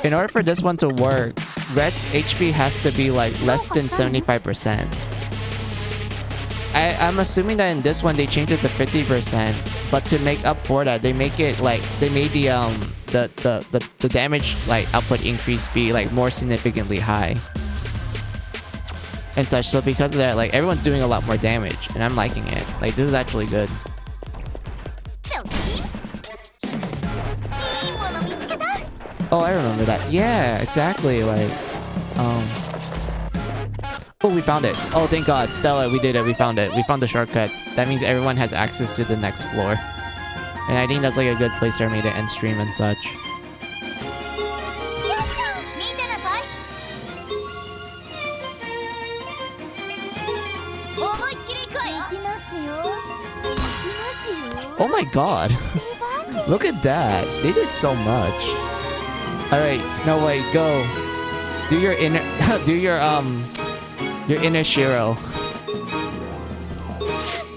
in order for this one to work, Red's HP has to be like less than 75%. I'm assuming that in this one they changed it to 50%, but to make up for that, they make it like they made the damage like output increase be like more significantly high and such. So because of that, like everyone's doing a lot more damage, and I'm liking it. Like this is actually good. いいもの見つけた。 Oh, I remember that. Yeah, exactly. Like, oh, we found it. Oh, thank God, Stella, we did it. We found it. We found the shortcut. That means everyone has access to the next floor, and I think that's like a good place for me to end stream and such. 見てなさい。思いっきり行くわよ。行きますよ。行きますよ。 Oh my God, look at that. They did so much. All right, Snow White, go. Do your inner, do your inner Shiro.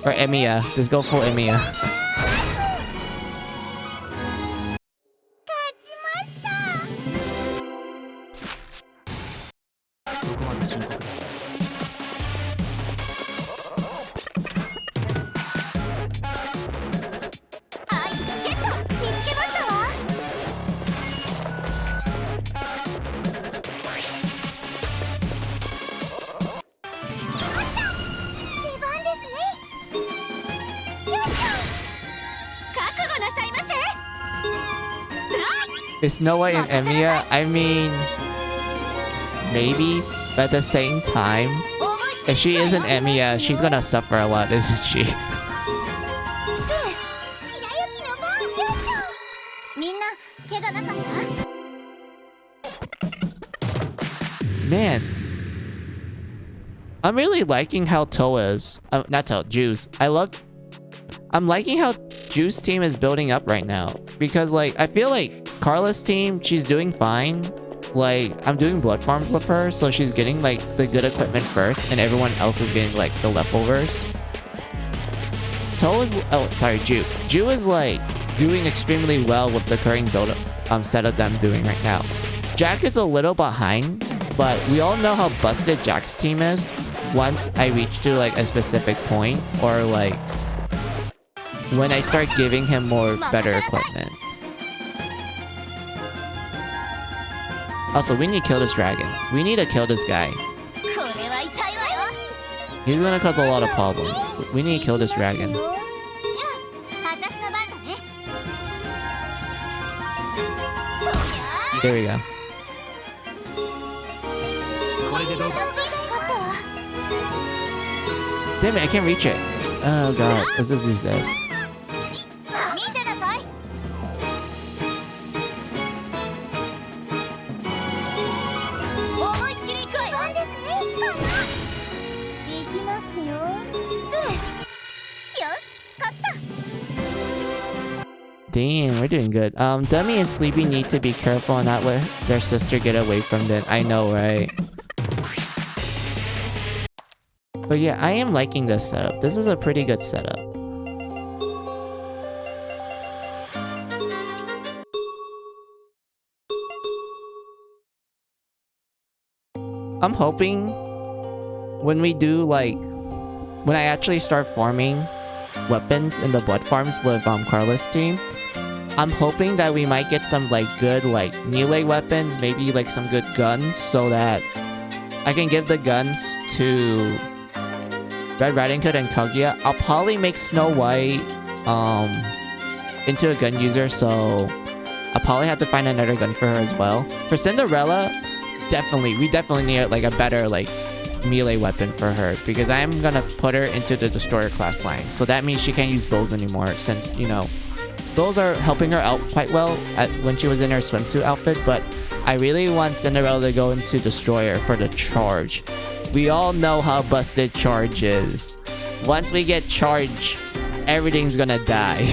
Or Emiya. Just go full Emiya. 勝ちました。 そこまで深刻だ。アイスゲット。見つけましたわ。 出番ですね。やった。覚悟なさいませ。 Is Snow White and Emiya? I mean, maybe. But at the same time, 思いっきり if she isn't Emiya, she's gonna suffer a lot, isn't she? 白雪の番。やった。みんな怪我なかった？ Man, I'm really liking how Toa's, not Toa, Juice. I'm liking how Juice team is building up right now, because like I feel like Carla's team, she's doing fine. Like I'm doing blood farms with her, so she's getting like the good equipment first, and everyone else is getting like the leftovers. Toa's, oh sorry, Ju is like doing extremely well with the current build setup that I'm doing right now. Jack is a little behind, but we all know how busted Jack's team is once I reach to like a specific point, or like when I start giving him more better equipment. Also, we need to kill this dragon. We need to kill this guy. これは痛いわよ。 He's gonna cause a lot of problems. We need to kill this dragon. やあ、私の番だね。 There we go. これでどうか。 ジンスカットは Damn it, I can't reach it. Oh god, let's just use this. 見てなさい。思いっきり行くわよ。ですね。行きますよ。それ。よし、勝った。 Damn, we're doing good. Dummy and Sleepy need to be careful and not let their sister get away from them. I know, right? But yeah, I am liking this setup. This is a pretty good setup. I'm hoping when we do like when I actually start farming weapons in the blood farms with Carla's team, I'm hoping that we might get some like good like melee weapons, maybe like some good guns, so that I can give the guns to Red Riding Hood and Kaguya. I'll probably make Snow White into a gun user, so I'll probably have to find another gun for her as well. For Cinderella, we definitely need like a better like melee weapon for her, because I'm gonna put her into the Destroyer class line. So that means she can't use bows anymore, since, you know, bows are helping her out quite well when she was in her swimsuit outfit, but I really want Cinderella to go into Destroyer for the charge. We all know how busted charge is. Once we get charge, everything's gonna die.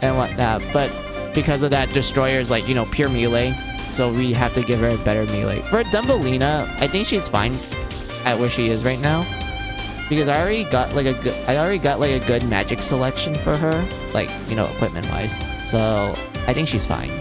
And whatnot, but because of that, Destroyer's like, you know, pure melee, so we have to give her a better melee. For Dumbelina, I think she's fine at where she is right now, because I already got like a good magic selection for her, like, you know, equipment wise, so I think she's fine.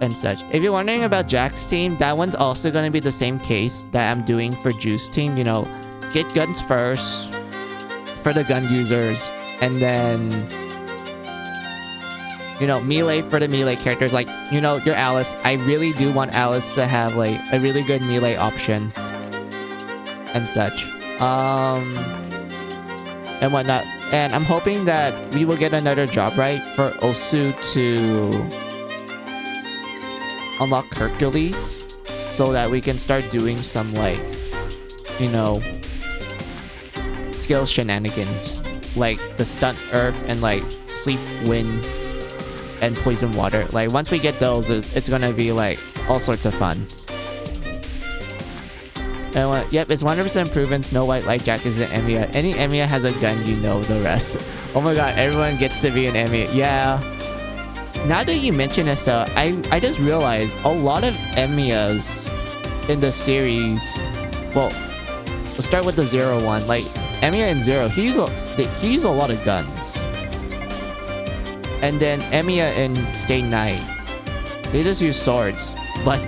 And such. If you're wondering about Jack's team, that one's also going to be the same case that I'm doing for Juice team. You know, get guns first for the gun users, and then, you know, melee for the melee characters. Like, you know, your Alice. I really do want Alice to have like a really good melee option and such. And whatnot. And I'm hoping that we will get another job right for Osu to unlock Hercules, so that we can start doing some like, you know, skill shenanigans, like the stunt earth and like sleep wind and poison water. Like once we get those, it's gonna be like all sorts of fun. And yep, it's 100% proven Snow White like Jack is an Emiya. Any Emiya has a gun, you know the rest. Oh my god, everyone gets to be an Emiya. Yeah. Now that you mention this though, I just realized a lot of Emiyas in the series. Well, let's start with the Zero one. Like Emiya and Zero, he used a lot of guns. And then Emiya and Stay Night, they just use swords. But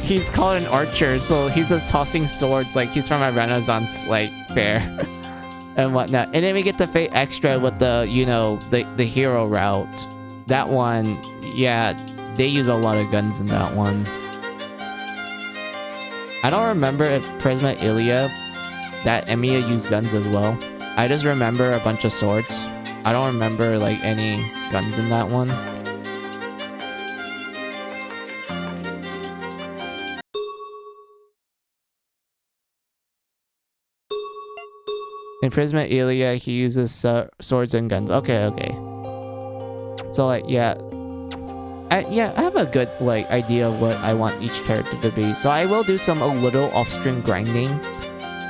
he's called an archer, so he's just tossing swords like he's from a Renaissance like fair and whatnot. And then we get the Fate Extra with the, you know, the hero route. That one, yeah, they use a lot of guns in that one. I don't remember if Prisma Ilia, that Emiya used guns as well. I just remember a bunch of swords. I don't remember like any guns in that one. In Prisma Ilia, he uses swords and guns. Okay. So like, yeah, I have a good like idea of what I want each character to be. So I will do a little off-stream grinding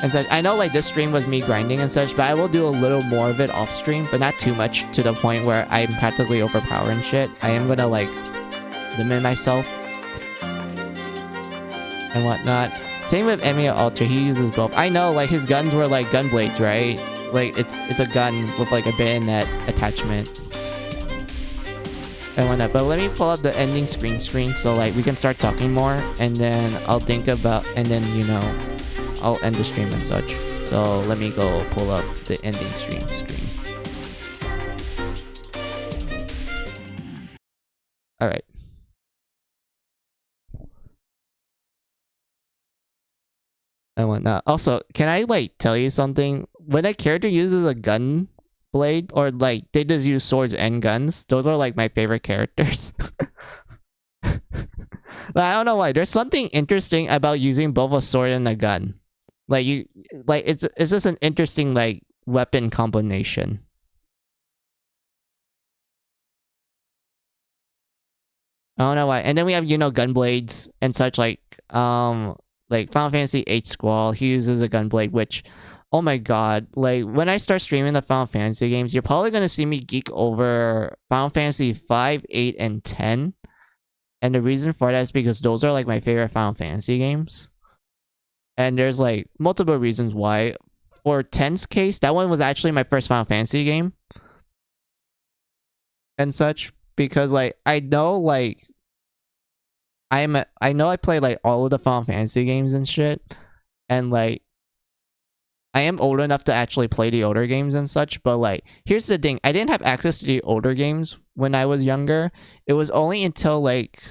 and such. I know like this stream was me grinding and such, but I will do a little more of it off-stream, but not too much to the point where I'm practically overpowering shit. I am gonna like limit myself and whatnot. Same with Emiya Alter, he uses both. I know like his guns were like gun blades, right? Like it's a gun with like a bayonet attachment and whatnot. But let me pull up the ending screen so like we can start talking more, and then I'll think about, and then, you know, I'll end the stream and such. So let me go pull up the ending screen. All right. And whatnot. Also, can I like tell you something? When a character uses a gun Gunblade, or like they just use swords and guns. Those are like my favorite characters. But I don't know why. There's something interesting about using both a sword and a gun. Like it's just an interesting like weapon combination. I don't know why. And then we have, you know, gunblades and such, like Final Fantasy VIII Squall. He uses a gunblade, which, oh my god, like when I start streaming the Final Fantasy games, you're probably gonna see me geek over Final Fantasy 5, 8, and 10. And the reason for that is because those are like my favorite Final Fantasy games. And there's like multiple reasons why. For 10's case, that one was actually my first Final Fantasy game. And such. Because like I know like I know I play like all of the Final Fantasy games and shit. And like I am old enough to actually play the older games and such, but like here's the thing, I didn't have access to the older games when I was younger. It was only until like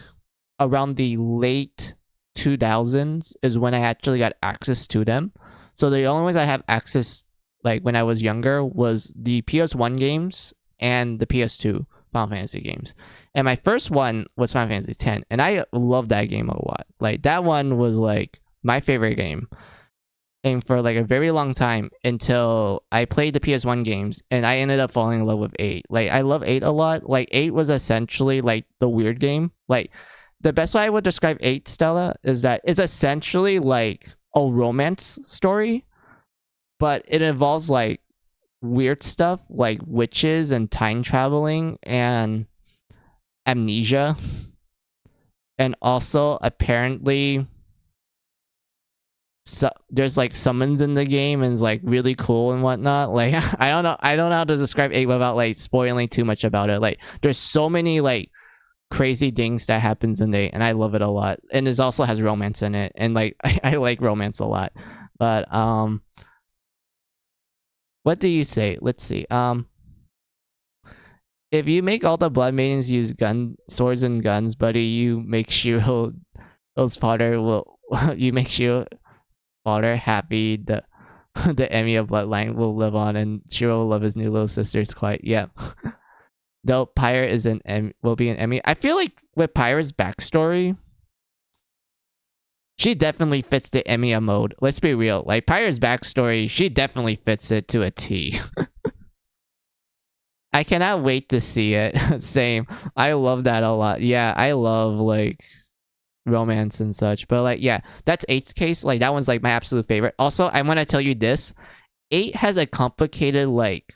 around the late 2000s is when I actually got access to them. So the only ways I have access like when I was younger was the PS1 games and the PS2 Final Fantasy games. And my first one was Final Fantasy X, and I loved that game a lot. Like that one was like my favorite game. And for like a very long time until I played the PS1 games and I ended up falling in love with 8. Like I love 8 a lot. Like 8 was essentially like the weird game. Like the best way I would describe 8, Stella, is that it's essentially like a romance story, but it involves like weird stuff like witches and time traveling and amnesia. And also apparently so there's like summons in the game and it's like really cool and whatnot. Like I don't know how to describe 8 without like spoiling too much about it. Like there's so many like crazy things that happens in 8 and I love it a lot. And it also has romance in it, and like I like romance a lot. But what do you say? Let's see. If you make all the blood maidens use swords and guns, buddy, you make Shiro's father will you make Shiro father happy. The Emiya bloodline will live on, and Shiro will love his new little sisters quite. Yeah. Though Pyre will be an Emmy. I feel like with Pyre's backstory, she definitely fits the Emiya mode. Let's be real. Like Pyre's backstory, she definitely fits it to a T. I cannot wait to see it. Same. I love that a lot. Yeah, I love like romance and such. But like, yeah, that's 8's case. Like that one's like my absolute favorite. Also, I want to tell you this. 8 has a complicated like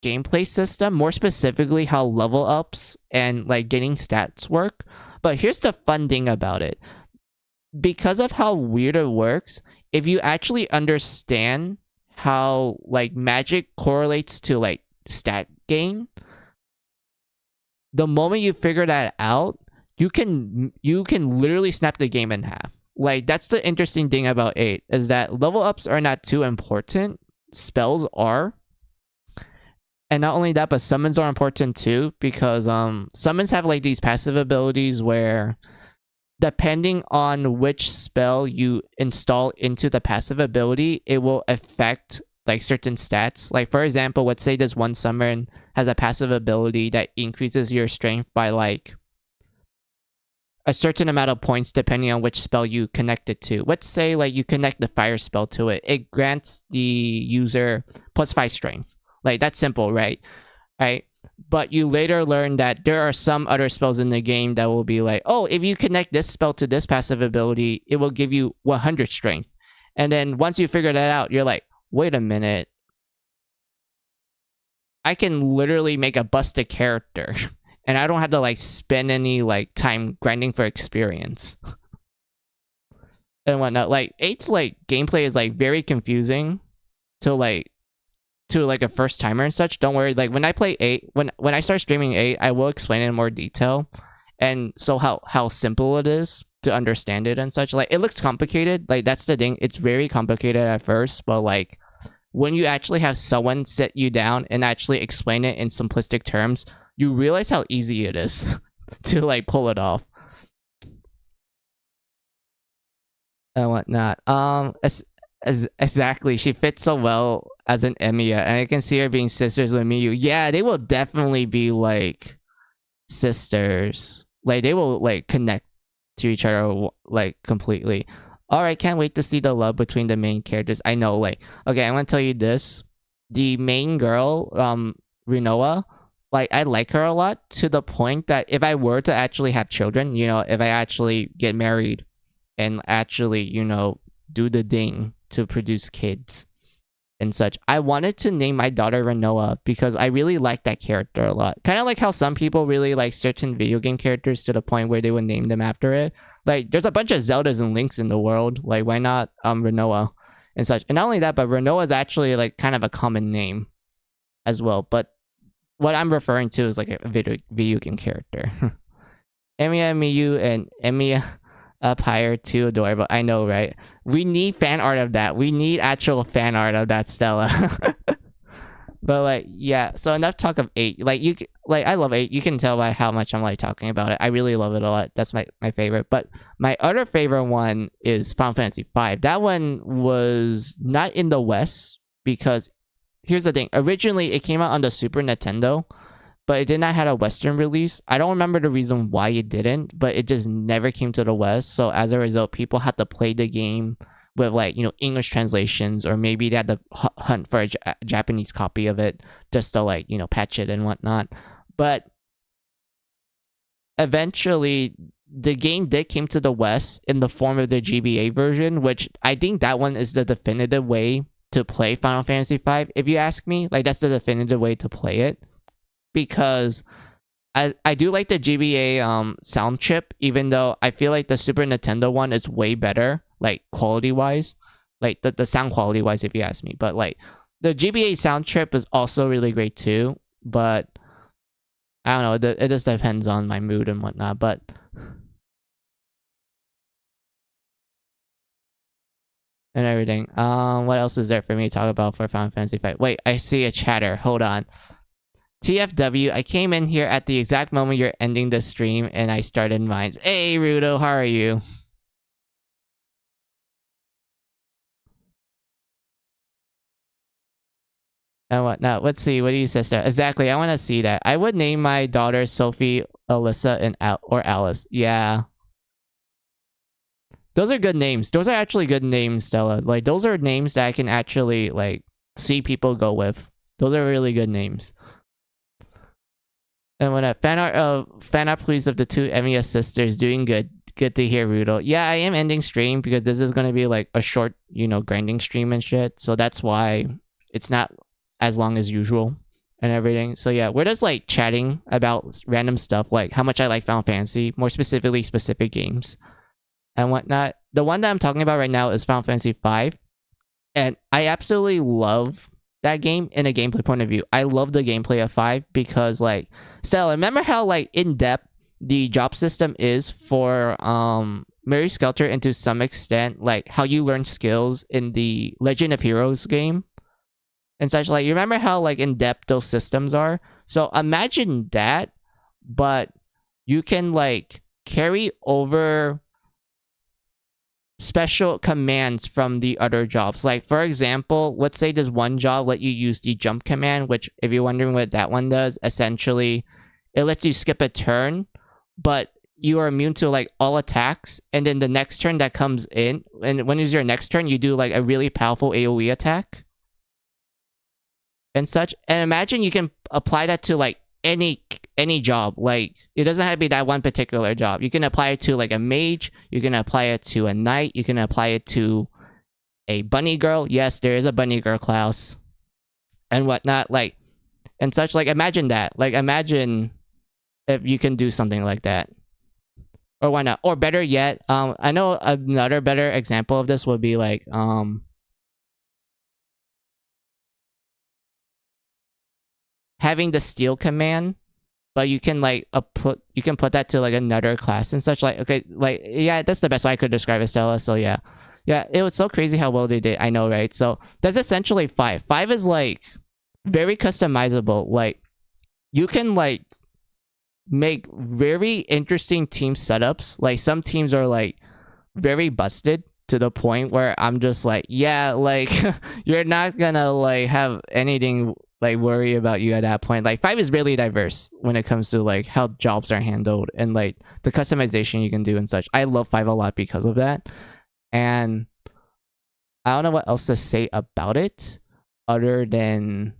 gameplay system, more specifically how level ups and like getting stats work. But here's the fun thing about it. Because of how weird it works, if you actually understand how like magic correlates to like stat gain, the moment you figure that out, you can literally snap the game in half. Like that's the interesting thing about 8, is that level ups are not too important. Spells are. And not only that, but summons are important too, because summons have like these passive abilities where depending on which spell you install into the passive ability, it will affect like certain stats. Like for example, let's say this one summon has a passive ability that increases your strength by like a certain amount of points depending on which spell you connect it to. Let's say like you connect the fire spell to it. It grants the user +5 strength. Like that's simple, right? Right? But you later learn that there are some other spells in the game that will be like, oh, if you connect this spell to this passive ability, it will give you 100 strength. And then once you figure that out, you're like, wait a minute. I can literally make a busted character. And I don't have to like spend any like time grinding for experience. And whatnot. Like 8's like gameplay is like very confusing to a first timer and such. Don't worry, like when I play 8, when I start streaming 8, I will explain it in more detail, and so how simple it is to understand it and such. Like it looks complicated, like that's the thing, it's very complicated at first, but like when you actually have someone sit you down and actually explain it in simplistic terms, you realize how easy it is to like pull it off and whatnot. Exactly, she fits so well as an Emiya, and I can see her being sisters with Miyu. Yeah, they will definitely be like sisters. Like they will like connect to each other like completely. All right, can't wait to see the love between the main characters. I know, like, okay, I'm gonna tell you this: the main girl, Rinoa, like I like her a lot to the point that if I were to actually have children, you know, if I actually get married and actually, you know, do the thing to produce kids and such, I wanted to name my daughter Rinoa because I really like that character a lot. Kind of like how some people really like certain video game characters to the point where they would name them after it. Like, there's a bunch of Zeldas and Links in the world. Like, why not Rinoa and such? And not only that, but Rinoa is actually like kind of a common name as well. But what I'm referring to is like a video game character. Emiya, Miyu, and Emiya up higher, too adorable. I know, right? We need fan art of that. We need actual fan art of that Stella. But like, yeah. So enough talk of 8. Like I love 8. You can tell by how much I'm like talking about it. I really love it a lot. That's my favorite. But my other favorite one is Final Fantasy 5. That one was not in the West because here's the thing. Originally, it came out on the Super Nintendo, but it did not have a Western release. I don't remember the reason why it didn't, but it just never came to the West. So as a result, people had to play the game with like, you know, English translations, or maybe they had to hunt for a Japanese copy of it just to like, you know, patch it and whatnot. But eventually, the game did came to the West in the form of the GBA version, which I think that one is the definitive way to play Final Fantasy V. If you ask me, like that's the definitive way to play it. Because I do like the GBA sound chip, even though I feel like the Super Nintendo one is way better, like quality wise, like the sound quality wise, if you ask me. But like the GBA sound chip is also really great too. But I don't know, it just depends on my mood and whatnot. But and everything. What else is there for me to talk about for Final Fantasy V? Wait, I see a chatter. Hold on. TFW, I came in here at the exact moment you're ending the stream and I started mine. Hey, Rudo, how are you? And whatnot. Let's see, what do you sister? Exactly, I want to see that. I would name my daughter Sophie, Alyssa, and or Alice. Yeah. Those are good names. Those are actually good names, Stella. Like, those are names that I can actually, like, see people go with. Those are really good names. And when a fan art please of the two Emiya sisters, doing good. Good to hear, Rudo. Yeah, I am ending stream because this is gonna be like a short, you know, grinding stream and shit. So that's why it's not as long as usual and everything. So yeah, we're just like chatting about random stuff, like how much I like Final Fantasy, more specifically specific games and whatnot. The one that I'm talking about right now is Final Fantasy V, and I absolutely love that game in a gameplay point of view. I love the gameplay of 5 because like, Stella, remember how like in depth the job system is for Mary Skelter, and to some extent like how you learn skills in the Legend of Heroes game and such. Like, you remember how like in depth those systems are? So imagine that, but you can like carry over special commands from the other jobs. Like, for example, let's say there's one job let you use the jump command, which if you're wondering what that one does, essentially it lets you skip a turn, but you are immune to like all attacks, and then the next turn that comes in, and when is your next turn, you do like a really powerful AoE attack and such. And imagine you can apply that to like any job. Like, it doesn't have to be that one particular job. You can apply it to like a mage, you can apply it to a knight, you can apply it to a bunny girl. Yes, there is a bunny girl class and whatnot, like, and such. Like, imagine that. Like, imagine if you can do something like that. Or why not? Or better yet, I know another better example of this would be like having the steal command, but you can like put that to like another class and such. Like, okay, like, yeah, that's the best way I could describe it, Stella. So yeah, it was so crazy how well they did. I know, right? So that's essentially 5. 5 is like very customizable. Like, you can like make very interesting team setups. Like, some teams are like very busted to the point where I'm just like, yeah, like you're not gonna like have anything like worry about you at that point. Like 5 is really diverse when it comes to like how jobs are handled and like the customization you can do and such. I love 5 a lot because of that. And I don't know what else to say about it other than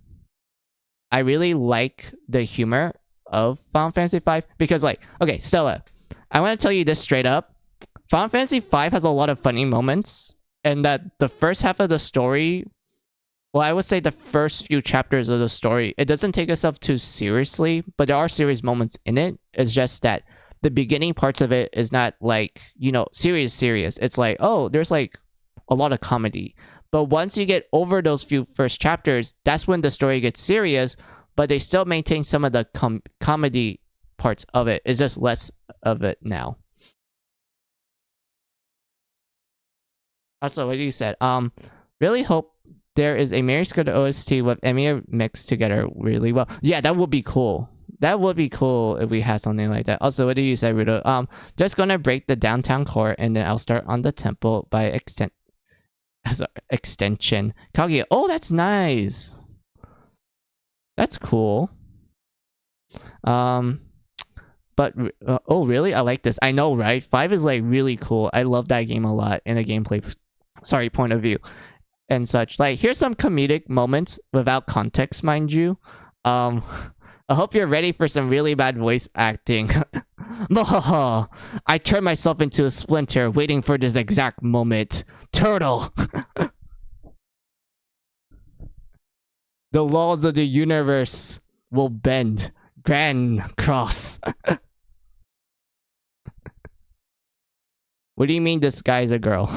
I really like the humor of Final Fantasy V because like, okay, Stella, I want to tell you this straight up. Final Fantasy V has a lot of funny moments, and that the first half of the story, well, I would say the first few chapters of the story, it doesn't take itself too seriously, but there are serious moments in it. It's just that the beginning parts of it is not like, you know, serious. It's like, oh, there's like a lot of comedy. But once you get over those few first chapters, that's when the story gets serious, but they still maintain some of the comedy parts of it. It's just less of it now. Also, what you said, really hope there is a Mary Scott OST with Emiya mixed together really well. Yeah, that would be cool. That would be cool if we had something like that. Also, what do you say, Rudo? Just gonna break the downtown core and then I'll start on the temple by extension. Kaguya, oh, that's nice. That's cool. But oh, really? I like this. I know, right? 5 is like really cool. I love that game a lot in a gameplay, point of view and such. Like, here's some comedic moments without context, mind you. I hope you're ready for some really bad voice acting. Mohaha! I turned myself into a splinter, waiting for this exact moment. Turtle! The laws of the universe will bend. Grand Cross. What do you mean this guy's a girl?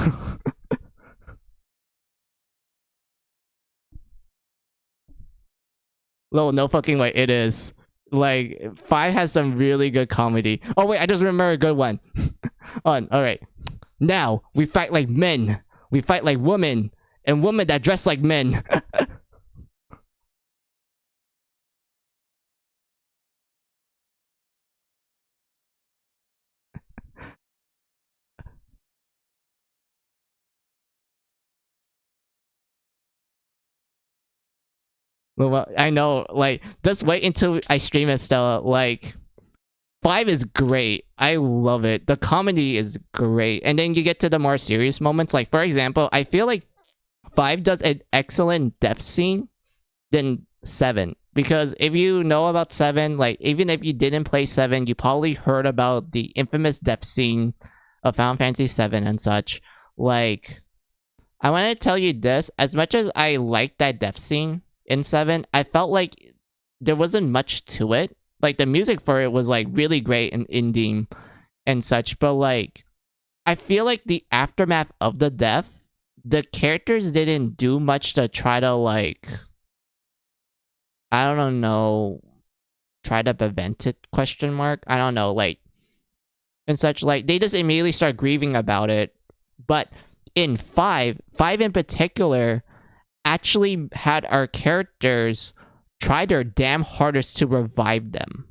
No fucking way, it is. Like, 5 has some really good comedy. Oh wait, I just remember a good one. Alright. Now, we fight like men. We fight like women. And women that dress like men. Well, I know, like, just wait until I stream it, Stella. Like, 5 is great. I love it. The comedy is great. And then you get to the more serious moments. Like, for example, I feel like 5 does an excellent death scene than 7. Because if you know about 7, like, even if you didn't play 7, you probably heard about the infamous death scene of Final Fantasy 7 and such. Like, I want to tell you this. As much as I like that death scene in 7, I felt like there wasn't much to it. Like, the music for it was like really great and indie and such, but like, I feel like the aftermath of the death, the characters didn't do much to try to like, I don't know, try to prevent it, question mark. I don't know, like, and such. Like, they just immediately start grieving about it. But in 5 in particular actually had our characters try their damn hardest to revive them.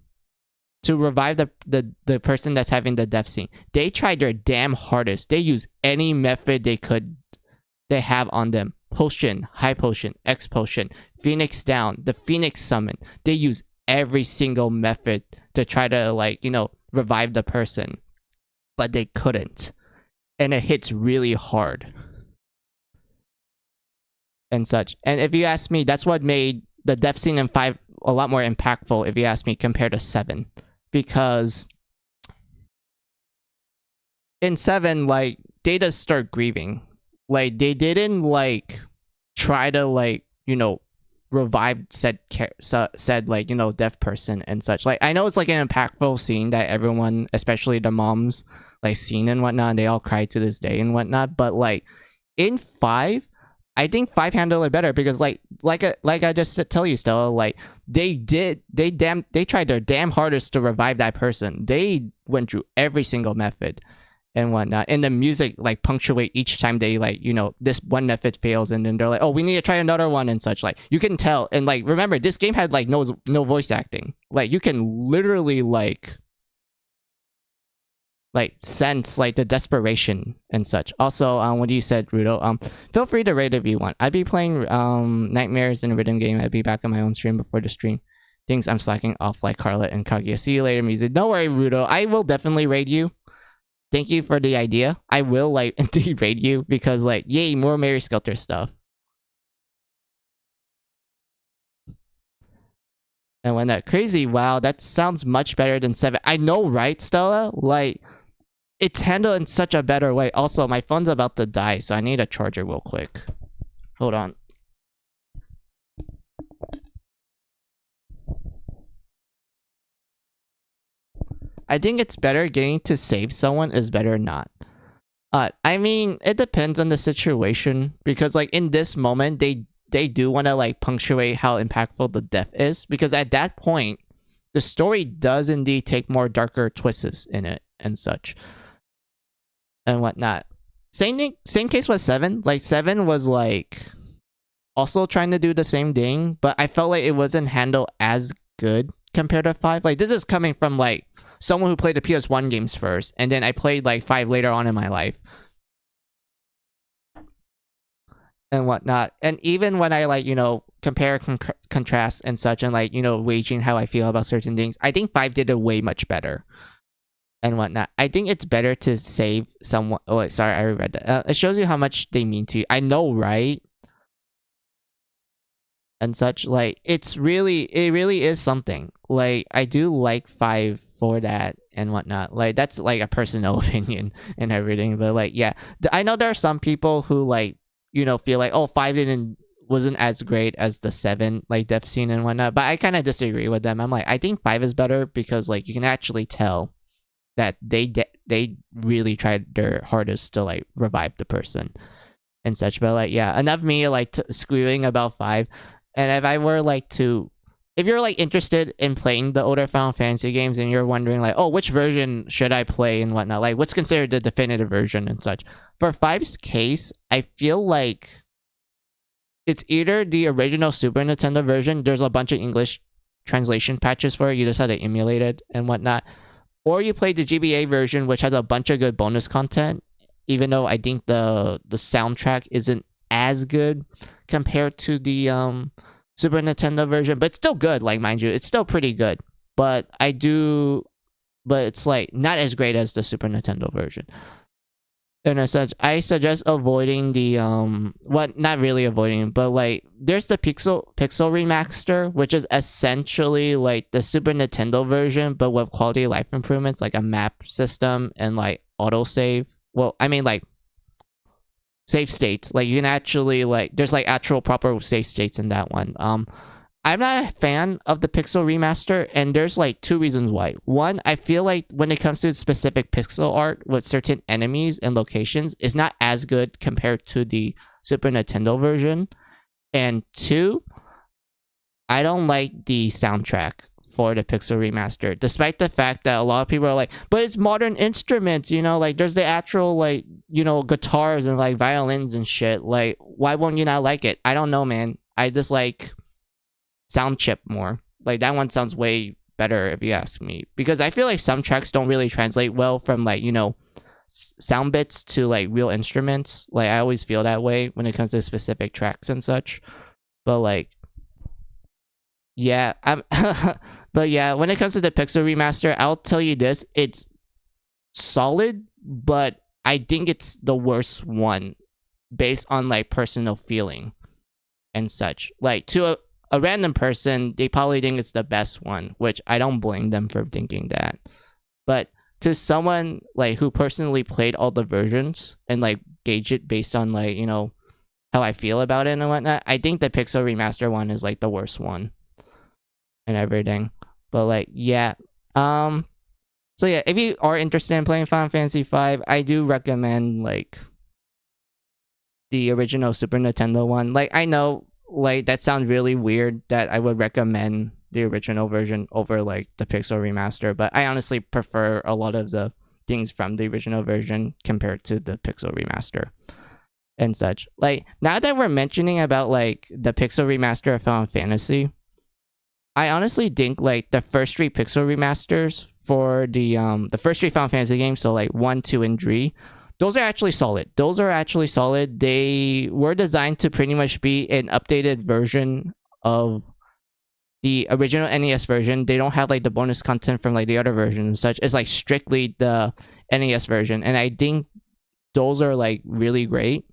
To revive the person that's having the death scene. They tried their damn hardest. They used any method they have on them. Potion, high potion, X potion, Phoenix down, the Phoenix summon. They use every single method to try to, like, you know, revive the person. But they couldn't. And it hits really hard. And such. And if you ask me, that's what made the death scene in 5 a lot more impactful, if you ask me, compared to 7. Because in 7, like, they just start grieving. Like, they didn't, like, try to, like, you know, revive said like, you know, deaf person and such. Like, I know it's like an impactful scene that everyone, especially the moms, like, seen and whatnot, and they all cry to this day and whatnot. But like, in 5, I think 5 handled it better because like I just tell you, Stella, like, they tried their damn hardest to revive that person. They went through every single method and whatnot. And the music, like, punctuate each time they, like, you know, this one method fails, and then they're like, oh, we need to try another one and such. Like, you can tell. And like, remember, this game had like no voice acting. Like, you can literally like like sense like the desperation and such. Also, what you said, Rudo, feel free to rate if you want. I'd be playing Nightmares in a rhythm game. I'd be back on my own stream before the stream. Things I'm slacking off like Carla and Kaguya. See you later, music. Don't worry, Rudo. I will definitely raid you. Thank you for the idea. I will like indeed raid you because like yay, more Mary Skelter stuff. And when that crazy, wow, that sounds much better than 7. I know, right, Stella? Like, it's handled in such a better way. Also, my phone's about to die, so I need a charger real quick. Hold on. I think it's better getting to save someone is better not. I mean, it depends on the situation because like in this moment, they do want to like punctuate how impactful the death is because at that point, the story does indeed take more darker twists in it and such and whatnot. Same case with 7. Like 7 was like also trying to do the same thing, but I felt like it wasn't handled as good compared to 5. Like this is coming from like someone who played the PS1 games first, and then I played like 5 later on in my life. And whatnot. And even when I like, you know, compare, contrast and such, and like, you know, waging how I feel about certain things, I think 5 did it way much better. And whatnot. I think it's better to save someone. Oh, wait, sorry, I read that. It shows you how much they mean to you. I know, right? And such, like, it really is something. Like, I do like 5 for that and whatnot. Like, that's like a personal opinion and everything. But like, yeah, I know there are some people who like, you know, feel like, oh, 5 wasn't as great as the 7 like death scene and whatnot. But I kind of disagree with them. I'm like, I think 5 is better because like you can actually tell that they really tried their hardest to like revive the person and such. But like, yeah, enough me like squealing about 5. And if I were like to, if you're like interested in playing the older Final Fantasy games and you're wondering like, oh, which version should I play and whatnot, like what's considered the definitive version and such, for 5's case, I feel like it's either the original Super Nintendo version, there's a bunch of English translation patches for it, you just have to emulate it and whatnot, or you play the GBA version, which has a bunch of good bonus content, even though I think the soundtrack isn't as good compared to the Super Nintendo version, but it's still good, like, mind you, it's still pretty good, but it's like not as great as the Super Nintendo version. And as such, I suggest avoiding the not really avoiding, but like there's the pixel remaster, which is essentially like the Super Nintendo version but with quality of life improvements, like a map system and like autosave. Well, I mean like save states. Like you can actually like there's like actual proper save states in that one. I'm not a fan of the pixel remaster, and there's like 2 reasons why. One, I feel like when it comes to specific pixel art with certain enemies and locations, it's not as good compared to the Super Nintendo version. And 2, I don't like the soundtrack for the pixel remaster, despite the fact that a lot of people are like, but it's modern instruments, you know, like there's the actual like, you know, guitars and like violins and shit. Like, why won't you not like it? I don't know, man. I just like Sound Chip more. Like that one sounds way better if you ask me, because I feel like some tracks don't really translate well from like, you know, sound bits to like real instruments. Like I always feel that way when it comes to specific tracks and such. But like, yeah, but yeah, when it comes to the pixel remaster, I'll tell you this, it's solid, but I think it's the worst one based on like personal feeling and such. Like to a random person, they probably think it's the best one, which I don't blame them for thinking that. But to someone like who personally played all the versions and like gauge it based on like, you know, how I feel about it and whatnot, I think the pixel remaster one is like the worst one and everything. But like, yeah. So yeah, if you are interested in playing Final Fantasy V, I do recommend like the original Super Nintendo one. Like I know like that sounds really weird that I would recommend the original version over like the pixel remaster, but I honestly prefer a lot of the things from the original version compared to the pixel remaster and such. Like now that we're mentioning about like the pixel remaster of Final Fantasy, I honestly think like the first 3 pixel remasters for the first three Final Fantasy games, so like 1, 2, and 3, those are actually solid. Those are actually solid. They were designed to pretty much be an updated version of the original NES version. They don't have like the bonus content from like the other versions and such. It's like strictly the NES version, and I think those are like really great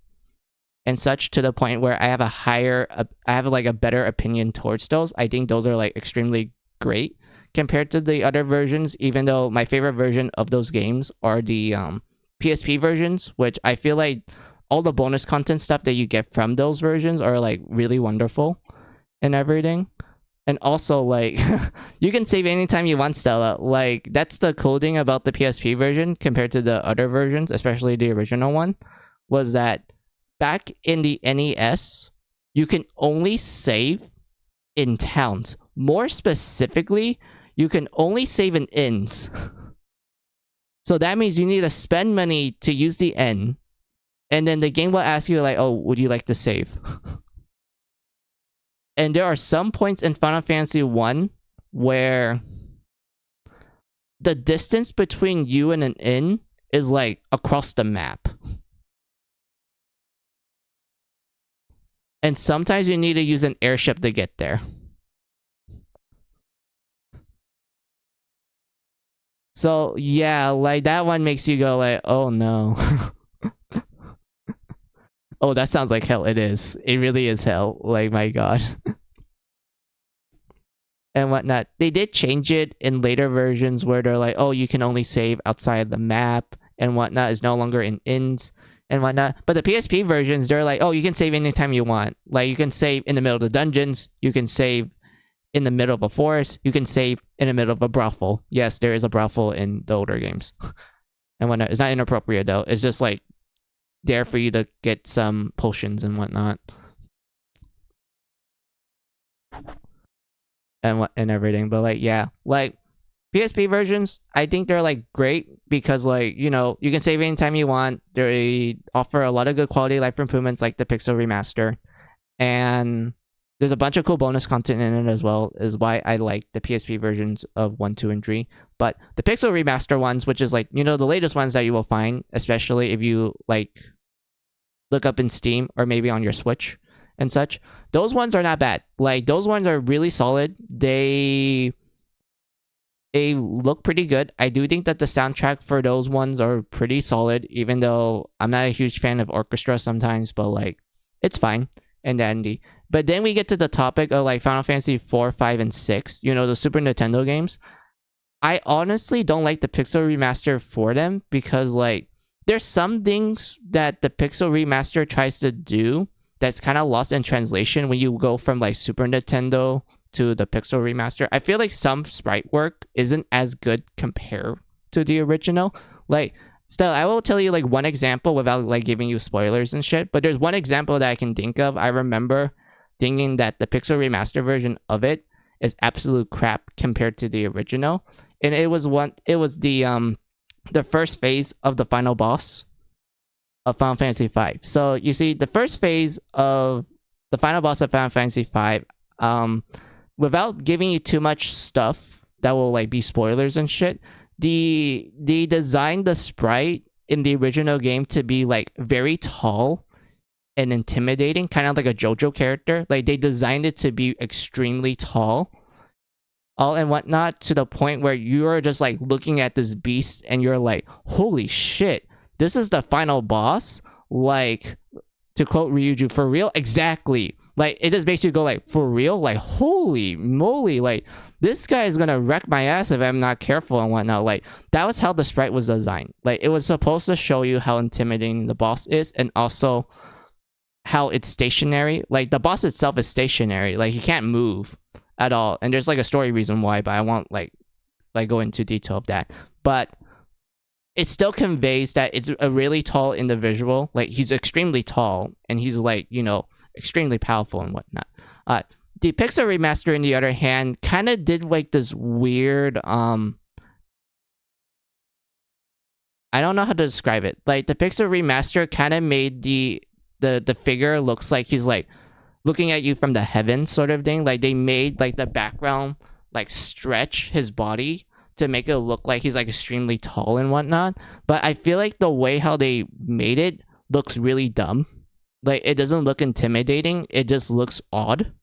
and such, to the point where I have like a better opinion towards those. I think those are like extremely great compared to the other versions, even though my favorite version of those games are the PSP versions, which I feel like all the bonus content stuff that you get from those versions are like really wonderful and everything. And also, like, you can save anytime you want, Stella. Like, that's the cool thing about the PSP version compared to the other versions, especially the original one, was that back in the NES, you can only save in towns. More specifically, you can only save in inns. So that means you need to spend money to use the inn. And then the game will ask you, like, oh, would you like to save? And there are some points in Final Fantasy 1 where the distance between you and an inn is like across the map. And sometimes you need to use an airship to get there. So yeah, like that one makes you go like, oh no. Oh, that sounds like hell. It is. It really is hell. Like, my god. And whatnot. They did change it in later versions where they're like, oh, you can only save outside the map and whatnot. Is no longer in inns and whatnot. But the PSP versions, they're like, oh, you can save anytime you want. Like, you can save in the middle of the dungeons. You can save in the middle of a forest. You can save in the middle of a brothel. Yes, there is a brothel in the older games. And whatnot. It's not inappropriate, though. It's just like there for you to get some potions and whatnot. And everything. But like, yeah, like PSP versions, I think they're like great because, like, you know, you can save anytime you want. They offer a lot of good quality life improvements like the Pixel Remaster, and there's a bunch of cool bonus content in it as well, is why I like the PSP versions of 1, 2, and 3. But the Pixel Remaster ones, which is like, you know, the latest ones that you will find, especially if you like look up in Steam or maybe on your Switch and such, those ones are not bad. Like, those ones are really solid. They look pretty good. I do think that the soundtrack for those ones are pretty solid, even though I'm not a huge fan of orchestra sometimes, but like, it's fine and dandy. But then we get to the topic of like Final Fantasy 4, 5, and 6, you know, the Super Nintendo games. I honestly don't like the Pixel Remaster for them because, like, there's some things that the Pixel Remaster tries to do that's kind of lost in translation when you go from like Super Nintendo to the Pixel Remaster. I feel like some sprite work isn't as good compared to the original. Like, still, I will tell you like one example without like giving you spoilers and shit, but there's one example that I can think of. I remember thinking that the Pixel Remaster version of it is absolute crap compared to the original. And it was the first phase of the final boss of Final Fantasy V. So you see, the first phase of the final boss of Final Fantasy V, without giving you too much stuff that will like be spoilers and shit, they designed the sprite in the original game to be like very tall and intimidating, kind of like a JoJo character. Like, they designed it to be extremely tall, all and whatnot, to the point where you're just like looking at this beast and you're like, holy shit, this is the final boss? Like, to quote Ryuju, for real? Exactly. Like, it just makes you go like, for real? Like, holy moly, like, this guy is gonna wreck my ass if I'm not careful and whatnot. Like, that was how the sprite was designed. Like, it was supposed to show you how intimidating the boss is, and also how it's stationary. Like, the boss itself is stationary. Like, he can't move at all. And there's like a story reason why, but I won't like go into detail of that. But it still conveys that it's a really tall individual. Like, he's extremely tall, and he's like, you know, extremely powerful and whatnot. The Pixel Remaster, on the other hand, kind of did like this weird, I don't know how to describe it. Like, the Pixel Remaster kind of made the figure looks like he's like looking at you from the heavens, sort of thing. Like, they made like the background like stretch his body to make it look like he's like extremely tall and whatnot. But I feel like the way how they made it looks really dumb. Like, it doesn't look intimidating. It just looks odd.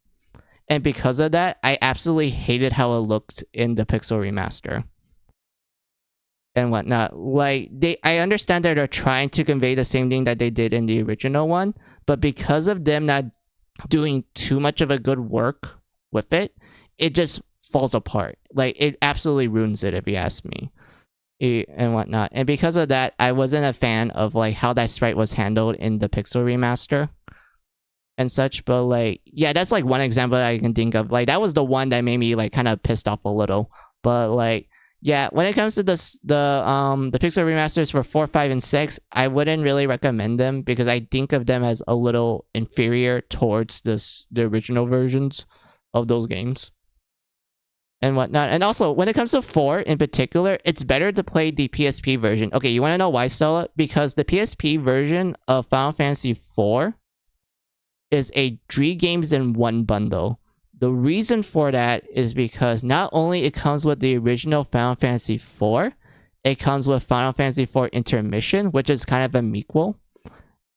And because of that, I absolutely hated how it looked in the Pixel remaster and whatnot. Like, I understand that they're trying to convey the same thing that they did in the original one, but because of them not doing too much of a good work with it, it just falls apart. Like, it absolutely ruins it, if you ask me, and whatnot. And because of that, I wasn't a fan of like how that sprite was handled in the Pixel remaster and such. But like, yeah, that's like one example that I can think of. Like, that was the one that made me like kind of pissed off a little. But like, yeah, when it comes to the Pixel remasters for 4, 5, and 6, I wouldn't really recommend them because I think of them as a little inferior towards the original versions of those games and whatnot. And also, when it comes to 4 in particular, it's better to play the PSP version. Okay, you want to know why, Stella? Because the PSP version of Final Fantasy 4 is a 3 games in 1 bundle. The reason for that is because not only it comes with the original Final Fantasy 4, it comes with Final Fantasy 4 Intermission, which is kind of a mequel,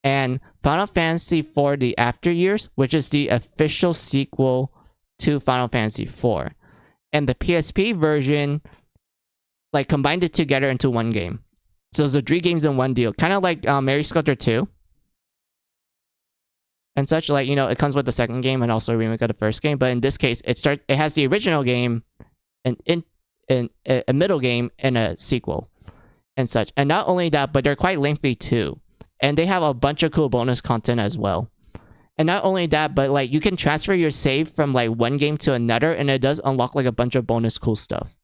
and Final Fantasy 4 The After Years, which is the official sequel to Final Fantasy 4. And the PSP version like combined it together into 1 game. So it's the 3 games in 1 deal. Kind of like Mary Sculptor 2. And such, like, you know, it comes with the second game and also a remake of the first game. But in this case, it has the original game and in a middle game and a sequel and such. And not only that, but they're quite lengthy too. And they have a bunch of cool bonus content as well. And not only that, but like you can transfer your save from like 1 game to another, and it does unlock like a bunch of bonus cool stuff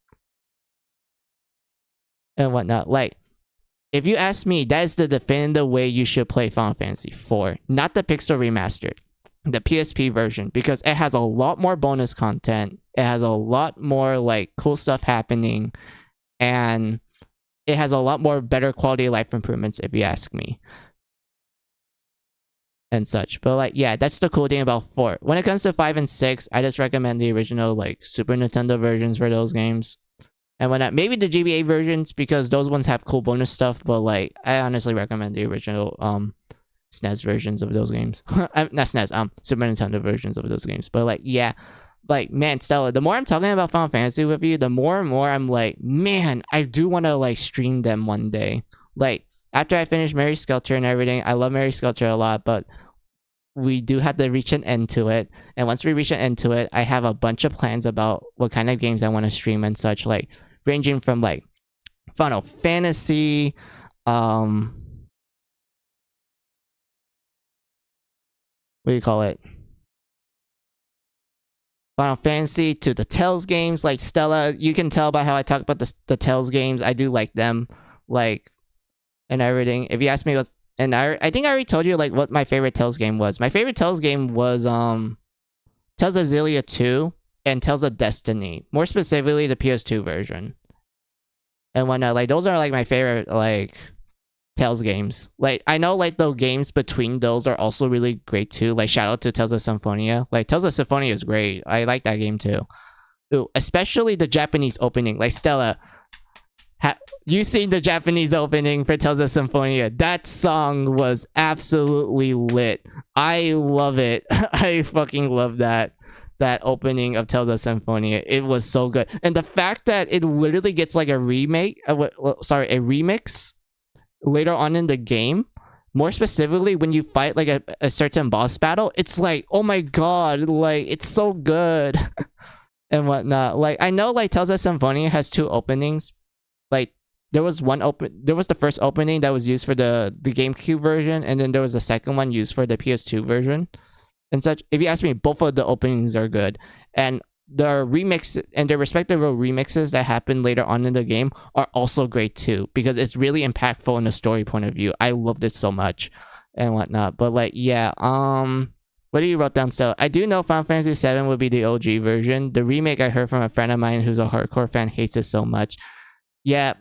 and whatnot. Like, if you ask me, that is the definitive way you should play Final Fantasy 4. Not the Pixel Remastered, the PSP version, because it has a lot more bonus content. It has a lot more like cool stuff happening, and it has a lot more better quality of life improvements, if you ask me. And such. But like, yeah, that's the cool thing about 4. When it comes to 5 and 6, I just recommend the original like Super Nintendo versions for those games. And when maybe the GBA versions, because those ones have cool bonus stuff, but like I honestly recommend the original SNES versions of those games. Not SNES, Super Nintendo versions of those games. But like, yeah, like, man, Stella, the more I'm talking about Final Fantasy with you, the more and more I'm like, man, I do want to like stream them one day. Like, after I finish Mary Sculptor and everything, I love Mary Sculptor a lot, but we do have to reach an end to it. And once we reach an end to it, I have a bunch of plans about what kind of games I want to stream and such, like ranging from like Final Fantasy, what do you call it? Final Fantasy to the Tales games. Like, Stella, you can tell by how I talk about the Tales games. I do like them, like, and everything. If you ask me what, and I think I already told you like what my favorite Tales game was. My favorite Tales game was Tales of Xillia 2 and Tales of Destiny. More specifically, the PS2 version. And whatnot. Like, those are like my favorite like Tales games. Like, I know like the games between those are also really great too. Like, shout out to Tales of Symphonia. Like, Tales of Symphonia is great. I like that game too. Ooh, especially the Japanese opening. Like, Stella, you seen the Japanese opening for Tales of Symphonia? That song was absolutely lit. I love it. I fucking love that opening of Tales of Symphonia. It was so good. And the fact that it literally gets like a remix later on in the game, more specifically when you fight like a certain boss battle, it's like, oh my god, like, it's so good. And whatnot. Like, I know like Tales of Symphonia has 2 openings. Like, there was the first opening that was used for the GameCube version, and then there was the second one used for the PS2 version and such. If you ask me, both of the openings are good, and the remix and the respective remixes that happen later on in the game are also great too, because it's really impactful in the story point of view. I loved it so much and whatnot. But like, yeah, what do you wrote down still? I do know Final Fantasy 7 would be the OG version. The remake, I heard from a friend of mine who's a hardcore fan, hates it so much. Yeah,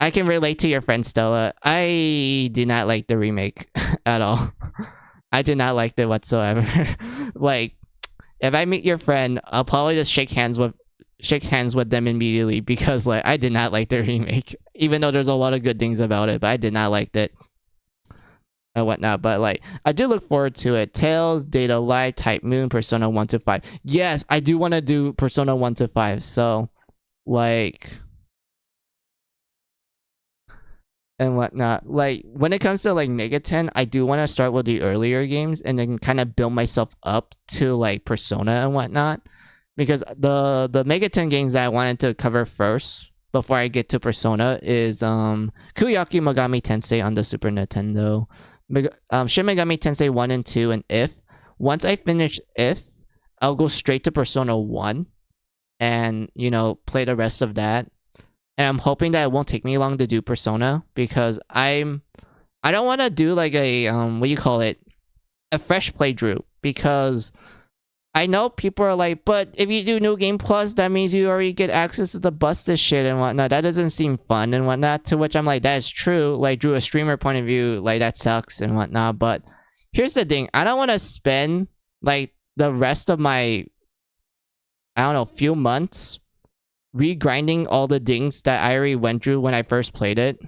I can relate to your friend Stella. I did not like the remake at all. I did not like it whatsoever. Like, if I meet your friend, I'll probably just shake hands with shake hands with them immediately because like I did not like their remake, even though there's a lot of good things about it, but I did not like it and whatnot. But like I do look forward to it. Tails, Data Light, Type Moon, Persona 1 to 5. Yes, I do want to do Persona 1 to 5. So like and whatnot. Like when it comes to like Mega 10, I do want to start with the earlier games and then kind of build myself up to like Persona and whatnot. Because the Mega 10 games that I wanted to cover first before I get to Persona is Kuyaki Megami Tensei on the Super Nintendo, Shin Megami Tensei 1 and 2, and If. Once I finish If, I'll go straight to Persona 1 and, you know, play the rest of that. And I'm hoping that it won't take me long to do Persona because I don't want to do like a what do you call it, a fresh playthrough, because I know people are like, but if you do New Game Plus, that means you already get access to the busted shit and whatnot. That doesn't seem fun and whatnot. To which I'm like, that is true. Like, through a streamer point of view, like, that sucks and whatnot. But here's the thing. I don't want to spend, like, the rest of my, I don't know, few months regrinding all the things that I already went through when I first played it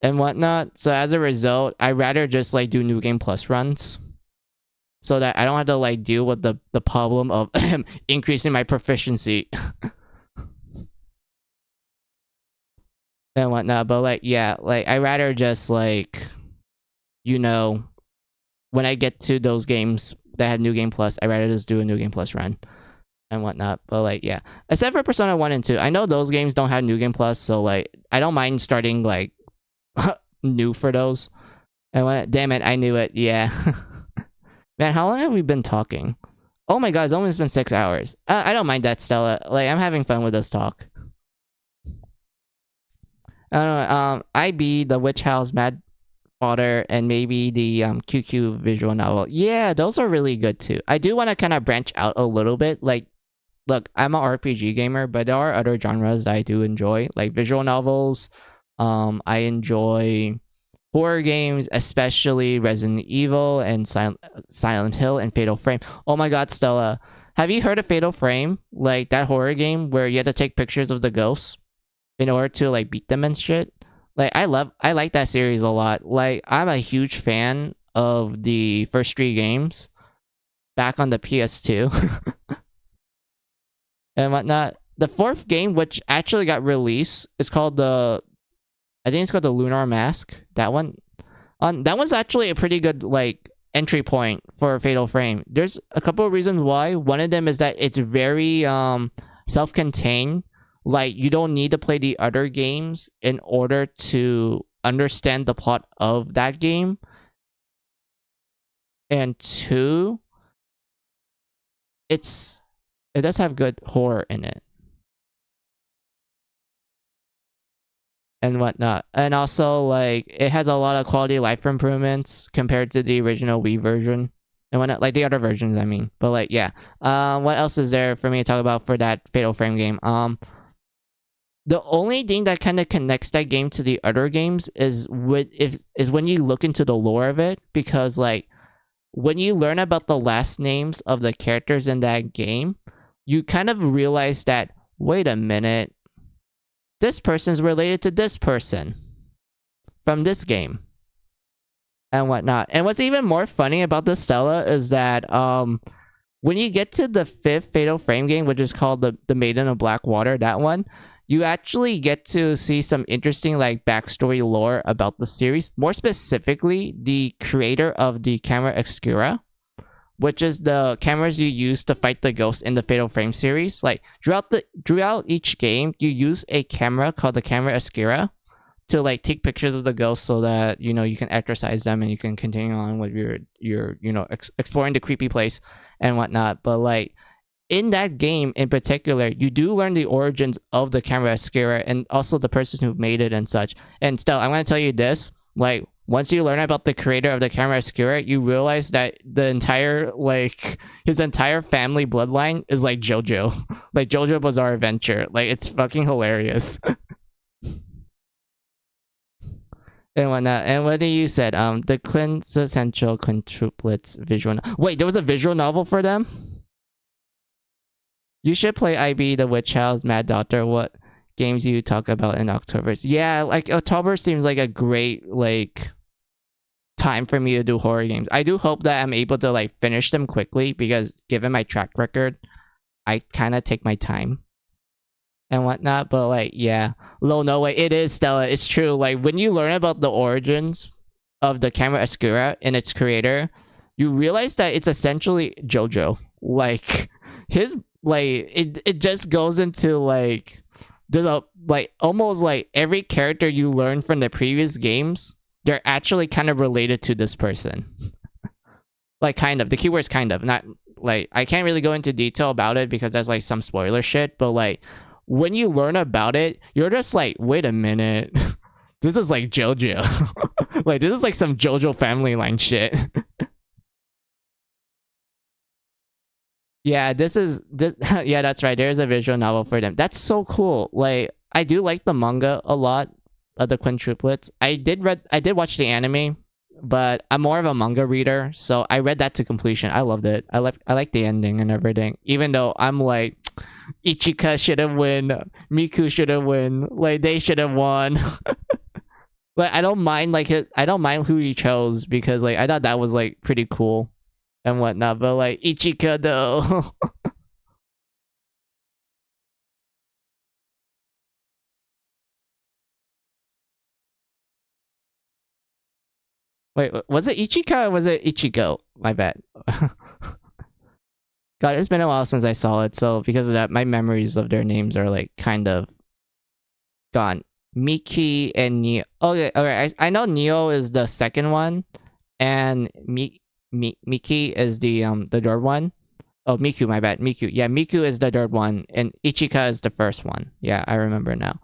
and whatnot. So as a result, I'd rather just, like, do New Game Plus runs, so that I don't have to like deal with the problem of increasing my proficiency and whatnot. But like, yeah, like I rather just like, you know, when I get to those games that have New Game Plus, I rather just do a New Game Plus run and whatnot. But like, yeah, except for Persona 1 and 2, I know those games don't have New Game Plus, so like I don't mind starting like new for those. And what? Damn it, I knew it. Yeah. Man, how long have we been talking? Oh my god, it's almost been 6 hours. I don't mind that, Stella. Like, I'm having fun with this talk. I don't know, IB, The Witch House, Mad Fodder, and maybe the QQ visual novel. Yeah, those are really good too. I do want to kind of branch out a little bit. Like, look, I'm an RPG gamer, but there are other genres that I do enjoy, like visual novels. I enjoy horror games, especially Resident Evil and Silent Hill and Fatal Frame. Oh my god, Stella, have you heard of Fatal Frame? Like that horror game where you have to take pictures of the ghosts in order to like beat them and shit. Like I like that series a lot. Like I'm a huge fan of the first 3 games back on the PS2 and whatnot. The 4th game, which actually got released, is called I think it's called the Lunar Mask. That one, that one's actually a pretty good like entry point for Fatal Frame. There's a couple of reasons why. One of them is that it's very self-contained. Like you don't need to play the other games in order to understand the plot of that game. And 2, it does have good horror in it and whatnot. And also, like, it has a lot of quality of life improvements compared to the original Wii version. And whatnot, like the other versions, I mean. But, like, yeah. What else is there for me to talk about for that Fatal Frame game? The only thing that kind of connects that game to the other games is when you look into the lore of it. Because, like, when you learn about the last names of the characters in that game, you kind of realize that, wait a minute, this person's related to this person from this game and whatnot. And what's even more funny about this, Stella, is that when you get to the 5th Fatal Frame game, which is called the Maiden of Black Water, that one, you actually get to see some interesting like backstory lore about the series. More specifically, the creator of the camera obscura, which is the cameras you use to fight the ghosts in the Fatal Frame series. Like throughout each game, you use a camera called the camera obscura to like take pictures of the ghosts so that you know you can exorcise them and you can continue on with your you know exploring the creepy place and whatnot. But like in that game in particular, you do learn the origins of the camera obscura and also the person who made it and such. And still, I'm gonna tell you this: like once you learn about the creator of the camera obscura, you realize that the entire like his entire family bloodline is like JoJo, like JoJo Bizarre Adventure. Like it's fucking hilarious. And whatnot. And what you said, the quintessential quintuplets visual. Wait, there was a visual novel for them? You should play IB, The Witch House, Mad Doctor. What games you talk about in October? Yeah, like October seems like a great like time for me to do horror games. I do hope that I'm able to like finish them quickly because given my track record, I kind of take my time and whatnot. But like, yeah, no way, it is Stella. It's true. Like when you learn about the origins of the camera Oscura and its creator, you realize that it's essentially JoJo. Like his like it just goes into like there's a like almost like every character you learn from the previous games, they're actually kind of related to this person. Like kind of. The keyword's kind of. Not like I can't really go into detail about it because that's like some spoiler shit, but like when you learn about it, you're just like, wait a minute. This is like JoJo. Like this is like some JoJo family line shit. Yeah, yeah, that's right. There's a visual novel for them. That's so cool. Like I do like the manga a lot of the quintuplets. I did watch the anime, but I'm more of a manga reader, so I read that to completion. I loved it. I like the ending and everything. Even though I'm like Ichika should have won, Miku should have won, like they should have won. Like I don't mind I don't mind who he chose because like I thought that was like pretty cool and whatnot. But like Ichika though. Wait, was it Ichika or was it Ichigo? My bad. God, it's been a while since I saw it, so because of that, my memories of their names are like kind of gone. Miki and Neo. Okay, alright. I know Neo is the second one, and Miki is the third one. Oh, Miku, my bad. Miku. Yeah, Miku is the third one, and Ichika is the first one. Yeah, I remember now.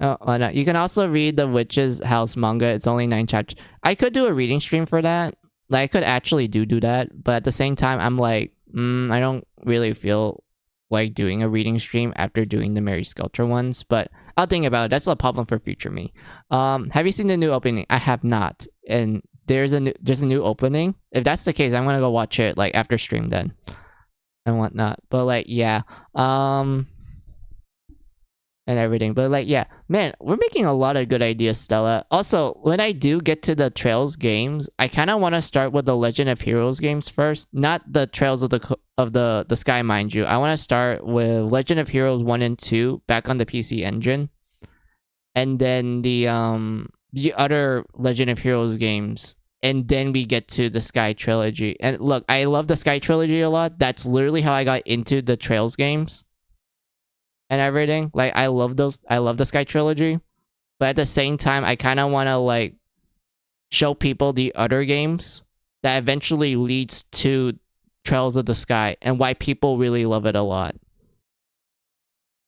Oh no. You can also read the Witch's House manga. It's only 9 chapters. I could do a reading stream for that. Like, I could actually do that, but at the same time, I'm like, I don't really feel like doing a reading stream after doing the Mary Sculpture ones, but I'll think about it. That's a problem for future me. Have you seen the new opening? I have not, and there's a new opening. If that's the case, I'm gonna go watch it like after stream then, and whatnot. But like, yeah, and everything. But like, yeah, man, we're making a lot of good ideas, Stella. Also, when I do get to the Trails games, I kind of want to start with the Legend of Heroes games first, not the Trails of the Sky, mind you. I want to start with Legend of Heroes 1 and 2 back on the PC Engine, and then the other Legend of Heroes games, and then we get to the Sky trilogy. And look, I love the Sky trilogy a lot. That's literally how I got into the Trails games and everything. Like I love the Sky trilogy, but at the same time I kind of want to like show people the other games that eventually leads to Trails of the Sky and why people really love it a lot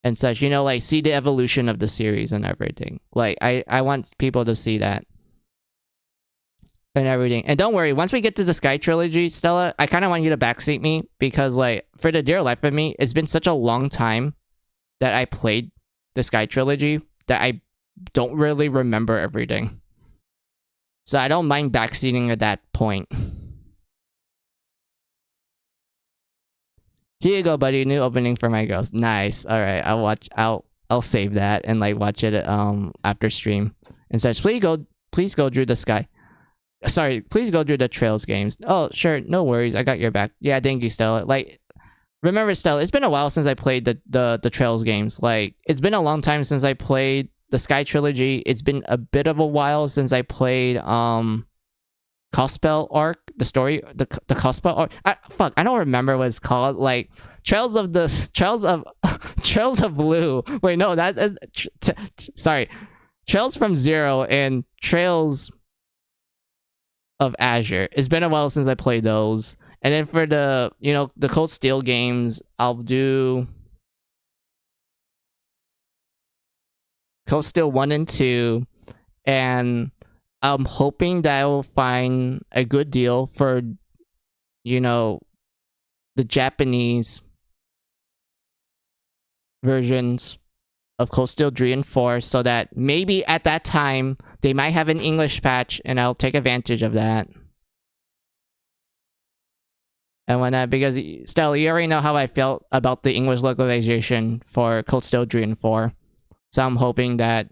and such, you know, like see the evolution of the series and everything. Like I want people to see that and everything. And don't worry, once we get to the Sky trilogy, Stella, I kind of want you to backseat me because like for the dear life of me, it's been such a long time that I played the Sky trilogy that I don't really remember everything. So I don't mind backseating at that point. Here you go, buddy. New opening for my girls. Nice. All right, I'll save that and like watch it after stream and such. Please go through the Sky. Sorry, please go through the Trails games. Oh, sure, no worries. I got your back. Yeah, thank you, Stella. Like, remember, Stella, it's been a while since I played the Trails games. Like, it's been a long time since I played the Sky trilogy. It's been a bit of a while since I played Cospel arc, the story, the Cospel arc. I don't remember what it's called. Like Trails of Blue. Wait, no, that is sorry. Trails from Zero and Trails of Azure. It's been a while since I played those. And then for the, you know, the Cold Steel games, I'll do Cold Steel 1 and 2, and I'm hoping that I will find a good deal for, you know, the Japanese versions of Cold Steel 3 and 4, so that maybe at that time they might have an English patch and I'll take advantage of that. and whatnot, because Stella, you already know how I felt about the English localization for Cold Steel Dream 4. So I'm hoping that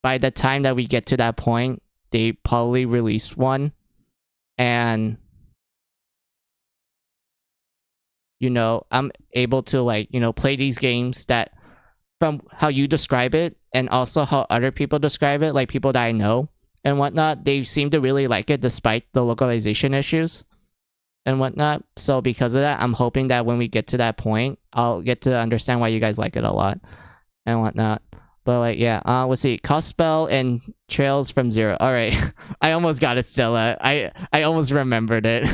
by the time that we get to that point, they probably release one, and I'm able to play these games that from how you describe it and also how other people describe it, like people that I know and whatnot, they seem to really like it despite the localization issues and whatnot. So because of that, I'm hoping that when we get to that point, I'll get to understand why you guys like it a lot and whatnot. But let's see. Cost spell and trails from zero. All right, I almost got it, Stella. I almost remembered it.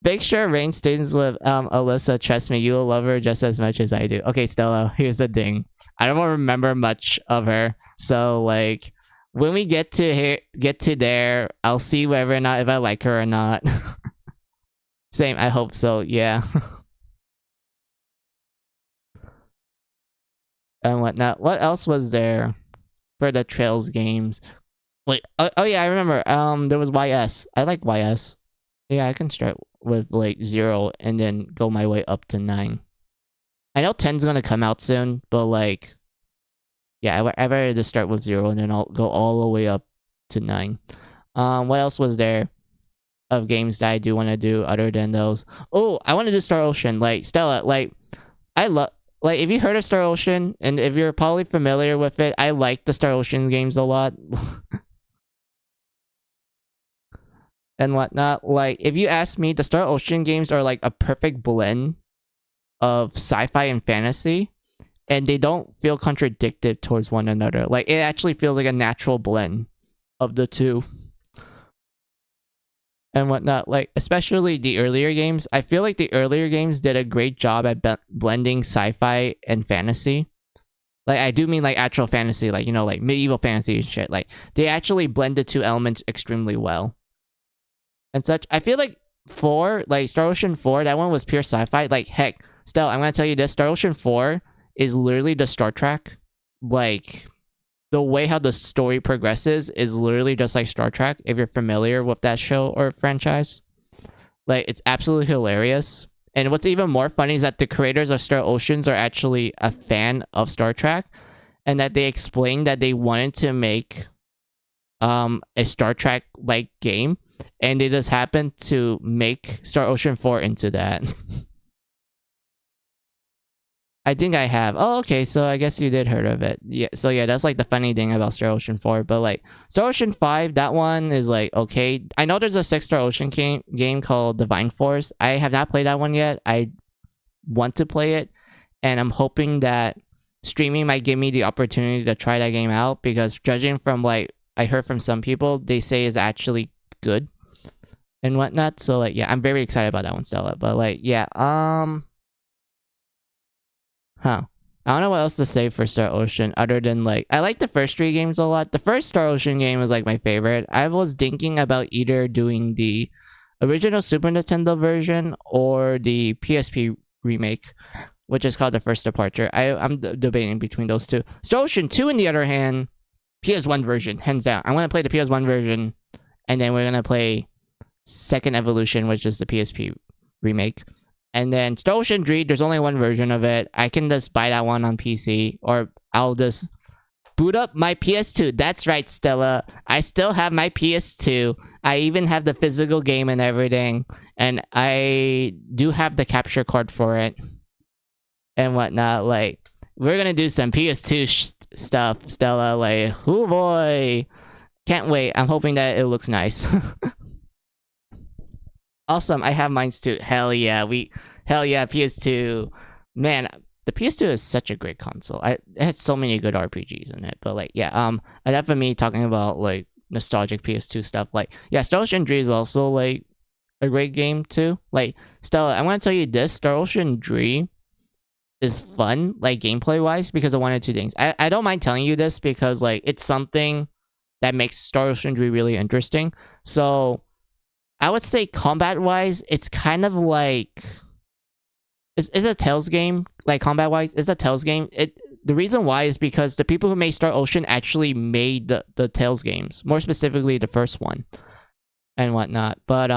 Make sure Rain stays with Alyssa. Trust me, you'll love her just as much as I do. Okay, Stella, here's the thing. I don't remember much of her, so when we get to there, I'll see whether or not if I like her or not. Same, I hope so. Yeah. And whatnot. What else was there for the Trails games? Wait, oh yeah, I remember. There was YS. I like YS. Yeah, I can start with 0 and then go my way up to 9. I know 10's gonna come out soon, but yeah, I'd rather just start with 0 and then I'll go all the way up to 9. What else was there of games that I do want to do other than those? Oh, I want to do Star Ocean. Stella, I love. If you heard of Star Ocean, and if you're probably familiar with it, I like the Star Ocean games a lot. And whatnot. If you ask me, the Star Ocean games are a perfect blend of sci-fi and fantasy, and they don't feel contradictive towards one another. It actually feels like a natural blend of the two. And whatnot, especially the earlier games. I feel like the earlier games did a great job at blending sci-fi and fantasy. I do mean actual fantasy, medieval fantasy and shit. They actually blend the two elements extremely well. And such. I feel like 4, Star Ocean 4, that one was pure sci-fi. Heck, Stella, I'm gonna tell you this, Star Ocean 4 is literally the Star Trek. The way how the story progresses is literally just like Star Trek, if you're familiar with that show or franchise. It's absolutely hilarious. And what's even more funny is that the creators of Star Oceans are actually a fan of Star Trek, and that they explained that they wanted to make a Star Trek game, and they just happened to make Star Ocean 4 into that. I think I have. Oh, okay, so I guess you did heard of it. Yeah, so yeah, that's the funny thing about Star Ocean 4. But Star Ocean 5, that one is okay. I know there's a 6-Star Ocean game called Divine Force. I have not played that one yet. I want to play it, and I'm hoping that streaming might give me the opportunity to try that game out, because judging from I heard from some people, they say is actually good and whatnot. So yeah, I'm very excited about that one, Stella. But yeah, I don't know what else to say for Star Ocean other than I like the first 3 games a lot. The first Star Ocean game was my favorite. I was thinking about either doing the original Super Nintendo version or the PSP remake, which is called The First Departure. I'm debating between those two. Star Ocean 2, on the other hand, PS1 version, hands down. I'm gonna play the PS1 version, and then we're gonna play Second Evolution, which is the PSP remake. And then Star Ocean 3, there's only one version of it. I can just buy that one on PC, or I'll just boot up my PS2. That's right, Stella. I still have my PS2. I even have the physical game and everything. And I do have the capture card for it. And whatnot. We're gonna do some PS2 stuff, Stella. Oh boy. Can't wait. I'm hoping that it looks nice. Awesome, I have mines too. Hell yeah, PS2. Man, the PS2 is such a great console. It has so many good RPGs in it. But yeah, enough of me talking about nostalgic PS2 stuff. Yeah, Star Ocean 3 is also a great game too. Stella, I want to tell you this, Star Ocean 3 is fun, gameplay wise, because of one or two things. I don't mind telling you this because it's something that makes Star Ocean 3 really interesting. So I would say combat-wise, it's kind of it's a Tales game. Combat-wise, it's a Tales game. The reason why is because the people who made Star Ocean actually made the Tales games. More specifically, the first one. And whatnot. But,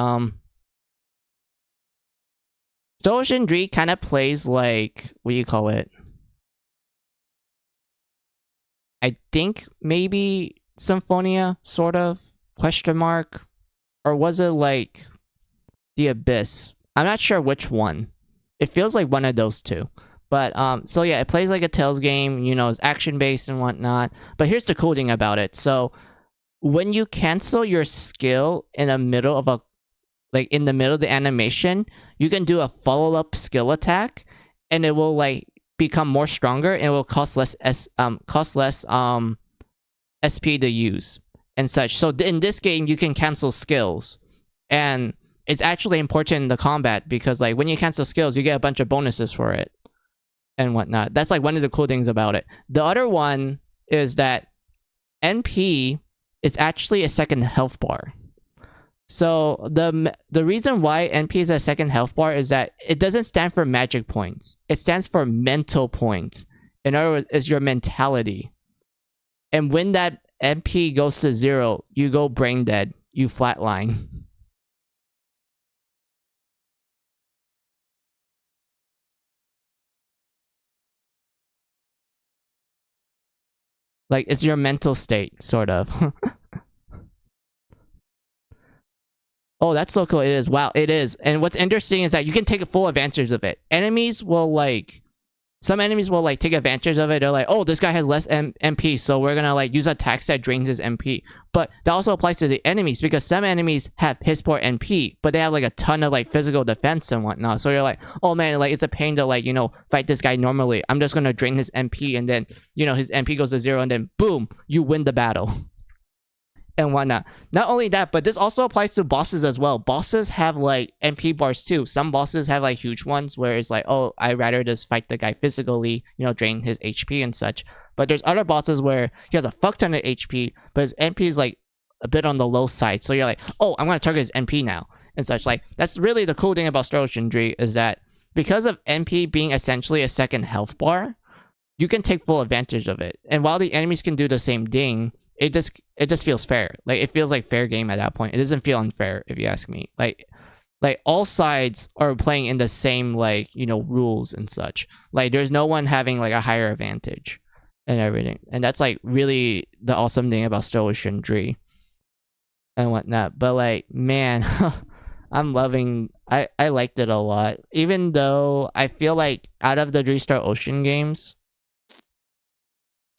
Sojindri kind of plays like, what do you call it? I think maybe Symphonia, sort of, question mark? Or was it like The Abyss? I'm not sure which one. It feels like one of those two. But, so yeah, it plays like a Tales game, you know, it's action-based and whatnot. But here's the cool thing about it. So, when you cancel your skill in the middle of in the middle of the animation, you can do a follow-up skill attack, and it will, like, become more stronger, and it will cost less SP to use and such. So in this game, you can cancel skills, and it's actually important in the combat because, like, when you cancel skills, you get a bunch of bonuses for it and whatnot. That's like one of the cool things about it. The other one is that NP is actually a second health bar. So the reason why NP is a second health bar is that it doesn't stand for magic points. It stands for mental points. In other words, it's your mentality. And when that NP goes to 0, you go brain dead. You flatline. Like, it's your mental state, sort of. Oh, that's so cool. It is. Wow, it is. And what's interesting is that you can take full advantage of it. Enemies will, like... Some enemies will, like, take advantage of it. They're like, oh, this guy has less MP, so we're gonna, like, use attacks that drains his MP. But that also applies to the enemies, because some enemies have his poor MP, but they have, like, a ton of, like, physical defense and whatnot. So you're like, oh, man, like, it's a pain to, like, you know, fight this guy normally. I'm just gonna drain his MP, and then, you know, his MP goes to 0, and then, boom, you win the battle. And whatnot. Not only that, but this also applies to bosses as well. Bosses have, like, MP bars too. Some bosses have, like, huge ones where it's like, oh, I'd rather just fight the guy physically, you know, drain his HP and such. But there's other bosses where he has a fuck ton of HP, but his MP is, like, a bit on the low side. So you're like, oh, I'm gonna target his MP now and such. Like, that's really the cool thing about Star Ocean Dree, is that because of MP being essentially a second health bar, you can take full advantage of it. And while the enemies can do the same thing, it just feels fair. Like, it feels like fair game at that point. It doesn't feel unfair, if you ask me. Like all sides are playing in the same, like, you know, rules and such. Like, there's no one having, like, a higher advantage and everything. And that's, like, really the awesome thing about Star Ocean Dree and whatnot. But, like, man, I'm loving... I liked it a lot. Even though I feel like out of the Dree Star Ocean games,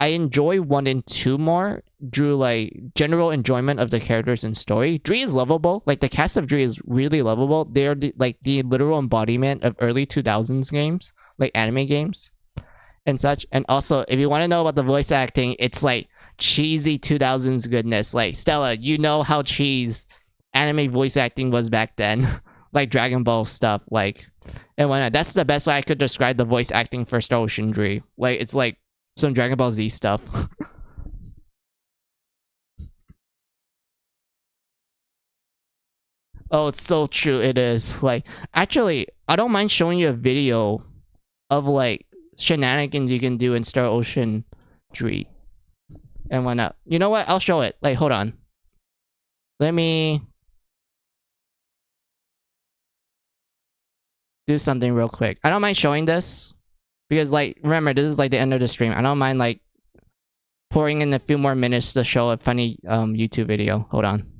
I enjoy 1 and 2 more through, like, general enjoyment of the characters and story. Dree is lovable. Like, the cast of Dree is really lovable. They're like the literal embodiment of early 2000s games, like anime games and such. And also, if you want to know about the voice acting, it's like cheesy 2000s goodness. Like, Stella, you know how cheese anime voice acting was back then. Like Dragon Ball stuff, like, and whatnot. That's the best way I could describe the voice acting for Star Ocean Dree. Like, it's like some Dragon Ball Z stuff. Oh, it's so true. It is. Like, actually, I don't mind showing you a video of, like, shenanigans you can do in Star Ocean Dree and whatnot. You know what? I'll show it. Like, hold on. Let me do something real quick. I don't mind showing this because, like, remember, this is, like, the end of the stream. I don't mind, like, pouring in a few more minutes to show a funny YouTube video. Hold on.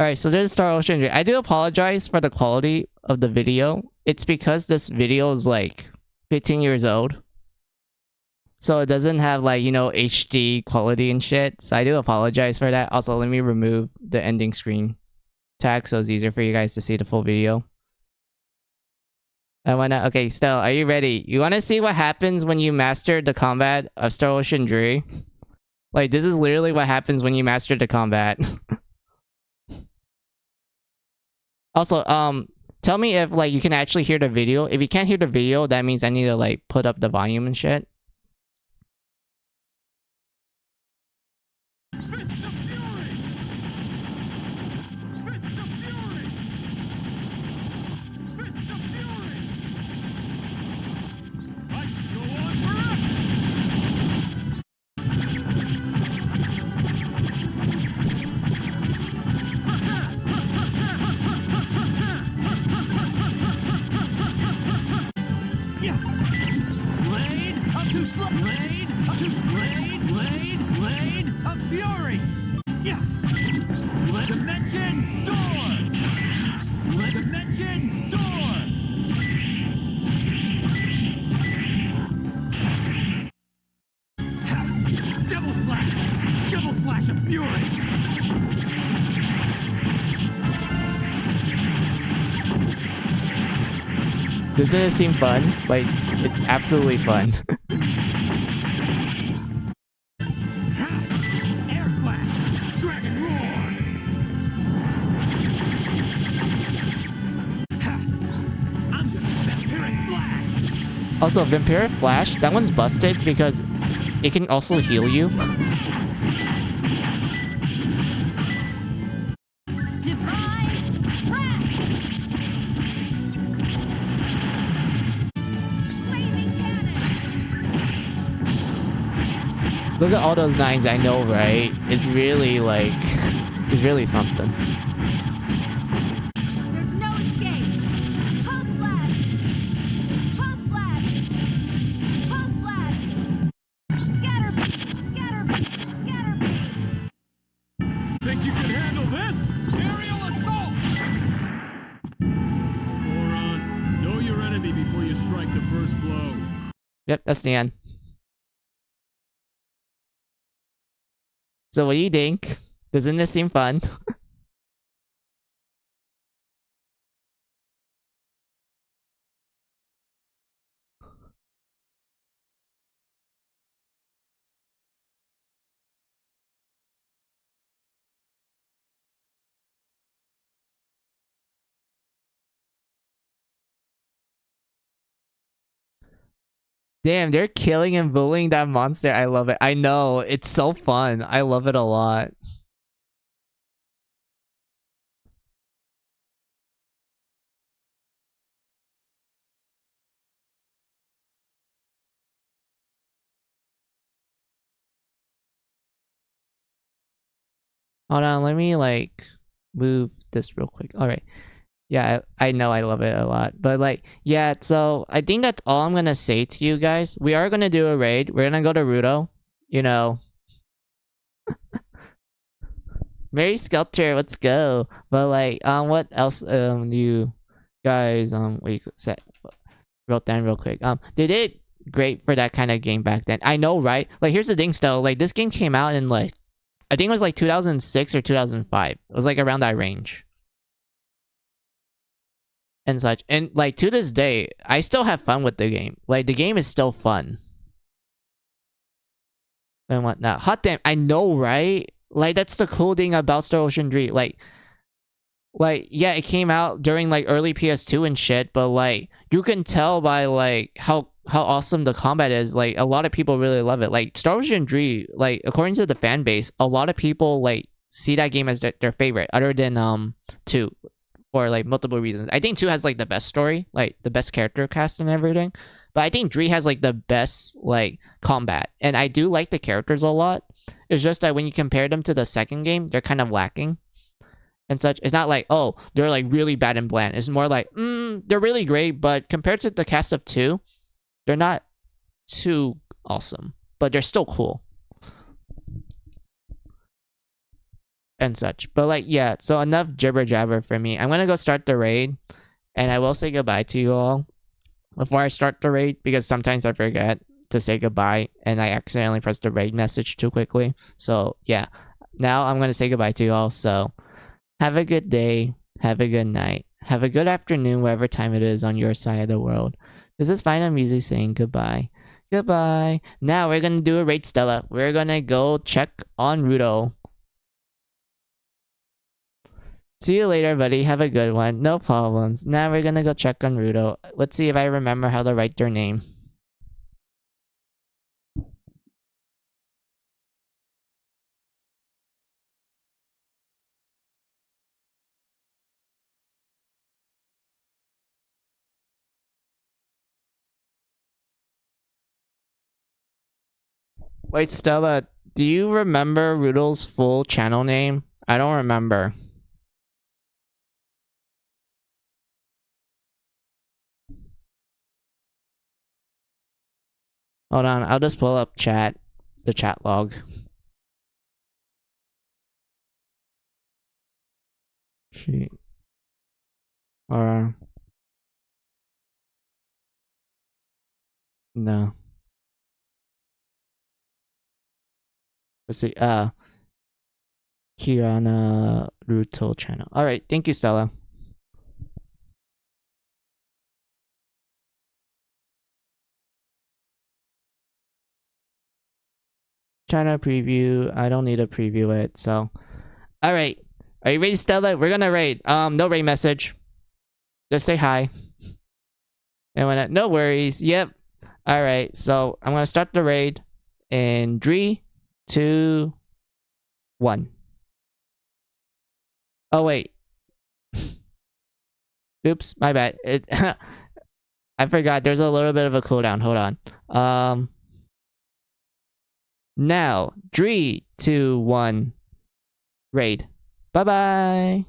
Alright, so there's Star Ocean Dream. I do apologize for the quality of the video. It's because this video is like 15 years old. So it doesn't have like, you know, HD quality and shit. So I do apologize for that. Also, let me remove the ending screen tag so it's easier for you guys to see the full video. Okay, Stella, are you ready? You wanna see what happens when you master the combat of Star Ocean Dream? Like, this is literally what happens when you master the combat. Also, tell me if like you can actually hear the video. If you can't hear the video, that means I need to like put up the volume and shit. Blade of Fury! Yeah! Dimension Door! Dimension Door! Double Slash! Double Slash of Fury! Doesn't it seem fun? Like, it's absolutely fun. Air Slash! Dragon Roar! I'm gonna Vampiric Flash! Also, Vampiric Flash, that one's busted because it can also heal you. Look at all those nines, I know, right? It's really like, it's really something. There's no escape. Pulse Blast. Pulse Blast. Pulse Blast. Scatter. Scatter. Scatter. Think you can handle this? Aerial Assault! Moron, know your enemy before you strike the first blow. Yep, that's the end. So what do you think? Doesn't this seem fun? Damn, they're killing and bullying that monster. I love it. I know. It's so fun. I love it a lot. Hold on, let me like move this real quick. All right. Yeah, I know I love it a lot. But like, yeah, so I think that's all I'm gonna say to you guys. We are gonna do a raid. We're gonna go to Rudo. You know. Mary Sculptor, let's go. But like, what else you guys wait, set wrote down real quick. They did great for that kind of game back then. I know, right? Like here's the thing still, like this game came out in like I think it was like 2006 or 2005. It was like around that range. And such. And like to this day, I still have fun with the game. Like the game is still fun. And whatnot. Hot damn, I know, right? Like that's the cool thing about Star Ocean Dream. Like yeah, it came out during like early PS2 and shit, but like you can tell by like how awesome the combat is. Like a lot of people really love it. Like Star Ocean Dream, like according to the fan base, a lot of people like see that game as their favorite, other than 2. For like multiple reasons. I think 2 has like the best story, like the best character cast and everything. But I think 3 has like the best like combat. And I do like the characters a lot. It's just that when you compare them to the second game, they're kind of lacking. And such. It's not like, oh, they're like really bad and bland. It's more like, they're really great, but compared to the cast of 2, they're not too awesome. But they're still cool. and such. But like, yeah, so enough jibber jabber for me. I'm gonna go start the raid, and I will say goodbye to you all before I start the raid, because sometimes I forget to say goodbye and I accidentally press the raid message too quickly. So yeah, now I'm gonna say goodbye to you all. So have a good day, have a good night, have a good afternoon, whatever time it is on your side of the world. This is fine. I'm usually saying goodbye. Goodbye. Now we're gonna do a raid, Stella. We're gonna go check on Rudo. See you later, buddy. Have a good one. No problems. Now we're gonna go check on Rudo. Let's see if I remember how to write their name. Wait, Stella, do you remember Rudo's full channel name? I don't remember. Hold on, I'll just pull up the chat log. Or no. Let's see. Kirana Ruto channel. All right, thank you, Stella. China preview. I don't need to preview it. So, all right. Are you ready, Stella? We're gonna raid. No raid message. Just say hi. And when no worries. Yep. All right. So I'm gonna start the raid in 3, 2, 1. Oh wait. Oops, my bad. I forgot. There's a little bit of a cooldown. Hold on. Now 3, 2, 1. Raid. Bye bye.